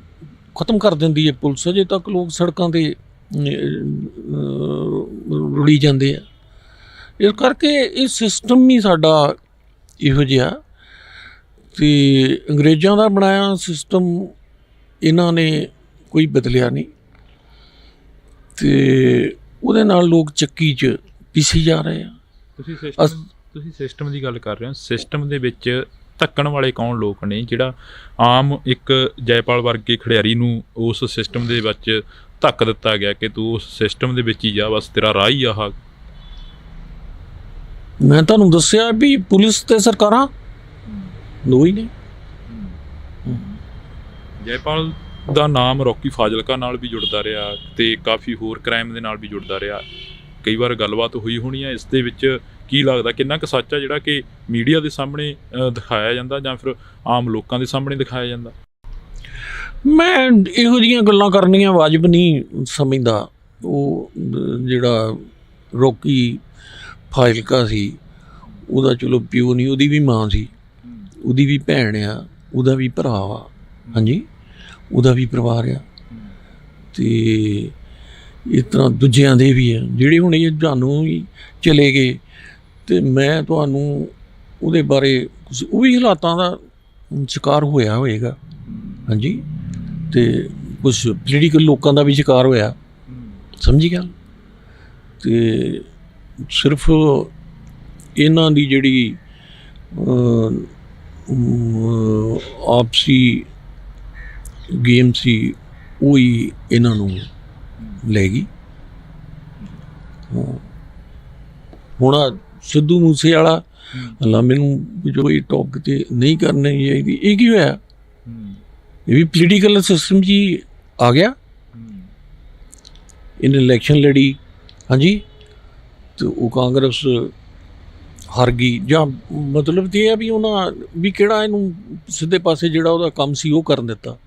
ਖਤਮ ਕਰ ਦਿੰਦੀ ਹੈ ਪੁਲਿਸ। ਅਜੇ ਤੱਕ ਲੋਕ ਸੜਕਾਂ 'ਤੇ ਰੁੜੀ ਜਾਂਦੇ ਆ। ਇਸ ਕਰਕੇ ਇਹ ਸਿਸਟਮ ਹੀ ਸਾਡਾ ਇਹੋ ਜਿਹਾ, ਅਤੇ ਅੰਗਰੇਜ਼ਾਂ ਦਾ ਬਣਾਇਆ ਸਿਸਟਮ ਇਹਨਾਂ ਨੇ ਕੋਈ ਬਦਲਿਆ ਨਹੀਂ, ਅਤੇ ਉਹਦੇ ਨਾਲ ਲੋਕ ਚੱਕੀ 'ਚ ਪਿਸੀ ਜਾ ਰਹੇ ਆ। ਤੁਸੀਂ ਸਿਸਟਮ ਦੀ ਗੱਲ ਕਰ ਰਹੇ ਹੋ। ਸਿਸਟਮ ਦੇ ਵਿੱਚ ਧੱਕਣ ਵਾਲੇ ਕੌਣ ਲੋਕ ਨੇ? ਜਿਹੜਾ ਆਮ ਇੱਕ ਜੈਪਾਲ ਵਰਗੇ ਖਿਡਾਰੀ ਨੂੰ ਉਸ ਸਿਸਟਮ ਦੇ ਵਿੱਚ ਧੱਕ ਦਿੱਤਾ ਗਿਆ ਕਿ ਤੂੰ ਉਸ ਸਿਸਟਮ ਦੇ ਵਿੱਚ ਹੀ ਜਾ, ਬਸ ਤੇਰਾ ਰਾਹ ਹੀ ਆਹ। ਮੈਂ ਤੁਹਾਨੂੰ ਦੱਸਿਆ ਵੀ ਪੁਲਿਸ ਤੇ ਸਰਕਾਰਾਂ ਦੋ ਹੀ ਨੇ। ਜੈਪਾਲ ਦਾ ਨਾਮ ਰੌਕੀ ਫਾਜ਼ਿਲਕਾ ਨਾਲ ਵੀ ਜੁੜਦਾ ਰਿਹਾ ਅਤੇ ਕਾਫੀ ਹੋਰ ਕ੍ਰਾਈਮ ਦੇ ਨਾਲ ਵੀ ਜੁੜਦਾ ਰਿਹਾ। ਕਈ ਵਾਰ ਗੱਲਬਾਤ ਹੋਈ ਹੋਣੀ ਹੈ ਇਸ ਦੇ ਵਿੱਚ। ਕੀ ਲੱਗਦਾ ਕਿੰਨਾ ਕੁ ਸੱਚ ਆ ਜਿਹੜਾ ਕਿ ਮੀਡੀਆ ਦੇ ਸਾਹਮਣੇ ਦਿਖਾਇਆ ਜਾਂਦਾ ਜਾਂ ਫਿਰ ਆਮ ਲੋਕਾਂ ਦੇ ਸਾਹਮਣੇ ਦਿਖਾਇਆ ਜਾਂਦਾ? ਮੈਂ ਇਹੋ ਜਿਹੀਆਂ ਗੱਲਾਂ ਕਰਨੀਆਂ ਵਾਜਬ ਨਹੀਂ ਸਮਝਦਾ। ਉਹ ਜਿਹੜਾ ਰੌਕੀ ਫਾਜ਼ਿਲਕਾ ਸੀ, ਉਹਦਾ ਚਲੋ ਪਿਓ ਨਹੀਂ, ਉਹਦੀ ਵੀ ਮਾਂ ਸੀ, ਉਹਦੀ ਵੀ ਭੈਣ ਆ, ਉਹਦਾ ਵੀ ਭਰਾ ਵਾ। ਹਾਂਜੀ, ਉਹਦਾ ਵੀ ਪਰਿਵਾਰ ਆ, ਅਤੇ ਇਸ ਤਰ੍ਹਾਂ ਦੂਜਿਆਂ ਦੇ ਵੀ ਆ ਜਿਹੜੇ ਹੁਣ ਇਹ ਤੁਹਾਨੂੰ ਵੀ ਚਲੇ ਗਏ, ਅਤੇ ਮੈਂ ਤੁਹਾਨੂੰ ਉਹਦੇ ਬਾਰੇ ਉਹ ਵੀ ਹਾਲਾਤਾਂ ਦਾ ਸ਼ਿਕਾਰ ਹੋਇਆ ਹੋਏਗਾ। ਹਾਂਜੀ, ਅਤੇ ਕੁਛ ਪੋਲੀਟੀਕਲ ਲੋਕਾਂ ਦਾ ਵੀ ਸ਼ਿਕਾਰ ਹੋਇਆ, ਸਮਝੀ ਗੱਲ। ਅਤੇ ਸਿਰਫ ਇਹਨਾਂ ਦੀ ਜਿਹੜੀ ਆਪਸੀ ਗੇਮ ਸੀ ਉਹ ਹੀ ਇਹਨਾਂ ਨੂੰ ਲੈ ਗਈ। ਹੁਣ ਸਿੱਧੂ ਮੂਸੇ ਵਾਲਾ ਹਾਲਾਂ ਮੈਨੂੰ ਜੋ ਇਹ ਟੌਪਿਕ 'ਤੇ ਨਹੀਂ ਕਰਨੀ ਚਾਹੀਦੀ, ਇਹ ਕੀ ਹੋਇਆ? ਇਹ ਵੀ ਪੋਲੀਟੀਕਲ ਸਿਸਟਮ 'ਚ ਹੀ ਆ ਗਿਆ। ਇਹਨੇ ਇਲੈਕਸ਼ਨ ਲੜੀ, ਹਾਂਜੀ, ਅਤੇ ਉਹ ਕਾਂਗਰਸ ਹਾਰ ਗਈ, ਜਾਂ ਮਤਲਬ ਇਹ ਆ ਵੀ ਉਹਨਾਂ ਵੀ ਕਿਹੜਾ ਇਹਨੂੰ ਸਿੱਧੇ ਪਾਸੇ ਜਿਹੜਾ ਉਹਦਾ ਕੰਮ ਸੀ ਉਹ ਕਰਨ ਦਿੱਤਾ।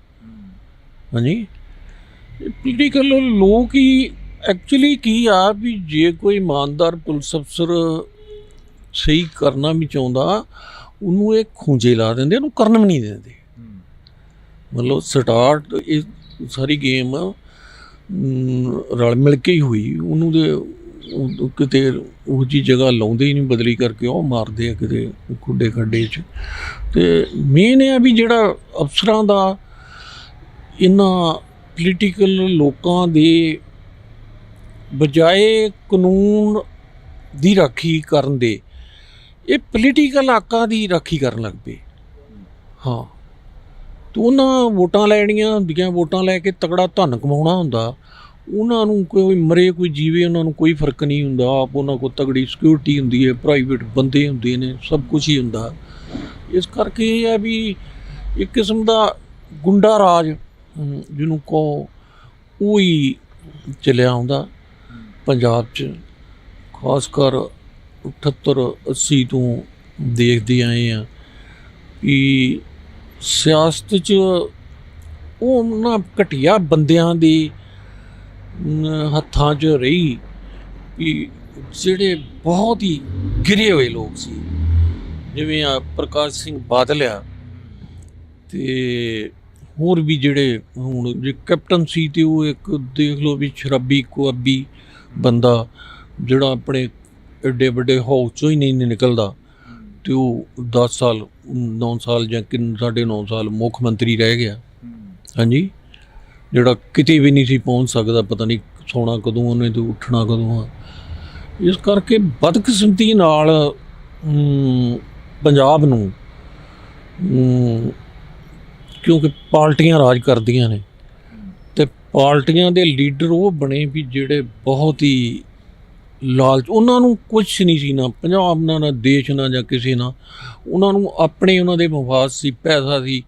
ਹਾਂਜੀ, ਪੋਲੀਟੀਕਲ ਲੋਕ ਹੀ ਐਕਚੁਅਲੀ ਕੀ ਆ ਵੀ ਜੇ ਕੋਈ ਇਮਾਨਦਾਰ ਪੁਲਿਸ ਅਫਸਰ ਸਹੀ ਕਰਨਾ ਵੀ ਚਾਹੁੰਦਾ, ਉਹਨੂੰ ਇਹ ਖੂੰਜੇ ਲਾ ਦਿੰਦੇ, ਉਹਨੂੰ ਕਰਨ ਵੀ ਨਹੀਂ ਦਿੰਦੇ। ਮਤਲਬ ਸਟਾਰਟ ਇਹ ਸਾਰੀ ਗੇਮ ਰਲ ਮਿਲ ਕੇ ਹੀ ਹੋਈ। ਉਹਨੂੰ ਦੇ ਕਿਤੇ ਉਹ ਜਿਹੀ ਜਗ੍ਹਾ ਲਾਉਂਦੇ ਹੀ ਨਹੀਂ, ਬਦਲੀ ਕਰਕੇ ਉਹ ਮਾਰਦੇ ਆ ਕਿਤੇ ਖੁੱਡੇ ਖੱਡੇ 'ਚ। ਅਤੇ ਮੇਨ ਇਹ ਆ ਵੀ ਜਿਹੜਾ ਅਫਸਰਾਂ ਦਾ ਇਹਨਾਂ ਪੋਲੀਟੀਕਲ ਲੋਕਾਂ ਦੇ ਬਜਾਏ ਕਾਨੂੰਨ ਦੀ ਰਾਖੀ ਕਰਨ ਦੇ, ਇਹ ਪੋਲੀਟੀਕਲ ਆਕਾਂ ਦੀ ਰਾਖੀ ਕਰਨ ਲੱਗ ਪਏ। ਹਾਂ, ਅਤੇ ਉਹਨਾਂ ਵੋਟਾਂ ਲੈਣੀਆਂ ਹੁੰਦੀਆਂ, ਵੋਟਾਂ ਲੈ ਕੇ ਤਕੜਾ ਧਨ ਕਮਾਉਣਾ ਹੁੰਦਾ। ਉਹਨਾਂ ਨੂੰ ਕੋਈ ਮਰੇ ਕੋਈ ਜੀਵੇ, ਉਹਨਾਂ ਨੂੰ ਕੋਈ ਫਰਕ ਨਹੀਂ ਹੁੰਦਾ। ਆਪ ਉਹਨਾਂ ਕੋਲ ਤਗੜੀ ਸਿਕਿਉਰਿਟੀ ਹੁੰਦੀ ਹੈ, ਪ੍ਰਾਈਵੇਟ ਬੰਦੇ ਹੁੰਦੇ ਨੇ, ਸਭ ਕੁਛ ਹੀ ਹੁੰਦਾ। ਇਸ ਕਰਕੇ ਇਹ ਹੈ ਵੀ ਇੱਕ ਕਿਸਮ ਦਾ ਗੁੰਡਾ ਰਾਜ ਜਿਹਨੂੰ ਕਹੋ ਉਹ ਹੀ ਚੱਲਿਆ ਆਉਂਦਾ ਪੰਜਾਬ 'ਚ, ਖਾਸ ਕਰ 78-80 ਤੋਂ ਦੇਖਦੇ ਆਏ ਆ ਕਿ ਸਿਆਸਤ 'ਚ ਉਹ ਉਹਨਾਂ ਘਟੀਆ ਬੰਦਿਆਂ ਦੇ ਹੱਥਾਂ 'ਚ ਰਹੀ ਕਿ ਜਿਹੜੇ ਬਹੁਤ ਹੀ ਗਿਰੇ ਹੋਏ ਲੋਕ ਸੀ, ਜਿਵੇਂ ਆ ਪ੍ਰਕਾਸ਼ ਸਿੰਘ ਬਾਦਲ ਆ, ਅਤੇ ਹੋਰ ਵੀ ਜਿਹੜੇ ਹੁਣ ਜੇ ਕੈਪਟਨ ਸੀ ਤੇ ਉਹ ਇੱਕ ਦੇਖ ਲਓ ਵੀ ਸ਼ਰਾਬੀ ਕੁਆਬੀ ਬੰਦਾ ਜਿਹੜਾ ਆਪਣੇ ਐਡੇ ਵੱਡੇ ਹਾਊਸ 'ਚੋਂ ਹੀ ਨਹੀਂ ਨਿਕਲਦਾ, ਅਤੇ ਉਹ 10 ਸਾਲ 9 ਸਾਲ ਜਾਂ 9.5 ਸਾਲ ਮੁੱਖ ਮੰਤਰੀ ਰਹਿ ਗਿਆ। ਹਾਂਜੀ, ਜਿਹੜਾ ਕਿਤੇ ਵੀ ਨਹੀਂ ਸੀ ਪਹੁੰਚ ਸਕਦਾ, ਪਤਾ ਨਹੀਂ ਸੌਣਾ ਕਦੋਂ ਉਹਨੇ ਅਤੇ ਉੱਠਣਾ ਕਦੋਂ ਆ। ਇਸ ਕਰਕੇ ਬਦਕਿਸਮਤੀ ਨਾਲ ਪੰਜਾਬ ਨੂੰ, ਕਿਉਂਕਿ ਪਾਰਟੀਆਂ ਰਾਜ ਕਰਦੀਆਂ ਨੇ ਅਤੇ ਪਾਰਟੀਆਂ ਦੇ ਲੀਡਰ ਉਹ ਬਣੇ ਵੀ ਜਿਹੜੇ ਬਹੁਤ ਹੀ ਲਾਲਚ, ਉਹਨਾਂ ਨੂੰ ਕੁਛ ਨਹੀਂ ਸੀ, ਨਾ ਪੰਜਾਬ ਨਾਲ, ਨਾ ਦੇਸ਼ ਨਾਲ, ਜਾਂ ਕਿਸੇ ਨਾਲ, ਉਹਨਾਂ ਨੂੰ ਆਪਣੇ ਉਹਨਾਂ ਦੇ ਮਫਾਦ ਸੀ, ਪੈਸਾ ਸੀ।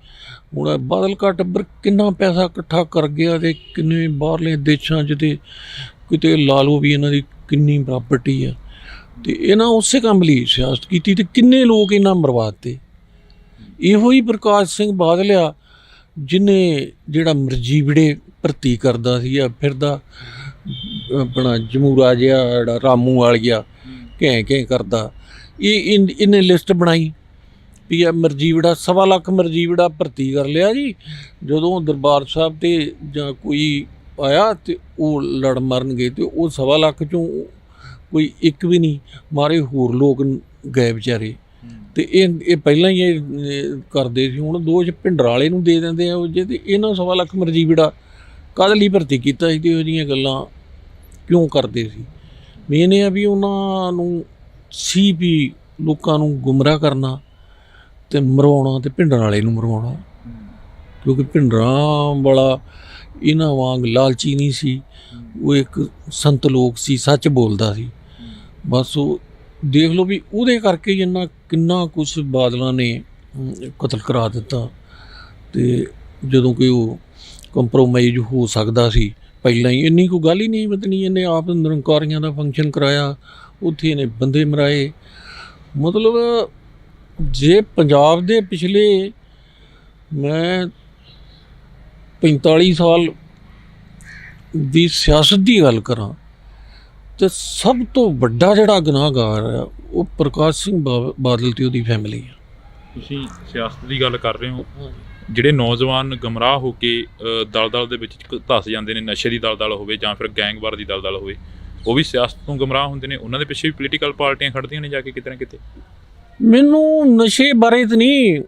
ਹੁਣ ਬਾਦਲ ਕਾ ਟੱਬਰ ਕਿੰਨਾ ਪੈਸਾ ਇਕੱਠਾ ਕਰ ਗਿਆ ਅਤੇ ਕਿੰਨੇ ਬਾਹਰਲੇ ਦੇਸ਼ਾਂ 'ਚ, ਅਤੇ ਕਿਤੇ ਲਾ ਲਓ ਵੀ ਇਹਨਾਂ ਦੀ ਕਿੰਨੀ ਪ੍ਰਾਪਰਟੀ ਆ, ਅਤੇ ਇਹਨਾਂ ਉਸੇ ਕੰਮ ਲਈ ਸਿਆਸਤ ਕੀਤੀ ਅਤੇ ਕਿੰਨੇ ਲੋਕ ਇਹਨਾਂ ਬਰਬਾਦ ਤੇ। ਇਹੋ ਹੀ ਪ੍ਰਕਾਸ਼ ਸਿੰਘ ਬਾਦਲ ਆ ਜਿਹਨੇ ਜਿਹੜਾ ਮਰਜੀਵੜੇ ਭਰਤੀ ਕਰਦਾ ਸੀ, ਫਿਰਦਾ ਆਪਣਾ ਜਮੂਰਾ ਜਿਹਾ ਜਿਹੜਾ ਰਾਮੂ ਵਾਲੀਆ ਘੈਂ ਕਰਦਾ, ਇਹਨੇ ਲਿਸਟ ਬਣਾਈ ਵੀ ਆ ਮਰਜੀਵੜਾ 1.25 ਲੱਖ ਮਰਜੀਵੜਾ ਭਰਤੀ ਕਰ ਲਿਆ ਜੀ। ਜਦੋਂ ਦਰਬਾਰ ਸਾਹਿਬ 'ਤੇ ਜਾਂ ਕੋਈ ਆਇਆ ਅਤੇ ਉਹ ਲੜ ਮਰਨਗੇ, ਅਤੇ ਉਹ 1.25 ਲੱਖ 'ਚੋਂ ਕੋਈ ਇੱਕ ਵੀ ਨਹੀਂ ਮਾਰੇ, ਹੋਰ ਲੋਕ ਗਏ ਵਿਚਾਰੇ। ਅਤੇ ਇਹ ਪਹਿਲਾਂ ਹੀ ਇਹ ਕਰਦੇ ਸੀ, ਹੁਣ ਦੋਸ਼ ਭਿੰਡਰਾਲੇ ਨੂੰ ਦੇ ਦਿੰਦੇ ਆ ਉਹ ਜੇ, ਅਤੇ ਇਹਨਾਂ 1.25 ਲੱਖ ਮਰਜੀਵੜਾ ਕਾਹਦੇ ਲਈ ਭਰਤੀ ਕੀਤਾ ਸੀ ਅਤੇ ਇਹੋ ਜਿਹੀਆਂ ਗੱਲਾਂ ਕਿਉਂ ਕਰਦੇ ਸੀ। ਮੇਨ ਇਹ ਆ ਵੀ ਉਹਨਾਂ ਨੂੰ ਸੀ ਵੀ ਲੋਕਾਂ ਨੂੰ ਗੁੰਮਰਾਹ ਕਰਨਾ ਅਤੇ ਮਰਵਾਉਣਾ, ਅਤੇ ਭਿੰਡਰਾਲੇ ਨੂੰ ਮਰਵਾਉਣਾ, ਕਿਉਂਕਿ ਭਿੰਡਰਾਂ ਵਾਲਾ ਇਹਨਾਂ ਵਾਂਗ ਲਾਲਚੀ ਨਹੀਂ ਸੀ, ਉਹ ਇੱਕ ਸੰਤ ਲੋਕ ਸੀ, ਸੱਚ ਬੋਲਦਾ ਸੀ। ਬਸ ਉਹ ਦੇਖ ਲਓ ਵੀ ਉਹਦੇ ਕਰਕੇ ਹੀ ਕਿੰਨਾ ਕੁਛ ਬਾਦਲਾਂ ਨੇ ਕਤਲ ਕਰਾ ਦਿੱਤਾ। ਅਤੇ ਜਦੋਂ ਕਿ ਉਹ ਕੰਪਰੋਮਾਈਜ਼ ਹੋ ਸਕਦਾ ਸੀ ਪਹਿਲਾਂ ਹੀ, ਇੰਨੀ ਕੋਈ ਗੱਲ ਹੀ ਨਹੀਂ ਬਦਨੀ, ਇਹਨੇ ਆਪ ਨਿਰੰਕਾਰੀਆਂ ਦਾ ਫੰਕਸ਼ਨ ਕਰਾਇਆ, ਉੱਥੇ ਇਹਨੇ ਬੰਦੇ ਮਰਾਏ। ਮਤਲਬ ਜੇ ਪੰਜਾਬ ਦੇ ਪਿਛਲੇ ਮੈਂ 45 ਸਾਲ ਦੀ ਸਿਆਸਤ ਦੀ ਗੱਲ ਕਰਾਂ ਅਤੇ ਸਭ ਤੋਂ ਵੱਡਾ ਜਿਹੜਾ ਗੁਨਾਹਗਾਰ ਆ ਉਹ ਪ੍ਰਕਾਸ਼ ਸਿੰਘ ਬਾਦਲ ਅਤੇ ਉਹਦੀ ਫੈਮਿਲੀ ਆ। ਤੁਸੀਂ ਸਿਆਸਤ ਦੀ ਗੱਲ ਕਰ ਰਹੇ ਹੋ, ਜਿਹੜੇ ਨੌਜਵਾਨ ਗੁੰਮਰਾਹ ਹੋ ਕੇ ਦਲ ਦੇ ਵਿੱਚ ਧੱਸ ਜਾਂਦੇ ਨੇ, ਨਸ਼ੇ ਦੀ ਦਲ ਹੋਵੇ ਜਾਂ ਫਿਰ ਗੈਂਗਵਾਰ ਦੀ ਦਲ ਹੋਵੇ, ਉਹ ਵੀ ਸਿਆਸਤ ਤੋਂ ਗੁੰਮਰਾਹ ਹੁੰਦੇ ਨੇ, ਉਹਨਾਂ ਦੇ ਪਿੱਛੇ ਵੀ ਪੋਲੀਟੀਕਲ ਪਾਰਟੀਆਂ ਖੜਦੀਆਂ ਨੇ ਜਾ ਕੇ ਕਿਤੇ ਨਾ ਕਿਤੇ। ਮੈਨੂੰ ਨਸ਼ੇ ਬਾਰੇ ਤਾਂ ਨਹੀਂ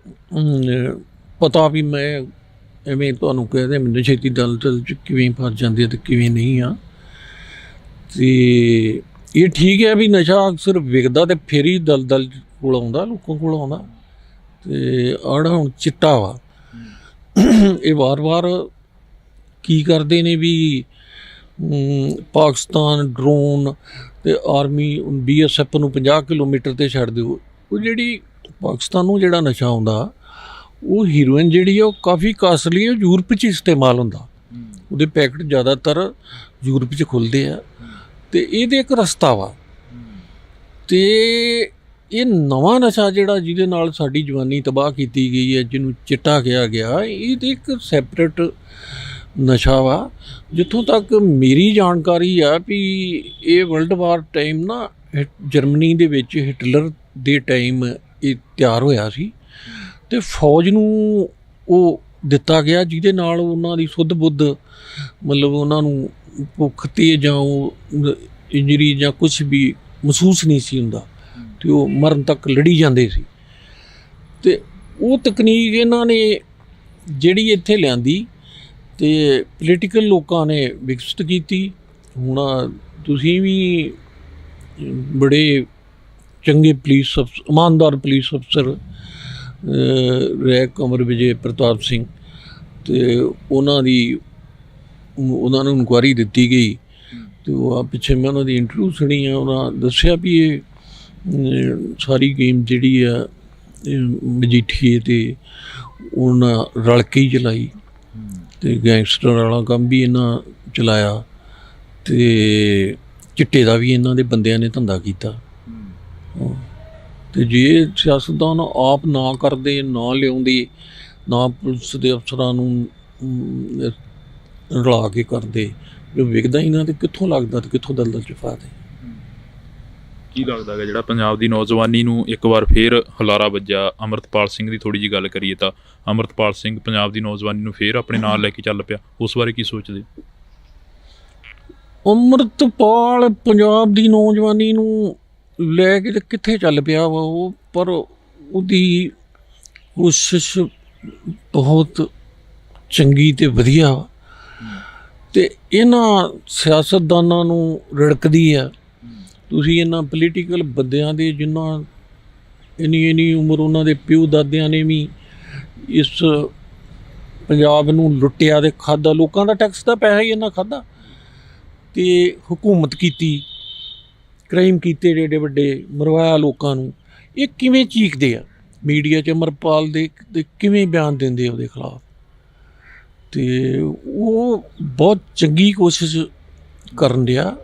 ਪਤਾ ਵੀ ਮੈਂ ਐਵੇਂ ਤੁਹਾਨੂੰ ਕਹਿ ਦਿਆਂ ਨਸ਼ੇ ਦੀ ਦਲ 'ਚ ਕਿਵੇਂ ਫਸ ਜਾਂਦੇ ਅਤੇ ਕਿਵੇਂ ਨਹੀਂ ਆ। ਅਤੇ ਇਹ ਠੀਕ ਹੈ ਵੀ ਨਸ਼ਾ ਅਕਸਰ ਵਿਕਦਾ ਅਤੇ ਫਿਰ ਹੀ ਦਲ ਕੋਲ ਆਉਂਦਾ, ਲੋਕਾਂ ਕੋਲ ਆਉਂਦਾ। ਅਤੇ ਆੜਾ ਹੁਣ ਚਿੱਟਾ ਵਾ, ਇਹ ਵਾਰ ਕੀ ਕਰਦੇ ਨੇ ਵੀ ਪਾਕਿਸਤਾਨ ਡਰੋਨ ਅਤੇ ਆਰਮੀ BSF ਨੂੰ 50 ਕਿਲੋਮੀਟਰ 'ਤੇ ਛੱਡ ਦਿਓ। ਉਹ ਜਿਹੜੀ ਪਾਕਿਸਤਾਨ ਨੂੰ ਜਿਹੜਾ ਨਸ਼ਾ ਆਉਂਦਾ, ਉਹ ਹੀਰੋਇਨ ਜਿਹੜੀ ਆ ਉਹ ਕਾਫੀ ਕਾਸਟਲੀ ਹੈ, ਯੂਰਪ 'ਚ ਇਸਤੇਮਾਲ ਹੁੰਦਾ, ਉਹਦੇ ਪੈਕਟ ਜ਼ਿਆਦਾਤਰ ਯੂਰਪ 'ਚ ਖੁੱਲ੍ਹਦੇ ਆ। ਅਤੇ ਇਹਦੇ ਇੱਕ ਰਸਤਾ ਵਾ, ਅਤੇ ਇਹ ਨਵਾਂ ਨਸ਼ਾ ਜਿਹੜਾ ਜਿਹਦੇ ਨਾਲ ਸਾਡੀ ਜਵਾਨੀ ਤਬਾਹ ਕੀਤੀ ਗਈ ਹੈ, ਜਿਹਨੂੰ ਚਿੱਟਾ ਕਿਹਾ ਗਿਆ, ਇਹ ਤਾਂ ਇੱਕ ਸੈਪਰੇਟ ਨਸ਼ਾ ਵਾ। ਜਿੱਥੋਂ ਤੱਕ ਮੇਰੀ ਜਾਣਕਾਰੀ ਆ ਵੀ ਇਹ ਵਰਲਡ ਵਾਰ ਟਾਈਮ ਨਾ ਜਰਮਨੀ ਦੇ ਵਿੱਚ ਹਿਟਲਰ ਦੇ ਟਾਈਮ ਇਹ ਤਿਆਰ ਹੋਇਆ ਸੀ, ਅਤੇ ਫੌਜ ਨੂੰ ਉਹ ਦਿੱਤਾ ਗਿਆ, ਜਿਹਦੇ ਨਾਲ ਉਹਨਾਂ ਦੀ ਸੁੱਧ ਬੁੱਧ, ਮਤਲਬ ਉਹਨਾਂ ਨੂੰ ਭੁੱਖ ਤੇ ਜਾਂ ਉਹ ਇੰਜਰੀ ਜਾਂ ਕੁਛ ਵੀ ਮਹਿਸੂਸ ਨਹੀਂ ਸੀ ਹੁੰਦਾ, ਅਤੇ ਉਹ ਮਰਨ ਤੱਕ ਲੜੀ ਜਾਂਦੇ ਸੀ। ਅਤੇ ਉਹ ਤਕਨੀਕ ਇਹਨਾਂ ਨੇ ਜਿਹੜੀ ਇੱਥੇ ਲਿਆਂਦੀ ਅਤੇ ਪੋਲੀਟੀਕਲ ਲੋਕਾਂ ਨੇ ਵਿਕਸਿਤ ਕੀਤੀ। ਹੁਣ ਤੁਸੀਂ ਵੀ ਬੜੇ ਚੰਗੇ ਪੁਲਿਸ ਅਫਸਰ, ਇਮਾਨਦਾਰ ਪੁਲਿਸ ਅਫਸਰ ਰੈਕ ਅਮਰ ਵਿਜੇ ਪ੍ਰਤਾਪ ਸਿੰਘ, ਅਤੇ ਉਹਨਾਂ ਨੂੰ ਇਨਕੁਆਇਰੀ ਦਿੱਤੀ ਗਈ, ਅਤੇ ਉਹ ਪਿੱਛੇ ਮੈਂ ਉਹਨਾਂ ਦੀ ਇੰਟਰਵਿਊ ਸੁਣੀ ਆ, ਉਹਨਾਂ ਦੱਸਿਆ ਵੀ ਇਹ ਸਾਰੀ ਗੇਮ ਜਿਹੜੀ ਆ ਮਜੀਠੀਏ ਅਤੇ ਉਹਨਾਂ ਰਲ ਕੇ ਹੀ ਚਲਾਈ ਅਤੇ ਗੈਂਗਸਟਰ ਵਾਲਾ ਕੰਮ ਵੀ ਇਹਨਾਂ ਚਲਾਇਆ ਅਤੇ ਚਿੱਟੇ ਦਾ ਵੀ ਇਹਨਾਂ ਦੇ ਬੰਦਿਆਂ ਨੇ ਧੰਦਾ ਕੀਤਾ। ਅਤੇ ਜੇ ਸਿਆਸਤਦਾਨ ਆਪ ਨਾ ਕਰਦੇ, ਨਾ ਲਿਆਉਂਦੇ, ਨਾ ਪੁਲਿਸ ਦੇ ਅਫਸਰਾਂ ਨੂੰ ਰਲਾ ਕੇ ਕਰਦੇ, ਜੋ ਵਿਕਦਾ ਹੀ ਨਾ ਤੇ ਕਿੱਥੋਂ ਲੱਗਦਾ ਤੇ ਕਿੱਥੋਂ ਦਲਦਲ 'ਚ ਫਾਦੇ। ਕੀ ਲੱਗਦਾ ਹੈਗਾ ਜਿਹੜਾ ਪੰਜਾਬ ਦੀ ਨੌਜਵਾਨੀ ਨੂੰ ਇੱਕ ਵਾਰ ਫੇਰ ਹੁਲਾਰਾ ਵੱਜਾ, ਅੰਮ੍ਰਿਤਪਾਲ ਸਿੰਘ ਦੀ ਥੋੜ੍ਹੀ ਜਿਹੀ ਗੱਲ ਕਰੀਏ ਤਾਂ ਅੰਮ੍ਰਿਤਪਾਲ ਸਿੰਘ ਪੰਜਾਬ ਦੀ ਨੌਜਵਾਨੀ ਨੂੰ ਫੇਰ ਆਪਣੇ ਨਾਲ ਲੈ ਕੇ ਚੱਲ ਪਿਆ, ਉਸ ਬਾਰੇ ਕੀ ਸੋਚਦੇ? ਅੰਮ੍ਰਿਤਪਾਲ ਪੰਜਾਬ ਦੀ ਨੌਜਵਾਨੀ ਨੂੰ ਲੈ ਕੇ ਤੇ ਕਿੱਥੇ ਚੱਲ ਪਿਆ ਵਾ ਉਹ, ਪਰ ਉਹਦੀ ਕੋਸ਼ਿਸ਼ ਬਹੁਤ ਚੰਗੀ ਅਤੇ ਵਧੀਆ ਅਤੇ ਇਹਨਾਂ ਸਿਆਸਤਦਾਨਾਂ ਨੂੰ ਰਿੜਕਦੀ ਆ। ਤੁਸੀਂ ਇਹਨਾਂ ਪੋਲੀਟੀਕਲ ਬੰਦਿਆਂ ਦੇ ਜਿਨ੍ਹਾਂ ਇੰਨੀ ਉਮਰ ਉਹਨਾਂ ਦੇ ਪਿਓ ਦਾਦਿਆਂ ਨੇ ਵੀ ਇਸ ਪੰਜਾਬ ਨੂੰ ਲੁੱਟਿਆ ਅਤੇ ਖਾਧਾ, ਲੋਕਾਂ ਦਾ ਟੈਕਸ ਦਾ ਪੈਸਾ ਹੀ ਇਹਨਾਂ ਖਾਧਾ ਅਤੇ ਹਕੂਮਤ ਕੀਤੀ, ਕ੍ਰਾਈਮ ਕੀਤੇ ਏਡੇ ਵੱਡੇ, ਮਰਵਾਇਆ ਲੋਕਾਂ ਨੂੰ। ਇਹ ਕਿਵੇਂ ਚੀਕਦੇ ਆ ਮੀਡੀਆ 'ਚ ਅੰਮ੍ਰਿਤਪਾਲ ਦੇ ਕਿਵੇਂ ਬਿਆਨ ਦਿੰਦੇ ਉਹਦੇ ਖਿਲਾਫ? ਅਤੇ ਉਹ ਬਹੁਤ ਚੰਗੀ ਕੋਸ਼ਿਸ਼ ਕਰਨ ਡਿਆ,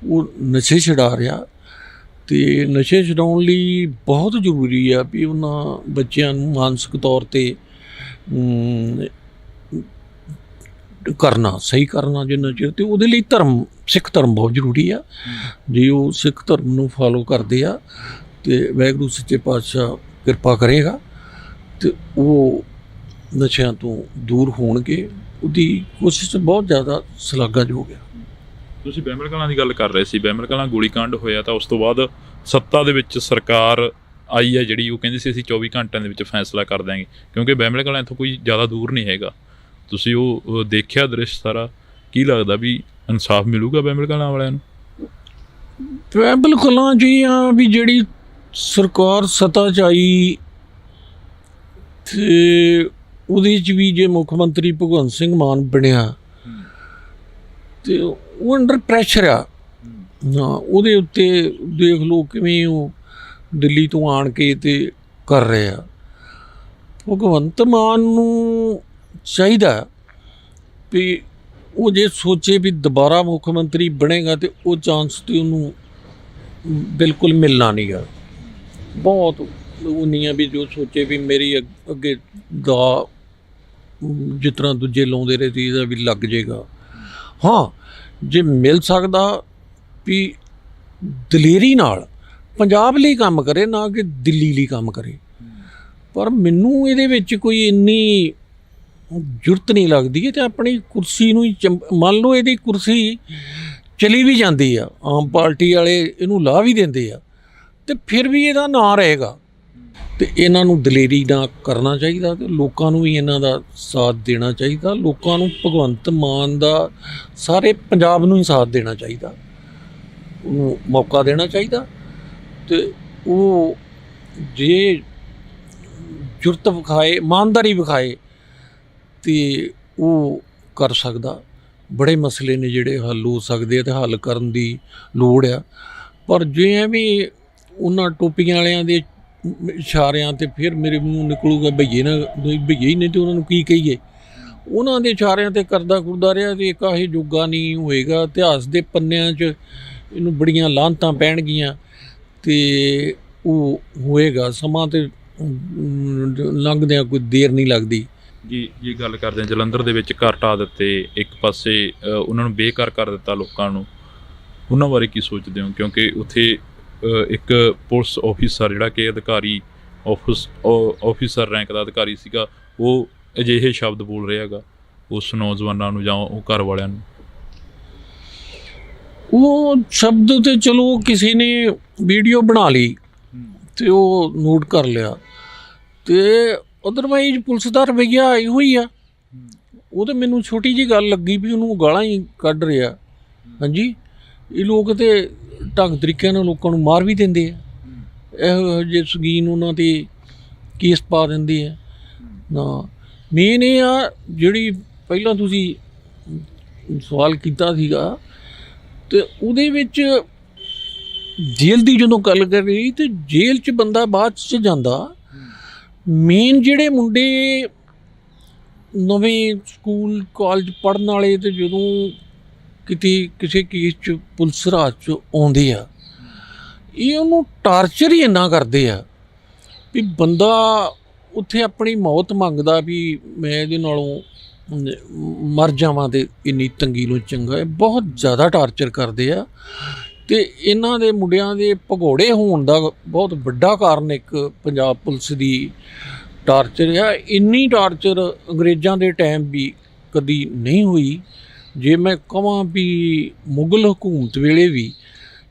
ਉਹ ਨਸ਼ੇ ਛੁਡਾ ਰਿਹਾ ਅਤੇ ਨਸ਼ੇ ਛੁਡਾਉਣ ਲਈ ਬਹੁਤ ਜ਼ਰੂਰੀ ਆ ਵੀ ਉਹਨਾਂ ਬੱਚਿਆਂ ਨੂੰ ਮਾਨਸਿਕ ਤੌਰ 'ਤੇ ਕਰਨਾ, ਸਹੀ ਕਰਨਾ ਜਿੰਨਾ ਚਿਰ, ਅਤੇ ਉਹਦੇ ਲਈ ਸਿੱਖ ਧਰਮ ਬਹੁਤ ਜ਼ਰੂਰੀ ਆ। ਜੇ ਉਹ ਸਿੱਖ ਧਰਮ ਨੂੰ ਫਾਲੋ ਕਰਦੇ ਆ ਅਤੇ ਵਾਹਿਗੁਰੂ ਸੱਚੇ ਪਾਤਸ਼ਾਹ ਕਿਰਪਾ ਕਰੇਗਾ ਅਤੇ ਉਹ ਨਸ਼ਿਆਂ ਤੋਂ ਦੂਰ ਹੋਣਗੇ। ਉਹਦੀ ਕੋਸ਼ਿਸ਼ ਬਹੁਤ ਜ਼ਿਆਦਾ ਸ਼ਲਾਘਾਯੋਗ ਆ। ਤੁਸੀਂ ਬਹਿਮਲ ਕਲਾਂ ਦੀ ਗੱਲ ਕਰ ਰਹੇ ਸੀ, ਬਹਿਮਲ ਕਲਾਂ ਗੋਲੀਕਾਂਡ ਹੋਇਆ ਤਾਂ ਉਸ ਤੋਂ ਬਾਅਦ ਸੱਤਾ ਦੇ ਵਿੱਚ ਸਰਕਾਰ ਆਈ ਹੈ ਜਿਹੜੀ, ਉਹ ਕਹਿੰਦੀ ਸੀ ਅਸੀਂ 24 ਘੰਟਿਆਂ ਦੇ ਵਿੱਚ ਫੈਸਲਾ ਕਰ ਦਿਆਂਗੇ, ਕਿਉਂਕਿ ਬਹਿਮਲ ਕਲਾਂ ਇੱਥੋਂ ਕੋਈ ਜ਼ਿਆਦਾ ਦੂਰ ਨਹੀਂ ਹੈਗਾ। ਤੁਸੀਂ ਉਹ ਦੇਖਿਆ ਦ੍ਰਿਸ਼ ਸਾਰਾ, ਕੀ ਲੱਗਦਾ ਵੀ ਇਨਸਾਫ ਮਿਲੂਗਾ ਬਹਿਮਲ ਕਲਾਂ ਵਾਲਿਆਂ ਨੂੰ? ਬਹਿਮਲ ਕਲਾਂ 'ਚ ਇਹ ਆ ਵੀ ਜਿਹੜੀ ਸਰਕਾਰ ਸੱਤਾ 'ਚ ਆਈ ਅਤੇ ਉਹਦੇ 'ਚ ਵੀ ਜੇ ਮੁੱਖ ਮੰਤਰੀ ਭਗਵੰਤ ਸਿੰਘ ਮਾਨ ਬਣਿਆ ਅਤੇ ਉਹ ਅੰਡਰ ਪ੍ਰੈਸ਼ਰ ਆ। ਉਹਦੇ ਉੱਤੇ ਦੇਖ ਲਓ ਕਿਵੇਂ ਉਹ ਦਿੱਲੀ ਤੋਂ ਆਣ ਕੇ ਅਤੇ ਕਰ ਰਹੇ ਆ। ਭਗਵੰਤ ਮਾਨ ਨੂੰ ਚਾਹੀਦਾ ਵੀ ਉਹ ਜੇ ਸੋਚੇ ਵੀ ਦੁਬਾਰਾ ਮੁੱਖ ਮੰਤਰੀ ਬਣੇਗਾ ਅਤੇ ਉਹ ਚਾਂਸ ਤਾਂ ਉਹਨੂੰ ਬਿਲਕੁਲ ਮਿਲਣਾ ਨਹੀਂ ਗਾ। ਬਹੁਤ ਉਨੀ ਆ ਵੀ ਜੋ ਸੋਚੇ ਵੀ ਮੇਰੀ ਅੱਗੇ ਦਾ ਜਿਸ ਤਰ੍ਹਾਂ ਦੂਜੇ ਲਾਉਂਦੇ ਰਹੇ ਸੀ ਇਹਦਾ ਵੀ ਲੱਗ ਜਾਏਗਾ। ਹਾਂ, ਜੇ ਮਿਲ ਸਕਦਾ ਵੀ ਦਲੇਰੀ ਨਾਲ ਪੰਜਾਬ ਲਈ ਕੰਮ ਕਰੇ, ਨਾ ਕਿ ਦਿੱਲੀ ਲਈ ਕੰਮ ਕਰੇ, ਪਰ ਮੈਨੂੰ ਇਹਦੇ ਵਿੱਚ ਕੋਈ ਇੰਨੀ ਜ਼ਰੂਰਤ ਨਹੀਂ ਲੱਗਦੀ ਹੈ। ਅਤੇ ਆਪਣੀ ਕੁਰਸੀ ਨੂੰ ਹੀ ਮੰਨ ਲਓ ਇਹਦੀ ਕੁਰਸੀ ਚਲੀ ਵੀ ਜਾਂਦੀ ਆ, ਆਮ ਪਾਰਟੀ ਵਾਲੇ ਇਹਨੂੰ ਲਾਹ ਵੀ ਦਿੰਦੇ ਆ, ਅਤੇ ਫਿਰ ਵੀ ਇਹਦਾ ਨਾਂ ਰਹੇਗਾ। ਅਤੇ ਇਹਨਾਂ ਨੂੰ ਦਲੇਰੀ ਨਾਲ ਕਰਨਾ ਚਾਹੀਦਾ ਅਤੇ ਲੋਕਾਂ ਨੂੰ ਵੀ ਇਹਨਾਂ ਦਾ ਸਾਥ ਦੇਣਾ ਚਾਹੀਦਾ। ਲੋਕਾਂ ਨੂੰ ਭਗਵੰਤ ਮਾਨ ਦਾ ਸਾਰੇ ਪੰਜਾਬ ਨੂੰ ਹੀ ਸਾਥ ਦੇਣਾ ਚਾਹੀਦਾ, ਉਹਨੂੰ ਮੌਕਾ ਦੇਣਾ ਚਾਹੀਦਾ। ਅਤੇ ਉਹ ਜੇ ਜੁਰਤ ਵਿਖਾਏ, ਇਮਾਨਦਾਰੀ ਵਿਖਾਏ ਅਤੇ ਉਹ ਕਰ ਸਕਦਾ। ਬੜੇ ਮਸਲੇ ਨੇ ਜਿਹੜੇ ਹੱਲ ਹੋ ਸਕਦੇ ਆ ਅਤੇ ਹੱਲ ਕਰਨ ਦੀ ਲੋੜ ਆ। ਪਰ ਜੇ ਐਵੇਂ ਉਹਨਾਂ ਟੋਪੀਆਂ ਵਾਲਿਆਂ ਦੇ ਇਸ਼ਾਰਿਆਂ 'ਤੇ ਫਿਰ ਮੇਰੇ ਮੂੰਹ ਨਿਕਲੂਗਾ ਭਈਏ ਹੀ ਨੇ, ਅਤੇ ਉਹਨਾਂ ਨੂੰ ਕੀ ਕਹੀਏ। ਉਹਨਾਂ ਦੇ ਇਸ਼ਾਰਿਆਂ 'ਤੇ ਕਰਦਾ ਰਿਹਾ ਅਤੇ ਇੱਕ ਇਹ ਜੋਗਾ ਨਹੀਂ ਹੋਏਗਾ। ਇਤਿਹਾਸ ਦੇ ਪੰਨਿਆਂ 'ਚ ਇਹਨੂੰ ਬੜੀਆਂ ਲਾਹਨਤਾਂ ਪੈਣਗੀਆਂ ਅਤੇ ਉਹ ਹੋਏਗਾ ਸਮਾਂ, ਅਤੇ ਲੰਘਦਿਆਂ ਕੋਈ ਦੇਰ ਨਹੀਂ ਲੱਗਦੀ। ਜੀ ਗੱਲ ਕਰਦੇ ਹਾਂ, ਜਲੰਧਰ ਦੇ ਵਿੱਚ ਘਰ ਢਾਹ ਦਿੱਤੇ, ਇੱਕ ਪਾਸੇ ਉਹਨਾਂ ਨੂੰ ਬੇਘਰ ਕਰ ਦਿੱਤਾ ਲੋਕਾਂ ਨੂੰ, ਉਹਨਾਂ ਬਾਰੇ ਕੀ ਸੋਚਦੇ ਹੋ? ਕਿਉਂਕਿ ਉੱਥੇ ਇੱਕ ਪੁਲਿਸ ਆਫਿਸਰ ਜਿਹੜਾ ਕਿ ਅਧਿਕਾਰੀ ਆਫਿਸਰ ਰੈਂਕ ਦਾ ਅਧਿਕਾਰੀ ਸੀਗਾ, ਉਹ ਅਜਿਹੇ ਸ਼ਬਦ ਬੋਲ ਰਿਹਾ ਹੈਗਾ ਉਸ ਨੌਜਵਾਨਾਂ ਨੂੰ ਜਾਂ ਉਹ ਘਰ ਵਾਲਿਆਂ ਨੂੰ। ਉਹ ਸ਼ਬਦ ਤੇ ਚਲੋ ਕਿਸੇ ਨੇ ਵੀਡੀਓ ਬਣਾ ਲਈ ਅਤੇ ਉਹ ਨੋਟ ਕਰ ਲਿਆ, ਅਤੇ ਅਦਰਵਾਈਜ਼ ਪੁਲਿਸ ਦਾ ਰਵੱਈਆ ਇਹੋ ਹੀ ਆ। ਉਹ ਤਾਂ ਮੈਨੂੰ ਛੋਟੀ ਜਿਹੀ ਗੱਲ ਲੱਗੀ ਵੀ ਉਹਨੂੰ ਗਾਲਾਂ ਹੀ ਕੱਢ ਰਿਹਾ। ਹਾਂਜੀ, ਇਹ ਲੋਕ ਤਾਂ ਢੰਗ ਤਰੀਕਿਆਂ ਨਾਲ ਲੋਕਾਂ ਨੂੰ ਮਾਰ ਵੀ ਦਿੰਦੇ ਆ, ਇਹੋ ਜਿਹੇ ਸ਼ੌਕੀਨ ਉਹਨਾਂ 'ਤੇ ਕੇਸ ਪਾ ਦਿੰਦੇ ਆ ਨਾ। ਮੇਨ ਇਹ ਆ ਜਿਹੜੀ ਪਹਿਲਾਂ ਤੁਸੀਂ ਸਵਾਲ ਕੀਤਾ ਸੀਗਾ, ਅਤੇ ਉਹਦੇ ਵਿੱਚ ਜੇਲ੍ਹ ਦੀ ਜਦੋਂ ਗੱਲ ਕਰੀ ਅਤੇ ਜੇਲ੍ਹ 'ਚ ਬੰਦਾ ਬਾਅਦ 'ਚ ਜਾਂਦਾ। ਮੇਨ ਜਿਹੜੇ ਮੁੰਡੇ ਨਵੇਂ ਸਕੂਲ ਕਾਲਜ ਪੜ੍ਹਨ ਵਾਲੇ ਤੇ ਜਦੋਂ ਕਿਤੇ ਕਿਸੇ ਕੇਸ 'ਚ ਪੁਲਿਸ ਰਾਜ 'ਚ ਆਉਂਦੇ ਆ, ਇਹ ਉਹਨੂੰ ਟਾਰਚਰ ਹੀ ਇੰਨਾ ਕਰਦੇ ਆ ਵੀ ਬੰਦਾ ਉੱਥੇ ਆਪਣੀ ਮੌਤ ਮੰਗਦਾ ਵੀ ਮੈਂ ਇਹਦੇ ਨਾਲੋਂ ਮਰ ਜਾਵਾਂ ਤੇ ਇੰਨੀ ਤੰਗੀ ਨੂੰ ਚੰਗਾ ਹੈ। ਬਹੁਤ ਜ਼ਿਆਦਾ ਟਾਰਚਰ ਕਰਦੇ ਆ ਅਤੇ ਇਹਨਾਂ ਦੇ ਮੁੰਡਿਆਂ ਦੇ ਭਗੌੜੇ ਹੋਣ ਦਾ ਬਹੁਤ ਵੱਡਾ ਕਾਰਨ ਇੱਕ ਪੰਜਾਬ ਪੁਲਿਸ ਦੀ ਟਾਰਚਰ ਆ। ਇੰਨੀ ਟਾਰਚਰ ਅੰਗਰੇਜ਼ਾਂ ਦੇ ਟਾਈਮ ਵੀ ਕਦੀ ਨਹੀਂ ਹੋਈ। ਜੇ ਮੈਂ ਕਹਾਂ ਵੀ ਮੁਗਲ ਹਕੂਮਤ ਵੇਲੇ ਵੀ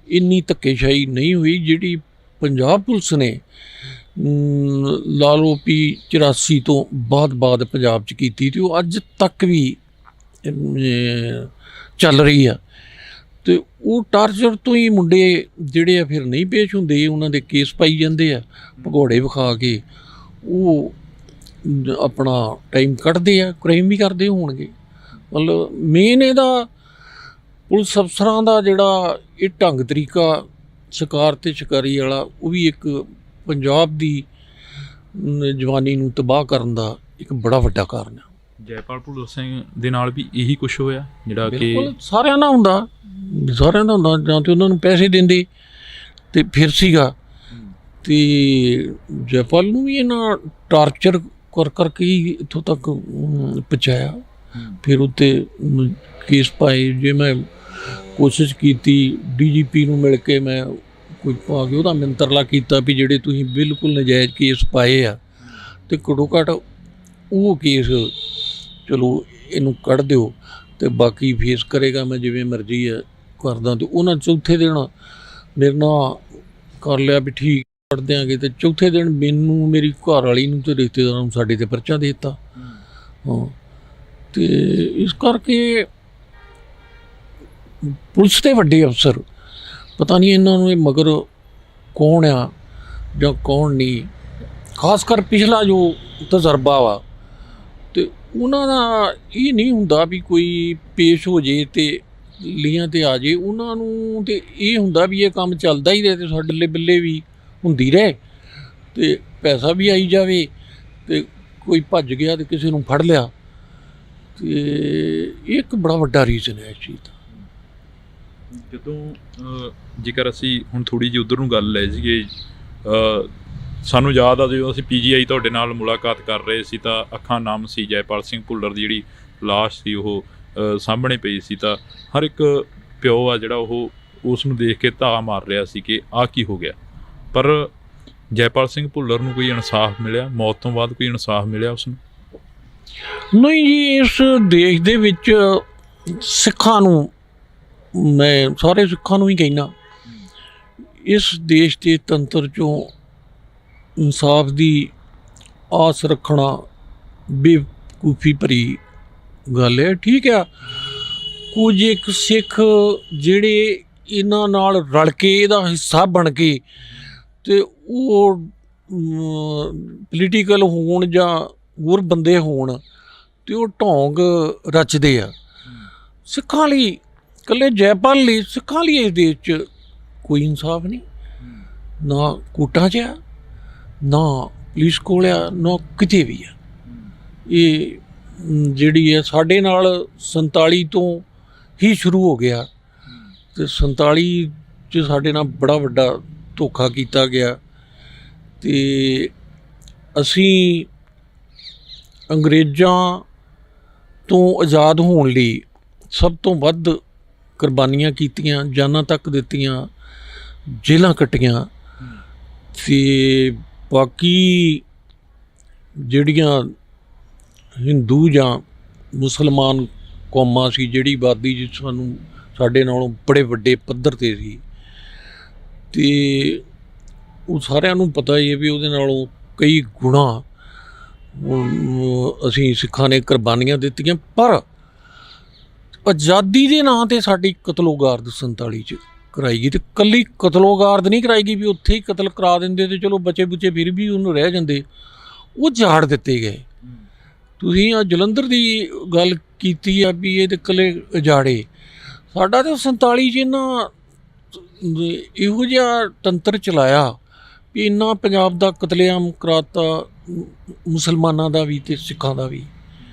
ਇੰਨੀ ਧੱਕੇਸ਼ਾਹੀ ਨਹੀਂ ਹੋਈ ਜਿਹੜੀ ਪੰਜਾਬ ਪੁਲਿਸ ਨੇ ਲਾ ਲਓ ਵੀ 84 ਤੋਂ ਬਾਅਦ ਪੰਜਾਬ 'ਚ ਕੀਤੀ ਅਤੇ ਉਹ ਅੱਜ ਤੱਕ ਵੀ ਚੱਲ ਰਹੀ ਆ। ਅਤੇ ਉਹ ਟਾਰਚਰ ਤੋਂ ਹੀ ਮੁੰਡੇ ਜਿਹੜੇ ਆ ਫਿਰ ਨਹੀਂ ਪੇਸ਼ ਹੁੰਦੇ, ਉਹਨਾਂ ਦੇ ਕੇਸ ਪਾਈ ਜਾਂਦੇ ਆ ਭਗੌੜੇ ਵਿਖਾ ਕੇ। ਉਹ ਆਪਣਾ ਟਾਈਮ ਕੱਢਦੇ ਆ, ਕ੍ਰਾਈਮ ਵੀ ਕਰਦੇ ਹੋਣਗੇ। ਮਤਲਬ ਮੇਨ ਇਹਦਾ ਪੁਲਿਸ ਅਫਸਰਾਂ ਦਾ ਜਿਹੜਾ ਇਹ ਢੰਗ ਤਰੀਕਾ ਸ਼ਿਕਾਰ ਅਤੇ ਸ਼ਿਕਾਰੀ ਵਾਲਾ, ਉਹ ਵੀ ਇੱਕ ਪੰਜਾਬ ਦੀ ਜਵਾਨੀ ਨੂੰ ਤਬਾਹ ਕਰਨ ਦਾ ਇੱਕ ਬੜਾ ਵੱਡਾ ਕਾਰਨ ਆ। ਜੈਪਾਲ ਭੁੱਲਰ ਸਿੰਘ ਦੇ ਨਾਲ ਵੀ ਇਹੀ ਕੁਛ ਹੋਇਆ ਜਿਹੜਾ ਕਿ ਬਿਲਕੁਲ ਸਾਰਿਆਂ ਦਾ ਹੁੰਦਾ ਜਾਂ ਤਾਂ ਉਹਨਾਂ ਨੂੰ ਪੈਸੇ ਦਿੰਦੇ ਅਤੇ ਫਿਰ ਸੀਗਾ। ਅਤੇ ਜੈਪਾਲ ਨੂੰ ਵੀ ਇਹਨਾਂ ਟਾਰਚਰ ਕਰਕੇ ਹੀ ਇੱਥੋਂ ਤੱਕ ਪਹੁੰਚਾਇਆ। ਫਿਰ ਉੱਤੇ ਕੇਸ ਪਾਏ। ਜੇ ਮੈਂ ਕੋਸ਼ਿਸ਼ ਕੀਤੀ DGP ਨੂੰ ਮਿਲ ਕੇ, ਮੈਂ ਕੋਈ ਪਾ ਕੇ ਉਹਦਾ ਮਿੰਤਰਲਾ ਕੀਤਾ ਵੀ ਜਿਹੜੇ ਤੁਸੀਂ ਬਿਲਕੁਲ ਨਜਾਇਜ਼ ਕੇਸ ਪਾਏ ਆ ਅਤੇ ਘੱਟੋ ਘੱਟ ਉਹ ਕੇਸ ਚਲੋ ਇਹਨੂੰ ਕੱਢ ਦਿਓ ਅਤੇ ਬਾਕੀ ਫੇਸ ਕਰੇਗਾ, ਮੈਂ ਜਿਵੇਂ ਮਰਜ਼ੀ ਆ ਕਰਦਾ। ਅਤੇ ਉਹਨਾਂ ਚੌਥੇ ਦਿਨ ਮੇਰੇ ਨਾਲ ਕਰ ਲਿਆ ਵੀ ਠੀਕ ਕੱਢ ਦਿਆਂਗੇ, ਅਤੇ ਚੌਥੇ ਦਿਨ ਮੈਨੂੰ, ਮੇਰੀ ਘਰ ਵਾਲੀ ਨੂੰ ਅਤੇ ਰਿਸ਼ਤੇਦਾਰਾਂ ਨੂੰ ਸਾਡੇ 'ਤੇ ਪਰਚਾ ਦੇ ਦਿੱਤਾ। ਹਾਂ, ਅਤੇ ਇਸ ਕਰਕੇ ਪੁਲਿਸ ਦੇ ਵੱਡੇ ਅਫਸਰ ਪਤਾ ਨਹੀਂ ਇਹਨਾਂ ਨੂੰ ਇਹ ਮਗਰ ਕੌਣ ਆ ਜਾਂ ਕੌਣ ਨਹੀਂ, ਖਾਸ ਕਰ ਪਿਛਲਾ ਜੋ ਤਜਰਬਾ ਵਾ, ਅਤੇ ਉਹਨਾਂ ਦਾ ਇਹ ਨਹੀਂ ਹੁੰਦਾ ਵੀ ਕੋਈ ਪੇਸ਼ ਹੋ ਜੇ ਅਤੇ ਲੀਆਂ 'ਤੇ ਆ ਜੇ। ਉਹਨਾਂ ਨੂੰ ਤਾਂ ਇਹ ਹੁੰਦਾ ਵੀ ਇਹ ਕੰਮ ਚੱਲਦਾ ਹੀ ਰਹੇ ਅਤੇ ਸਾਡੇ ਬੱਲੇ ਵੀ ਹੁੰਦੀ ਰਹੇ ਅਤੇ ਪੈਸਾ ਵੀ ਆਈ ਜਾਵੇ, ਅਤੇ ਕੋਈ ਭੱਜ ਗਿਆ ਅਤੇ ਕਿਸੇ ਨੂੰ ਫੜ ਲਿਆ। ਅਤੇ ਇਹ ਇੱਕ ਬੜਾ ਵੱਡਾ ਰੀਜ਼ਨ ਹੈ ਇਸ ਚੀਜ਼ ਦਾ। ਜਦੋਂ ਜੇਕਰ ਅਸੀਂ ਹੁਣ ਥੋੜ੍ਹੀ ਜਿਹੀ ਉੱਧਰ ਨੂੰ ਗੱਲ ਲੈ ਜਾਈਏ, ਸਾਨੂੰ ਯਾਦ ਆ ਜਦੋਂ ਅਸੀਂ PGI ਤੁਹਾਡੇ ਨਾਲ ਮੁਲਾਕਾਤ ਕਰ ਰਹੇ ਸੀ ਤਾਂ ਅੱਖਾਂ ਨਮ ਸੀ। ਜੈਪਾਲ ਸਿੰਘ ਭੁੱਲਰ ਦੀ ਜਿਹੜੀ ਲਾਸ਼ ਸੀ ਉਹ ਸਾਹਮਣੇ ਪਈ ਸੀ, ਤਾਂ ਹਰ ਇੱਕ ਪਿਓ ਆ ਜਿਹੜਾ ਉਹ ਉਸ ਨੂੰ ਦੇਖ ਕੇ ਧਾਵਾ ਮਾਰ ਰਿਹਾ ਸੀ ਕਿ ਆਹ ਕੀ ਹੋ ਗਿਆ। ਪਰ ਜੈਪਾਲ ਸਿੰਘ ਭੁੱਲਰ ਨੂੰ ਕੋਈ ਇਨਸਾਫ ਮਿਲਿਆ? ਮੌਤ ਤੋਂ ਬਾਅਦ ਕੋਈ ਇਨਸਾਫ ਮਿਲਿਆ ਉਸ ਨੂੰ? ਨਹੀਂ ਜੀ, ਇਸ ਦੇਸ਼ ਦੇ ਵਿੱਚ ਸਿੱਖਾਂ ਨੂੰ, ਮੈਂ ਸਾਰੇ ਸਿੱਖਾਂ ਨੂੰ ਹੀ ਕਹਿਣਾ, ਇਸ ਦੇਸ਼ ਦੇ ਤੰਤਰ 'ਚੋਂ ਇਨਸਾਫ ਦੀ ਆਸ ਰੱਖਣਾ ਬੇਵਕੂਫੀ ਭਰੀ ਗੱਲ ਹੈ। ਠੀਕ ਆ, ਕੁਝ ਇੱਕ ਸਿੱਖ ਜਿਹੜੇ ਇਹਨਾਂ ਨਾਲ ਰਲ ਕੇ ਇਹਦਾ ਹਿੱਸਾ ਬਣ ਕੇ ਅਤੇ ਉਹ ਪੋਲੀਟੀਕਲ ਹੋਣ ਜਾਂ ਹੋਰ ਬੰਦੇ ਹੋਣ ਅਤੇ ਉਹ ਢੋਂਗ ਰਚਦੇ ਆ ਸਿੱਖਾਂ ਲਈ। ਇਕੱਲੇ ਜੈਪਾਲ ਲਈ, ਸਿੱਖਾਂ ਲਈ ਇਸ ਦੇਸ਼ 'ਚ ਕੋਈ ਇਨਸਾਫ ਨਹੀਂ, ਨਾ ਕੋਰਟਾਂ 'ਚ ਆ, ਨਾ ਪੁਲਿਸ ਕੋਲ ਆ, ਨਾ ਕਿਤੇ ਵੀ ਆ। ਇਹ ਜਿਹੜੀ ਹੈ ਸਾਡੇ ਨਾਲ 47 ਤੋਂ ਹੀ ਸ਼ੁਰੂ ਹੋ ਗਿਆ ਅਤੇ 47 'ਚ ਸਾਡੇ ਨਾਲ ਬੜਾ ਵੱਡਾ ਧੋਖਾ ਕੀਤਾ ਗਿਆ। ਅਤੇ ਅਸੀਂ ਅੰਗਰੇਜ਼ਾਂ ਤੋਂ ਆਜ਼ਾਦ ਹੋਣ ਲਈ ਸਭ ਤੋਂ ਵੱਧ ਕੁਰਬਾਨੀਆਂ ਕੀਤੀਆਂ, ਜਾਨਾਂ ਤੱਕ ਦਿੱਤੀਆਂ, ਜੇਲ੍ਹਾਂ ਕੱਟੀਆਂ। ਅਤੇ ਬਾਕੀ ਜਿਹੜੀਆਂ ਹਿੰਦੂ ਜਾਂ ਮੁਸਲਮਾਨ ਕੌਮਾਂ ਸੀ, ਜਿਹੜੀ ਆਬਾਦੀ ਜਿਸ ਸਾਨੂੰ ਸਾਡੇ ਨਾਲੋਂ ਬੜੇ ਵੱਡੇ ਪੱਧਰ 'ਤੇ ਸੀ, ਅਤੇ ਉਹ ਸਾਰਿਆਂ ਨੂੰ ਪਤਾ ਹੀ ਹੈ ਵੀ ਉਹਦੇ ਨਾਲੋਂ ਕਈ ਗੁਣਾ ਅਸੀਂ ਸਿੱਖਾਂ ਨੇ ਕੁਰਬਾਨੀਆਂ ਦਿੱਤੀਆਂ। ਪਰ ਆਜ਼ਾਦੀ ਦੇ ਨਾਂ 'ਤੇ ਸਾਡੀ ਕਤਲੋਗਾਰਦ 47 'ਚ ਕਰਾਈ ਗਈ, ਅਤੇ ਇਕੱਲੀ ਕਤਲੋਗਾਰਦ ਨਹੀਂ ਕਰਾਈ ਗਈ ਵੀ ਉੱਥੇ ਹੀ ਕਤਲ ਕਰਾ ਦਿੰਦੇ ਅਤੇ ਚਲੋ ਬੱਚੇ ਬੁੱਚੇ ਫਿਰ ਵੀ ਉਹਨੂੰ ਰਹਿ ਜਾਂਦੇ, ਉਹ ਝਾੜ ਦਿੱਤੇ ਗਏ। ਤੁਸੀਂ ਆ ਜਲੰਧਰ ਦੀ ਗੱਲ ਕੀਤੀ ਆ ਵੀ ਇਹ ਤਾਂ ਇਕੱਲੇ ਉਜਾੜੇ, ਸਾਡਾ ਤਾਂ 47 'ਚ ਇਹਨਾਂ ਇਹੋ ਜਿਹਾ ਤੰਤਰ ਚਲਾਇਆ ਵੀ ਇੰਨਾ ਪੰਜਾਬ ਦਾ ਕਤਲੇਆਮ ਕਰਾਤਾ, ਮੁਸਲਮਾਨਾਂ ਦਾ ਵੀ ਅਤੇ ਸਿੱਖਾਂ ਦਾ ਵੀ।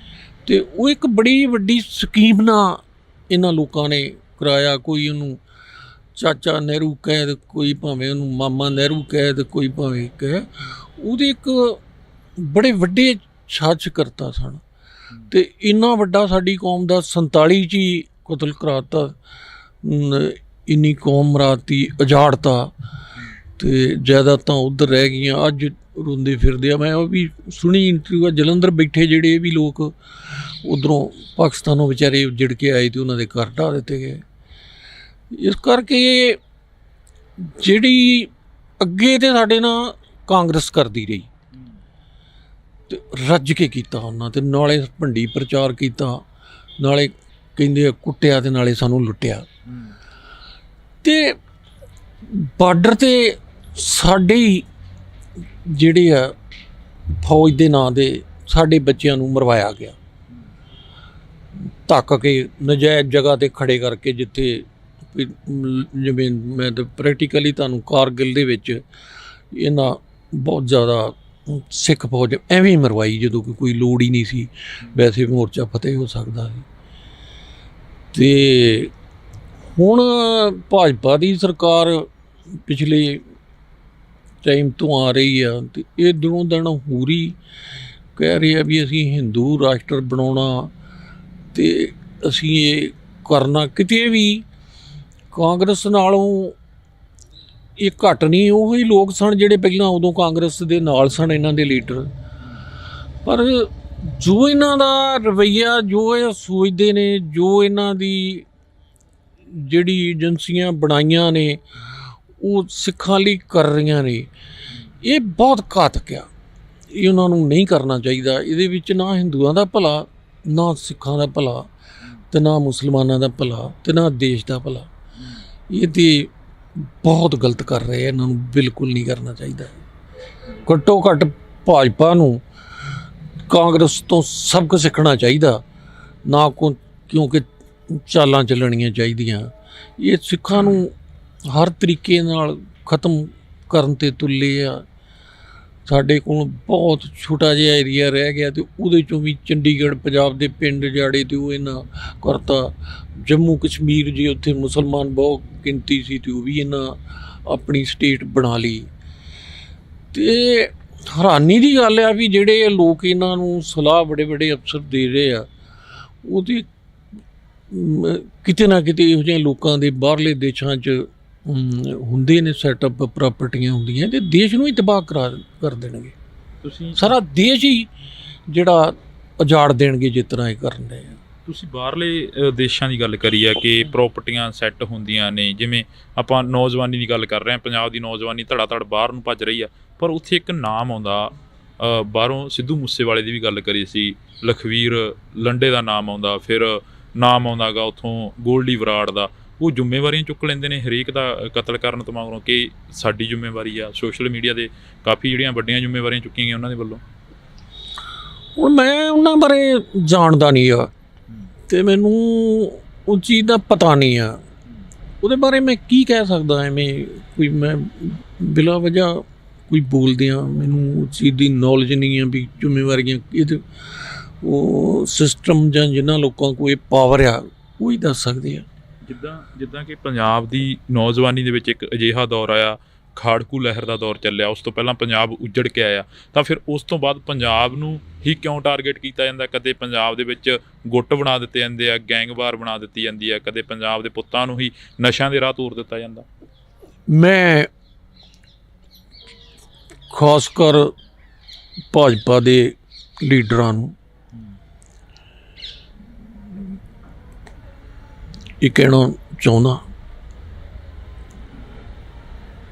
ਤੇ ਉਹ ਇੱਕ ਬੜੀ ਵੱਡੀ ਸਕੀਮ ਨਾਲ ਇਹਨਾਂ ਲੋਕਾਂ ਨੇ ਕਰਾਇਆ। ਕੋਈ ਉਹਨੂੰ ਚਾਚਾ ਨਹਿਰੂ ਕਹਿ ਤੇ ਕੋਈ ਭਾਵੇਂ ਉਹਨੂੰ ਮਾਮਾ ਨਹਿਰੂ ਕਹਿ ਤੇ ਕੋਈ ਭਾਵੇਂ ਕਹਿ, ਉਹਦੇ ਇੱਕ ਬੜੇ ਵੱਡੇ ਸਾਜ਼ਿਸ਼ਕਰਤਾ ਸਨ। ਤੇ ਇੰਨਾ ਵੱਡਾ ਸਾਡੀ ਕੌਮ ਦਾ 47 'ਚ ਹੀ ਕਤਲ ਕਰਾਤਾ, ਇੰਨੀ ਕੌਮ ਮਰਾਤੀ, ਉਜਾੜਤਾ, ਤੇ ਜਾਇਦਾਦਾਂ ਉੱਧਰ ਰਹਿ ਗਈਆਂ। ਅੱਜ ਰੋਂਦੇ ਫਿਰਦੇ ਆ। ਮੈਂ ਉਹ ਵੀ ਸੁਣੀ ਇੰਟਰਵਿਊ ਆ, ਜਲੰਧਰ ਬੈਠੇ ਜਿਹੜੇ ਇਹ ਵੀ ਲੋਕ ਉੱਧਰੋਂ ਪਾਕਿਸਤਾਨੋਂ ਵਿਚਾਰੇ ਉੱਜੜ ਕੇ ਆਏ ਤੇ ਉਹਨਾਂ ਦੇ ਘਰ ਢਾਹ ਦਿੱਤੇ ਗਏ। ਇਸ ਕਰਕੇ ਜਿਹੜੀ ਅੱਗੇ ਤੇ ਸਾਡੇ ਨਾਲ ਕਾਂਗਰਸ ਕਰਦੀ ਰਹੀ ਤੇ ਰੱਜ ਕੇ ਕੀਤਾ ਉਹਨਾਂ, ਤੇ ਨਾਲੇ ਭੰਡੀ ਪ੍ਰਚਾਰ ਕੀਤਾ, ਨਾਲੇ ਕਹਿੰਦੇ ਆ ਕੁੱਟਿਆ ਤੇ ਨਾਲੇ ਸਾਨੂੰ ਲੁੱਟਿਆ। ਤੇ ਬਾਰਡਰ ਤੇ ਸਾਡੇ ਹੀ ਜਿਹੜੇ ਆ ਫੌਜ ਦੇ ਨਾਂ ਦੇ ਸਾਡੇ ਬੱਚਿਆਂ ਨੂੰ ਮਰਵਾਇਆ ਗਿਆ, ਧੱਕ ਕੇ ਨਜਾਇਜ਼ ਜਗ੍ਹਾ 'ਤੇ ਖੜੇ ਕਰਕੇ, ਜਿੱਥੇ ਜਿਵੇਂ ਮੈਂ ਤਾਂ ਪ੍ਰੈਕਟੀਕਲੀ ਤੁਹਾਨੂੰ ਕਾਰਗਿਲ ਦੇ ਵਿੱਚ ਇਹਨਾਂ ਬਹੁਤ ਜ਼ਿਆਦਾ ਸਿੱਖ ਫੌਜ ਐਵੇਂ ਹੀ ਮਰਵਾਈ ਜਦੋਂ ਕਿ ਕੋਈ ਲੋੜ ਹੀ ਨਹੀਂ ਸੀ, ਵੈਸੇ ਮੋਰਚਾ ਫਤਿਹ ਹੋ ਸਕਦਾ ਸੀ। ਤੇ ਹੁਣ ਭਾਜਪਾ ਦੀ ਸਰਕਾਰ ਪਿਛਲੇ ਟਾਈਮ ਤੋਂ ਆ ਰਹੀ ਆ, ਤੇ ਇਹ ਦਿਨੋਂ ਦਿਨ ਹੋਰ ਹੀ ਕਹਿ ਰਹੇ ਆ ਵੀ ਅਸੀਂ ਹਿੰਦੂ ਰਾਸ਼ਟਰ ਬਣਾਉਣਾ ਤੇ ਅਸੀਂ ਇਹ ਕਰਨਾ। ਕਿਤੇ ਵੀ ਕਾਂਗਰਸ ਨਾਲੋਂ ਇਹ ਘੱਟ ਨਹੀਂ, ਉਹ ਹੀ ਲੋਕ ਸਨ ਜਿਹੜੇ ਪਹਿਲਾਂ ਉਦੋਂ ਕਾਂਗਰਸ ਦੇ ਨਾਲ ਸਨ, ਇਹਨਾਂ ਦੇ ਲੀਡਰ। ਪਰ ਜੋ ਇਹਨਾਂ ਦਾ ਰਵੱਈਆ, ਜੋ ਇਹ ਸੋਚਦੇ ਨੇ, ਜੋ ਇਹਨਾਂ ਦੀ ਜਿਹੜੀ ਏਜੰਸੀਆਂ ਬਣਾਈਆਂ ਨੇ ਉਹ ਸਿੱਖਾਂ ਲਈ ਕਰ ਰਹੀਆਂ ਨੇ, ਇਹ ਬਹੁਤ ਘਾਤਕ ਆ। ਇਹ ਉਹਨਾਂ ਨੂੰ ਨਹੀਂ ਕਰਨਾ ਚਾਹੀਦਾ। ਇਹਦੇ ਵਿੱਚ ਨਾ ਹਿੰਦੂਆਂ ਦਾ ਭਲਾ, ਨਾ ਸਿੱਖਾਂ ਦਾ ਭਲਾ, ਤੇ ਨਾ ਮੁਸਲਮਾਨਾਂ ਦਾ ਭਲਾ, ਤੇ ਨਾ ਦੇਸ਼ ਦਾ ਭਲਾ। ਇਹ ਤੇ ਬਹੁਤ ਗਲਤ ਕਰ ਰਹੇ ਆ, ਇਹਨਾਂ ਨੂੰ ਬਿਲਕੁਲ ਨਹੀਂ ਕਰਨਾ ਚਾਹੀਦਾ। ਘੱਟੋ ਘੱਟ ਭਾਜਪਾ ਨੂੰ ਕਾਂਗਰਸ ਤੋਂ ਸਬਕ ਸਿੱਖਣਾ ਚਾਹੀਦਾ, ਨਾ ਕਿਉਂਕਿ ਚਾਲਾਂ ਚੱਲਣੀਆਂ ਚਾਹੀਦੀਆਂ। ਇਹ ਸਿੱਖਾਂ ਨੂੰ ਹਰ ਤਰੀਕੇ ਨਾਲ ਖ਼ਤਮ ਕਰਨ 'ਤੇ ਤੁੱਲੇ ਆ। ਸਾਡੇ ਕੋਲ ਬਹੁਤ ਛੋਟਾ ਜਿਹਾ ਏਰੀਆ ਰਹਿ ਗਿਆ, ਤੇ ਉਹਦੇ 'ਚੋਂ ਵੀ ਚੰਡੀਗੜ੍ਹ ਪੰਜਾਬ ਦੇ ਪਿੰਡ ਜਾੜੇ ਤੇ ਉਹ ਇਹਨਾਂ ਕਰਤਾ। ਜੰਮੂ ਕਸ਼ਮੀਰ ਜੀ ਉੱਥੇ ਮੁਸਲਮਾਨ ਬਹੁਤ ਗਿਣਤੀ ਸੀ, ਤੇ ਉਹ ਵੀ ਇਹਨਾਂ ਆਪਣੀ ਸਟੇਟ ਬਣਾ ਲਈ। ਤੇ ਹੈਰਾਨੀ ਦੀ ਗੱਲ ਆ ਵੀ ਜਿਹੜੇ ਲੋਕ ਇਹਨਾਂ ਨੂੰ ਸਲਾਹ ਬੜੇ ਬੜੇ ਅਫਸਰ ਦੇ ਰਹੇ ਆ, ਉਹਦੇ ਕਿਤੇ ਨਾ ਕਿਤੇ ਇਹੋ ਜਿਹੇ ਲੋਕਾਂ ਦੇ ਬਾਹਰਲੇ ਦੇਸ਼ਾਂ 'ਚ ਹੁੰਦੇ ਨੇ ਸੈਟਅਪ, ਪ੍ਰਾਪਰਟੀਆਂ ਹੁੰਦੀਆਂ, ਤੇ ਦੇਸ਼ ਨੂੰ ਹੀ ਤਬਾਹ ਕਰ ਦੇਣਗੇ। ਤੁਸੀਂ ਸਾਰਾ ਦੇਸ਼ ਹੀ ਜਿਹੜਾ ਉਜਾੜ ਦੇਣਗੇ ਜਿਸ ਤਰ੍ਹਾਂ ਇਹ ਕਰਨ ਰਹੇ ਆ। ਤੁਸੀਂ ਬਾਹਰਲੇ ਦੇਸ਼ਾਂ ਦੀ ਗੱਲ ਕਰੀ ਆ ਕਿ ਪ੍ਰਾਪਰਟੀਆਂ ਸੈੱਟ ਹੁੰਦੀਆਂ ਨੇ, ਜਿਵੇਂ ਆਪਾਂ ਨੌਜਵਾਨੀ ਦੀ ਗੱਲ ਕਰ ਰਹੇ ਹਾਂ, ਪੰਜਾਬ ਦੀ ਨੌਜਵਾਨੀ ਧੜਾ ਧੜ ਬਾਹਰ ਨੂੰ ਭੱਜ ਰਹੀ ਆ, ਪਰ ਉੱਥੇ ਇੱਕ ਨਾਮ ਆਉਂਦਾ ਬਾਹਰੋਂ, ਸਿੱਧੂ ਮੂਸੇਵਾਲੇ ਦੀ ਵੀ ਗੱਲ ਕਰੀ ਸੀ, ਲਖਵੀਰ ਲੰਡੇ ਦਾ ਨਾਮ ਆਉਂਦਾ, ਫਿਰ ਨਾਮ ਆਉਂਦਾ ਗਾ ਉੱਥੋਂ ਗੋਲਡੀ ਬਰਾੜ ਦਾ। ਉਹ ਜ਼ਿੰਮੇਵਾਰੀਆਂ ਚੁੱਕ ਲੈਂਦੇ ਨੇ ਹਰੇਕ ਦਾ ਕਤਲ ਕਰਨ ਤੋਂ ਮਗਰੋਂ ਕਿ ਸਾਡੀ ਜ਼ਿੰਮੇਵਾਰੀ ਆ। ਸੋਸ਼ਲ ਮੀਡੀਆ ਦੇ ਕਾਫੀ ਜਿਹੜੀਆਂ ਵੱਡੀਆਂ ਜ਼ਿੰਮੇਵਾਰੀਆਂ ਚੁੱਕੀਆਂ ਗਈਆਂ ਉਹਨਾਂ ਦੇ ਵੱਲੋਂ। ਹੁਣ ਮੈਂ ਉਹਨਾਂ ਬਾਰੇ ਜਾਣਦਾ ਨਹੀਂ ਆ, ਤੇ ਮੈਨੂੰ ਉਹ ਚੀਜ਼ ਦਾ ਪਤਾ ਨਹੀਂ ਆ। ਉਹਦੇ ਬਾਰੇ ਮੈਂ ਕੀ ਕਹਿ ਸਕਦਾ? ਐਵੇਂ ਕੋਈ ਮੈਂ ਬਿਲਾ ਵਜ੍ਹਾ ਕੋਈ ਬੋਲਦੇ ਆ, ਮੈਨੂੰ ਉਸ ਚੀਜ਼ ਦੀ ਨੌਲੇਜ ਨਹੀਂ ਆ ਵੀ ਜ਼ਿੰਮੇਵਾਰੀਆਂ ਇਹਦੇ ਉਹ ਸਿਸਟਮ ਜਾਂ ਜਿਨ੍ਹਾਂ ਲੋਕਾਂ ਕੋਲ ਇਹ ਪਾਵਰ ਆ ਉਹ ਹੀ ਦੱਸ ਸਕਦੇ ਆ। ਜਿੱਦਾਂ ਕਿ ਪੰਜਾਬ ਦੀ ਨੌਜਵਾਨੀ ਦੇ ਵਿੱਚ ਇੱਕ ਅਜਿਹਾ ਦੌਰ ਆਇਆ, ਖਾੜਕੂ ਲਹਿਰ ਦਾ ਦੌਰ ਚੱਲਿਆ, ਉਸ ਤੋਂ ਪਹਿਲਾਂ ਪੰਜਾਬ ਉੱਜੜ ਕੇ ਆਇਆ, ਤਾਂ ਫਿਰ ਉਸ ਤੋਂ ਬਾਅਦ ਪੰਜਾਬ ਨੂੰ ਹੀ ਕਿਉਂ ਟਾਰਗੇਟ ਕੀਤਾ ਜਾਂਦਾ? ਕਦੇ ਪੰਜਾਬ ਦੇ ਵਿੱਚ ਗੁੱਟ ਬਣਾ ਦਿੱਤੇ ਜਾਂਦੇ ਆ, ਗੈਂਗਵਾਰ ਬਣਾ ਦਿੱਤੀ ਜਾਂਦੀ ਆ, ਕਦੇ ਪੰਜਾਬ ਦੇ ਪੁੱਤਾਂ ਨੂੰ ਹੀ ਨਸ਼ਿਆਂ ਦੇ ਰਾਹ ਤੋਰ ਦਿੱਤਾ ਜਾਂਦਾ। ਮੈਂ ਖਾਸ ਕਰ ਭਾਜਪਾ ਦੇ ਲੀਡਰਾਂ ਨੂੰ ਇਹ ਕਹਿਣਾ ਚਾਹੁੰਦਾ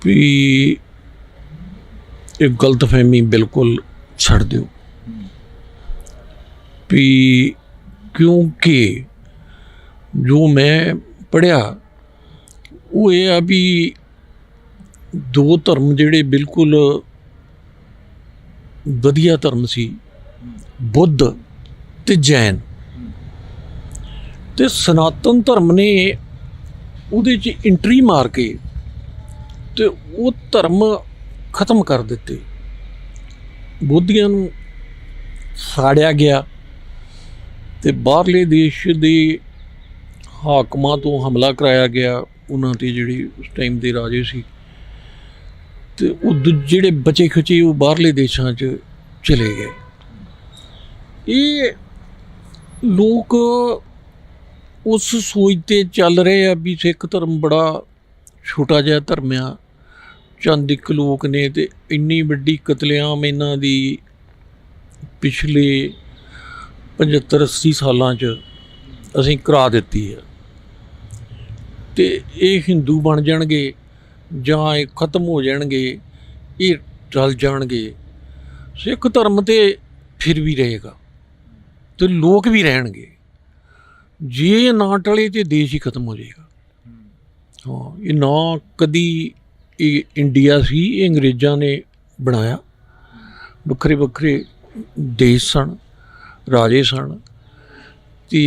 ਵੀ ਇਹ ਗਲਤਫਹਿਮੀ ਬਿਲਕੁਲ ਛੱਡ ਦਿਓ, ਵੀ ਕਿਉਂਕਿ ਜੋ ਮੈਂ ਪੜ੍ਹਿਆ ਉਹ ਇਹ ਆ ਵੀ ਦੋ ਧਰਮ ਜਿਹੜੇ ਬਿਲਕੁਲ ਵਧੀਆ ਧਰਮ ਸੀ, ਬੁੱਧ ਤੇ ਜੈਨ, ਤੇ ਸਨਾਤਨ ਧਰਮ ਨੇ ਉਹਦੇ 'ਚ ਐਂਟਰੀ ਮਾਰ ਕੇ ਤੇ ਉਹ ਧਰਮ ਖਤਮ ਕਰ ਦਿੱਤੇ। ਬੋਧੀਆਂ ਨੂੰ ਸਾੜਿਆ ਗਿਆ ਤੇ ਬਾਹਰਲੇ ਦੇਸ਼ ਦੇ ਹਾਕਮਾਂ ਤੋਂ ਹਮਲਾ ਕਰਾਇਆ ਗਿਆ ਉਹਨਾਂ 'ਤੇ ਜਿਹੜੇ ਉਸ ਟਾਈਮ ਦੇ ਰਾਜੇ ਸੀ, ਤੇ ਉਹ ਜਿਹੜੇ ਬਚੇ ਖਚੇ ਉਹ ਬਾਹਰਲੇ ਦੇਸ਼ਾਂ 'ਚ ਚਲੇ ਗਏ। ਇਹ ਲੋਕ ਉਸ ਸੋਚ 'ਤੇ ਚੱਲ ਰਹੇ ਆ ਵੀ ਸਿੱਖ ਧਰਮ ਬੜਾ ਛੋਟਾ ਜਿਹਾ ਧਰਮ ਆ, ਚੰਦ ਇੱਕ ਲੋਕ ਨੇ, ਤੇ ਇੰਨੀ ਵੱਡੀ ਕਤਲੇਆਮ ਇਹਨਾਂ ਦੀ ਪਿਛਲੇ 75-80 ਸਾਲਾਂ 'ਚ ਅਸੀਂ ਕਰਾ ਦਿੱਤੀ ਹੈ, ਤੇ ਇਹ ਹਿੰਦੂ ਬਣ ਜਾਣਗੇ ਜਾਂ ਇਹ ਖਤਮ ਹੋ ਜਾਣਗੇ, ਇਹ ਟਲ ਜਾਣਗੇ। ਸਿੱਖ ਧਰਮ ਤੇ ਫਿਰ ਵੀ ਰਹੇਗਾ ਤੇ ਲੋਕ ਵੀ ਰਹਿਣਗੇ। ਜੇ ਇਹ ਨਾ ਟਲੇ ਤੇ ਦੇਸ਼ ਹੀ ਖਤਮ ਹੋ ਜਾਏਗਾ। ਹਾਂ, ਇਹ ਨਾ ਕਦੀ ਇਹ ਇੰਡੀਆ ਸੀ, ਇਹ ਅੰਗਰੇਜ਼ਾਂ ਨੇ ਬਣਾਇਆ। ਵੱਖਰੇ ਵੱਖਰੇ ਦੇਸ਼ ਸਨ, ਰਾਜੇ ਸਨ, ਤੇ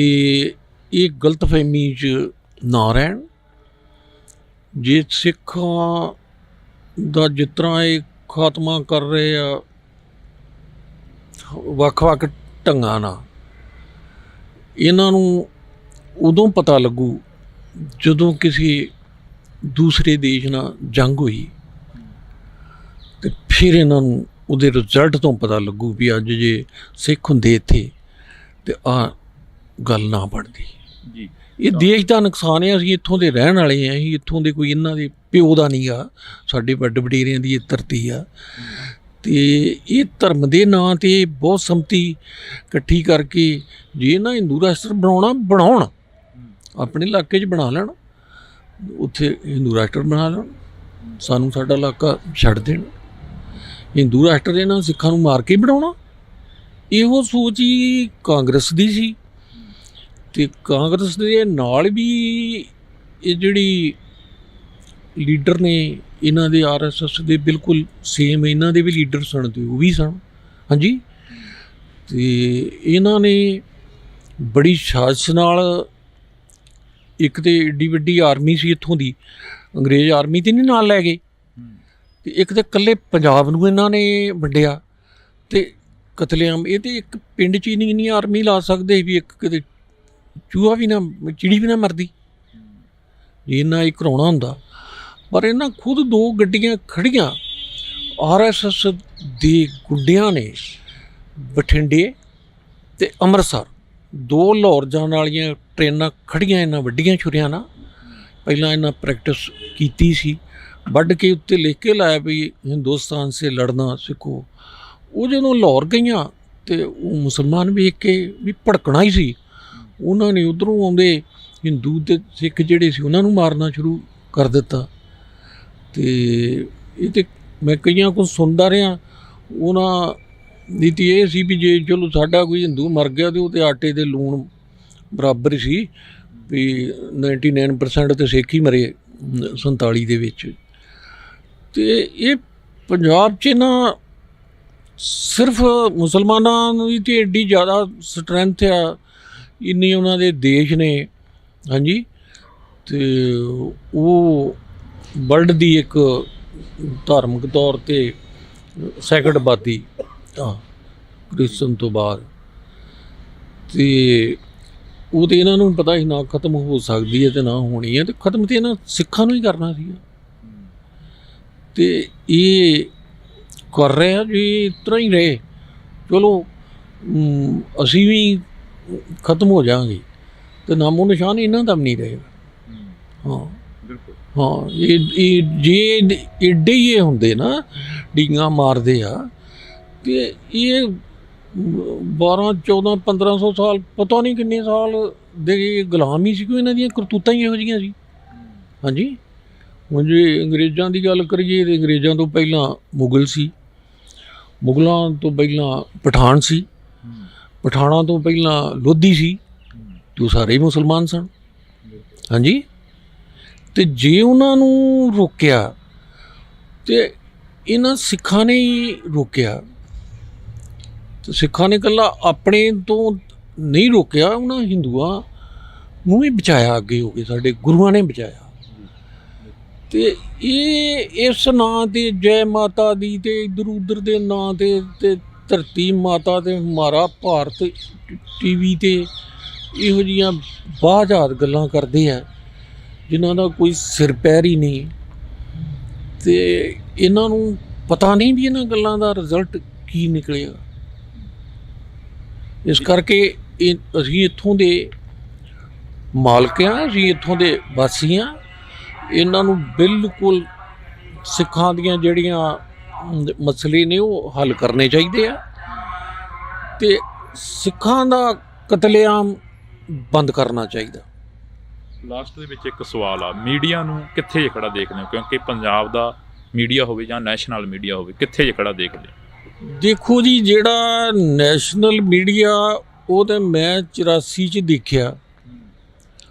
ਇਹ ਗਲਤਫਹਿਮੀ 'ਚ ਨਾ ਰਹਿਣ। ਜੇ ਸਿੱਖਾਂ ਦਾ ਜਿਸ ਤਰ੍ਹਾਂ ਇਹ ਖਾਤਮਾ ਕਰ ਰਹੇ ਆ ਵੱਖ-ਵੱਖ ਢੰਗਾਂ ਨਾਲ, ਇਹਨਾਂ ਨੂੰ ਉਦੋਂ ਪਤਾ ਲੱਗੂ ਜਦੋਂ ਕਿਸੇ ਦੂਸਰੇ ਦੇਸ਼ ਨਾਲ ਜੰਗ ਹੋਈ, ਤੇ ਫਿਰ ਇਹਨਾਂ ਨੂੰ ਉਹਦੇ ਰਿਜ਼ਲਟ ਤੋਂ ਪਤਾ ਲੱਗੂ ਵੀ ਅੱਜ ਜੇ ਸਿੱਖ ਹੁੰਦੇ ਇੱਥੇ ਤੇ ਆਹ ਗੱਲ ਨਾ ਬਣਦੀ ਜੀ। ਇਹ ਦੇਸ਼ ਦਾ ਨੁਕਸਾਨ ਹੈ। ਅਸੀਂ ਇੱਥੋਂ ਦੇ ਰਹਿਣ ਵਾਲੇ ਹਾਂ, ਅਸੀਂ ਇੱਥੋਂ ਦੇ ਕੋਈ ਇਹਨਾਂ ਦੇ ਪਿਓ ਦਾ ਨਹੀਂ ਗਾ, ਸਾਡੇ ਵੱਡ ਵਡੇਰਿਆਂ ਦੀ ਇਹ ਧਰਤੀ ਆ, ਤੇ ਇਹ ਧਰਮ ਦੇ ਨਾਂ 'ਤੇ ਬਹੁਤ ਸੰਮਤੀ ਇਕੱਠੀ ਕਰਕੇ ਜੇ ਨਾ ਹਿੰਦੂ ਰਾਸ਼ਟਰ ਬਣਾਉਣ ਆਪਣੇ ਇਲਾਕੇ 'ਚ ਬਣਾ ਲੈਣ, ਉੱਥੇ ਹਿੰਦੂ ਰਾਸ਼ਟਰ ਬਣਾ ਲੈਣ, ਸਾਨੂੰ ਸਾਡਾ ਇਲਾਕਾ ਛੱਡ ਦੇਣ। ਹਿੰਦੂ ਰਾਸ਼ਟਰ ਦੇ ਨਾਲ ਸਿੱਖਾਂ ਨੂੰ ਮਾਰ ਕੇ ਬਣਾਉਣਾ, ਇਹੋ ਸੋਚ ਹੀ ਕਾਂਗਰਸ ਦੀ ਸੀ। ਤੇ ਕਾਂਗਰਸ ਦੇ ਨਾਲ ਵੀ ਇਹ ਜਿਹੜੀ ਲੀਡਰ ਨੇ ਇਹਨਾਂ ਦੇ RSS ਦੇ ਬਿਲਕੁਲ ਸੇਮ ਇਹਨਾਂ ਦੇ ਵੀ ਲੀਡਰ ਸਨ, ਤੇ ਉਹ ਵੀ ਸਨ। ਹਾਂਜੀ, ਤੇ ਇਹਨਾਂ ਨੇ ਬੜੀ ਸਾਜ਼ਿਸ਼ ਨਾਲ, ਇੱਕ ਤੇ ਏਡੀ ਵੱਡੀ ਆਰਮੀ ਸੀ ਇੱਥੋਂ ਦੀ, ਅੰਗਰੇਜ਼ ਆਰਮੀ ਤੇ ਨਹੀਂ ਨਾਲ ਲੈ ਗਏ, ਤੇ ਇੱਕ ਤੇ ਇਕੱਲੇ ਪੰਜਾਬ ਨੂੰ ਇਹਨਾਂ ਨੇ ਵੰਡਿਆ ਤੇ ਕਤਲੇਆਮ। ਇਹ ਤੇ ਇੱਕ ਪਿੰਡ 'ਚ ਹੀ ਨਹੀਂ ਇੰਨੀ ਆਰਮੀ ਲਾ ਸਕਦੇ ਵੀ ਇੱਕ ਕਿਤੇ ਚੂਹਾ ਵੀ ਨਾ, ਚਿੜੀ ਵੀ ਨਾ ਮਰਦੀ ਜੇ ਇਹਨਾਂ ਇਹ ਕਰਾਉਣਾ ਹੁੰਦਾ। ਪਰ ਇਹਨਾਂ ਖੁਦ 2 ਗੱਡੀਆਂ ਖੜੀਆਂ RSS ਦੇ ਗੁੰਡਿਆਂ ਨੇ ਬਠਿੰਡੇ ਤੇ ਅੰਮ੍ਰਿਤਸਰ 2 ਲਾਹੌਰ ਜਾਣ ਵਾਲੀਆਂ ਟ੍ਰੇਨਾਂ ਖੜੀਆਂ ਇਹਨਾਂ ਵੱਡੀਆਂ ਛੁਰੀਆਂ ਨਾਲ। ਪਹਿਲਾਂ ਇਹਨਾਂ ਪ੍ਰੈਕਟਿਸ ਕੀਤੀ ਸੀ, ਵੱਢ ਕੇ ਉੱਤੇ ਲਿਖ ਕੇ ਲਾਇਆ ਵੀ ਹਿੰਦੁਸਤਾਨ ਸੇ ਲੜਨਾ ਸਿੱਖੋ। ਉਹ ਜਦੋਂ ਲਾਹੌਰ ਗਈਆਂ ਤੇ ਉਹ ਮੁਸਲਮਾਨ ਵੇਖ ਕੇ ਵੀ ਭੜਕਣਾ ਹੀ ਸੀ, ਉਹਨਾਂ ਨੇ ਉੱਧਰੋਂ ਆਉਂਦੇ ਹਿੰਦੂ ਤੇ ਸਿੱਖ ਜਿਹੜੇ ਸੀ ਉਹਨਾਂ ਨੂੰ ਮਾਰਨਾ ਸ਼ੁਰੂ ਕਰ ਦਿੱਤਾ। ਤੇ ਇਹ ਤੇ ਮੈਂ ਕਈਆਂ ਕੋਲ ਸੁਣਦਾ ਰਿਹਾ, ਉਹਨਾਂ ਦੀ ਤਾਂ ਇਹ ਸੀ ਵੀ ਜੇ ਚਲੋ ਸਾਡਾ ਕੋਈ ਹਿੰਦੂ ਮਰ ਗਿਆ ਤੇ ਉਹ ਤੇ ਆਟੇ ਦੇ ਲੂਣ ਬਰਾਬਰ ਸੀ, ਵੀ 99% ਤੇ ਸਿੱਖ ਹੀ ਮਰੇ 47 ਦੇ ਵਿੱਚ। ਤੇ ਇਹ ਪੰਜਾਬ 'ਚ ਨਾ ਸਿਰਫ ਮੁਸਲਮਾਨਾਂ ਦੀ ਤੇ ਐਡੀ ਜ਼ਿਆਦਾ ਸਟਰੈਂਥ ਆ, ਇੰਨੇ ਉਹਨਾਂ ਦੇ ਦੇਸ਼ ਨੇ। ਹਾਂਜੀ, ਤੇ ਉਹ ਵਰਲਡ ਦੀ ਇੱਕ ਧਾਰਮਿਕ ਤੌਰ 'ਤੇ ਸੈਕਿੰਡ ਆਬਾਦੀ ਕ੍ਰਿਸਚਨ ਤੋਂ ਬਾਅਦ, ਤੇ ਉਹ ਤਾਂ ਇਹਨਾਂ ਨੂੰ ਪਤਾ ਸੀ ਨਾ ਖਤਮ ਹੋ ਸਕਦੀ ਹੈ ਤੇ ਨਾ ਹੋਣੀ ਹੈ, ਤੇ ਖਤਮ ਤਾਂ ਇਹਨਾਂ ਸਿੱਖਾਂ ਨੂੰ ਹੀ ਕਰਨਾ ਸੀਗਾ। ਤੇ ਇਹ ਕਰ ਰਹੇ ਆ ਜੀ, ਇਸ ਤਰ੍ਹਾਂ ਹੀ ਰਹੇ, ਚਲੋ ਅਸੀਂ ਵੀ ਖਤਮ ਹੋ ਜਾਵਾਂਗੇ ਤੇ ਨਾਮੋ ਨਿਸ਼ਾਨ ਇਹਨਾਂ ਦਾ ਵੀ ਨਹੀਂ ਰਹੇਗਾ। ਹਾਂ ਬਿਲਕੁਲ, ਹਾਂ, ਇਹ ਜੇ ਏਡੇ ਹੀ ਇਹ ਹੁੰਦੇ ਨਾ ਡੀਂਗਾਂ ਮਾਰਦੇ ਆ, ਤੇ ਇਹ 12, 14, 1500 ਸਾਲ ਪਤਾ ਨਹੀਂ ਕਿੰਨੇ ਸਾਲ ਦੇ ਗੁਲਾਮ ਹੀ ਸੀ, ਕੋਈ ਇਹਨਾਂ ਦੀਆਂ ਕਰਤੂਤਾਂ ਹੀ ਇਹੋ ਜਿਹੀਆਂ ਸੀ। ਹਾਂਜੀ, ਹੁਣ ਜੇ ਅੰਗਰੇਜ਼ਾਂ ਦੀ ਗੱਲ ਕਰੀਏ ਤਾਂ ਅੰਗਰੇਜ਼ਾਂ ਤੋਂ ਪਹਿਲਾਂ ਮੁਗਲ ਸੀ, ਮੁਗਲਾਂ ਤੋਂ ਪਹਿਲਾਂ ਪਠਾਨ ਸੀ, ਪਠਾਨਾਂ ਤੋਂ ਪਹਿਲਾਂ ਲੋਧੀ ਸੀ, ਤੇ ਉਹ ਸਾਰੇ ਹੀ ਮੁਸਲਮਾਨ ਸਨ। ਹਾਂਜੀ, ਤੇ ਜੇ ਉਹਨਾਂ ਨੂੰ ਰੋਕਿਆ ਤੇ ਇਹਨਾਂ ਸਿੱਖਾਂ ਨੇ ਹੀ ਰੋਕਿਆ। ਤੇ ਸਿੱਖਾਂ ਨੇ ਇਕੱਲਾ ਆਪਣੇ ਤੋਂ ਨਹੀਂ ਰੋਕਿਆ, ਉਹਨਾਂ ਹਿੰਦੂਆਂ ਨੂੰ ਵੀ ਬਚਾਇਆ, ਅੱਗੇ ਹੋ ਕੇ ਸਾਡੇ ਗੁਰੂਆਂ ਨੇ ਬਚਾਇਆ। ਤੇ ਇਹ ਇਸ ਨਾਂ 'ਤੇ ਜੈ ਮਾਤਾ ਦੀ ਤੇ ਇੱਧਰ ਉੱਧਰ ਦੇ ਨਾਂ 'ਤੇ ਧਰਤੀ ਮਾਤਾ ਤੇ ਹਮਾਰਾ ਭਾਰਤ ਟੀਵੀ ਤੇ ਇਹੋ ਜਿਹੀਆਂ ਬਾਝਾਤ ਗੱਲਾਂ ਕਰਦੇ ਆ ਜਿਨ੍ਹਾਂ ਦਾ ਕੋਈ ਸਿਰ ਪੈਰ ਹੀ ਨਹੀਂ, ਤੇ ਇਹਨਾਂ ਨੂੰ ਪਤਾ ਨਹੀਂ ਵੀ ਇਹਨਾਂ ਗੱਲਾਂ ਦਾ ਰਿਜ਼ਲਟ ਕੀ ਨਿਕਲੇਗਾ। ਇਸ ਕਰਕੇ ਅਸੀਂ ਇੱਥੋਂ ਦੇ ਮਾਲਕ ਹਾਂ, ਅਸੀਂ ਇੱਥੋਂ ਦੇ ਵਾਸੀ ਹਾਂ। ਇਹਨਾਂ ਨੂੰ ਬਿਲਕੁਲ ਸਿੱਖਾਂ ਦੀਆਂ ਜਿਹੜੀਆਂ ਮਸਲੇ ਨੇ ਉਹ ਹੱਲ ਕਰਨੇ ਚਾਹੀਦੇ ਆ, ਤੇ ਸਿੱਖਾਂ ਦਾ ਕਤਲੇਆਮ ਬੰਦ ਕਰਨਾ ਚਾਹੀਦਾ। ਲਾਸਟ ਦੇ ਵਿੱਚ ਇੱਕ ਸਵਾਲ ਆ, ਮੀਡੀਆ ਨੂੰ ਕਿੱਥੇ ਖੜਾ ਦੇਖਦੇ ਹੋ? ਕਿਉਂਕਿ ਪੰਜਾਬ ਦਾ ਮੀਡੀਆ ਹੋਵੇ ਜਾਂ ਨੈਸ਼ਨਲ ਮੀਡੀਆ ਹੋਵੇ, ਕਿੱਥੇ ਖੜਾ ਦੇਖਦੇ ਹੋ? ਦੇਖੋ ਜੀ, ਜਿਹੜਾ ਨੈਸ਼ਨਲ ਮੀਡੀਆ ਉਹ ਤਾਂ ਮੈਂ 84 'ਚ ਦੇਖਿਆ,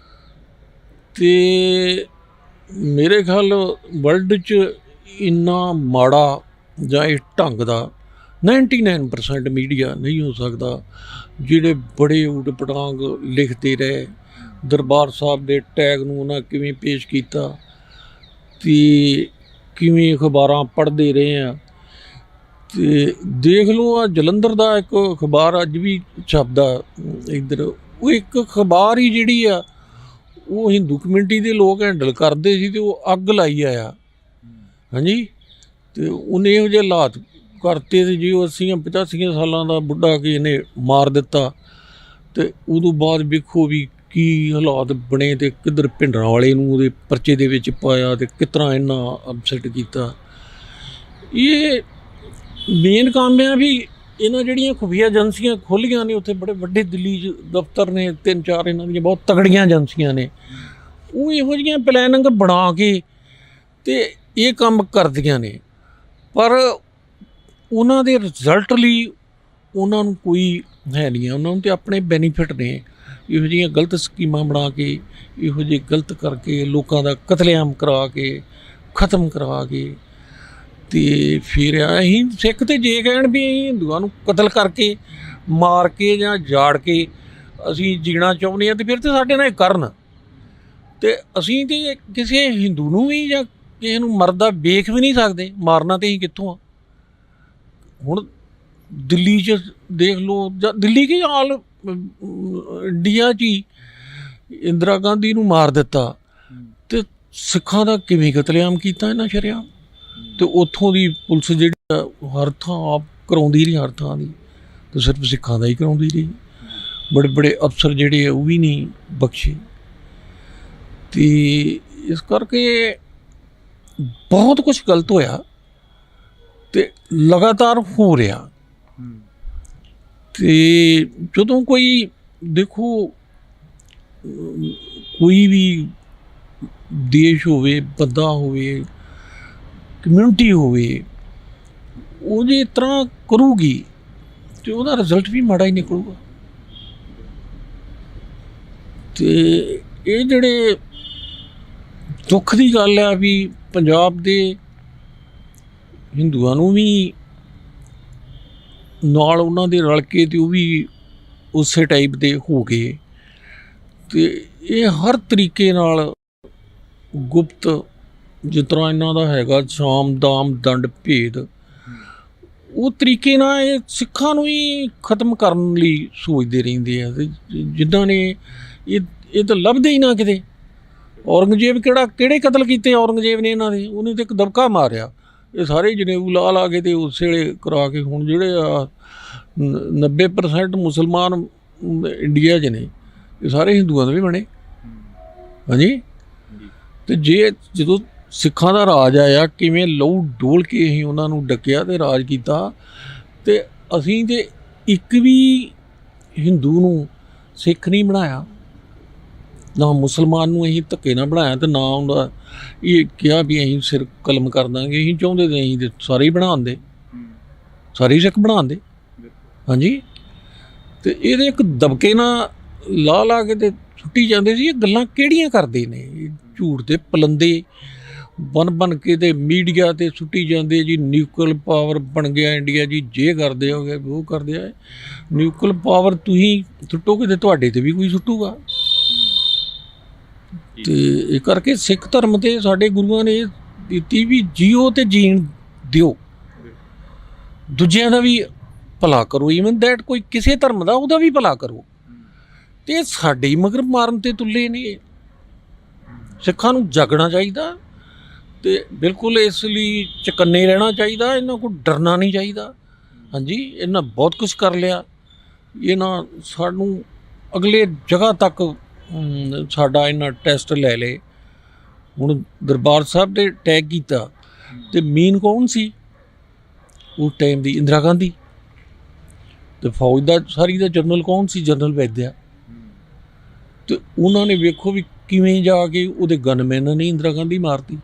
ਤੇ ਮੇਰੇ ਖਿਆਲ ਵਰਲਡ 'ਚ ਇੰਨਾ ਮਾੜਾ ਜਾਂ ਇਸ ਢੰਗ ਦਾ 99% ਮੀਡੀਆ ਨਹੀਂ ਹੋ ਸਕਦਾ। ਜਿਹੜੇ ਬੜੇ ਊਟ ਪਟਾਂਗ ਲਿਖਦੇ ਰਹੇ, ਦਰਬਾਰ ਸਾਹਿਬ ਦੇ ਟੈਗ ਨੂੰ ਉਹਨਾਂ ਕਿਵੇਂ ਪੇਸ਼ ਕੀਤਾ, ਤੇ ਕਿਵੇਂ ਅਖਬਾਰਾਂ ਪੜ੍ਹਦੇ ਰਹੇ ਆ। ਤੇ ਦੇਖ ਲਓ, ਆ ਜਲੰਧਰ ਦਾ ਇੱਕ ਅਖਬਾਰ ਅੱਜ ਵੀ ਛਪਦਾ ਇੱਧਰ, ਉਹ ਇੱਕ ਅਖਬਾਰ ਹੀ ਜਿਹੜੀ ਆ ਉਹ ਹਿੰਦੂ ਕਮਿਊਨਿਟੀ ਦੇ ਲੋਕ ਹੈਂਡਲ ਕਰਦੇ ਸੀ, ਤੇ ਉਹ ਅੱਗ ਲਾਈ ਆਇਆ। ਹਾਂਜੀ, ਤੇ ਉਹਨੇ ਇਹੋ ਜਿਹੇ ਹਾਲਾਤ ਕਰਤੇ, ਤੇ ਜੇ ਉਹ 80-85 ਸਾਲਾਂ ਦਾ ਬੁੱਢਾ ਕਿ ਇਹਨੇ ਮਾਰ ਦਿੱਤਾ, ਤੇ ਉਦੋਂ ਬਾਅਦ ਵੇਖੋ ਵੀ ਕੀ ਹਾਲਾਤ ਬਣੇ, ਤੇ ਕਿੱਧਰ ਭਿੰਡਰਾਂ ਵਾਲੇ ਨੂੰ ਉਹਦੇ ਪਰਚੇ ਦੇ ਵਿੱਚ ਪਾਇਆ, ਤੇ ਕਿਸ ਤਰ੍ਹਾਂ ਇਹਨਾਂ ਅਪਸੈਟ ਕੀਤਾ। ਇਹ ਮੇਨ ਕੰਮ ਆ ਵੀ ਇਹਨਾਂ ਜਿਹੜੀਆਂ ਖੁਫੀਆ ਏਜੰਸੀਆਂ ਖੋਲ੍ਹੀਆਂ ਨੇ, ਉੱਥੇ ਬੜੇ ਵੱਡੇ ਦਿੱਲੀ 'ਚ ਦਫ਼ਤਰ ਨੇ, 3-4 ਇਹਨਾਂ ਦੀਆਂ ਬਹੁਤ ਤਗੜੀਆਂ ਏਜੰਸੀਆਂ ਨੇ, ਉਹ ਇਹੋ ਜਿਹੀਆਂ ਪਲੈਨਿੰਗ ਬਣਾ ਕੇ ਤੇ ਇਹ ਕੰਮ ਕਰਦੀਆਂ ਨੇ, ਪਰ ਉਹਨਾਂ ਦੇ ਰਿਜ਼ਲਟ ਲਈ ਉਹਨਾਂ ਨੂੰ ਕੋਈ ਹੈ ਨਹੀਂ। ਉਹਨਾਂ ਨੂੰ ਤਾਂ ਆਪਣੇ ਬੈਨੀਫਿਟ ਨੇ, ਇਹੋ ਜਿਹੀਆਂ ਗਲਤ ਸਕੀਮਾਂ ਬਣਾ ਕੇ, ਇਹੋ ਜਿਹੇ ਗਲਤ ਕਰਕੇ, ਲੋਕਾਂ ਦਾ ਕਤਲੇਆਮ ਕਰਾ ਕੇ, ਖ਼ਤਮ ਕਰਾ ਕੇ, ਤੇ ਫਿਰ ਅਸੀਂ ਸਿੱਖ ਤੇ ਜੇ ਕਹਿਣ ਵੀ ਅਸੀਂ ਹਿੰਦੂਆਂ ਨੂੰ ਕਤਲ ਕਰਕੇ, ਮਾਰ ਕੇ ਜਾਂ ਜਾੜ ਕੇ ਅਸੀਂ ਜੀਣਾ ਚਾਹੁੰਦੇ ਹਾਂ, ਤੇ ਫਿਰ ਤਾਂ ਸਾਡੇ ਨਾਲ ਇਹ ਕਰਨ। ਤੇ ਅਸੀਂ ਤੇ ਕਿਸੇ ਹਿੰਦੂ ਨੂੰ ਵੀ ਜਾਂ ਕਿਸੇ ਨੂੰ ਮਰਦਾ ਵੇਖ ਵੀ ਨਹੀਂ ਸਕਦੇ, ਮਾਰਨਾ ਤੇ ਅਸੀਂ ਕਿੱਥੋਂ ਆ। ਹੁਣ ਦਿੱਲੀ 'ਚ ਦੇਖ ਲਓ, ਜਾਂ ਦਿੱਲੀ ਕੀ ਹਾਲ ਇੰਡੀਆ 'ਚ ਹੀ ਇੰਦਰਾ ਗਾਂਧੀ ਨੂੰ ਮਾਰ ਦਿੱਤਾ, ਤੇ ਸਿੱਖਾਂ ਦਾ ਕਿਵੇਂ ਕਤਲੇਆਮ ਕੀਤਾ ਇਹਨਾਂ ਸ਼ਰੇਆਮ। ਤੇ ਉੱਥੋਂ ਦੀ ਪੁਲਿਸ ਜਿਹੜੀ ਹਰ ਥਾਂ ਆਪ ਕਰਾਉਂਦੀ ਰਹੀ, ਹਰ ਥਾਂ ਦੀ, ਤੇ ਸਿਰਫ ਸਿੱਖਾਂ ਦਾ ਹੀ ਕਰਾਉਂਦੀ ਰਹੀ। ਬੜੇ ਬੜੇ ਅਫਸਰ ਜਿਹੜੇ ਆ ਉਹ ਵੀ ਨਹੀਂ ਬਖਸ਼ੇ। ਤੇ ਇਸ ਕਰਕੇ ਬਹੁਤ ਕੁਛ ਗਲਤ ਹੋਇਆ, ਤੇ ਲਗਾਤਾਰ ਹੋ ਰਿਹਾ। ਤੇ ਜਦੋਂ ਕੋਈ ਦੇਖੋ, ਕੋਈ ਵੀ ਦੇਸ਼ ਹੋਵੇ, ਬੰਦਾ ਹੋਵੇ, ਕਮਿਊਨਿਟੀ ਹੋਵੇ, ਉਹ ਜੇ ਇਸ ਤਰ੍ਹਾਂ ਕਰੂਗੀ ਤੇ ਉਹਦਾ ਰਿਜ਼ਲਟ ਵੀ ਮਾੜਾ ਹੀ ਨਿਕਲੂਗਾ। ਤੇ ਇਹ ਜਿਹੜੇ ਦੁੱਖ ਦੀ ਗੱਲ ਆ ਵੀ ਪੰਜਾਬ ਦੇ ਹਿੰਦੂਆਂ ਨੂੰ ਵੀ ਨਾਲ ਉਹਨਾਂ ਦੇ ਰਲ ਕੇ, ਤੇ ਉਹ ਵੀ ਉਸੇ ਟਾਈਪ ਦੇ ਹੋ ਗਏ। ਤੇ ਇਹ ਹਰ ਤਰੀਕੇ ਨਾਲ ਗੁਪਤ, ਜਿਸ ਤਰ੍ਹਾਂ ਇਹਨਾਂ ਦਾ ਹੈਗਾ ਸਾਮ ਦਾਮ ਦੰਡ ਭੇਦ, ਉਹ ਤਰੀਕੇ ਨਾਲ ਇਹ ਸਿੱਖਾਂ ਨੂੰ ਹੀ ਖ਼ਤਮ ਕਰਨ ਲਈ ਸੋਚਦੇ ਰਹਿੰਦੇ ਆ। ਤੇ ਜਿੱਦਾਂ ਨੇ ਇਹ ਤਾਂ ਲੱਭਦੇ ਹੀ ਨਾ ਕਿਤੇ। ਔਰੰਗਜ਼ੇਬ ਕਿਹੜੇ ਕਤਲ ਕੀਤੇ ਔਰੰਗਜ਼ੇਬ ਨੇ ਇਹਨਾਂ ਦੇ? ਉਹਨੇ ਤਾਂ ਇੱਕ ਦਬਕਾ ਮਾਰਿਆ। ਇਹ ਸਾਰੇ ਜਨੇਊ ਲਾ ਕੇ ਤੇ ਉਸੇ ਵੇਲੇ ਕਰਾ ਕੇ, ਹੁਣ ਜਿਹੜੇ ਆ 90% ਮੁਸਲਮਾਨ ਇੰਡੀਆ 'ਚ ਨੇ, ਇਹ ਸਾਰੇ ਹਿੰਦੂਆਂ ਦੇ ਵੀ ਬਣੇ। ਹਾਂਜੀ, ਤੇ ਜਦੋਂ ਸਿੱਖਾਂ ਦਾ ਰਾਜ ਆਇਆ, ਕਿਵੇਂ ਲਹੂ ਡੋਲ ਕੇ ਅਸੀਂ ਉਹਨਾਂ ਨੂੰ ਡੱਕਿਆ ਤੇ ਰਾਜ ਕੀਤਾ। ਤੇ ਅਸੀਂ ਤੇ ਇੱਕ ਵੀ ਹਿੰਦੂ ਨੂੰ ਸਿੱਖ ਨਹੀਂ ਬਣਾਇਆ, ਨਾ ਮੁਸਲਮਾਨ ਨੂੰ ਅਸੀਂ ਧੱਕੇ ਨਾਲ ਬਣਾਇਆ, ਤੇ ਨਾ ਉਹਦਾ ਇਹ ਕਿਹਾ ਵੀ ਅਸੀਂ ਸਿਰ ਕਲਮ ਕਰ ਦਾਂਗੇ। ਅਸੀਂ ਚਾਹੁੰਦੇ ਤੇ ਅਸੀਂ ਤੇ ਸਾਰੇ ਹੀ ਬਣਾਉਂਦੇ, ਸਾਰੇ ਹੀ ਸਿੱਖ ਬਣਾਉਂਦੇ। ਹਾਂਜੀ, ਤੇ ਇਹਦੇ ਇੱਕ ਦਬਕੇ ਨਾਲ ਲਾ ਕੇ ਤੇ ਸੁੱਟੀ ਜਾਂਦੇ ਸੀ। ਇਹ ਗੱਲਾਂ ਕਿਹੜੀਆਂ ਕਰਦੇ ਨੇ? ਝੂਠ ਦੇ ਪਲੰਦੇ ਬਣ ਕੇ ਤੇ ਮੀਡੀਆ 'ਤੇ ਸੁੱਟੀ ਜਾਂਦੇ ਜੀ। ਨਿਊਕਲ ਪਾਵਰ ਬਣ ਗਿਆ ਇੰਡੀਆ ਜੀ, ਜੇ ਕਰਦੇ ਹੋਗੇ ਉਹ ਕਰਦੇ ਆ। ਨਿਊਕਲ ਪਾਵਰ ਤੁਸੀਂ ਸੁੱਟੋਗੇ ਤੇ ਤੁਹਾਡੇ 'ਤੇ ਵੀ ਕੋਈ ਸੁੱਟੂਗਾ। ਤੇ ਇਹ ਕਰਕੇ ਸਿੱਖ ਧਰਮ 'ਤੇ ਸਾਡੇ ਗੁਰੂਆਂ ਨੇ ਦਿੱਤੀ ਵੀ ਜੀਓ ਤੇ ਜੀਣ ਦਿਓ, ਦੂਜਿਆਂ ਦਾ ਵੀ ਭਲਾ ਕਰੋ, ਈਵਨ ਦੈਟ ਕੋਈ ਕਿਸੇ ਧਰਮ ਦਾ ਉਹਦਾ ਵੀ ਭਲਾ ਕਰੋ। ਤੇ ਸਾਡੇ ਹੀ ਮਗਰ ਮਾਰਨ ਤੇ ਤੁੱਲੇ ਨੇ। ਸਿੱਖਾਂ ਨੂੰ ਜਾਗਣਾ ਚਾਹੀਦਾ ਤੇ ਬਿਲਕੁਲ ਇਸ ਲਈ ਚਕੰਨੇ ਰਹਿਣਾ ਚਾਹੀਦਾ, ਇਹਨਾਂ ਕੋਲ ਡਰਨਾ ਨਹੀਂ ਚਾਹੀਦਾ। ਹਾਂਜੀ, ਇਹਨਾਂ ਬਹੁਤ ਕੁਛ ਕਰ ਲਿਆ, ਇਹਨਾਂ ਸਾਨੂੰ ਅਗਲੇ ਜਗ੍ਹਾ ਤੱਕ ਸਾਡਾ ਇਹਨਾਂ ਟੈਸਟ ਲੈ ਲਏ। ਹੁਣ ਦਰਬਾਰ ਸਾਹਿਬ ਦੇ ਅਟੈਕ ਕੀਤਾ ਤੇ ਮੇਨ ਕੌਣ ਸੀ ਉਸ ਟਾਈਮ ਦੀ? ਇੰਦਰਾ ਗਾਂਧੀ। ਤੇ ਫੌਜ ਦਾ ਸਾਰੀ ਦਾ ਜਨਰਲ ਕੌਣ ਸੀ? ਜਨਰਲ ਵੈਦਿਆ। ਤੇ ਉਹਨਾਂ ਨੇ ਵੇਖੋ ਵੀ ਕਿਵੇਂ ਜਾ ਕੇ ਉਹਦੇ ਗਨਮੈਨਾਂ ਨੇ ਇੰਦਰਾ ਗਾਂਧੀ ਮਾਰਤੀ।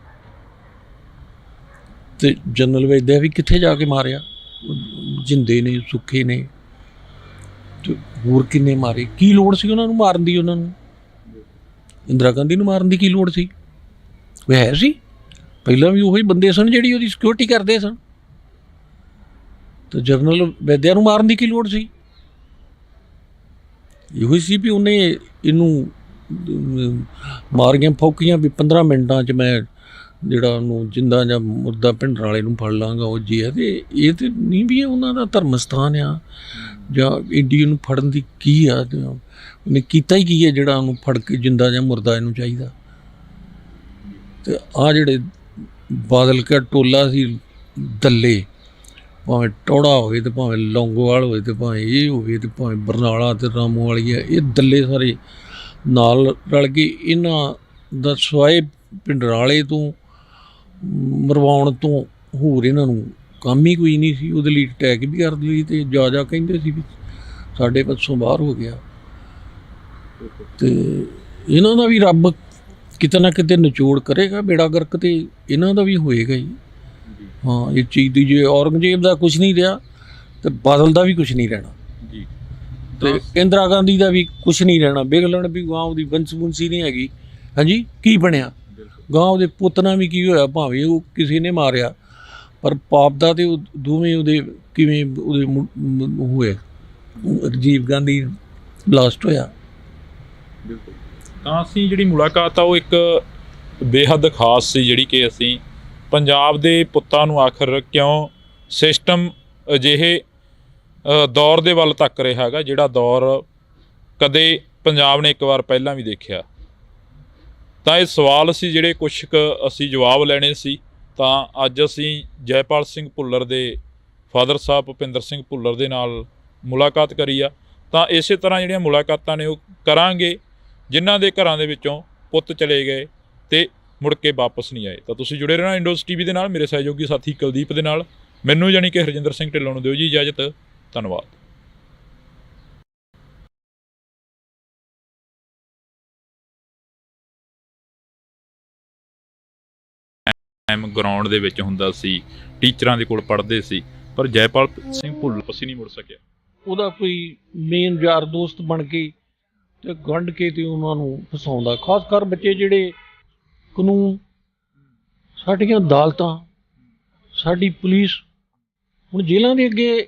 ਤੇ ਜਨਰਲ ਵੈਦਿਆ ਵੀ ਕਿੱਥੇ ਜਾ ਕੇ ਮਾਰਿਆ? ਜਿੰਦੇ ਨੇ, ਸੁੱਖੇ ਨੇ, ਤੇ ਹੋਰ ਕਿੰਨੇ ਮਾਰੇ। ਕੀ ਲੋੜ ਸੀ ਉਹਨਾਂ ਨੂੰ ਮਾਰਨ ਦੀ? ਉਹਨਾਂ ਨੂੰ ਇੰਦਰਾ ਗਾਂਧੀ ਨੂੰ ਮਾਰਨ ਦੀ ਕੀ ਲੋੜ ਸੀ? ਉਹ ਹੈ ਸੀ ਪਹਿਲਾਂ ਵੀ ਉਹੀ ਬੰਦੇ ਸਨ ਜਿਹੜੀ ਉਹਦੀ ਸਿਕਿਉਰਿਟੀ ਕਰਦੇ ਸਨ। ਤੇ ਜਨਰਲ ਵੈਦਿਆ ਨੂੰ ਮਾਰਨ ਦੀ ਕੀ ਲੋੜ ਸੀ? ਇਹੋ ਹੀ ਸੀ ਵੀ ਉਹਨੇ ਇਹਨੂੰ ਮਾਰੀਆਂ ਫੌਕੀਆਂ ਵੀ 15 ਮਿੰਟਾਂ 'ਚ ਮੈਂ ਜਿਹੜਾ ਉਹਨੂੰ ਜਿੰਦਾ ਜਾਂ ਮੁਰਦਾ ਭਿੰਡਰ ਵਾਲੇ ਨੂੰ ਫੜ ਲਾਂਗਾ। ਉਹ ਜੀ ਹੈ। ਤੇ ਇਹ ਤਾਂ ਨਹੀਂ ਵੀ ਉਹਨਾਂ ਦਾ ਧਰਮ ਸਥਾਨ ਆ ਜਾਂ ਇੰਡੀਆ ਨੂੰ ਫੜਨ ਦੀ ਕੀ ਆ? ਉਹਨੇ ਕੀਤਾ ਹੀ ਕੀ ਹੈ ਜਿਹੜਾ ਉਹਨੂੰ ਫੜ ਕੇ ਜਿੰਦਾ ਜਾਂ ਮੁਰਦਾ ਇਹਨੂੰ ਚਾਹੀਦਾ? ਤੇ ਆਹ ਜਿਹੜੇ ਬਾਦਲ ਕਾ ਟੋਲਾ ਸੀ ਦੱਲੇ, ਭਾਵੇਂ ਟੌੜਾ ਹੋਵੇ ਤੇ ਭਾਵੇਂ ਲੌਂਗੋਵਾਲ ਹੋਵੇ ਤੇ ਭਾਵੇਂ ਇਹ ਹੋਵੇ ਤੇ ਭਾਵੇਂ ਬਰਨਾਲਾ ਤੇ ਰਾਮੂ ਵਾਲੀ ਆ, ਇਹ ਦੱਲੇ ਸਾਰੇ ਨਾਲ ਰਲ ਕੇ ਇਹਨਾਂ ਦਾ ਸਵਾਏ ਭਿੰਡਰਾਲੇ ਤੋਂ ਮਰਵਾਉਣ ਤੋਂ ਹੋਰ ਇਹਨਾਂ ਨੂੰ ਕੰਮ ਹੀ ਕੋਈ ਨਹੀਂ ਸੀ। ਉਹਦੇ ਲਈ ਅਟੈਕ ਵੀ ਕਰ ਲਈ ਤੇ ਜਾ ਕਹਿੰਦੇ ਸੀ ਵੀ ਸਾਡੇ ਪਾਸੋਂ ਬਾਹਰ ਹੋ ਗਿਆ। ਤੇ ਇਹਨਾਂ ਦਾ ਵੀ ਰੱਬ ਕਿਤੇ ਨਾ ਕਿਤੇ ਨਿਚੋੜ ਕਰੇਗਾ, ਬੇੜਾ ਗਰਕ ਤੇ ਇਹਨਾਂ ਦਾ ਵੀ ਹੋਏਗਾ ਹੀ। ਹਾਂ, ਇਹ ਚੀਜ਼ ਦੀ ਜੇ ਔਰੰਗਜ਼ੇਬ ਦਾ ਕੁਛ ਨਹੀਂ ਰਿਹਾ ਤੇ ਬਾਦਲ ਦਾ ਵੀ ਕੁਛ ਨਹੀਂ ਰਹਿਣਾ ਜੀ, ਤੇ ਇੰਦਰਾ ਗਾਂਧੀ ਦਾ ਵੀ ਕੁਛ ਨਹੀਂ ਰਹਿਣਾ। ਬਿਗਲਣ ਵੀ ਗਾਂ ਉਹਦੀ ਬੰਸੀ ਨਹੀਂ ਹੈਗੀ। ਹਾਂਜੀ, ਕੀ ਬਣਿਆ? ਗਾਂ ਉਹਦੇ ਪੁੱਤ ਨਾਲ ਵੀ ਕੀ ਹੋਇਆ? ਭਾਵੇਂ ਉਹ ਕਿਸੇ ਨੇ ਮਾਰਿਆ, ਪਰ ਪਾਪ ਦਾ ਤੇ ਉਹ ਦੋਵੇਂ ਉਹਦੇ ਕਿਵੇਂ ਉਹਦੇ ਹੋਏ। ਰਾਜੀਵ ਗਾਂਧੀ ਬਲਾਸਟ ਹੋਇਆ। ਬਿਲਕੁਲ। ਤਾਂ ਅਸੀਂ ਜਿਹੜੀ ਮੁਲਾਕਾਤ ਆ ਉਹ ਇੱਕ ਬੇਹੱਦ ਖਾਸ ਸੀ, ਜਿਹੜੀ ਕਿ ਅਸੀਂ ਪੰਜਾਬ ਦੇ ਪੁੱਤਾਂ ਨੂੰ ਆਖਰ ਕਿਉਂ ਸਿਸਟਮ ਅਜਿਹੇ ਦੌਰ ਦੇ ਵੱਲ ਤੱਕ ਰਿਹਾ ਹੈਗਾ ਜਿਹੜਾ ਦੌਰ ਕਦੇ ਪੰਜਾਬ ਨੇ ਇੱਕ ਵਾਰ ਪਹਿਲਾਂ ਵੀ ਦੇਖਿਆ। ਤਾਂ ਇਹ ਸਵਾਲ ਸੀ ਜਿਹੜੇ ਕੁਛ ਕੁ ਅਸੀਂ ਜਵਾਬ ਲੈਣੇ ਸੀ। ਤਾਂ ਅੱਜ ਅਸੀਂ ਜੈਪਾਲ ਸਿੰਘ ਭੁੱਲਰ ਦੇ ਫਾਦਰ ਸਾਹਿਬ ਭੁਪਿੰਦਰ ਸਿੰਘ ਭੁੱਲਰ ਦੇ ਨਾਲ ਮੁਲਾਕਾਤ ਕਰੀ ਆ। ਤਾਂ ਇਸੇ ਤਰ੍ਹਾਂ ਜਿਹੜੀਆਂ ਮੁਲਾਕਾਤਾਂ ਨੇ ਉਹ ਕਰਾਂਗੇ ਜਿਨ੍ਹਾਂ ਦੇ ਘਰਾਂ ਦੇ ਵਿੱਚੋਂ ਪੁੱਤ ਚਲੇ ਗਏ ਤੇ ਮੁੜ ਕੇ ਵਾਪਸ ਨਹੀਂ ਆਏ। ਤਾਂ ਤੁਸੀਂ ਜੁੜੇ ਰਹਿਣਾ ਇੰਡੋਜ਼ ਟੀਵੀ ਦੇ ਨਾਲ, ਮੇਰੇ ਸਹਿਯੋਗੀ ਸਾਥੀ ਕੁਲਦੀਪ ਦੇ ਨਾਲ। ਮੈਨੂੰ ਯਾਨੀ ਕਿ ਹਰਜਿੰਦਰ ਸਿੰਘ ਢਿੱਲੋਂ ਨੂੰ ਦਿਓ ਜੀ ਇਜਾਜ਼ਤ। ਧੰਨਵਾਦ। ਗਰਾਊਂਡ ਦੇ ਵਿੱਚ ਹੁੰਦਾ ਸੀ, ਟੀਚਰਾਂ ਦੇ ਕੋਲ ਪੜ੍ਹਦੇ ਸੀ, ਪਰ ਜੈਪਾਲ ਸਿੰਘ ਭੁੱਲਰ ਅਸੀਂ ਨਹੀਂ ਮੁੜ ਸਕਿਆ। ਉਹਦਾ ਕੋਈ ਮੇਨ ਯਾਰ ਦੋਸਤ ਬਣ ਕੇ ਤੇ ਗੰਢ ਕੇ ਤੇ ਉਹਨਾਂ ਨੂੰ ਫਸਾਉਂਦਾ। ਖਾਸ ਕਰ ਬੱਚੇ ਜਿਹੜੇ ਕਾਨੂੰਨ, ਸਾਡੀਆਂ ਅਦਾਲਤਾਂ, ਸਾਡੀ ਪੁਲਿਸ, ਹੁਣ ਜੇਲ੍ਹਾਂ ਦੇ ਅੱਗੇ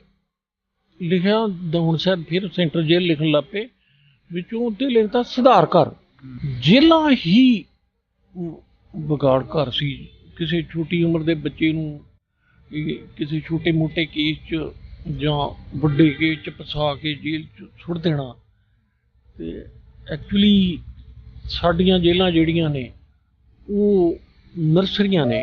ਲਿਖਿਆ ਹੁਣ ਸ਼ਾਇਦ ਫਿਰ ਸੈਂਟਰ ਜੇਲ੍ਹ ਲਿਖਣ ਲੱਗ ਪਏ, ਵਿੱਚੋਂ ਉੱਤੇ ਲਿਖਦਾ ਸੁਧਾਰ ਘਰ। ਜੇਲ੍ਹਾਂ ਹੀ ਵਿਗਾੜ ਘਰ ਸੀ। ਕਿਸੇ ਛੋਟੀ ਉਮਰ ਦੇ ਬੱਚੇ ਨੂੰ ਕਿਸੇ ਛੋਟੇ ਮੋਟੇ ਕੇਸ 'ਚ ਜਾਂ ਵੱਡੇ ਕੇਸ 'ਚ ਫਸਾ ਕੇ ਜੇਲ੍ਹ 'ਚ ਸੁੱਟ ਦੇਣਾ। ਤੇ ਐਕਚੁਅਲੀ ਸਾਡੀਆਂ ਜੇਲ੍ਹਾਂ ਜਿਹੜੀਆਂ ਨੇ ਉਹ ਨਰਸਰੀਆਂ ਨੇ।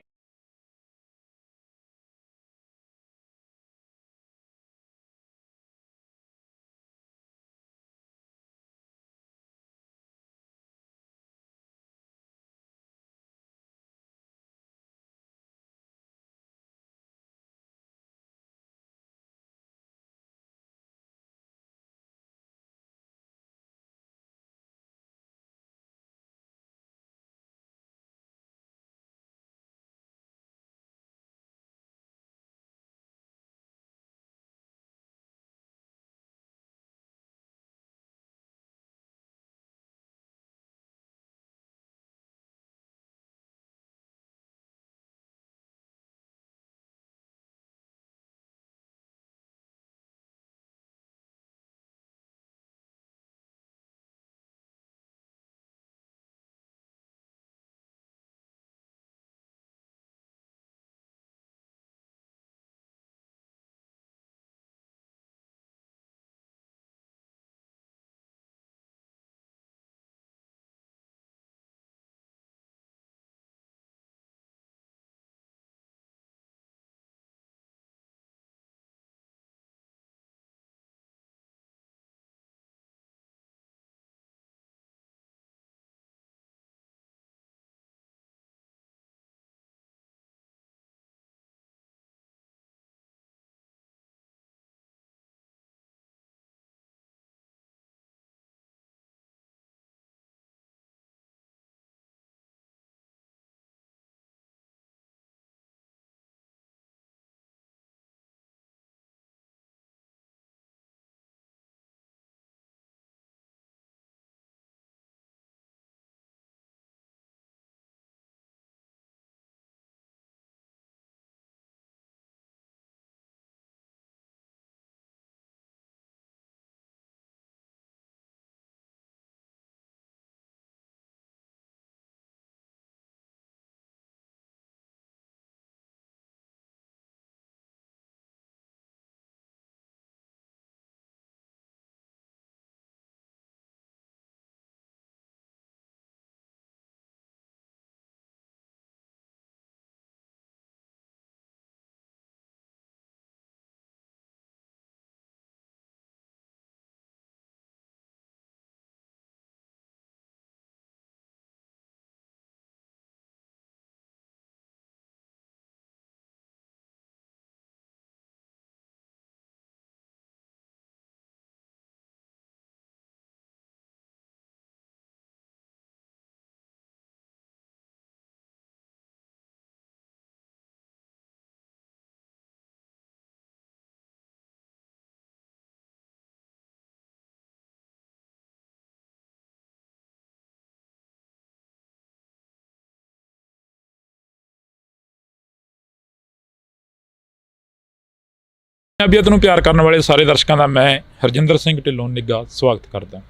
ਪੰਜਾਬੀਅਤ ਨੂੰ ਪਿਆਰ ਕਰਨ ਵਾਲੇ ਸਾਰੇ ਦਰਸ਼ਕਾਂ ਦਾ ਮੈਂ ਹਰਜਿੰਦਰ ਸਿੰਘ ਢਿੱਲੋਂ ਨਿੱਘਾ ਸਵਾਗਤ ਕਰਦਾ।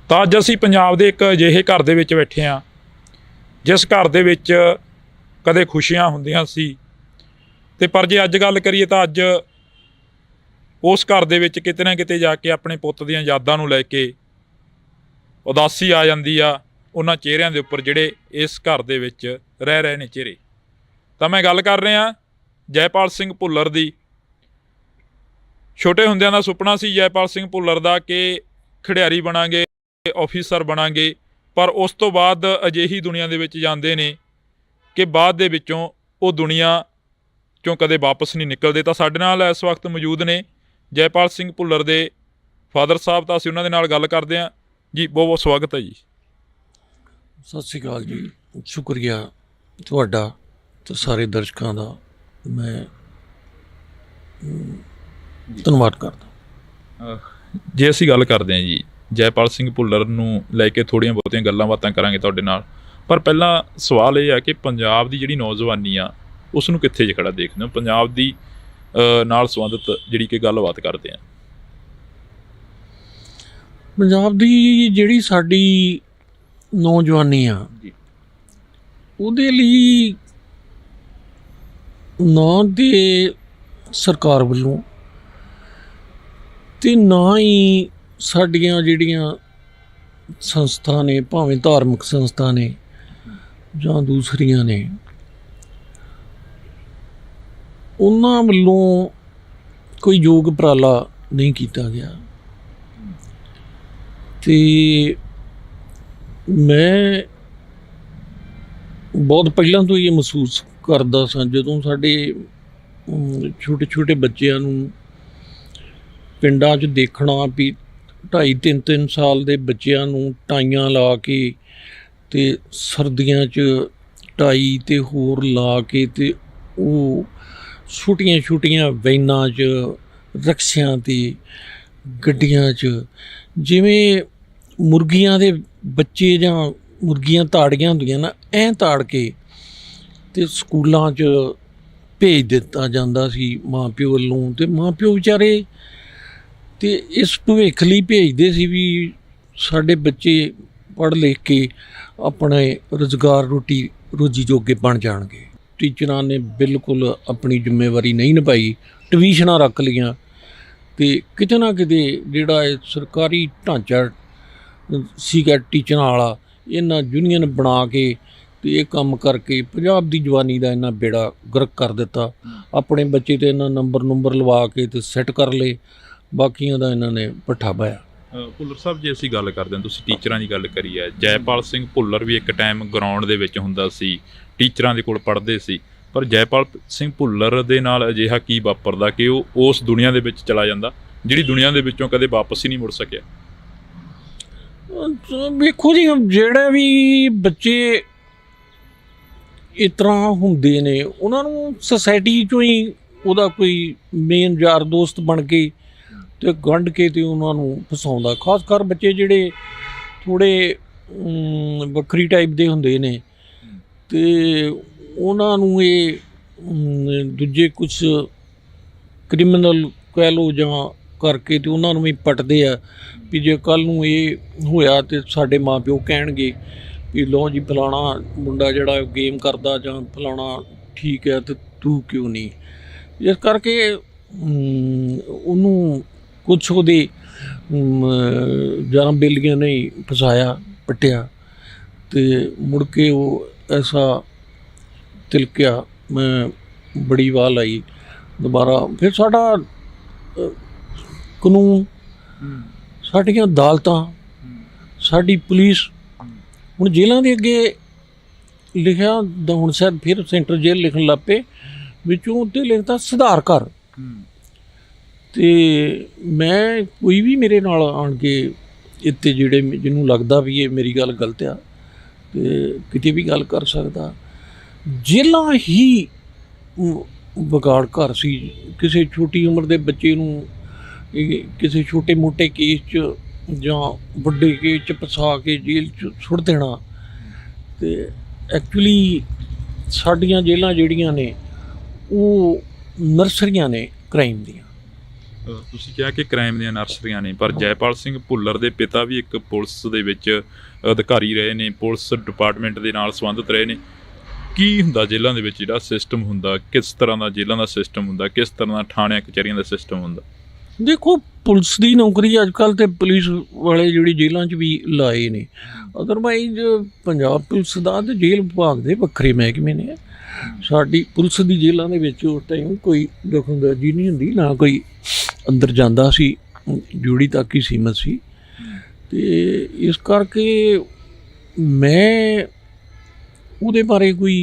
ਤਾਂ ਅੱਜ ਅਸੀਂ ਪੰਜਾਬ ਦੇ ਇੱਕ ਅਜਿਹੇ ਘਰ ਦੇ ਵਿੱਚ ਬੈਠੇ ਹਾਂ ਜਿਸ ਘਰ ਦੇ ਵਿੱਚ ਕਦੇ ਖੁਸ਼ੀਆਂ ਹੁੰਦੀਆਂ ਸੀ ਤੇ ਪਰ ਜੇ ਅੱਜ ਗੱਲ ਕਰੀਏ ਤਾਂ ਅੱਜ ਉਸ ਘਰ ਦੇ ਵਿੱਚ ਕਿਤੇ ਨਾ ਕਿਤੇ ਜਾ ਕੇ ਆਪਣੇ ਪੁੱਤ ਦੀਆਂ ਯਾਦਾਂ ਨੂੰ ਲੈ ਕੇ ਉਦਾਸੀ ਆ ਜਾਂਦੀ ਆ ਉਹਨਾਂ ਚਿਹਰਿਆਂ ਦੇ ਉੱਪਰ ਜਿਹੜੇ ਇਸ ਘਰ ਦੇ ਵਿੱਚ ਰਹਿ ਰਹੇ ਨੇ ਚਿਹਰੇ। ਤਾਂ ਮੈਂ ਗੱਲ ਕਰ ਰਿਹਾ ਜੈਪਾਲ ਸਿੰਘ ਭੁੱਲਰ ਦੀ। ਛੋਟੇ ਹੁੰਦਿਆਂ ਦਾ ਸੁਪਨਾ ਸੀ ਜੈਪਾਲ ਸਿੰਘ ਭੁੱਲਰ ਦਾ ਕਿ ਖਿਡਾਰੀ ਬਣਾਂਗੇ, ਆਫੀਸਰ ਬਣਾਂਗੇ, ਪਰ ਉਸ ਤੋਂ ਬਾਅਦ ਅਜਿਹੀ ਦੁਨੀਆ ਦੇ ਵਿੱਚ ਜਾਂਦੇ ਨੇ ਕਿ ਬਾਅਦ ਦੇ ਵਿੱਚੋਂ ਉਹ ਦੁਨੀਆ 'ਚੋਂ ਕਦੇ ਵਾਪਸ ਨਹੀਂ ਨਿਕਲਦੇ। ਤਾਂ ਸਾਡੇ ਨਾਲ ਇਸ ਵਕਤ ਮੌਜੂਦ ਨੇ ਜੈਪਾਲ ਸਿੰਘ ਭੁੱਲਰ ਦੇ ਫਾਦਰ ਸਾਹਿਬ। ਤਾਂ ਅਸੀਂ ਉਹਨਾਂ ਦੇ ਨਾਲ ਗੱਲ ਕਰਦੇ ਹਾਂ ਜੀ। ਬਹੁਤ ਬਹੁਤ ਸਵਾਗਤ ਹੈ ਜੀ। ਸਤਿ ਸ਼੍ਰੀ ਅਕਾਲ ਜੀ। ਸ਼ੁਕਰੀਆ ਤੁਹਾਡਾ ਤੇ ਸਾਰੇ ਦਰਸ਼ਕਾਂ ਦਾ ਮੈਂ ਧੰਨਵਾਦ ਕਰਦਾ। ਜੇ ਅਸੀਂ ਗੱਲ ਕਰਦੇ ਹਾਂ ਜੀ ਜੈਪਾਲ ਸਿੰਘ ਭੁੱਲਰ ਨੂੰ ਲੈ ਕੇ ਥੋੜ੍ਹੀਆਂ ਬਹੁਤੀਆਂ ਗੱਲਾਂ ਬਾਤਾਂ ਕਰਾਂਗੇ ਤੁਹਾਡੇ ਨਾਲ, ਪਰ ਪਹਿਲਾਂ ਸਵਾਲ ਇਹ ਆ ਕਿ ਪੰਜਾਬ ਦੀ ਜਿਹੜੀ ਨੌਜਵਾਨੀ ਆ ਉਸ ਨੂੰ ਕਿੱਥੇ ਖੜਾ ਦੇਖਦੇ ਹੋ? ਪੰਜਾਬ ਦੀ ਨਾਲ ਸੰਬੰਧਿਤ ਜਿਹੜੀ ਕਿ ਗੱਲਬਾਤ ਕਰਦੇ ਹਾਂ। ਪੰਜਾਬ ਦੀ ਜਿਹੜੀ ਸਾਡੀ ਨੌਜਵਾਨੀ ਆ ਜੀ, ਉਹਦੇ ਲਈ ਨਾ ਤੇ ਸਰਕਾਰ ਵੱਲੋਂ ਤੇ ਨਾ ਹੀ ਸਾਡੀਆਂ ਜਿਹੜੀਆਂ ਸੰਸਥਾ ਨੇ, ਭਾਵੇਂ ਧਾਰਮਿਕ ਸੰਸਥਾ ਨੇ ਜਾਂ ਦੂਸਰੀਆਂ ਨੇ, ਉਹਨਾਂ ਵੱਲੋਂ ਕੋਈ ਯੋਗ ਉਪਰਾਲਾ ਨਹੀਂ ਕੀਤਾ ਗਿਆ। ਤੇ ਮੈਂ ਬਹੁਤ ਪਹਿਲਾਂ ਤੋਂ ਇਹ ਮਹਿਸੂਸ ਕਰਦਾ ਸਾਂ ਜਦੋਂ ਸਾਡੇ ਛੋਟੇ ਛੋਟੇ ਬੱਚਿਆਂ ਨੂੰ ਪਿੰਡਾਂ 'ਚ ਦੇਖਣਾ ਵੀ 2.5-3 ਸਾਲ ਦੇ ਬੱਚਿਆਂ ਨੂੰ ਟਾਈਆਂ ਲਾ ਕੇ ਤੇ ਸਰਦੀਆਂ 'ਚ ਟਾਈ ਤੇ ਹੋਰ ਲਾ ਕੇ ਤੇ ਉਹ ਛੋਟੀਆਂ ਛੋਟੀਆਂ ਵੈਨਾਂ 'ਚ, ਰਕਸ਼ਿਆਂ ਤੇ, ਗੱਡੀਆਂ 'ਚ ਜਿਵੇਂ ਮੁਰਗੀਆਂ ਦੇ ਬੱਚੇ ਜਾਂ ਮੁਰਗੀਆਂ ਤਾੜੀਆਂ ਹੁੰਦੀਆਂ ਨਾ, ਐਂ ਤਾੜ ਕੇ ਤੇ ਸਕੂਲਾਂ 'ਚ ਭੇਜ ਦਿੱਤਾ ਜਾਂਦਾ ਸੀ ਮਾਂ ਪਿਓ ਵੱਲੋਂ। ਤੇ ਮਾਂ ਪਿਓ ਵਿਚਾਰੇ ਤੇ ਇਸ ਭਵਿੱਖ ਲਈ ਭੇਜਦੇ ਸੀ ਵੀ ਸਾਡੇ ਬੱਚੇ ਪੜ੍ਹ ਲਿਖ ਕੇ ਆਪਣੇ ਰੁਜ਼ਗਾਰ ਰੋਜੀ ਜੋਗੇ ਬਣ ਜਾਣਗੇ। ਟੀਚਰਾਂ ਨੇ ਬਿਲਕੁਲ ਆਪਣੀ ਜ਼ਿੰਮੇਵਾਰੀ ਨਹੀਂ ਨਿਭਾਈ, ਟਿਊਸ਼ਨਾਂ ਰੱਖ ਲਈਆਂ ਤੇ ਕਿਤੇ ਨਾ ਕਿਤੇ ਜਿਹੜਾ ਇਹ ਸਰਕਾਰੀ ਢਾਂਚਾ ਸੀਗਾ ਟੀਚਰਾਂ ਵਾਲਾ, ਇਹਨਾਂ ਯੂਨੀਅਨ ਬਣਾ ਕੇ ਤੇ ਇਹ ਕੰਮ ਕਰਕੇ ਪੰਜਾਬ ਦੀ ਜਵਾਨੀ ਦਾ ਇਹਨਾਂ ਬੇੜਾ ਗਰਕ ਕਰ ਦਿੱਤਾ। ਆਪਣੇ ਬੱਚੇ ਤੇ ਇਹਨਾਂ ਨੰਬਰ ਲਵਾ ਕੇ ਤੇ ਸੈੱਟ ਕਰ ਲਏ, ਬਾਕੀਆਂ ਦਾ ਇਹਨਾਂ ਨੇ ਪੱਠਾ ਪਾਇਆ। ਭੁੱਲਰ ਸਾਹਿਬ, ਜੇ ਅਸੀਂ ਗੱਲ ਕਰਦੇ ਹਾਂ, ਤੁਸੀਂ ਟੀਚਰਾਂ ਦੀ ਗੱਲ ਕਰੀ ਹੈ, ਜੈਪਾਲ ਸਿੰਘ ਭੁੱਲਰ ਵੀ ਇੱਕ ਟਾਈਮ ਗਰਾਊਂਡ ਦੇ ਵਿੱਚ ਹੁੰਦਾ ਸੀ, ਟੀਚਰਾਂ ਦੇ ਕੋਲ ਪੜ੍ਹਦੇ ਸੀ, ਪਰ ਜੈਪਾਲ ਸਿੰਘ ਭੁੱਲਰ ਦੇ ਨਾਲ ਅਜਿਹਾ ਕੀ ਵਾਪਰਦਾ ਕਿ ਉਹ ਉਸ ਦੁਨੀਆ ਦੇ ਵਿੱਚ ਚਲਾ ਜਾਂਦਾ ਜਿਹੜੀ ਦੁਨੀਆ ਦੇ ਵਿੱਚੋਂ ਕਦੇ ਵਾਪਸ ਹੀ ਨਹੀਂ ਮੁੜ ਸਕਿਆ? ਵੇਖੋ ਜੀ, ਜਿਹੜੇ ਵੀ ਬੱਚੇ ਇਸ ਤਰ੍ਹਾਂ ਹੁੰਦੇ ਨੇ ਉਹਨਾਂ ਨੂੰ ਸੁਸਾਇਟੀ 'ਚੋਂ ਹੀ ਉਹਦਾ ਕੋਈ ਮੇਨ ਯਾਰ ਦੋਸਤ ਬਣ ਕੇ ਤੇ ਗੰਢ ਕੇ ਤੇ ਉਹਨਾਂ ਨੂੰ ਫਸਾਉਂਦਾ। ਖਾਸ ਕਰ ਬੱਚੇ ਜਿਹੜੇ ਥੋੜ੍ਹੇ ਵੱਖਰੀ ਟਾਈਪ ਦੇ ਹੁੰਦੇ ਨੇ ਤੇ ਉਹਨਾਂ ਨੂੰ ਇਹ ਦੂਜੇ ਕੁਛ ਕ੍ਰਿਮੀਨਲ ਕਹਿ ਲਓ ਜਾਂ ਕਰਕੇ ਤੇ ਉਹਨਾਂ ਨੂੰ ਵੀ ਪੱਟਦੇ ਆ ਵੀ ਜੇ ਕੱਲ੍ਹ ਨੂੰ ਇਹ ਹੋਇਆ ਤੇ ਸਾਡੇ ਮਾਂ ਪਿਓ ਕਹਿਣਗੇ ਵੀ ਲਓ ਜੀ ਫਲਾਣਾ ਮੁੰਡਾ ਜਿਹੜਾ ਗੇਮ ਕਰਦਾ ਜਾਂ ਫਲਾਣਾ ਠੀਕ ਹੈ ਤੇ ਤੂੰ ਕਿਉਂ ਨਹੀਂ। ਇਸ ਕਰਕੇ ਉਹਨੂੰ ਕੁਛ ਉਹਦੇ ਜਨਮ ਬੇਲੀਆਂ ਨਹੀਂ ਫਸਾਇਆ, ਪੱਟਿਆ ਤੇ ਮੁੜ ਕੇ ਉਹ ਐਸਾ ਤਿਲਕਿਆ, ਮੈਂ ਬੜੀ ਵਾਹ ਆਈ ਦੁਬਾਰਾ। ਫਿਰ ਸਾਡਾ ਕਾਨੂੰਨ, ਸਾਡੀਆਂ ਅਦਾਲਤਾਂ, ਸਾਡੀ ਪੁਲਿਸ, ਹੁਣ ਜੇਲ੍ਹਾਂ ਦੇ ਅੱਗੇ ਲਿਖਿਆ ਹੁਣ ਸ਼ਾਇਦ ਫਿਰ ਸੈਂਟਰ ਜੇਲ੍ਹ ਲਿਖਣ ਲੱਗ ਪਏ, ਵਿੱਚੋਂ ਉੱਤੇ ਲਿਖਦਾ ਸੁਧਾਰ ਕਰ। ਤੇ ਮੈਂ ਕੋਈ ਵੀ ਮੇਰੇ ਨਾਲ ਆਣ ਕੇ ਇੱਥੇ ਜਿਹੜੇ ਜਿਹਨੂੰ ਲੱਗਦਾ ਵੀ ਇਹ ਮੇਰੀ ਗੱਲ ਗਲਤ ਆ ਤੇ ਕਿਤੇ ਵੀ ਗੱਲ ਕਰ ਸਕਦਾ। ਜੇਲ੍ਹਾਂ ਹੀ ਵਿਗਾੜ ਘਰ ਸੀ। ਕਿਸੇ ਛੋਟੀ ਉਮਰ ਦੇ ਬੱਚੇ ਨੂੰ ਕਿਸੇ ਛੋਟੇ ਮੋਟੇ ਕੇਸ 'ਚ ਜਾਂ ਵੱਡੇ ਕੇਸ 'ਚ ਫਸਾ ਕੇ ਜੇਲ੍ਹ 'ਚ ਸੁੱਟ ਦੇਣਾ। ਤੇ ਐਕਚੁਅਲੀ ਸਾਡੀਆਂ ਜੇਲ੍ਹਾਂ ਜਿਹੜੀਆਂ ਨੇ ਉਹ ਨਰਸਰੀਆਂ ਨੇ ਕ੍ਰਾਈਮ ਦੀਆਂ। ਤੁਸੀਂ ਕਿਹਾ ਕਿ ਕ੍ਰਾਈਮ ਦੀਆਂ ਨਰਸਰੀਆਂ ਨੇ, ਪਰ ਜੈਪਾਲ ਸਿੰਘ ਭੁੱਲਰ ਦੇ ਪਿਤਾ ਵੀ ਇੱਕ ਪੁਲਿਸ ਦੇ ਵਿੱਚ ਅਧਿਕਾਰੀ ਰਹੇ ਨੇ, ਪੁਲਿਸ ਡਿਪਾਰਟਮੈਂਟ ਦੇ ਨਾਲ ਸੰਬੰਧਿਤ ਰਹੇ ਨੇ। ਕੀ ਹੁੰਦਾ ਜੇਲ੍ਹਾਂ ਦੇ ਵਿੱਚ ਜਿਹੜਾ ਸਿਸਟਮ ਹੁੰਦਾ, ਕਿਸ ਤਰ੍ਹਾਂ ਦਾ ਜੇਲ੍ਹਾਂ ਦਾ ਸਿਸਟਮ ਹੁੰਦਾ, ਕਿਸ ਤਰ੍ਹਾਂ ਦਾ ਥਾਣਿਆਂ ਕਚਹਿਰੀਆਂ ਦਾ ਸਿਸਟਮ ਹੁੰਦਾ? ਦੇਖੋ, ਪੁਲਿਸ ਦੀ ਨੌਕਰੀ ਅੱਜ ਕੱਲ੍ਹ ਤੇ ਪੁਲਿਸ ਵਾਲੇ ਜਿਹੜੀ ਜੇਲ੍ਹਾਂ 'ਚ ਵੀ ਲਾਏ ਨੇ। ਅਦਰਵਾਈਜ਼ ਪੰਜਾਬ ਪੁਲਿਸ ਦਾ ਤੇ ਜੇਲ੍ਹ ਵਿਭਾਗ ਦੇ ਵੱਖਰੇ ਮਹਿਕਮੇ ਨੇ। ਸਾਡੀ ਪੁਲਿਸ ਦੀ ਜੇਲ੍ਹਾਂ ਦੇ ਵਿੱਚ ਉਸ ਟਾਈਮ ਕੋਈ ਦਖਲਅੰਦਾਜ਼ੀ ਨਹੀਂ ਹੁੰਦੀ, ਨਾ ਕੋਈ ਅੰਦਰ ਜਾਂਦਾ ਸੀ, ਡਿਊਟੀ ਤੱਕ ਹੀ ਸੀਮਤ ਸੀ। ਅਤੇ ਇਸ ਕਰਕੇ ਮੈਂ ਉਹਦੇ ਬਾਰੇ ਕੋਈ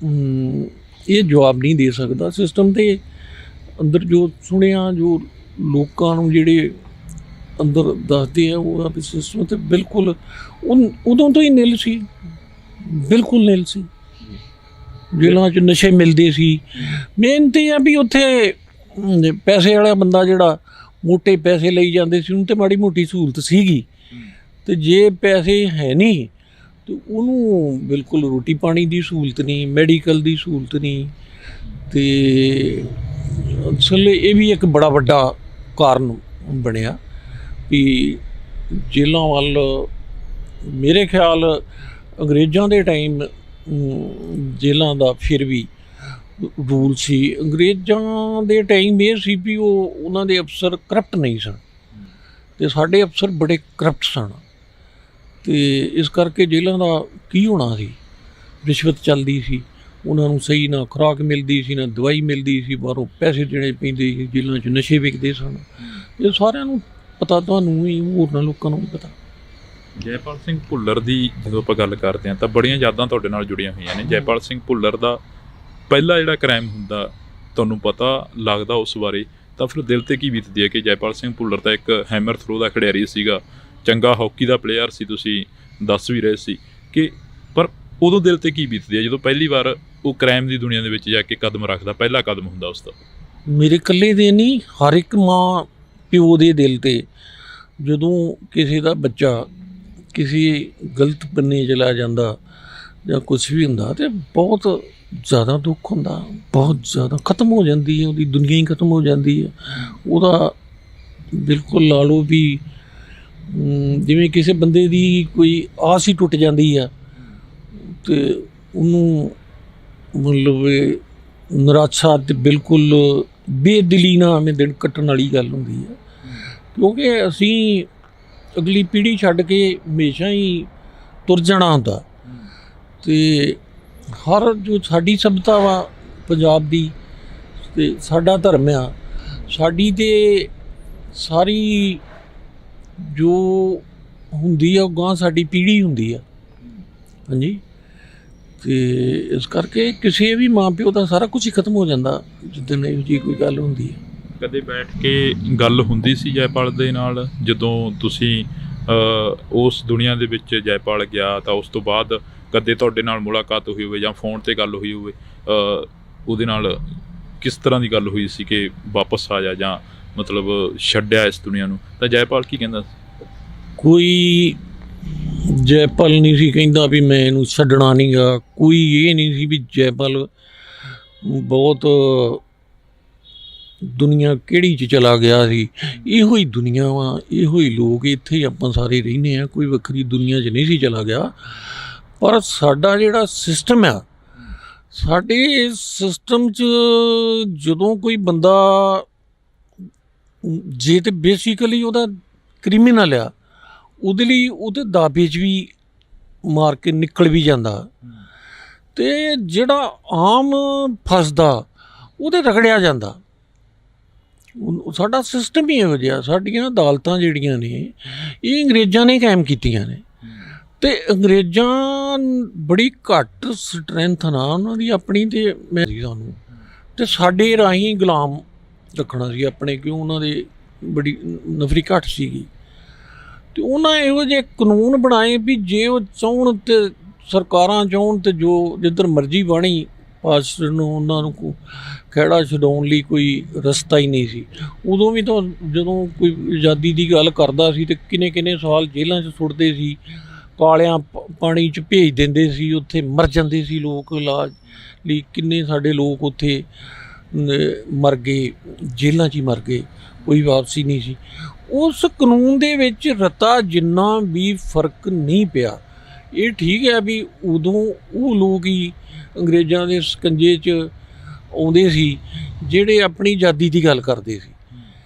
ਇਹ ਜਵਾਬ ਨਹੀਂ ਦੇ ਸਕਦਾ। ਸਿਸਟਮ ਦੇ ਅੰਦਰ ਜੋ ਸੁਣਿਆ, ਜੋ ਲੋਕਾਂ ਨੂੰ ਜਿਹੜੇ ਅੰਦਰ ਦੱਸਦੇ ਆ, ਉਹ ਸਿਸਟਮ ਤਾਂ ਬਿਲਕੁਲ ਉਦੋਂ ਤੋਂ ਹੀ ਨਿਲ ਸੀ, ਬਿਲਕੁਲ ਨਿਲ ਸੀ। ਜੇਲ੍ਹਾਂ 'ਚ ਨਸ਼ੇ ਮਿਲਦੇ ਸੀ। ਮੇਨ ਤਾਂ ਇਹ ਆ ਵੀ ਉੱਥੇ ਪੈਸੇ ਵਾਲਾ ਬੰਦਾ ਜਿਹੜਾ ਮੋਟੇ ਪੈਸੇ ਲਈ ਜਾਂਦੇ ਸੀ, ਉਹਨੂੰ ਤਾਂ ਮਾੜੀ ਮੋਟੀ ਸਹੂਲਤ ਸੀਗੀ, ਅਤੇ ਜੇ ਪੈਸੇ ਹੈ ਨਹੀਂ ਅਤੇ ਉਹਨੂੰ ਬਿਲਕੁਲ ਰੋਟੀ ਪਾਣੀ ਦੀ ਸਹੂਲਤ ਨਹੀਂ, ਮੈਡੀਕਲ ਦੀ ਸਹੂਲਤ ਨਹੀਂ। ਅਤੇ ਅਸਲ ਇਹ ਵੀ ਇੱਕ ਬੜਾ ਵੱਡਾ ਕਾਰਨ ਬਣਿਆ ਵੀ ਜੇਲ੍ਹਾਂ ਵੱਲ ਮੇਰੇ ਖਿਆਲ ਅੰਗਰੇਜ਼ਾਂ ਦੇ ਟਾਈਮ ਜੇਲ੍ਹਾਂ ਦਾ ਫਿਰ ਵੀ ਰੂਲ ਸੀ। ਅੰਗਰੇਜ਼ਾਂ ਦੇ ਟਾਈਮ ਇਹ ਸੀ ਵੀ ਉਹਨਾਂ ਦੇ ਅਫਸਰ ਕਰਪਟ ਨਹੀਂ ਸਨ, ਅਤੇ ਸਾਡੇ ਅਫਸਰ ਬੜੇ ਕਰਪਟ ਸਨ। ਅਤੇ ਇਸ ਕਰਕੇ ਜੇਲ੍ਹਾਂ ਦਾ ਕੀ ਹੋਣਾ ਸੀ, ਰਿਸ਼ਵਤ ਚੱਲਦੀ ਸੀ, ਉਹਨਾਂ ਨੂੰ ਸਹੀ ਨਾ ਖੁਰਾਕ ਮਿਲਦੀ ਸੀ, ਨਾ ਦਵਾਈ ਮਿਲਦੀ ਸੀ, ਬਾਹਰੋਂ ਪੈਸੇ ਦੇਣੇ ਪੈਂਦੇ ਸੀ, ਜੇਲ੍ਹਾਂ 'ਚ ਨਸ਼ੇ ਵਿਕਦੇ ਸਨ। ਇਹ ਸਾਰਿਆਂ ਨੂੰ ਪਤਾ, ਤੁਹਾਨੂੰ ਵੀ, ਹੋਰਨਾਂ ਲੋਕਾਂ ਨੂੰ ਵੀ ਪਤਾ। ਜੈਪਾਲ ਸਿੰਘ ਭੁੱਲਰ ਦੀ ਜਦੋਂ ਆਪਾਂ ਗੱਲ ਕਰਦੇ ਹਾਂ ਤਾਂ ਬੜੀਆਂ ਯਾਦਾਂ ਤੁਹਾਡੇ ਨਾਲ ਜੁੜੀਆਂ ਹੋਈਆਂ ਨੇ। ਜੈਪਾਲ ਸਿੰਘ ਭੁੱਲਰ ਦਾ ਪਹਿਲਾ ਜਿਹੜਾ ਕ੍ਰਾਈਮ ਹੁੰਦਾ, ਤੁਹਾਨੂੰ ਪਤਾ ਲੱਗਦਾ ਉਸ ਬਾਰੇ, ਤਾਂ ਫਿਰ ਦਿਲ 'ਤੇ ਕੀ ਬੀਤਦੀ ਹੈ ਕਿ ਜੈਪਾਲ ਸਿੰਘ ਭੁੱਲਰ ਤਾਂ ਇੱਕ ਹੈਮਰ ਥਰੋ ਦਾ ਖਿਡਾਰੀ ਸੀਗਾ, ਚੰਗਾ ਹਾਕੀ ਦਾ ਪਲੇਅਰ ਸੀ, ਤੁਸੀਂ ਦੱਸ ਵੀ ਰਹੇ ਸੀ ਕਿ, ਪਰ ਉਦੋਂ ਦਿਲ 'ਤੇ ਕੀ ਬੀਤਦੀ ਹੈ ਜਦੋਂ ਪਹਿਲੀ ਵਾਰ ਉਹ ਕ੍ਰਾਈਮ ਦੀ ਦੁਨੀਆ ਦੇ ਵਿੱਚ ਜਾ ਕੇ ਕਦਮ ਰੱਖਦਾ, ਪਹਿਲਾ ਕਦਮ ਹੁੰਦਾ ਉਸ ਦਾ? ਮੇਰੇ ਇਕੱਲੇ ਦੇ ਨਹੀਂ, ਹਰ ਇੱਕ ਮਾਂ ਪਿਓ ਦੇ ਦਿਲ 'ਤੇ ਜਦੋਂ ਕਿਸੇ ਦਾ ਬੱਚਾ ਕਿਸੇ ਗਲਤ ਬੰਨੇ ਚਲਾ ਜਾਂਦਾ ਜਾਂ ਕੁਛ ਵੀ ਹੁੰਦਾ, ਅਤੇ ਬਹੁਤ ਜ਼ਿਆਦਾ ਦੁੱਖ ਹੁੰਦਾ, ਬਹੁਤ ਜ਼ਿਆਦਾ ਖ਼ਤਮ ਹੋ ਜਾਂਦੀ ਹੈ, ਉਹਦੀ ਦੁਨੀਆ ਹੀ ਖ਼ਤਮ ਹੋ ਜਾਂਦੀ ਹੈ। ਉਹਦਾ ਬਿਲਕੁਲ ਲਾ ਲਓ ਵੀ ਜਿਵੇਂ ਕਿਸੇ ਬੰਦੇ ਦੀ ਕੋਈ ਆਸ ਹੀ ਟੁੱਟ ਜਾਂਦੀ ਆ, ਅਤੇ ਉਹਨੂੰ ਮਤਲਬ ਨਿਰਾਸ਼ਾ ਅਤੇ ਬਿਲਕੁਲ ਬੇਦਿਲੀ ਨਾਲ ਐਵੇਂ ਦਿਨ ਕੱਟਣ ਵਾਲੀ ਗੱਲ ਹੁੰਦੀ ਹੈ। ਕਿਉਂਕਿ ਅਸੀਂ ਅਗਲੀ ਪੀੜ੍ਹੀ ਛੱਡ ਕੇ ਹਮੇਸ਼ਾ ਹੀ ਤੁਰ ਜਾਣਾ ਹੁੰਦਾ, ਅਤੇ ਹਰ ਜੋ ਸਾਡੀ ਸਭਿਅਤਾ ਵਾ ਪੰਜਾਬ ਦੀ, ਅਤੇ ਸਾਡਾ ਧਰਮ ਆ, ਸਾਡੀ ਤਾਂ ਸਾਰੀ ਜੋ ਹੁੰਦੀ ਆ ਉਹ ਗਾਂ ਸਾਡੀ ਪੀੜ੍ਹੀ ਹੁੰਦੀ ਆ। ਹਾਂਜੀ, ਅਤੇ ਇਸ ਕਰਕੇ ਕਿਸੇ ਵੀ ਮਾਂ ਪਿਓ ਦਾ ਸਾਰਾ ਕੁਝ ਹੀ ਖਤਮ ਹੋ ਜਾਂਦਾ ਜਿੱਦਣ ਇਹੋ ਜਿਹੀ ਕੋਈ ਗੱਲ ਹੁੰਦੀ ਹੈ। ਕਦੇ ਬੈਠ ਕੇ ਗੱਲ ਹੁੰਦੀ ਸੀ ਜੈਪਾਲ ਦੇ ਨਾਲ ਜਦੋਂ ਤੁਸੀਂ ਉਸ ਦੁਨੀਆ ਦੇ ਵਿੱਚ ਜੈਪਾਲ ਗਿਆ, ਤਾਂ ਉਸ ਤੋਂ ਬਾਅਦ ਕਦੇ ਤੁਹਾਡੇ ਨਾਲ ਮੁਲਾਕਾਤ ਹੋਈ ਹੋਵੇ ਜਾਂ ਫੋਨ 'ਤੇ ਗੱਲ ਹੋਈ ਹੋਵੇ, ਉਹਦੇ ਨਾਲ ਕਿਸ ਤਰ੍ਹਾਂ ਦੀ ਗੱਲ ਹੋਈ ਸੀ ਕਿ ਵਾਪਸ ਆ ਜਾ, ਜਾਂ ਮਤਲਬ ਛੱਡਿਆ ਇਸ ਦੁਨੀਆ ਨੂੰ, ਤਾਂ ਜੈਪਾਲ ਕੀ ਕਹਿੰਦਾ ਸੀ? ਕੋਈ ਜੈਪਾਲ ਨਹੀਂ ਸੀ ਕਹਿੰਦਾ ਵੀ ਮੈਂ ਇਹਨੂੰ ਛੱਡਣਾ ਨਹੀਂ ਗਾ, ਕੋਈ ਇਹ ਨਹੀਂ ਸੀ ਵੀ ਜੈਪਾਲ ਬਹੁਤ ਦੁਨੀਆ ਕਿਹੜੀ 'ਚ ਚਲਾ ਗਿਆ ਸੀ। ਇਹੋ ਹੀ ਦੁਨੀਆ ਵਾ, ਇਹੋ ਹੀ ਲੋਕ, ਇੱਥੇ ਹੀ ਆਪਾਂ ਸਾਰੇ ਰਹਿੰਦੇ ਹਾਂ, ਕੋਈ ਵੱਖਰੀ ਦੁਨੀਆ 'ਚ ਨਹੀਂ ਸੀ ਚਲਾ ਗਿਆ। ਪਰ ਸਾਡਾ ਜਿਹੜਾ ਸਿਸਟਮ ਆ, ਸਾਡੇ ਸਿਸਟਮ 'ਚ ਜਦੋਂ ਕੋਈ ਬੰਦਾ ਜੇ ਤਾਂ ਬੇਸਿਕਲੀ ਉਹਦਾ ਕ੍ਰਿਮੀਨਲ ਆ, ਉਹਦੇ ਲਈ ਉਹਦੇ ਦਾਅਵੇ 'ਚ ਵੀ ਮਾਰ ਕੇ ਨਿਕਲ ਵੀ ਜਾਂਦਾ, ਅਤੇ ਜਿਹੜਾ ਆਮ ਫਸਦਾ ਉਹਦੇ ਰਗੜਿਆ ਜਾਂਦਾ। ਸਾਡਾ ਸਿਸਟਮ ਹੀ ਇਹੋ ਜਿਹਾ। ਸਾਡੀਆਂ ਅਦਾਲਤਾਂ ਜਿਹੜੀਆਂ ਨੇ ਇਹ ਅੰਗਰੇਜ਼ਾਂ ਨੇ ਕਾਇਮ ਕੀਤੀਆਂ ਨੇ, ਅਤੇ ਅੰਗਰੇਜ਼ਾਂ ਬੜੀ ਘੱਟ ਸਟਰੈਂਥ ਨਾਲ ਉਹਨਾਂ ਦੀ ਆਪਣੀ, ਅਤੇ ਮੈਂ ਸਾਨੂੰ ਅਤੇ ਸਾਡੇ ਰਾਹੀਂ ਗੁਲਾਮ ਰੱਖਣਾ ਸੀ ਆਪਣੇ, ਕਿਉਂ ਉਹਨਾਂ ਦੇ ਬੜੀ ਨਫਰੀ ਘੱਟ ਸੀਗੀ। ਅਤੇ ਉਹਨਾਂ ਇਹੋ ਜਿਹੇ ਕਾਨੂੰਨ ਬਣਾਏ ਵੀ ਜੇ ਉਹ ਚਾਹੁਣ ਅਤੇ ਸਰਕਾਰਾਂ ਚਾਹੁਣ ਅਤੇ ਜੋ ਜਿੱਧਰ ਮਰਜ਼ੀ ਬਾਣੀ ਪਾਸ ਨੂੰ ਉਹਨਾਂ ਨੂੰ ਖਹਿੜਾ ਛਡਾਉਣ ਲਈ ਕੋਈ ਰਸਤਾ ਹੀ ਨਹੀਂ ਸੀ। ਉਦੋਂ ਵੀ ਤਾਂ ਜਦੋਂ ਕੋਈ ਆਜ਼ਾਦੀ ਦੀ ਗੱਲ ਕਰਦਾ ਸੀ ਤਾਂ ਕਿੰਨੇ ਸਾਲ ਜੇਲ੍ਹਾਂ 'ਚ ਸੁੱਟਦੇ ਸੀ, ਕਾਲਿਆਂ ਪਾਣੀ 'ਚ ਭੇਜ ਦਿੰਦੇ ਸੀ, ਉੱਥੇ ਮਰ ਜਾਂਦੇ ਸੀ ਲੋਕ ਇਲਾਜ ਲਈ। ਕਿੰਨੇ ਸਾਡੇ ਲੋਕ ਉੱਥੇ ਮਰ ਗਏ, ਜੇਲ੍ਹਾਂ 'ਚ ਹੀ ਮਰ ਗਏ, ਕੋਈ ਵਾਪਸੀ ਨਹੀਂ ਸੀ। ਉਸ ਕਾਨੂੰਨ ਦੇ ਵਿੱਚ ਰਤਾ ਜਿੰਨਾ ਵੀ ਫਰਕ ਨਹੀਂ ਪਿਆ। ਇਹ ਠੀਕ ਹੈ ਵੀ ਉਦੋਂ ਉਹ ਲੋਕ ਹੀ ਅੰਗਰੇਜ਼ਾਂ ਦੇ ਸਕੰਜੇ 'ਚ ਆਉਂਦੇ ਸੀ ਜਿਹੜੇ ਆਪਣੀ ਆਜ਼ਾਦੀ ਦੀ ਗੱਲ ਕਰਦੇ ਸੀ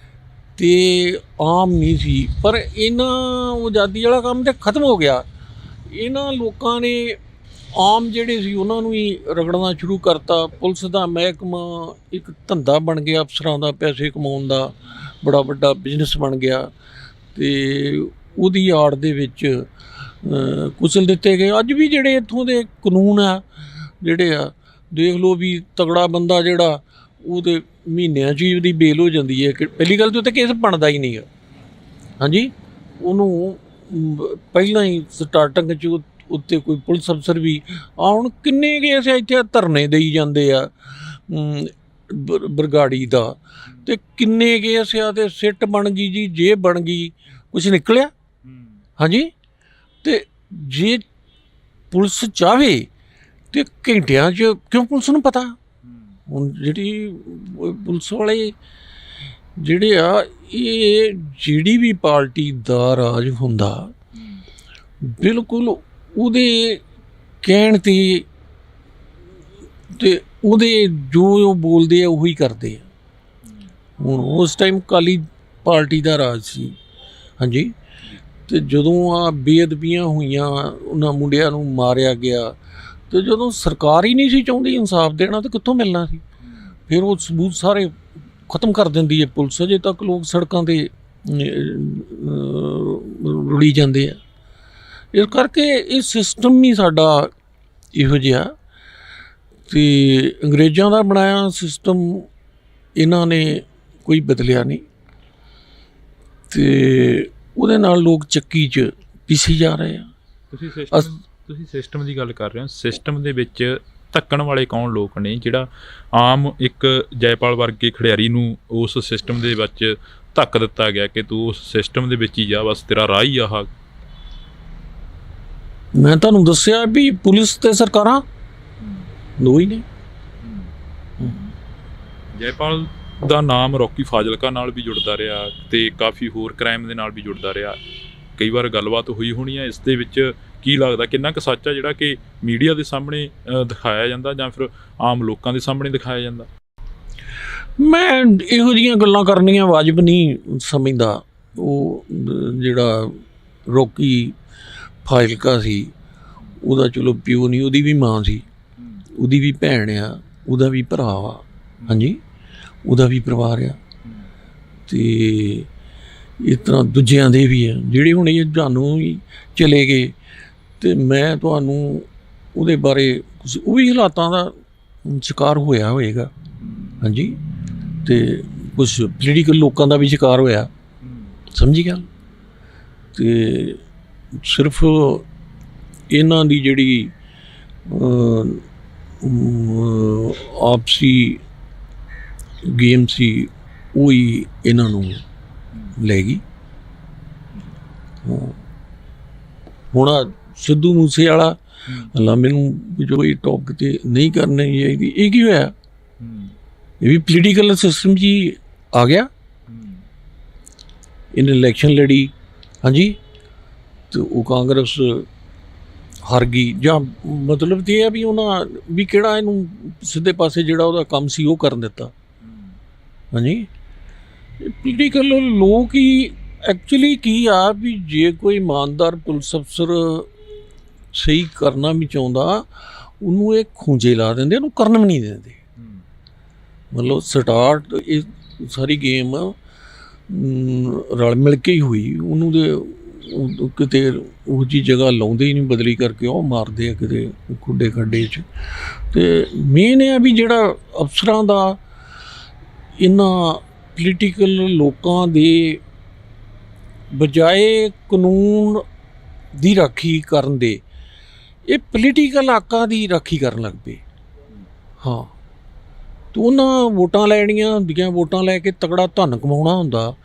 ਅਤੇ ਆਮ ਨਹੀਂ ਸੀ, ਪਰ ਇਹਨਾਂ ਆਜ਼ਾਦੀ ਵਾਲਾ ਕੰਮ ਤਾਂ ਖਤਮ ਹੋ ਗਿਆ। ਇਹਨਾਂ ਲੋਕਾਂ ਨੇ ਆਮ ਜਿਹੜੇ ਸੀ ਉਹਨਾਂ ਨੂੰ ਹੀ ਰਗੜਨਾ ਸ਼ੁਰੂ ਕਰਤਾ। ਪੁਲਿਸ ਦਾ ਮਹਿਕਮਾ ਇੱਕ ਧੰਦਾ ਬਣ ਗਿਆ, ਅਫਸਰਾਂ ਦਾ ਪੈਸੇ ਕਮਾਉਣ ਦਾ ਬੜਾ ਵੱਡਾ ਬਿਜ਼ਨਸ ਬਣ ਗਿਆ ਅਤੇ ਉਹਦੀ ਆੜ ਦੇ ਵਿੱਚ ਕੁਚਲ ਦਿੱਤੇ ਗਏ। ਅੱਜ ਵੀ ਜਿਹੜੇ ਇੱਥੋਂ ਦੇ ਕਾਨੂੰਨ ਆ ਜਿਹੜੇ ਆ, ਦੇਖ ਲਓ ਵੀ ਤਗੜਾ ਬੰਦਾ ਜਿਹੜਾ ਉਹਦੇ ਮਹੀਨਿਆਂ 'ਚ ਹੀ ਉਹਦੀ ਬੇਲ ਹੋ ਜਾਂਦੀ ਹੈ ਕਿ ਪਹਿਲੀ ਗੱਲ ਤਾਂ ਉੱਤੇ ਕੇਸ ਬਣਦਾ ਹੀ ਨਹੀਂ ਗਾ। ਹਾਂਜੀ, ਉਹਨੂੰ ਪਹਿਲਾਂ ਹੀ ਸਟਾਰਟਿੰਗ 'ਚ ਉੱਤੇ ਕੋਈ ਪੁਲਿਸ ਅਫਸਰ ਵੀ ਹੁਣ ਕਿੰਨੇ ਕੇਸ ਇੱਥੇ ਧਰਨੇ ਦੇਈ ਜਾਂਦੇ ਆ ਬਰਗਾੜੀ ਦਾ, ਅਤੇ ਕਿੰਨੇ ਕੇਸ ਆ ਅਤੇ ਸਿੱਟ ਬਣ ਗਈ ਜੀ, ਜੇ ਬਣ ਗਈ, ਕੁਛ ਨਿਕਲਿਆ। ਹਾਂਜੀ, ਅਤੇ ਜੇ ਪੁਲਿਸ ਚਾਹਵੇ ਅਤੇ ਘੰਟਿਆਂ 'ਚ, ਕਿਉਂ ਪੁਲਿਸ ਨੂੰ ਪਤਾ ਹੁਣ ਜਿਹੜੀ ਪੁਲਿਸ ਵਾਲੇ ਜਿਹੜੇ ਆ, ਇਹ ਜਿਹੜੀ ਵੀ ਪਾਰਟੀ ਦਾ ਰਾਜ ਹੁੰਦਾ ਬਿਲਕੁਲ ਉਹਦੇ ਕਹਿਣ 'ਤੇ ਉਹਦੇ ਜੋ ਉਹ ਬੋਲਦੇ ਆ ਉਹੀ ਕਰਦੇ ਆ। ਹੁਣ ਉਸ ਟਾਈਮ ਅਕਾਲੀ ਪਾਰਟੀ ਦਾ ਰਾਜ ਸੀ। ਹਾਂਜੀ, ਅਤੇ ਜਦੋਂ ਆ ਬੇਅਦਬੀਆਂ ਹੋਈਆਂ, ਉਹਨਾਂ ਮੁੰਡਿਆਂ ਨੂੰ ਮਾਰਿਆ ਗਿਆ, ਅਤੇ ਜਦੋਂ ਸਰਕਾਰ ਹੀ ਨਹੀਂ ਸੀ ਚਾਹੁੰਦੀ ਇਨਸਾਫ ਦੇਣਾ ਤਾਂ ਕਿੱਥੋਂ ਮਿਲਣਾ ਸੀ। ਫਿਰ ਉਹ ਸਬੂਤ ਸਾਰੇ ਖਤਮ ਕਰ ਦਿੰਦੀ ਹੈ ਪੁਲਿਸ। ਅਜੇ ਤੱਕ ਲੋਕ ਸੜਕਾਂ 'ਤੇ ਰੁੜੀ ਜਾਂਦੇ ਆ। ਇਸ ਕਰਕੇ ਇਹ ਸਿਸਟਮ ਹੀ ਸਾਡਾ ਇਹੋ ਜਿਹਾ, ਅਤੇ ਅੰਗਰੇਜ਼ਾਂ ਦਾ ਬਣਾਇਆ ਸਿਸਟਮ ਇਹਨਾਂ ਨੇ ਕੋਈ ਬਦਲਿਆ ਨਹੀਂ, ਅਤੇ ਉਹਦੇ ਨਾਲ ਲੋਕ ਚੱਕੀ 'ਚ ਪਿਸੀ ਜਾ ਰਹੇ ਆ। ਤੁਸੀਂ ਸਿਸਟਮ ਦੀ ਗੱਲ ਕਰ ਰਹੇ ਹੋ। ਸਿਸਟਮ ਦੇ ਵਿੱਚ ਧੱਕਣ ਵਾਲੇ ਕੌਣ ਲੋਕ ਨੇ? ਜਿਹੜਾ ਆਮ ਇੱਕ ਜੈਪਾਲ ਵਰਗੇ ਖਿਡਾਰੀ ਨੂੰ ਉਸ ਸਿਸਟਮ ਦੇ ਵਿੱਚ ਧੱਕ ਦਿੱਤਾ ਗਿਆ ਕਿ ਤੂੰ ਉਸ ਸਿਸਟਮ ਦੇ ਵਿੱਚ ਹੀ ਜਾ, ਬਸ ਤੇਰਾ ਰਾਹ ਹੀ ਆਹ। ਮੈਂ ਤੁਹਾਨੂੰ ਦੱਸਿਆ ਵੀ ਪੁਲਿਸ ਤੇ ਸਰਕਾਰਾਂ ਦੋ ਹੀ ਨੇ। ਜੈਪਾਲ ਦਾ ਨਾਮ ਰੌਕੀ ਫਾਜ਼ਿਲਕਾ ਨਾਲ ਵੀ ਜੁੜਦਾ ਰਿਹਾ ਅਤੇ ਕਾਫੀ ਹੋਰ ਕ੍ਰਾਈਮ ਦੇ ਨਾਲ ਵੀ ਜੁੜਦਾ ਰਿਹਾ। ਕਈ ਵਾਰ ਗੱਲਬਾਤ ਹੋਈ ਹੋਣੀ ਹੈ। ਇਸ ਦੇ ਵਿੱਚ ਕੀ ਲੱਗਦਾ ਕਿੰਨਾ ਕੁ ਸੱਚ ਆ ਜਿਹੜਾ ਕਿ ਮੀਡੀਆ ਦੇ ਸਾਹਮਣੇ ਦਿਖਾਇਆ ਜਾਂਦਾ ਜਾਂ ਫਿਰ ਆਮ ਲੋਕਾਂ ਦੇ ਸਾਹਮਣੇ ਦਿਖਾਇਆ ਜਾਂਦਾ? ਮੈਂ ਇਹੋ ਜਿਹੀਆਂ ਗੱਲਾਂ ਕਰਨੀਆਂ ਵਾਜਬ ਨਹੀਂ ਸਮਝਦਾ। ਉਹ ਜਿਹੜਾ ਰੌਕੀ ਫਾਜ਼ਿਲਕਾ ਸੀ, ਉਹਦਾ ਚਲੋ ਪਿਓ ਨਹੀਂ, ਉਹਦੀ ਵੀ ਮਾਂ ਸੀ, ਉਹਦੀ ਵੀ ਭੈਣ ਆ, ਉਹਦਾ ਵੀ ਭਰਾ ਵਾ। ਹਾਂਜੀ, ਉਹਦਾ ਵੀ ਪਰਿਵਾਰ ਆ, ਅਤੇ ਇਸ ਤਰ੍ਹਾਂ ਦੂਜਿਆਂ ਦੇ ਵੀ ਆ ਜਿਹੜੇ ਹੁਣ ਇਹ ਤੁਹਾਨੂੰ ਵੀ ਚਲੇ ਗਏ। ਅਤੇ ਮੈਂ ਤੁਹਾਨੂੰ ਉਹਦੇ ਬਾਰੇ ਉਹ ਵੀ ਹਾਲਾਤਾਂ ਦਾ ਸ਼ਿਕਾਰ ਹੋਇਆ ਹੋਏਗਾ। ਹਾਂਜੀ, ਅਤੇ ਕੁਛ ਪੋਲੀਟੀਕਲ ਲੋਕਾਂ ਦਾ ਵੀ ਸ਼ਿਕਾਰ ਹੋਇਆ, ਸਮਝੀ ਗੱਲ। ਅਤੇ ਸਿਰਫ ਇਹਨਾਂ ਦੀ ਜਿਹੜੀ ਆਪਸੀ ਗੇਮ ਸੀ ਉਹ ਹੀ ਇਹਨਾਂ ਨੂੰ ਲੈ ਗਈ। ਹੁਣ ਸਿੱਧੂ ਮੂਸੇ ਵਾਲਾ ਹਾਲਾਂ ਮੈਨੂੰ ਜੋ ਇਹ ਟੌਪਿਕ 'ਤੇ ਨਹੀਂ ਕਰਨੀ ਚਾਹੀਦੀ, ਇਹ ਕੀ ਹੋਇਆ? ਇਹ ਵੀ ਪੋਲੀਟੀਕਲ ਸਿਸਟਮ 'ਚ ਹੀ ਆ ਗਿਆ। ਇਹਨੇ ਇਲੈਕਸ਼ਨ ਲੜੀ, ਹਾਂਜੀ, ਅਤੇ ਉਹ ਕਾਂਗਰਸ ਹਾਰ ਗਈ। ਜਾਂ ਮਤਲਬ ਤਾਂ ਇਹ ਹੈ ਵੀ ਉਹਨਾਂ ਵੀ ਕਿਹੜਾ ਇਹਨੂੰ ਸਿੱਧੇ ਪਾਸੇ ਜਿਹੜਾ ਉਹਦਾ ਕੰਮ ਸੀ ਉਹ ਕਰਨ ਦਿੱਤਾ। ਹਾਂਜੀ, ਪੋਲੀਟੀਕਲ ਲੋਕ ਹੀ ਐਕਚੁਅਲੀ ਕੀ ਆ ਵੀ ਜੇ ਕੋਈ ਇਮਾਨਦਾਰ ਪੁਲਿਸ ਅਫਸਰ ਸਹੀ ਕਰਨਾ ਵੀ ਚਾਹੁੰਦਾ, ਉਹਨੂੰ ਇਹ ਖੂੰਜੇ ਲਾ ਦਿੰਦੇ, ਉਹਨੂੰ ਕਰਨ ਵੀ ਨਹੀਂ ਦਿੰਦੇ। ਮਤਲਬ ਸਟਾਰਟ ਇਹ ਸਾਰੀ ਗੇਮ ਰਲ ਮਿਲ ਕੇ ਹੀ ਹੋਈ। ਉਹਨੂੰ ਦੇ ਕਿਤੇ ਉਹ ਜਿਹੀ ਜਗ੍ਹਾ ਲਾਉਂਦੇ ਹੀ ਨਹੀਂ, ਬਦਲੀ ਕਰਕੇ ਉਹ ਮਾਰਦੇ ਆ ਕਿਤੇ ਖੁੱਡੇ ਖੱਡੇ 'ਚ। ਅਤੇ ਮੇਨ ਇਹ ਆ ਵੀ ਜਿਹੜਾ ਅਫਸਰਾਂ ਦਾ ਇਹਨਾਂ ਪੋਲੀਟੀਕਲ ਲੋਕਾਂ ਦੇ ਬਜਾਏ ਕਾਨੂੰਨ ਦੀ ਰਾਖੀ ਕਰਨ ਦੇ, ਇਹ ਪੋਲੀਟੀਕਲ ਆਕਾਂ ਦੀ ਰਾਖੀ ਕਰਨ ਲੱਗ ਪਏ। ਹਾਂ, ਅਤੇ ਉਹਨਾਂ ਵੋਟਾਂ ਲੈਣੀਆਂ ਹੁੰਦੀਆਂ, ਵੋਟਾਂ ਲੈ ਕੇ ਤਕੜਾ ਧਨ ਕਮਾਉਣਾ ਹੁੰਦਾ।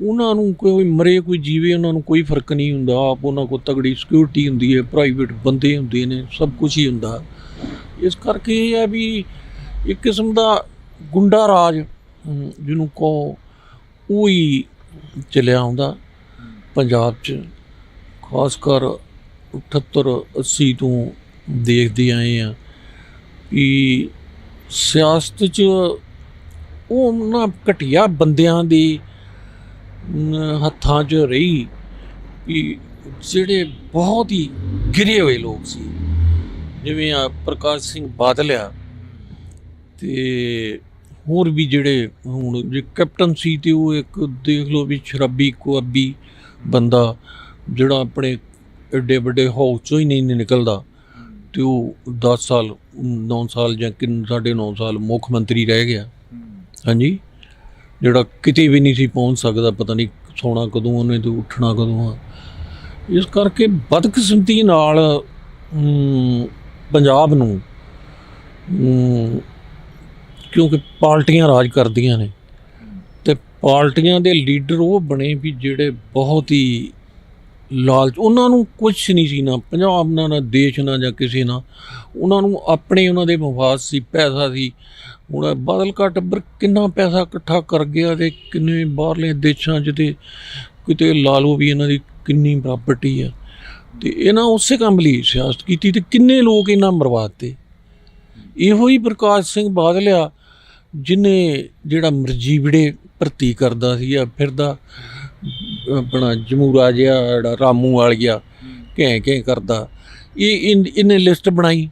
ਉਹਨਾਂ ਨੂੰ ਕੋਈ ਮਰੇ ਕੋਈ ਜੀਵੇ, ਉਹਨਾਂ ਨੂੰ ਕੋਈ ਫਰਕ ਨਹੀਂ ਹੁੰਦਾ। ਆਪ ਉਹਨਾਂ ਕੋਲ ਤਗੜੀ ਸਿਕਿਉਰਿਟੀ ਹੁੰਦੀ ਹੈ, ਪ੍ਰਾਈਵੇਟ ਬੰਦੇ ਹੁੰਦੇ ਨੇ, ਸਭ ਕੁਛ ਹੀ ਹੁੰਦਾ। ਇਸ ਕਰਕੇ ਇਹ ਹੈ ਵੀ ਇੱਕ ਕਿਸਮ ਦਾ ਗੁੰਡਾ ਰਾਜ ਜਿਹਨੂੰ ਕਹੋ ਉਹ ਹੀ ਚੱਲਿਆ ਆਉਂਦਾ ਪੰਜਾਬ 'ਚ, ਖਾਸ ਕਰ 78-80 ਤੋਂ ਦੇਖਦੇ ਆਏ ਆ ਕਿ ਸਿਆਸਤ 'ਚ ਉਹ ਉਹਨਾਂ ਘਟੀਆ ਬੰਦਿਆਂ ਦੇ ਹੱਥਾਂ 'ਚ ਰਹੀ ਕਿ ਜਿਹੜੇ ਬਹੁਤ ਹੀ ਗਿਰੇ ਹੋਏ ਲੋਕ ਸੀ, ਜਿਵੇਂ ਆ ਪ੍ਰਕਾਸ਼ ਸਿੰਘ ਬਾਦਲ ਆ ਤੇ ਹੋਰ ਵੀ ਜਿਹੜੇ ਹੁਣ ਜੇ ਕੈਪਟਨ ਸੀ ਤੇ ਉਹ ਇੱਕ ਦੇਖ ਲਓ ਵੀ ਸ਼ਰਾਬੀ ਕੁਆਬੀ ਬੰਦਾ ਜਿਹੜਾ ਆਪਣੇ ਐਡੇ ਵੱਡੇ ਹਾਊਸ 'ਚੋਂ ਹੀ ਨਹੀਂ ਨਿਕਲਦਾ ਤੇ ਉਹ 10 ਸਾਲ 9 ਸਾਲ ਜਾਂ 9.5 ਸਾਲ ਮੁੱਖ ਮੰਤਰੀ ਰਹਿ ਗਿਆ। ਹਾਂਜੀ, ਜਿਹੜਾ ਕਿਤੇ ਵੀ ਨਹੀਂ ਸੀ ਪਹੁੰਚ ਸਕਦਾ, ਪਤਾ ਨਹੀਂ ਸੌਣਾ ਕਦੋਂ ਉਹਨੇ ਤੇ ਉੱਠਣਾ ਕਦੋਂ ਆ। ਇਸ ਕਰਕੇ ਬਦਕਿਸਮਤੀ ਨਾਲ ਪੰਜਾਬ ਨੂੰ ਕਿਉਂਕਿ ਪਾਰਟੀਆਂ ਰਾਜ ਕਰਦੀਆਂ ਨੇ ਤੇ ਪਾਰਟੀਆਂ ਦੇ ਲੀਡਰ ਉਹ ਬਣੇ ਵੀ ਜਿਹੜੇ ਬਹੁਤ ਹੀ ਲਾਲਚ, ਉਹਨਾਂ ਨੂੰ ਕੁਛ ਨਹੀਂ ਸੀ ਨਾ ਪੰਜਾਬ ਨਾਲ, ਨਾ ਦੇਸ਼ ਨਾਲ ਜਾਂ ਕਿਸੇ ਨਾਲ, ਉਹਨਾਂ ਨੂੰ ਆਪਣੇ ਉਹਨਾਂ ਦੇ ਮਫਾਦ ਸੀ, ਪੈਸਾ ਸੀ। ਹੁਣ ਬਾਦਲ ਕਾ ਟੱਬਰ ਕਿੰਨਾ ਪੈਸਾ ਇਕੱਠਾ ਕਰ ਗਿਆ ਤੇ ਕਿੰਨੇ ਬਾਹਰਲੇ ਦੇਸ਼ਾਂ 'ਚ ਤੇ ਕਿਤੇ ਲਾ ਲਓ ਵੀ ਇਹਨਾਂ ਦੀ ਕਿੰਨੀ ਪ੍ਰਾਪਰਟੀ ਆ ਤੇ ਇਹਨਾਂ ਉਸੇ ਕੰਮ ਲਈ ਸਿਆਸਤ ਕੀਤੀ ਤੇ ਕਿੰਨੇ ਲੋਕ ਇਹਨਾਂ ਬਰਬਾਦ ਤੇ। ਇਹੋ ਹੀ ਪ੍ਰਕਾਸ਼ ਸਿੰਘ ਬਾਦਲ ਆ ਜਿਹਨੇ ਜਿਹੜਾ ਮਰਜੀ ਵਿੜੇ ਭਰਤੀ ਕਰਦਾ ਸੀ ਆ ਫਿਰਦਾ ਆਪਣਾ ਜਮੂਰਾ ਜਿਹਾ ਜਿਹੜਾ ਰਾਮੂ ਵਾਲੀਆ ਘੈਂ ਕਰਦਾ, ਇਹਨੇ ਲਿਸਟ ਬਣਾਈ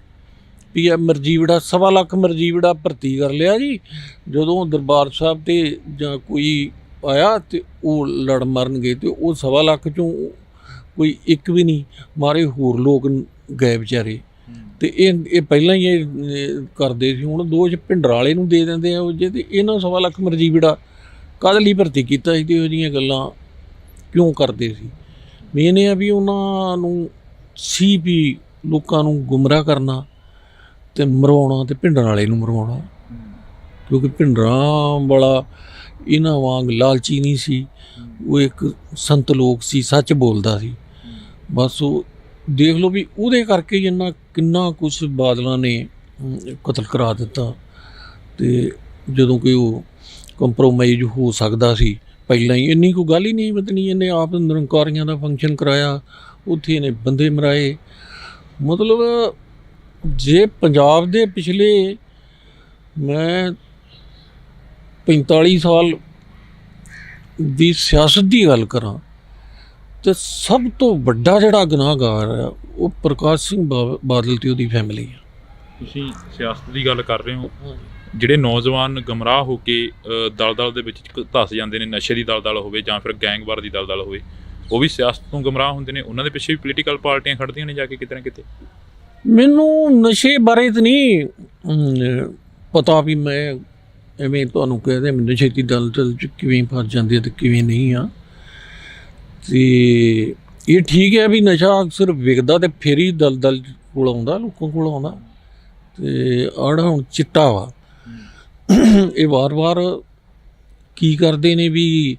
ਵੀ ਆ ਮਰਜੀਵੜਾ 1.25 ਲੱਖ ਮਰਜੀਵੜਾ ਭਰਤੀ ਕਰ ਲਿਆ ਜੀ। ਜਦੋਂ ਦਰਬਾਰ ਸਾਹਿਬ ਤੇ ਜਾਂ ਕੋਈ ਆਇਆ ਤੇ ਉਹ ਲੜ ਮਰਨਗੇ ਤੇ ਉਹ 1.25 ਲੱਖ ਚੋਂ ਕੋਈ ਇੱਕ ਵੀ ਨਹੀਂ ਮਾਰੇ, ਹੋਰ ਲੋਕ ਗਏ ਵਿਚਾਰੇ। ਤੇ ਇਹ ਪਹਿਲਾਂ ਹੀ ਇਹ ਕਰਦੇ ਸੀ, ਹੁਣ ਦੋਸ਼ ਭਿੰਡਰਾਲੇ ਨੂੰ ਦੇ ਦਿੰਦੇ ਆ ਉਹ ਜੇ, ਤੇ ਇਹਨਾਂ 1.25 ਲੱਖ ਮਰਜੀਵੜਾ ਕਾਹਦੇ ਲਈ ਭਰਤੀ ਕੀਤਾ ਸੀ ਤੇ ਇਹੋ ਜਿਹੀਆਂ ਗੱਲਾਂ ਕਿਉਂ ਕਰਦੇ ਸੀ। ਮੇਨ ਇਹ ਆ ਵੀ ਉਹਨਾਂ ਨੂੰ ਸੀ ਵੀ ਲੋਕਾਂ ਨੂੰ ਗੁੰਮਰਾਹ ਕਰਨਾ ਤੇ ਮਰਵਾਉਣਾ ਤੇ ਭਿੰਡਰਾਲੇ ਨੂੰ ਮਰਵਾਉਣਾ, ਕਿਉਂਕਿ ਭਿੰਡਰਾਂ ਵਾਲਾ ਇਹਨਾਂ ਵਾਂਗ ਲਾਲਚੀ ਨਹੀਂ ਸੀ, ਉਹ ਇੱਕ ਸੰਤ ਲੋਕ ਸੀ, ਸੱਚ ਬੋਲਦਾ ਸੀ ਬਸ। ਉਹ ਦੇਖ ਲਓ ਵੀ ਉਹਦੇ ਕਰਕੇ ਹੀ ਕਿੰਨਾ ਕੁਛ ਬਾਦਲਾਂ ਨੇ ਕਤਲ ਕਰਾ ਦਿੱਤਾ। ਤੇ ਜਦੋਂ ਕਿ ਉਹ ਕੰਪਰੋਮਾਈਜ਼ ਹੋ ਸਕਦਾ ਸੀ ਪਹਿਲਾਂ ਹੀ, ਇੰਨੀ ਕੋਈ ਗੱਲ ਹੀ ਨਹੀਂ ਬਦਨੀ, ਇਹਨੇ ਆਪ ਨਿਰੰਕਾਰੀਆਂ ਦਾ ਫੰਕਸ਼ਨ ਕਰਾਇਆ, ਉੱਥੇ ਇਹਨੇ ਬੰਦੇ ਮਰਾਏ। ਮਤਲਬ ਜੇ ਪੰਜਾਬ ਦੇ ਪਿਛਲੇ ਮੈਂ 45 ਸਾਲ ਦੀ ਸਿਆਸਤ ਦੀ ਗੱਲ ਕਰਾਂ ਤੇ ਸਭ ਤੋਂ ਵੱਡਾ ਜਿਹੜਾ ਗੁਨਾਹਗਾਰ ਆ ਉਹ ਪ੍ਰਕਾਸ਼ ਸਿੰਘ ਬਾਦਲ ਤੇ ਉਹਦੀ ਫੈਮਿਲੀ ਆ। ਤੁਸੀਂ ਸਿਆਸਤ ਦੀ ਗੱਲ ਕਰ ਰਹੇ ਹੋ, ਜਿਹੜੇ ਨੌਜਵਾਨ ਗਮਰਾਹ ਹੋ ਕੇ ਦਲ ਦੇ ਵਿੱਚ ਧੱਸ ਜਾਂਦੇ ਨੇ, ਨਸ਼ੇ ਦੀ ਦਲ ਹੋਵੇ ਜਾਂ ਫਿਰ ਗੈਂਗਵਾਰ ਦੀ ਦਲ ਹੋਵੇ, ਉਹ ਵੀ ਸਿਆਸਤ ਤੋਂ ਗਮਰਾਹ ਹੁੰਦੇ ਨੇ, ਉਹਨਾਂ ਦੇ ਪਿੱਛੇ ਵੀ ਪੋਲੀਟੀਕਲ ਪਾਰਟੀਆਂ ਖੜਦੀਆਂ ਨੇ ਜਾ ਕੇ ਕਿਤੇ ਨਾ ਕਿਤੇ। ਮੈਨੂੰ ਨਸ਼ੇ ਬਾਰੇ ਤਾਂ ਨਹੀਂ ਪਤਾ ਵੀ ਮੈਂ ਐਵੇਂ ਤੁਹਾਨੂੰ ਕਹਿ ਦਿਆਂ ਮੈਨੂੰ ਛੇਤੀ ਦਲ 'ਚ ਕਿਵੇਂ ਫਸ ਜਾਂਦੇ ਤੇ ਕਿਵੇਂ ਨਹੀਂ ਆ। ਤੇ ਇਹ ਠੀਕ ਹੈ ਵੀ ਨਸ਼ਾ ਅਕਸਰ ਵਿਕਦਾ ਤੇ ਫਿਰ ਹੀ ਦਲ ਕੋਲ ਆਉਂਦਾ, ਲੋਕਾਂ ਕੋਲ ਆਉਂਦਾ। ਤੇ ਆੜਾ ਹੁਣ ਚਿੱਟਾ ਵਾ, ਇਹ ਵਾਰ-ਵਾਰ ਕੀ ਕਰਦੇ ਨੇ ਵੀ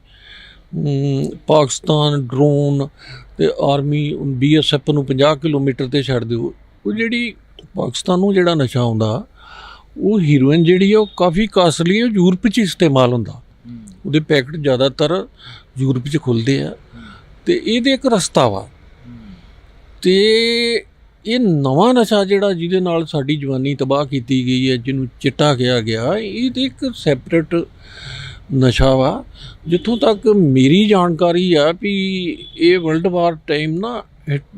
ਪਾਕਿਸਤਾਨ ਡਰੋਨ ਤੇ ਆਰਮੀ BSF ਨੂੰ 50 ਕਿਲੋਮੀਟਰ 'ਤੇ ਛੱਡ ਦਿਓ। ਉਹ ਜਿਹੜੀ ਪਾਕਿਸਤਾਨ ਨੂੰ ਜਿਹੜਾ ਨਸ਼ਾ ਆਉਂਦਾ ਉਹ ਹੀਰੋਇਨ ਜਿਹੜੀ ਆ ਉਹ ਕਾਫੀ ਕਾਸਟਲੀ ਹੈ, ਯੂਰਪ 'ਚ ਇਸਤੇਮਾਲ ਹੁੰਦਾ, ਉਹਦੇ ਪੈਕਟ ਜ਼ਿਆਦਾਤਰ ਯੂਰਪ 'ਚ ਖੁੱਲ੍ਹਦੇ ਆ ਤੇ ਇਹਦੇ ਇੱਕ ਰਸਤਾ ਵਾ। ਤੇ ਇਹ ਨਵਾਂ ਨਸ਼ਾ ਜਿਹੜਾ ਜਿਹਦੇ ਨਾਲ ਸਾਡੀ ਜਵਾਨੀ ਤਬਾਹ ਕੀਤੀ ਗਈ ਹੈ, ਜਿਹਨੂੰ ਚਿੱਟਾ ਕਿਹਾ ਗਿਆ, ਇਹ ਤਾਂ ਇੱਕ ਸੈਪਰੇਟ ਨਸ਼ਾ ਵਾ। ਜਿੱਥੋਂ ਤੱਕ ਮੇਰੀ ਜਾਣਕਾਰੀ ਆ ਵੀ ਇਹ ਵਰਲਡ ਵਾਰ ਟਾਈਮ ਨਾ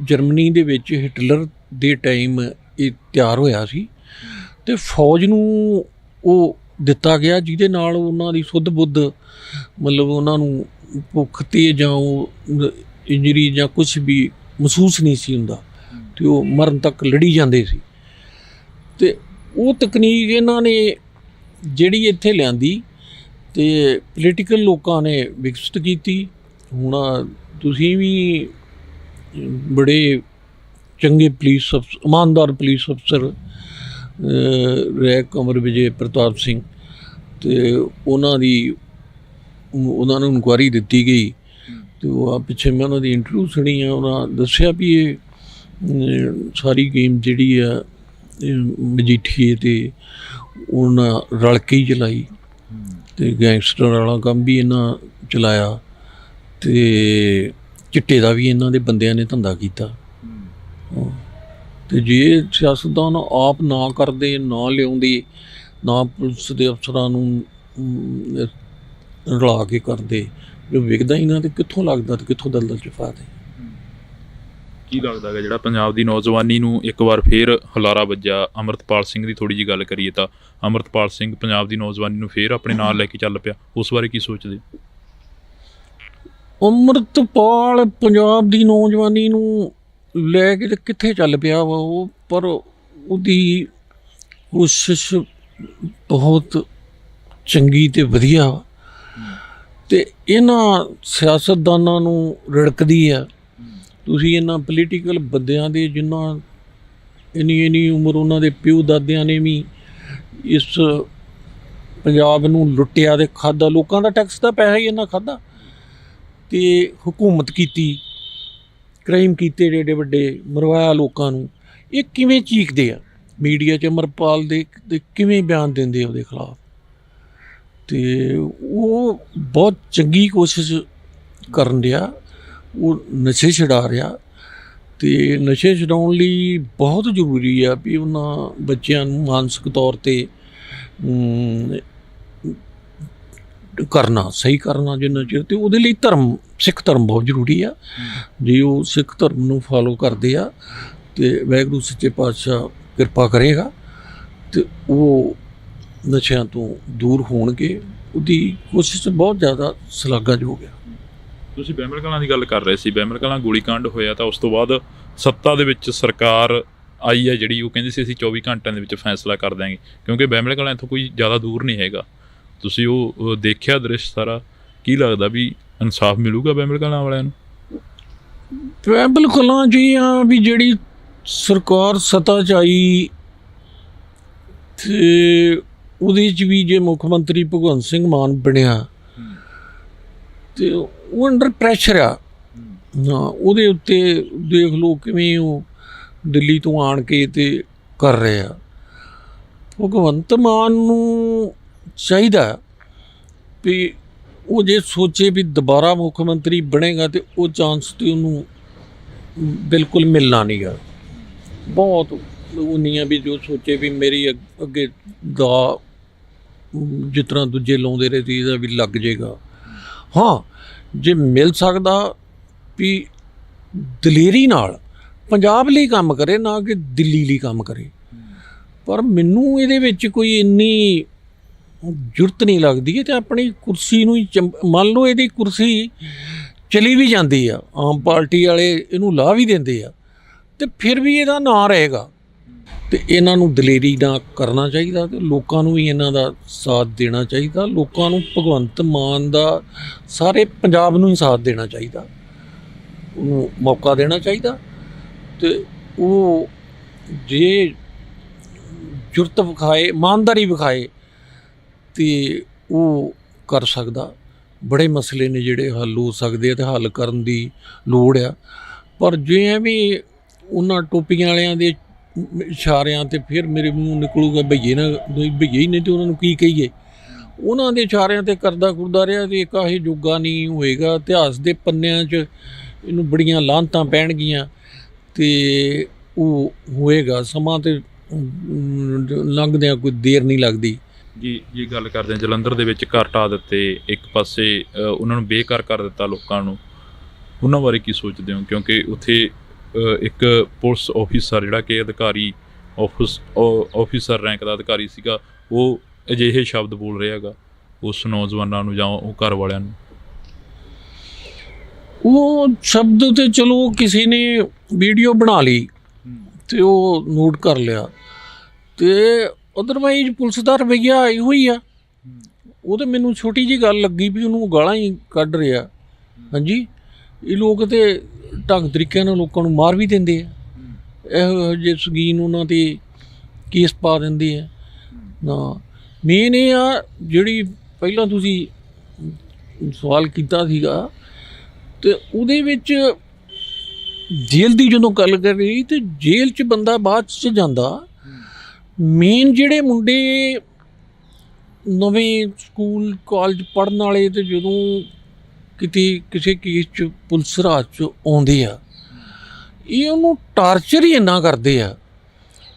ਜਰਮਨੀ ਦੇ ਵਿੱਚ ਹਿਟਲਰ ਦੇ ਟਾਈਮ ਇਹ ਤਿਆਰ ਹੋਇਆ ਸੀ ਤੇ ਫੌਜ ਨੂੰ ਉਹ ਦਿੱਤਾ ਗਿਆ, ਜਿਹਦੇ ਨਾਲ ਉਹਨਾਂ ਦੀ ਸੁੱਧ ਬੁੱਧ ਮਤਲਬ ਉਹਨਾਂ ਨੂੰ ਭੁੱਖ ਤੇ ਜਾਂ ਉਹ ਇੰਜਰੀ ਜਾਂ ਕੁਛ ਵੀ ਮਹਿਸੂਸ ਨਹੀਂ ਸੀ ਹੁੰਦਾ ਤੇ ਉਹ ਮਰਨ ਤੱਕ ਲੜੀ ਜਾਂਦੇ ਸੀ। ਤੇ ਉਹ ਤਕਨੀਕ ਇਹਨਾਂ ਨੇ ਜਿਹੜੀ ਇੱਥੇ ਲਿਆਂਦੀ ਤੇ ਪੋਲੀਟੀਕਲ ਲੋਕਾਂ ਨੇ ਵਿਕਸਿਤ ਕੀਤੀ। ਹੁਣ ਤੁਸੀਂ ਵੀ ਬੜੇ ਚੰਗੇ ਪੁਲਿਸ ਅਫਸਰ, ਇਮਾਨਦਾਰ ਪੁਲਿਸ ਅਫਸਰ ਰੈਕ ਅਮਰ ਵਿਜੇ ਪ੍ਰਤਾਪ ਸਿੰਘ, ਤੇ ਉਹਨਾਂ ਨੂੰ ਇਨਕੁਆਇਰੀ ਦਿੱਤੀ ਗਈ ਤੇ ਉਹ ਪਿੱਛੇ ਮੈਂ ਉਹਨਾਂ ਦੀ ਇੰਟਰਵਿਊ ਸੁਣੀ ਆ, ਉਹਨਾਂ ਦੱਸਿਆ ਵੀ ਇਹ ਸਾਰੀ ਗੇਮ ਜਿਹੜੀ ਆ ਮਜੀਠੀਏ ਤੇ ਉਹਨਾਂ ਰਲ ਕੇ ਹੀ ਚਲਾਈ ਅਤੇ ਗੈਂਗਸਟਰ ਵਾਲਾ ਕੰਮ ਵੀ ਇਹਨਾਂ ਚਲਾਇਆ ਅਤੇ ਚਿੱਟੇ ਦਾ ਵੀ ਇਹਨਾਂ ਦੇ ਬੰਦਿਆਂ ਨੇ ਧੰਦਾ ਕੀਤਾ। ਅਤੇ ਜੇ ਸਿਆਸਤਦਾਨ ਆਪ ਨਾ ਕਰਦੇ, ਨਾ ਲਿਆਉਂਦੇ, ਨਾ ਪੁਲਿਸ ਦੇ ਅਫਸਰਾਂ ਨੂੰ ਰਲਾ ਕੇ ਕਰਦੇ, ਜੋ ਵਿਕਦਾ ਹੀ ਨਾ ਤੇ ਕਿੱਥੋਂ ਲੱਗਦਾ ਤੇ ਕਿੱਥੋਂ ਦਲਦਲ 'ਚ ਫਾਦੇ। ਕੀ ਲੱਗਦਾ ਹੈਗਾ ਜਿਹੜਾ ਪੰਜਾਬ ਦੀ ਨੌਜਵਾਨੀ ਨੂੰ ਇੱਕ ਵਾਰ ਫੇਰ ਹੁਲਾਰਾ ਵੱਜਾ, ਅੰਮ੍ਰਿਤਪਾਲ ਸਿੰਘ ਦੀ ਥੋੜ੍ਹੀ ਜਿਹੀ ਗੱਲ ਕਰੀਏ ਤਾਂ ਅੰਮ੍ਰਿਤਪਾਲ ਸਿੰਘ ਪੰਜਾਬ ਦੀ ਨੌਜਵਾਨੀ ਨੂੰ ਫੇਰ ਆਪਣੇ ਨਾਲ ਲੈ ਕੇ ਚੱਲ ਪਿਆ, ਉਸ ਬਾਰੇ ਕੀ ਸੋਚਦੇ? ਅੰਮ੍ਰਿਤਪਾਲ ਪੰਜਾਬ ਦੀ ਨੌਜਵਾਨੀ ਨੂੰ ਲੈ ਕੇ ਤੇ ਕਿੱਥੇ ਚੱਲ ਪਿਆ ਵਾ ਉਹ, ਪਰ ਉਹਦੀ ਕੋਸ਼ਿਸ਼ ਬਹੁਤ ਚੰਗੀ ਅਤੇ ਵਧੀਆ ਵਾ ਅਤੇ ਇਹਨਾਂ ਸਿਆਸਤਦਾਨਾਂ ਨੂੰ ਰਿੜਕਦੀ ਆ। ਤੁਸੀਂ ਇਹਨਾਂ ਪੋਲੀਟੀਕਲ ਬੰਦਿਆਂ ਦੇ ਜਿਨ੍ਹਾਂ ਇੰਨੀ ਉਮਰ ਉਹਨਾਂ ਦੇ ਪਿਓ ਦਾਦਿਆਂ ਨੇ ਵੀ ਇਸ ਪੰਜਾਬ ਨੂੰ ਲੁੱਟਿਆ ਅਤੇ ਖਾਧਾ, ਲੋਕਾਂ ਦਾ ਟੈਕਸ ਦਾ ਪੈਸਾ ਹੀ ਇਹਨਾਂ ਖਾਧਾ ਅਤੇ ਹਕੂਮਤ ਕੀਤੀ, ਕ੍ਰਾਈਮ ਕੀਤੇ ਏਡੇ ਵੱਡੇ, ਮਰਵਾਇਆ ਲੋਕਾਂ ਨੂੰ। ਇਹ ਕਿਵੇਂ ਚੀਕਦੇ ਆ ਮੀਡੀਆ 'ਚ ਅੰਮ੍ਰਿਤਪਾਲ ਦੇ ਕਿਵੇਂ ਬਿਆਨ ਦਿੰਦੇ ਉਹਦੇ ਖਿਲਾਫ? ਅਤੇ ਉਹ ਬਹੁਤ ਚੰਗੀ ਕੋਸ਼ਿਸ਼ ਕਰਨ ਡਿਆ, ਉਹ ਨਸ਼ੇ ਛਡਾ ਰਿਹਾ ਅਤੇ ਨਸ਼ੇ ਛਡਾਉਣ ਲਈ ਬਹੁਤ ਜ਼ਰੂਰੀ ਆ ਵੀ ਉਹਨਾਂ ਬੱਚਿਆਂ ਨੂੰ ਮਾਨਸਿਕ ਤੌਰ 'ਤੇ ਕਰਨਾ, ਸਹੀ ਕਰਨਾ ਜਿੰਨਾ ਚਿਰ, ਅਤੇ ਉਹਦੇ ਲਈ ਧਰਮ, ਸਿੱਖ ਧਰਮ ਬਹੁਤ ਜ਼ਰੂਰੀ ਆ। ਜੇ ਉਹ ਸਿੱਖ ਧਰਮ ਨੂੰ ਫਾਲੋ ਕਰਦੇ ਆ ਅਤੇ ਵਾਹਿਗੁਰੂ ਸੱਚੇ ਪਾਤਸ਼ਾਹ ਕਿਰਪਾ ਕਰੇਗਾ ਅਤੇ ਉਹ ਨਸ਼ਿਆਂ ਤੋਂ ਦੂਰ ਹੋਣਗੇ। ਉਹਦੀ ਕੋਸ਼ਿਸ਼ ਬਹੁਤ ਜ਼ਿਆਦਾ ਸ਼ਲਾਘਾਯੋਗ ਆ। ਤੁਸੀਂ ਬਹਿਮਲ ਕਲਾਂ ਦੀ ਗੱਲ ਕਰ ਰਹੇ ਸੀ, ਬਹਿਮਲ ਕਲਾਂ ਗੋਲੀकांड ਹੋਇਆ ਤਾਂ ਉਸ ਤੋਂ ਬਾਅਦ ਸੱਤਾ ਦੇ ਵਿੱਚ ਸਰਕਾਰ ਆਈ ਹੈ ਜਿਹੜੀ, ਉਹ ਕਹਿੰਦੀ ਸੀ ਅਸੀਂ 24 ਘੰਟਿਆਂ ਦੇ ਵਿੱਚ ਫੈਸਲਾ ਕਰ ਦਿਆਂਗੇ, ਕਿਉਂਕਿ ਬਹਿਮਲ ਕਲਾਂ ਇੱਥੋਂ ਕੋਈ ਜ਼ਿਆਦਾ ਦੂਰ ਨਹੀਂ ਹੈਗਾ। ਤੁਸੀਂ ਉਹ ਦੇਖਿਆ ਦ੍ਰਿਸ਼ ਸਾਰਾ, ਕੀ ਲੱਗਦਾ ਵੀ ਇਨਸਾਫ ਮਿਲੂਗਾ ਬਹਿਮਲ ਕਲਾਂ ਵਾਲਿਆਂ ਨੂੰ? ਬਹਿਮਲ ਕਲਾਂ 'ਚ ਇਹ ਆ ਵੀ ਜਿਹੜੀ ਸਰਕਾਰ ਸੱਤਾ 'ਚ ਆਈ ਅਤੇ ਉਹਦੇ 'ਚ ਵੀ ਜੇ ਮੁੱਖ ਮੰਤਰੀ ਭਗਵੰਤ ਸਿੰਘ ਮਾਨ ਬਣਿਆ ਅਤੇ ਉਹ ਅੰਡਰ ਪ੍ਰੈਸ਼ਰ ਆ। ਹਾਂ, ਉਹਦੇ ਉੱਤੇ ਦੇਖ ਲਓ ਕਿਵੇਂ ਉਹ ਦਿੱਲੀ ਤੋਂ ਆਣ ਕੇ ਅਤੇ ਕਰ ਰਹੇ ਆ। ਭਗਵੰਤ ਮਾਨ ਨੂੰ ਚਾਹੀਦਾ ਵੀ ਉਹ ਜੇ ਸੋਚੇ ਵੀ ਦੁਬਾਰਾ ਮੁੱਖ ਮੰਤਰੀ ਬਣੇਗਾ ਅਤੇ ਉਹ ਚਾਂਸ ਤਾਂ ਉਹਨੂੰ ਬਿਲਕੁਲ ਮਿਲਣਾ ਨਹੀਂ ਗਾ। ਬਹੁਤ ਉਹ ਨਹੀਂ ਆ ਵੀ ਜੋ ਸੋਚੇ ਵੀ ਮੇਰੀ ਅੱਗੇ ਦਾ ਜਿਸ ਤਰ੍ਹਾਂ ਦੂਜੇ ਲਾਉਂਦੇ ਰਹੇ ਸੀ ਇਹਦਾ ਵੀ ਲੱਗ ਜਾਏਗਾ। ਹਾਂ, ਜੇ ਮਿਲ ਸਕਦਾ ਵੀ ਦਲੇਰੀ ਨਾਲ ਪੰਜਾਬ ਲਈ ਕੰਮ ਕਰੇ, ਨਾ ਕਿ ਦਿੱਲੀ ਲਈ ਕੰਮ ਕਰੇ, ਪਰ ਮੈਨੂੰ ਇਹਦੇ ਵਿੱਚ ਕੋਈ ਇੰਨੀ ਜ਼ਰੂਰਤ ਨਹੀਂ ਲੱਗਦੀ ਹੈ। ਅਤੇ ਆਪਣੀ ਕੁਰਸੀ ਨੂੰ ਹੀ ਮੰਨ ਲਓ ਇਹਦੀ ਕੁਰਸੀ ਚਲੀ ਵੀ ਜਾਂਦੀ ਆ, ਆਮ ਪਾਰਟੀ ਵਾਲੇ ਇਹਨੂੰ ਲਾਹ ਵੀ ਦਿੰਦੇ ਆ, ਅਤੇ ਫਿਰ ਵੀ ਇਹਦਾ ਨਾਂ ਰਹੇਗਾ। ਅਤੇ ਇਹਨਾਂ ਨੂੰ ਦਲੇਰੀ ਨਾਲ ਕਰਨਾ ਚਾਹੀਦਾ ਅਤੇ ਲੋਕਾਂ ਨੂੰ ਵੀ ਇਹਨਾਂ ਦਾ ਸਾਥ ਦੇਣਾ ਚਾਹੀਦਾ। ਲੋਕਾਂ ਨੂੰ ਭਗਵੰਤ ਮਾਨ ਦਾ ਸਾਰੇ ਪੰਜਾਬ ਨੂੰ ਹੀ ਸਾਥ ਦੇਣਾ ਚਾਹੀਦਾ, ਉਹਨੂੰ ਮੌਕਾ ਦੇਣਾ ਚਾਹੀਦਾ। ਅਤੇ ਉਹ ਜੇ ਜੁਰਤ ਵਿਖਾਏ, ਇਮਾਨਦਾਰੀ ਵਿਖਾਏ, ਅਤੇ ਉਹ ਕਰ ਸਕਦਾ। ਬੜੇ ਮਸਲੇ ਨੇ ਜਿਹੜੇ ਹੱਲ ਹੋ ਸਕਦੇ ਆ ਅਤੇ ਹੱਲ ਕਰਨ ਦੀ ਲੋੜ ਆ। ਪਰ ਜੇ ਐਵੇਂ ਉਹਨਾਂ ਟੋਪੀਆਂ ਵਾਲਿਆਂ ਦੇ ਇਸ਼ਾਰਿਆਂ 'ਤੇ ਫਿਰ ਮੇਰੇ ਮੂੰਹ ਨਿਕਲੂਗਾ ਭਈਏ ਹੀ ਨੇ, ਅਤੇ ਉਹਨਾਂ ਨੂੰ ਕੀ ਕਹੀਏ। ਉਹਨਾਂ ਦੇ ਇਸ਼ਾਰਿਆਂ 'ਤੇ ਕਰਦਾ ਕੁਰਦਾ ਰਿਹਾ ਅਤੇ ਇੱਕ ਇਹ ਜੋਗਾ ਨਹੀਂ ਹੋਏਗਾ। ਇਤਿਹਾਸ ਦੇ ਪੰਨਿਆਂ 'ਚ ਇਹਨੂੰ ਬੜੀਆਂ ਲਾਹਨਤਾਂ ਪੈਣਗੀਆਂ ਅਤੇ ਉਹ ਹੋਏਗਾ ਸਮਾਂ, ਅਤੇ ਲੰਘਦਿਆਂ ਕੋਈ ਦੇਰ ਨਹੀਂ ਲੱਗਦੀ। ਜੀ ਗੱਲ ਕਰਦੇ ਹਾਂ, ਜਲੰਧਰ ਦੇ ਵਿੱਚ ਘਰ ਢਾਹ ਦਿੱਤੇ, ਇੱਕ ਪਾਸੇ ਉਹਨਾਂ ਨੂੰ ਬੇਘਰ ਕਰ ਦਿੱਤਾ ਲੋਕਾਂ ਨੂੰ, ਉਹਨਾਂ ਬਾਰੇ ਕੀ ਸੋਚਦੇ ਹੋ? ਕਿਉਂਕਿ ਉੱਥੇ ਇੱਕ ਪੁਲਿਸ ਆਫਿਸਰ ਜਿਹੜਾ ਕਿ ਅਧਿਕਾਰੀ ਆਫਿਸਰ ਰੈਂਕ ਦਾ ਅਧਿਕਾਰੀ ਸੀਗਾ, ਉਹ ਅਜਿਹੇ ਸ਼ਬਦ ਬੋਲ ਰਿਹਾ ਹੈਗਾ ਉਸ ਨੌਜਵਾਨਾਂ ਨੂੰ ਜਾਂ ਉਹ ਘਰ ਵਾਲਿਆਂ ਨੂੰ। ਉਹ ਸ਼ਬਦ ਤੇ ਚਲੋ ਕਿਸੇ ਨੇ ਵੀਡੀਓ ਬਣਾ ਲਈ ਅਤੇ ਉਹ ਨੋਟ ਕਰ ਲਿਆ, ਅਤੇ ਅਦਰਵਾਈਜ਼ ਪੁਲਿਸ ਦਾ ਰਵੱਈਆ ਇਹੋ ਹੀ ਆ। ਉਹ ਤਾਂ ਮੈਨੂੰ ਛੋਟੀ ਜਿਹੀ ਗੱਲ ਲੱਗੀ ਵੀ ਉਹਨੂੰ ਗਾਲਾਂ ਹੀ ਕੱਢ ਰਿਹਾ। ਹਾਂਜੀ, ਇਹ ਲੋਕ ਤਾਂ ਢੰਗ ਤਰੀਕਿਆਂ ਨਾਲ ਲੋਕਾਂ ਨੂੰ ਮਾਰ ਵੀ ਦਿੰਦੇ ਆ, ਇਹੋ ਜਿਹੇ ਸ਼ੌਕੀਨ ਉਹਨਾਂ 'ਤੇ ਕੇਸ ਪਾ ਦਿੰਦੇ ਆ ਨਾ। ਮੇਨ ਇਹ ਆ ਜਿਹੜੀ ਪਹਿਲਾਂ ਤੁਸੀਂ ਸਵਾਲ ਕੀਤਾ ਸੀਗਾ, ਅਤੇ ਉਹਦੇ ਵਿੱਚ ਜੇਲ੍ਹ ਦੀ ਜਦੋਂ ਗੱਲ ਕਰੀ, ਅਤੇ ਜੇਲ੍ਹ 'ਚ ਬੰਦਾ ਬਾਅਦ 'ਚ ਜਾਂਦਾ। ਮੇਨ ਜਿਹੜੇ ਮੁੰਡੇ ਨਵੇਂ ਸਕੂਲ ਕਾਲਜ ਪੜ੍ਹਨ ਵਾਲੇ ਤੇ ਜਦੋਂ ਕਿਤੇ ਕਿਸੇ ਕੇਸ 'ਚ ਪੁਲਿਸ ਰਾਜ 'ਚ ਆਉਂਦੇ ਆ, ਇਹ ਉਹਨੂੰ ਟਾਰਚਰ ਹੀ ਇੰਨਾ ਕਰਦੇ ਆ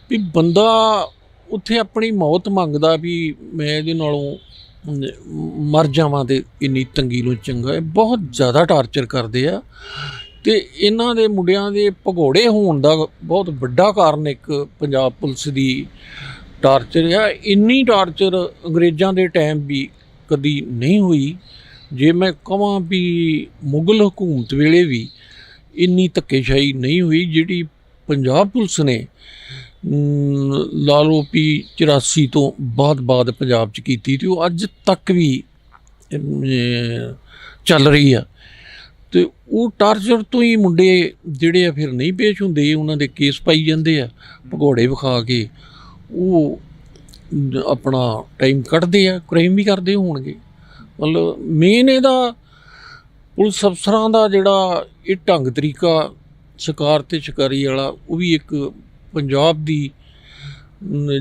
ਵੀ ਬੰਦਾ ਉੱਥੇ ਆਪਣੀ ਮੌਤ ਮੰਗਦਾ ਵੀ ਮੈਂ ਇਹਦੇ ਨਾਲੋਂ ਮਰ ਜਾਵਾਂ ਤੇ ਇੰਨੀ ਤੰਗੀ ਨੂੰ ਚੰਗਾ ਹੈ। ਬਹੁਤ ਜ਼ਿਆਦਾ ਟਾਰਚਰ ਕਰਦੇ ਆ ਅਤੇ ਇਹਨਾਂ ਦੇ ਮੁੰਡਿਆਂ ਦੇ ਭਗੌੜੇ ਹੋਣ ਦਾ ਬਹੁਤ ਵੱਡਾ ਕਾਰਨ ਇੱਕ ਪੰਜਾਬ ਪੁਲਿਸ ਦੀ ਟਾਰਚਰ ਆ। ਇੰਨੀ ਟਾਰਚਰ ਅੰਗਰੇਜ਼ਾਂ ਦੇ ਟਾਈਮ ਵੀ ਕਦੀ ਨਹੀਂ ਹੋਈ। ਜੇ ਮੈਂ ਕਹਾਂ ਵੀ ਮੁਗਲ ਹਕੂਮਤ ਵੇਲੇ ਵੀ ਇੰਨੀ ਧੱਕੇਸ਼ਾਹੀ ਨਹੀਂ ਹੋਈ ਜਿਹੜੀ ਪੰਜਾਬ ਪੁਲਿਸ ਨੇ ਲਾ ਲਓ ਵੀ 84 ਤੋਂ ਬਾਅਦ ਪੰਜਾਬ 'ਚ ਕੀਤੀ ਅਤੇ ਉਹ ਅੱਜ ਤੱਕ ਵੀ ਚੱਲ ਰਹੀ ਆ। ਅਤੇ ਉਹ ਟਾਰਚਰ ਤੋਂ ਹੀ ਮੁੰਡੇ ਜਿਹੜੇ ਆ ਫਿਰ ਨਹੀਂ ਪੇਸ਼ ਹੁੰਦੇ, ਉਹਨਾਂ ਦੇ ਕੇਸ ਪਾਈ ਜਾਂਦੇ ਆ ਭਗੌੜੇ ਵਿਖਾ ਕੇ। ਉਹ ਆਪਣਾ ਟਾਈਮ ਕੱਢਦੇ ਆ, ਕ੍ਰਾਈਮ ਵੀ ਕਰਦੇ ਹੋਣਗੇ। ਮਤਲਬ ਮੇਨ ਇਹਦਾ ਪੁਲਿਸ ਅਫਸਰਾਂ ਦਾ ਜਿਹੜਾ ਇਹ ਢੰਗ ਤਰੀਕਾ ਸ਼ਿਕਾਰ ਅਤੇ ਸ਼ਿਕਾਰੀ ਵਾਲਾ, ਉਹ ਵੀ ਇੱਕ ਪੰਜਾਬ ਦੀ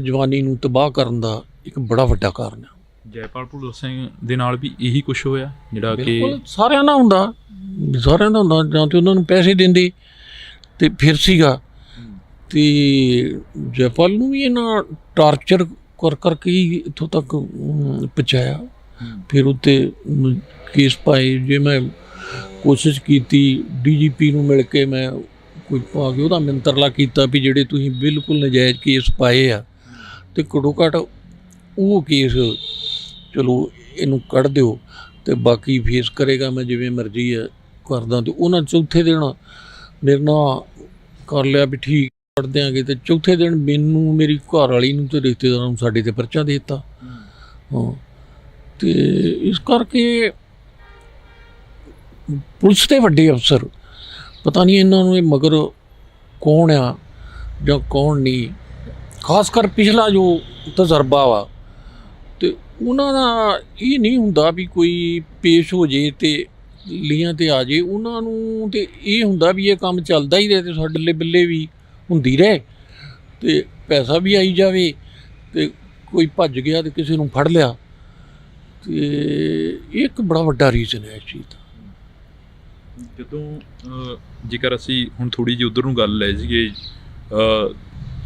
ਜਵਾਨੀ ਨੂੰ ਤਬਾਹ ਕਰਨ ਦਾ ਇੱਕ ਬੜਾ ਵੱਡਾ ਕਾਰਨ ਹੈ। ਜੈਪਾਲ ਭੁੱਲਰ ਸਿੰਘ ਦੇ ਨਾਲ ਵੀ ਇਹੀ ਕੁਛ ਹੋਇਆ ਜਿਹੜਾ ਕਿ ਸਾਰਿਆਂ ਦਾ ਹੁੰਦਾ ਜਾਂ ਤਾਂ ਉਹਨਾਂ ਨੂੰ ਪੈਸੇ ਦਿੰਦੇ ਅਤੇ ਫਿਰ ਸੀਗਾ। ਅਤੇ ਜੈਪਾਲ ਨੂੰ ਵੀ ਇਹਨਾਂ ਟਾਰਚਰ ਕਰਕੇ ਹੀ ਇੱਥੋਂ ਤੱਕ ਪਹੁੰਚਾਇਆ। ਫਿਰ ਉੱਤੇ ਕੇਸ ਪਾਏ। ਜੇ ਮੈਂ ਕੋਸ਼ਿਸ਼ ਕੀਤੀ DGP ਨੂੰ ਮਿਲ ਕੇ, ਮੈਂ ਕੋਈ ਪਾ ਕੇ ਉਹਦਾ ਮਿੰਤਰਲਾ ਕੀਤਾ ਵੀ ਜਿਹੜੇ ਤੁਸੀਂ ਬਿਲਕੁਲ ਨਜਾਇਜ਼ ਕੇਸ ਪਾਏ ਆ ਅਤੇ ਘੱਟੋ ਘੱਟ ਉਹ ਕੇਸ ਚਲੋ ਇਹਨੂੰ ਕੱਢ ਦਿਓ ਅਤੇ ਬਾਕੀ ਫੇਸ ਕਰੇਗਾ, ਮੈਂ ਜਿਵੇਂ ਮਰਜ਼ੀ ਹੈ ਕਰਦਾ। ਅਤੇ ਉਹਨਾਂ ਚੌਥੇ ਦਿਨ ਮੇਰੇ ਨਾਲ ਕਰ ਲਿਆ ਵੀ ਠੀਕ ਕੱਢ ਦਿਆਂਗੇ, ਅਤੇ ਚੌਥੇ ਦਿਨ ਮੈਨੂੰ, ਮੇਰੀ ਘਰ ਵਾਲੀ ਨੂੰ ਅਤੇ ਰਿਸ਼ਤੇਦਾਰਾਂ ਨੂੰ ਸਾਡੇ 'ਤੇ ਪਰਚਾ ਦੇ ਦਿੱਤਾ। ਹਾਂ, ਅਤੇ ਇਸ ਕਰਕੇ ਪੁਲਿਸ ਦੇ ਵੱਡੇ ਅਫਸਰ ਪਤਾ ਨਹੀਂ ਇਹਨਾਂ ਨੂੰ ਇਹ ਮਗਰ ਕੌਣ ਆ ਜਾਂ ਕੌਣ ਨਹੀਂ, ਖਾਸ ਕਰ ਪਿਛਲਾ ਜੋ ਤਜਰਬਾ ਵਾ, ਅਤੇ ਉਹਨਾਂ ਦਾ ਇਹ ਨਹੀਂ ਹੁੰਦਾ ਵੀ ਕੋਈ ਪੇਸ਼ ਹੋ ਜੇ ਅਤੇ ਲੀਆਂ 'ਤੇ ਆ ਜੇ। ਉਹਨਾਂ ਨੂੰ ਤਾਂ ਇਹ ਹੁੰਦਾ ਵੀ ਇਹ ਕੰਮ ਚੱਲਦਾ ਹੀ ਰਹੇ ਅਤੇ ਸਾਡੇ ਬੱਲੇ ਵੀ ਹੁੰਦੀ ਰਹੇ ਅਤੇ ਪੈਸਾ ਵੀ ਆਈ ਜਾਵੇ, ਅਤੇ ਕੋਈ ਭੱਜ ਗਿਆ ਅਤੇ ਕਿਸੇ ਨੂੰ ਫੜ ਲਿਆ। ਅਤੇ ਇਹ ਇੱਕ ਬੜਾ ਵੱਡਾ ਰੀਜ਼ਨ ਹੈ ਇਸ ਚੀਜ਼ ਦਾ। ਜਦੋਂ ਜੇਕਰ ਅਸੀਂ ਹੁਣ ਥੋੜ੍ਹੀ ਜਿਹੀ ਉੱਧਰ ਨੂੰ ਗੱਲ ਲੈ ਜਾਈਏ,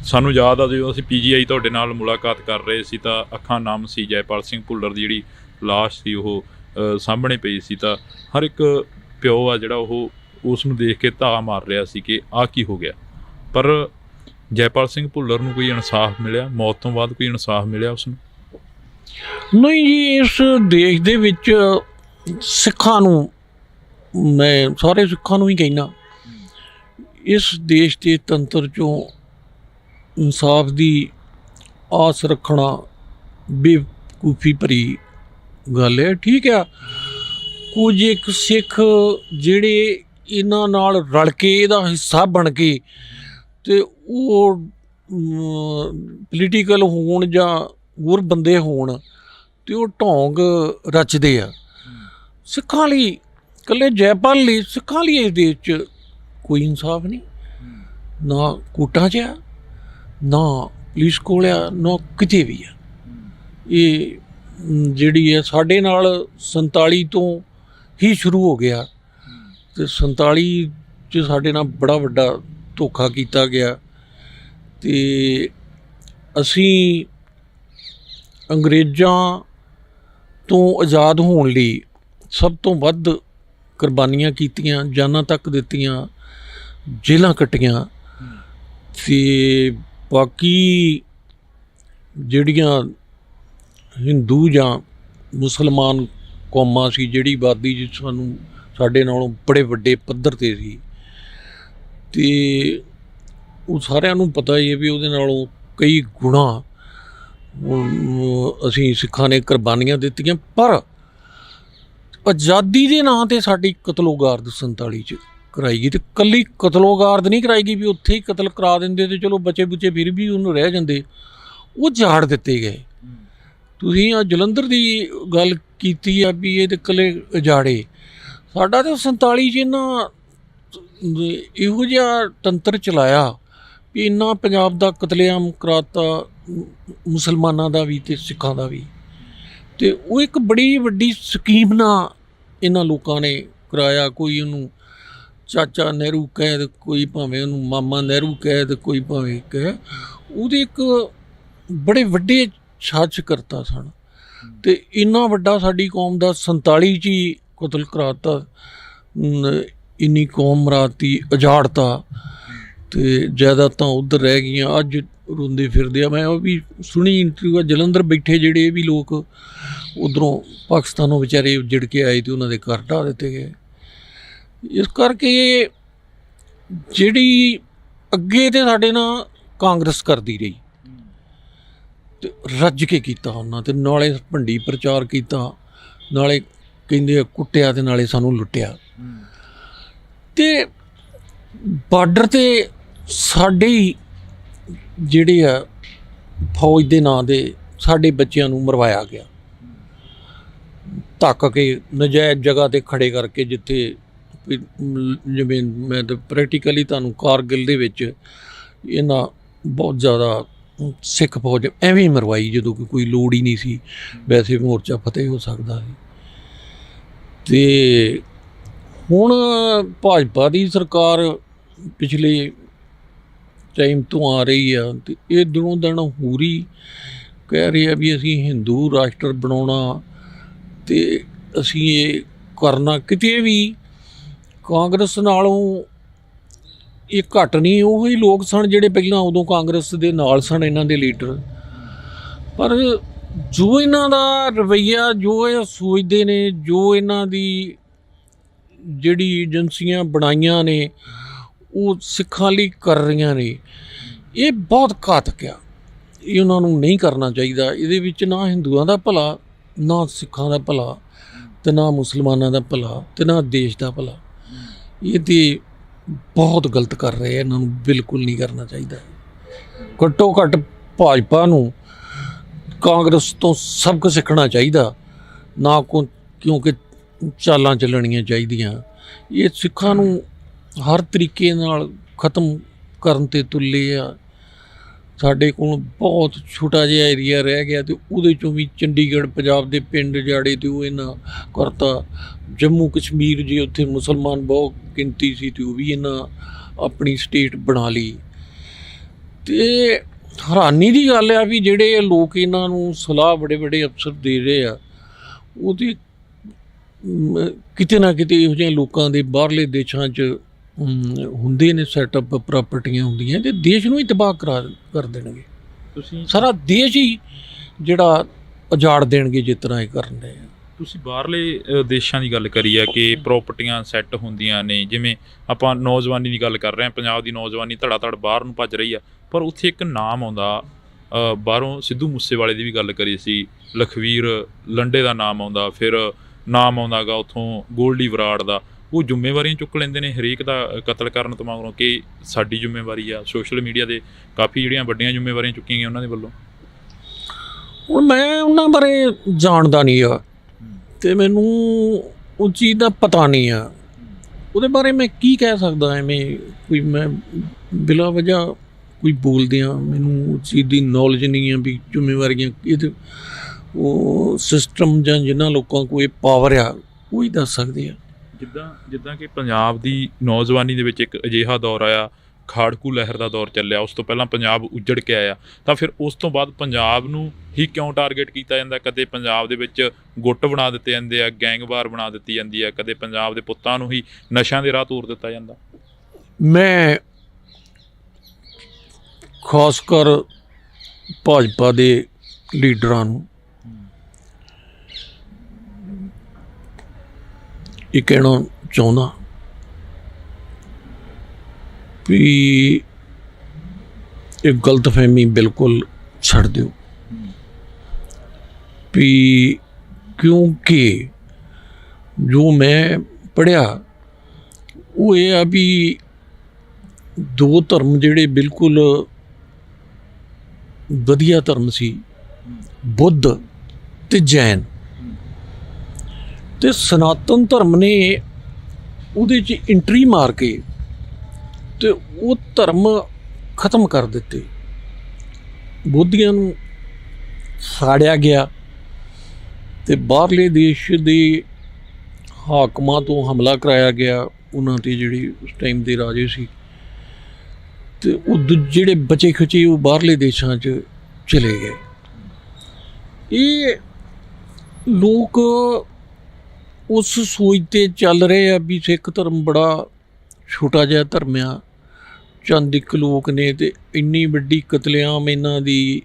ਸਾਨੂੰ ਯਾਦ ਆ ਜਦੋਂ ਅਸੀਂ PGI ਤੁਹਾਡੇ ਨਾਲ ਮੁਲਾਕਾਤ ਕਰ ਰਹੇ ਸੀ ਤਾਂ ਅੱਖਾਂ ਨਮ ਸੀ। ਜੈਪਾਲ ਸਿੰਘ ਭੁੱਲਰ ਦੀ ਜਿਹੜੀ ਲਾਸ਼ ਸੀ ਉਹ ਸਾਹਮਣੇ ਪਈ ਸੀ, ਤਾਂ ਹਰ ਇੱਕ ਪਿਓ ਆ ਜਿਹੜਾ ਉਹ ਉਸ ਨੂੰ ਦੇਖ ਕੇ ਧਾਵਾ ਮਾਰ ਰਿਹਾ ਸੀ ਕਿ ਆਹ ਕੀ ਹੋ ਗਿਆ। ਪਰ ਜੈਪਾਲ ਸਿੰਘ ਭੁੱਲਰ ਨੂੰ ਕੋਈ ਇਨਸਾਫ ਮਿਲਿਆ? ਮੌਤ ਤੋਂ ਬਾਅਦ ਕੋਈ ਇਨਸਾਫ ਮਿਲਿਆ ਉਸ ਨੂੰ? ਨਹੀਂ ਜੀ, ਇਸ ਦੇਸ਼ ਦੇ ਵਿੱਚ ਸਿੱਖਾਂ ਨੂੰ, ਮੈਂ ਸਾਰੇ ਸਿੱਖਾਂ ਨੂੰ ਹੀ ਕਹਿਣਾ, ਇਸ ਦੇਸ਼ ਦੇ ਤੰਤਰ 'ਚੋਂ ਇਨਸਾਫ ਦੀ ਆਸ ਰੱਖਣਾ ਬੇਵਕੂਫੀ ਭਰੀ ਗੱਲ ਹੈ। ਠੀਕ ਆ, ਕੁਝ ਇੱਕ ਸਿੱਖ ਜਿਹੜੇ ਇਹਨਾਂ ਨਾਲ ਰਲ ਕੇ ਇਹਦਾ ਹਿੱਸਾ ਬਣ ਕੇ ਅਤੇ ਉਹ ਪੋਲੀਟੀਕਲ ਹੋਣ ਜਾਂ ਹੋਰ ਬੰਦੇ ਹੋਣ ਅਤੇ ਉਹ ਢੋਂਗ ਰਚਦੇ ਆ। ਸਿੱਖਾਂ ਲਈ, ਇਕੱਲੇ ਜੈਪਾਲ ਲਈ, ਸਿੱਖਾਂ ਲਈ ਇਸ ਦੇਸ਼ 'ਚ ਕੋਈ ਇਨਸਾਫ ਨਹੀਂ। ਨਾ ਕੋਰਟਾਂ 'ਚ ਆ, ਨਾ ਪੁਲਿਸ ਕੋਲ ਆ, ਨਾ ਕਿਤੇ ਵੀ ਆ। ਇਹ ਜਿਹੜੀ ਹੈ ਸਾਡੇ ਨਾਲ 47 ਤੋਂ ਹੀ ਸ਼ੁਰੂ ਹੋ ਗਿਆ ਅਤੇ 47 'ਚ ਸਾਡੇ ਨਾਲ ਬੜਾ ਵੱਡਾ ਧੋਖਾ ਕੀਤਾ ਗਿਆ। ਅਤੇ ਅਸੀਂ ਅੰਗਰੇਜ਼ਾਂ ਤੋਂ ਆਜ਼ਾਦ ਹੋਣ ਲਈ ਸਭ ਤੋਂ ਵੱਧ ਕੁਰਬਾਨੀਆਂ ਕੀਤੀਆਂ, ਜਾਨਾਂ ਤੱਕ ਦਿੱਤੀਆਂ, ਜੇਲ੍ਹਾਂ ਕੱਟੀਆਂ। ਅਤੇ ਬਾਕੀ ਜਿਹੜੀਆਂ ਹਿੰਦੂ ਜਾਂ ਮੁਸਲਮਾਨ ਕੌਮਾਂ ਸੀ, ਜਿਹੜੀ ਆਬਾਦੀ ਜਿਸ ਸਾਨੂੰ ਸਾਡੇ ਨਾਲੋਂ ਬੜੇ ਵੱਡੇ ਪੱਧਰ 'ਤੇ ਸੀ, ਅਤੇ ਉਹ ਸਾਰਿਆਂ ਨੂੰ ਪਤਾ ਹੀ ਹੈ ਵੀ ਉਹਦੇ ਨਾਲੋਂ ਕਈ ਗੁਣਾ ਅਸੀਂ ਸਿੱਖਾਂ ਨੇ ਕੁਰਬਾਨੀਆਂ ਦਿੱਤੀਆਂ। ਪਰ ਆਜ਼ਾਦੀ ਦੇ ਨਾਂ 'ਤੇ ਸਾਡੀ ਕਤਲੋਗਾਰਦ 47 'ਚ ਕਰਾਈ ਗਈ, ਅਤੇ ਇਕੱਲੀ ਕਤਲੋਗਾਰਦ ਨਹੀਂ ਕਰਾਈ ਗਈ ਵੀ ਉੱਥੇ ਹੀ ਕਤਲ ਕਰਾ ਦਿੰਦੇ ਅਤੇ ਚਲੋ ਬੱਚੇ ਬੁੱਚੇ ਫਿਰ ਵੀ ਉਹਨੂੰ ਰਹਿ ਜਾਂਦੇ, ਉਹ ਝਾੜ ਦਿੱਤੇ ਗਏ। ਤੁਸੀਂ ਆ ਜਲੰਧਰ ਦੀ ਗੱਲ ਕੀਤੀ ਆ ਵੀ ਇਹ ਤਾਂ ਇਕੱਲੇ ਉਜਾੜੇ। ਸਾਡਾ ਤਾਂ 47 'ਚ ਇਹਨਾਂ ਇਹੋ ਜਿਹਾ ਤੰਤਰ ਚਲਾਇਆ ਵੀ ਇੰਨਾ ਪੰਜਾਬ ਦਾ ਕਤਲੇਆਮ ਕਰਾਤਾ, ਮੁਸਲਮਾਨਾਂ ਦਾ ਵੀ ਅਤੇ ਸਿੱਖਾਂ ਦਾ ਵੀ। ਤੇ ਉਹ ਇੱਕ ਬੜੀ ਵੱਡੀ ਸਕੀਮ ਨਾਲ ਇਹਨਾਂ ਲੋਕਾਂ ਨੇ ਕਰਾਇਆ। ਕੋਈ ਉਹਨੂੰ ਚਾਚਾ ਨਹਿਰੂ ਕਹਿ ਤੇ ਕੋਈ ਭਾਵੇਂ ਉਹਨੂੰ ਮਾਮਾ ਨਹਿਰੂ ਕਹਿ ਤੇ ਕੋਈ ਭਾਵੇਂ ਕਹਿ, ਉਹਦੇ ਇੱਕ ਬੜੇ ਵੱਡੇ ਸਾਜ਼ਿਸ਼ਕਰਤਾ ਸਨ। ਤੇ ਇੰਨਾ ਵੱਡਾ ਸਾਡੀ ਕੌਮ ਦਾ 47 'ਚ ਹੀ ਕਤਲ ਕਰਾਤਾ, ਇੰਨੀ ਕੌਮ ਮਰਾਤੀ, ਉਜਾੜਤਾ, ਤੇ ਜਾਇਦਾਦਾਂ ਉੱਧਰ ਰਹਿ ਗਈਆਂ। ਅੱਜ ਰੋਂਦੇ ਫਿਰਦੇ ਆ। ਮੈਂ ਉਹ ਵੀ ਸੁਣੀ ਇੰਟਰਵਿਊ ਆ, ਜਲੰਧਰ ਬੈਠੇ ਜਿਹੜੇ ਵੀ ਲੋਕ ਉੱਧਰੋਂ ਪਾਕਿਸਤਾਨੋਂ ਵਿਚਾਰੇ ਉੱਜੜ ਕੇ ਆਏ ਤੇ ਉਹਨਾਂ ਦੇ ਘਰ ਢਾਹ ਦਿੱਤੇ ਗਏ। ਇਸ ਕਰਕੇ ਜਿਹੜੀ ਅੱਗੇ ਤੇ ਸਾਡੇ ਨਾਲ ਕਾਂਗਰਸ ਕਰਦੀ ਰਹੀ ਤੇ ਰੱਜ ਕੇ ਕੀਤਾ ਉਹਨਾਂ, ਤੇ ਨਾਲੇ ਭੰਡੀ ਪ੍ਰਚਾਰ ਕੀਤਾ, ਨਾਲੇ ਕਹਿੰਦੇ ਆ ਕੁੱਟਿਆ ਤੇ ਨਾਲੇ ਸਾਨੂੰ ਲੁੱਟਿਆ। ਤੇ ਬਾਰਡਰ ਤੇ ਸਾਡੇ ਹੀ ਜਿਹੜੇ ਆ ਫੌਜ ਦੇ ਨਾਂ ਦੇ ਸਾਡੇ ਬੱਚਿਆਂ ਨੂੰ ਮਰਵਾਇਆ ਗਿਆ, ਧੱਕ ਕੇ ਨਜਾਇਜ਼ ਜਗ੍ਹਾ 'ਤੇ ਖੜੇ ਕਰਕੇ, ਜਿੱਥੇ ਜਿਵੇਂ ਮੈਂ ਤਾਂ ਪ੍ਰੈਕਟੀਕਲੀ ਤੁਹਾਨੂੰ ਕਾਰਗਿਲ ਦੇ ਵਿੱਚ ਇਹਨਾਂ ਬਹੁਤ ਜ਼ਿਆਦਾ ਸਿੱਖ ਫੌਜ ਐਵੇਂ ਹੀ ਮਰਵਾਈ, ਜਦੋਂ ਕਿ ਕੋਈ ਲੋੜ ਹੀ ਨਹੀਂ ਸੀ, ਵੈਸੇ ਮੋਰਚਾ ਫਤਿਹ ਹੋ ਸਕਦਾ ਸੀ। ਤੇ ਹੁਣ ਭਾਜਪਾ ਦੀ ਸਰਕਾਰ ਪਿਛਲੇ ਟਾਈਮ ਤੋਂ ਆ ਰਹੀ ਆ, ਤੇ ਇਹ ਦਿਨੋਂ ਦਿਨ ਹੋਰ ਹੀ ਕਹਿ ਰਹੇ ਆ ਵੀ ਅਸੀਂ ਹਿੰਦੂ ਰਾਸ਼ਟਰ ਬਣਾਉਣਾ ਤੇ ਅਸੀਂ ਇਹ ਕਰਨਾ। ਕਿਤੇ ਵੀ ਕਾਂਗਰਸ ਨਾਲੋਂ ਇਹ ਘੱਟ ਨਹੀਂ, ਉਹ ਹੀ ਲੋਕ ਸਨ ਜਿਹੜੇ ਪਹਿਲਾਂ ਉਦੋਂ ਕਾਂਗਰਸ ਦੇ ਨਾਲ ਸਨ, ਇਹਨਾਂ ਦੇ ਲੀਡਰ। ਪਰ ਜੋ ਇਹਨਾਂ ਦਾ ਰਵੱਈਆ, ਜੋ ਇਹ ਸੋਚਦੇ ਨੇ, ਜੋ ਇਹਨਾਂ ਦੀ ਜਿਹੜੀ ਏਜੰਸੀਆਂ ਬਣਾਈਆਂ ਨੇ ਉਹ ਸਿੱਖਾਂ ਲਈ ਕਰ ਰਹੀਆਂ ਨੇ, ਇਹ ਬਹੁਤ ਘਾਤਕ ਆ। ਇਹ ਉਹਨਾਂ ਨੂੰ ਨਹੀਂ ਕਰਨਾ ਚਾਹੀਦਾ। ਇਹਦੇ ਵਿੱਚ ਨਾ ਹਿੰਦੂਆਂ ਦਾ ਭਲਾ, ਨਾ ਸਿੱਖਾਂ ਦਾ ਭਲਾ, ਤੇ ਨਾ ਮੁਸਲਮਾਨਾਂ ਦਾ ਭਲਾ, ਤੇ ਨਾ ਦੇਸ਼ ਦਾ ਭਲਾ। ਇਹ ਤੇ ਬਹੁਤ ਗਲਤ ਕਰ ਰਹੇ ਆ, ਇਹਨਾਂ ਨੂੰ ਬਿਲਕੁਲ ਨਹੀਂ ਕਰਨਾ ਚਾਹੀਦਾ। ਘੱਟੋ ਘੱਟ ਭਾਜਪਾ ਨੂੰ ਕਾਂਗਰਸ ਤੋਂ ਸਬਕ ਸਿੱਖਣਾ ਚਾਹੀਦਾ, ਨਾ ਕਿਉਂਕਿ ਚਾਲਾਂ ਚੱਲਣੀਆਂ ਚਾਹੀਦੀਆਂ। ਇਹ ਸਿੱਖਾਂ ਨੂੰ ਹਰ ਤਰੀਕੇ ਨਾਲ ਖ਼ਤਮ ਕਰਨ 'ਤੇ ਤੁੱਲੇ ਆ। ਸਾਡੇ ਕੋਲ ਬਹੁਤ ਛੋਟਾ ਜਿਹਾ ਏਰੀਆ ਰਹਿ ਗਿਆ, ਤੇ ਉਹਦੇ 'ਚੋਂ ਵੀ ਚੰਡੀਗੜ੍ਹ ਪੰਜਾਬ ਦੇ ਪਿੰਡ ਜਾੜੇ ਤੇ ਉਹ ਇਹਨਾਂ ਕਰਤਾ। ਜੰਮੂ ਕਸ਼ਮੀਰ ਜੇ ਉੱਥੇ ਮੁਸਲਮਾਨ ਬਹੁਤ ਗਿਣਤੀ ਸੀ ਤੇ ਉਹ ਵੀ ਇਹਨਾਂ ਆਪਣੀ ਸਟੇਟ ਬਣਾ ਲਈ। ਤੇ ਹੈਰਾਨੀ ਦੀ ਗੱਲ ਆ ਵੀ ਜਿਹੜੇ ਲੋਕ ਇਹਨਾਂ ਨੂੰ ਸਲਾਹ ਬੜੇ ਬੜੇ ਅਫਸਰ ਦੇ ਰਹੇ ਆ, ਉਹਦੇ ਕਿਤੇ ਨਾ ਕਿਤੇ ਇਹੋ ਜਿਹੇ ਲੋਕਾਂ ਦੇ ਬਾਹਰਲੇ ਦੇਸ਼ਾਂ 'ਚ ਹੁੰਦੇ ਨੇ ਸੈਟਅਪ, ਪ੍ਰਾਪਰਟੀਆਂ ਹੁੰਦੀਆਂ, ਤੇ ਦੇਸ਼ ਨੂੰ ਹੀ ਤਬਾਹ ਕਰ ਦੇਣਗੇ। ਤੁਸੀਂ ਸਾਰਾ ਦੇਸ਼ ਹੀ ਜਿਹੜਾ ਉਜਾੜ ਦੇਣਗੇ ਜਿਸ ਤਰ੍ਹਾਂ ਇਹ ਕਰਨ ਰਹੇ ਆ। ਤੁਸੀਂ ਬਾਹਰਲੇ ਦੇਸ਼ਾਂ ਦੀ ਗੱਲ ਕਰੀ ਆ ਕਿ ਪ੍ਰੋਪਰਟੀਆਂ ਸੈੱਟ ਹੁੰਦੀਆਂ ਨੇ, ਜਿਵੇਂ ਆਪਾਂ ਨੌਜਵਾਨੀ ਦੀ ਗੱਲ ਕਰ ਰਹੇ ਹਾਂ, ਪੰਜਾਬ ਦੀ ਨੌਜਵਾਨੀ ਧੜਾ ਧੜ ਬਾਹਰ ਨੂੰ ਭੱਜ ਰਹੀ ਆ, ਪਰ ਉੱਥੇ ਇੱਕ ਨਾਮ ਆਉਂਦਾ ਬਾਹਰੋਂ, ਸਿੱਧੂ ਮੂਸੇਵਾਲੇ ਦੀ ਵੀ ਗੱਲ ਕਰੀ ਸੀ, ਲਖਵੀਰ ਲੰਡੇ ਦਾ ਨਾਮ ਆਉਂਦਾ, ਫਿਰ ਨਾਮ ਆਉਂਦਾ ਗਾ ਉੱਥੋਂ ਗੋਲਡੀ ਬਰਾੜ ਦਾ। ਉਹ ਜ਼ਿੰਮੇਵਾਰੀਆਂ ਚੁੱਕ ਲੈਂਦੇ ਨੇ ਹਰੇਕ ਦਾ ਕਤਲ ਕਰਨ ਤੋਂ ਮਗਰੋਂ ਕਿ ਸਾਡੀ ਜ਼ਿੰਮੇਵਾਰੀ ਆ। ਸੋਸ਼ਲ ਮੀਡੀਆ ਦੇ ਕਾਫੀ ਜਿਹੜੀਆਂ ਵੱਡੀਆਂ ਜ਼ਿੰਮੇਵਾਰੀਆਂ ਚੁੱਕੀਆਂ ਗਈਆਂ ਉਹਨਾਂ ਦੇ ਵੱਲੋਂ। ਹੁਣ ਮੈਂ ਉਹਨਾਂ ਬਾਰੇ ਜਾਣਦਾ ਨਹੀਂ ਆ, ਤੇ ਮੈਨੂੰ ਉਹ ਚੀਜ਼ ਦਾ ਪਤਾ ਨਹੀਂ ਆ, ਉਹਦੇ ਬਾਰੇ ਮੈਂ ਕੀ ਕਹਿ ਸਕਦਾ। ਐਵੇਂ ਕੋਈ ਮੈਂ ਬਿਲਾ ਵਜ੍ਹਾ ਕੋਈ ਬੋਲਦੇ ਆ, ਮੈਨੂੰ ਉਸ ਚੀਜ਼ ਦੀ ਨੌਲੇਜ ਨਹੀਂ ਆ ਵੀ ਜ਼ਿੰਮੇਵਾਰੀਆਂ ਇਹਦੇ ਉਹ ਸਿਸਟਮ ਜਾਂ ਜਿਨ੍ਹਾਂ ਲੋਕਾਂ ਕੋਲ ਇਹ ਪਾਵਰ ਆ ਉਹ ਹੀ ਦੱਸ ਸਕਦੇ ਆ। ਜਿੱਦਾਂ ਕਿ ਪੰਜਾਬ ਦੀ ਨੌਜਵਾਨੀ ਦੇ ਵਿੱਚ ਇੱਕ ਅਜਿਹਾ ਦੌਰ ਆਇਆ, ਖਾੜਕੂ ਲਹਿਰ ਦਾ ਦੌਰ ਚੱਲਿਆ, ਉਸ ਤੋਂ ਪਹਿਲਾਂ ਪੰਜਾਬ ਉੱਜੜ ਕੇ ਆਇਆ, ਤਾਂ ਫਿਰ ਉਸ ਤੋਂ ਬਾਅਦ ਪੰਜਾਬ ਨੂੰ ਹੀ ਕਿਉਂ ਟਾਰਗੇਟ ਕੀਤਾ ਜਾਂਦਾ? ਕਦੇ ਪੰਜਾਬ ਦੇ ਵਿੱਚ ਗੁੱਟ ਬਣਾ ਦਿੱਤੇ ਜਾਂਦੇ ਆ, ਗੈਂਗਵਾਰ ਬਣਾ ਦਿੱਤੀ ਜਾਂਦੀ ਆ, ਕਦੇ ਪੰਜਾਬ ਦੇ ਪੁੱਤਾਂ ਨੂੰ ਹੀ ਨਸ਼ਿਆਂ ਦੇ ਰਾਹ ਤੋਰ ਦਿੱਤਾ ਜਾਂਦਾ। ਮੈਂ ਖਾਸ ਕਰ ਭਾਜਪਾ ਦੇ ਲੀਡਰਾਂ ਨੂੰ ਇਹ ਕਹਿਣਾ ਚਾਹੁੰਦਾ ਵੀ ਇਹ ਗਲਤਫਹਿਮੀ ਬਿਲਕੁਲ ਛੱਡ ਦਿਓ, ਵੀ ਕਿਉਂਕਿ ਜੋ ਮੈਂ ਪੜ੍ਹਿਆ ਉਹ ਇਹ ਆ ਵੀ ਦੋ ਧਰਮ ਜਿਹੜੇ ਬਿਲਕੁਲ ਵਧੀਆ ਧਰਮ ਸੀ, ਬੁੱਧ ਤੇ ਜੈਨ, ਤੇ ਸਨਾਤਨ ਧਰਮ ਨੇ ਉਹਦੇ 'ਚ ਐਂਟਰੀ ਮਾਰ ਕੇ ਤੇ ਉਹ ਧਰਮ ਖਤਮ ਕਰ ਦਿੱਤੇ। ਬੋਧੀਆਂ ਨੂੰ ਸਾੜਿਆ ਗਿਆ ਤੇ ਬਾਹਰਲੇ ਦੇਸ਼ ਦੇ ਹਾਕਮਾਂ ਤੋਂ ਹਮਲਾ ਕਰਾਇਆ ਗਿਆ ਉਹਨਾਂ ਤੇ ਜਿਹੜੇ ਉਸ ਟਾਈਮ ਦੇ ਰਾਜੇ ਸੀ, ਤੇ ਉਹ ਜਿਹੜੇ ਬਚੇ ਖਚੇ ਉਹ ਬਾਹਰਲੇ ਦੇਸ਼ਾਂ 'ਚ ਚਲੇ ਗਏ। ਇਹ ਲੋਕ ਉਸ ਸੋਚ 'ਤੇ ਚੱਲ ਰਹੇ ਆ ਵੀ ਸਿੱਖ ਧਰਮ ਬੜਾ ਛੋਟਾ ਜਿਹਾ ਧਰਮ ਆ, ਚੰਦ ਇੱਕ ਲੋਕ ਨੇ ਤੇ ਇੰਨੀ ਵੱਡੀ ਕਤਲੇਆਮ ਇਹਨਾਂ ਦੀ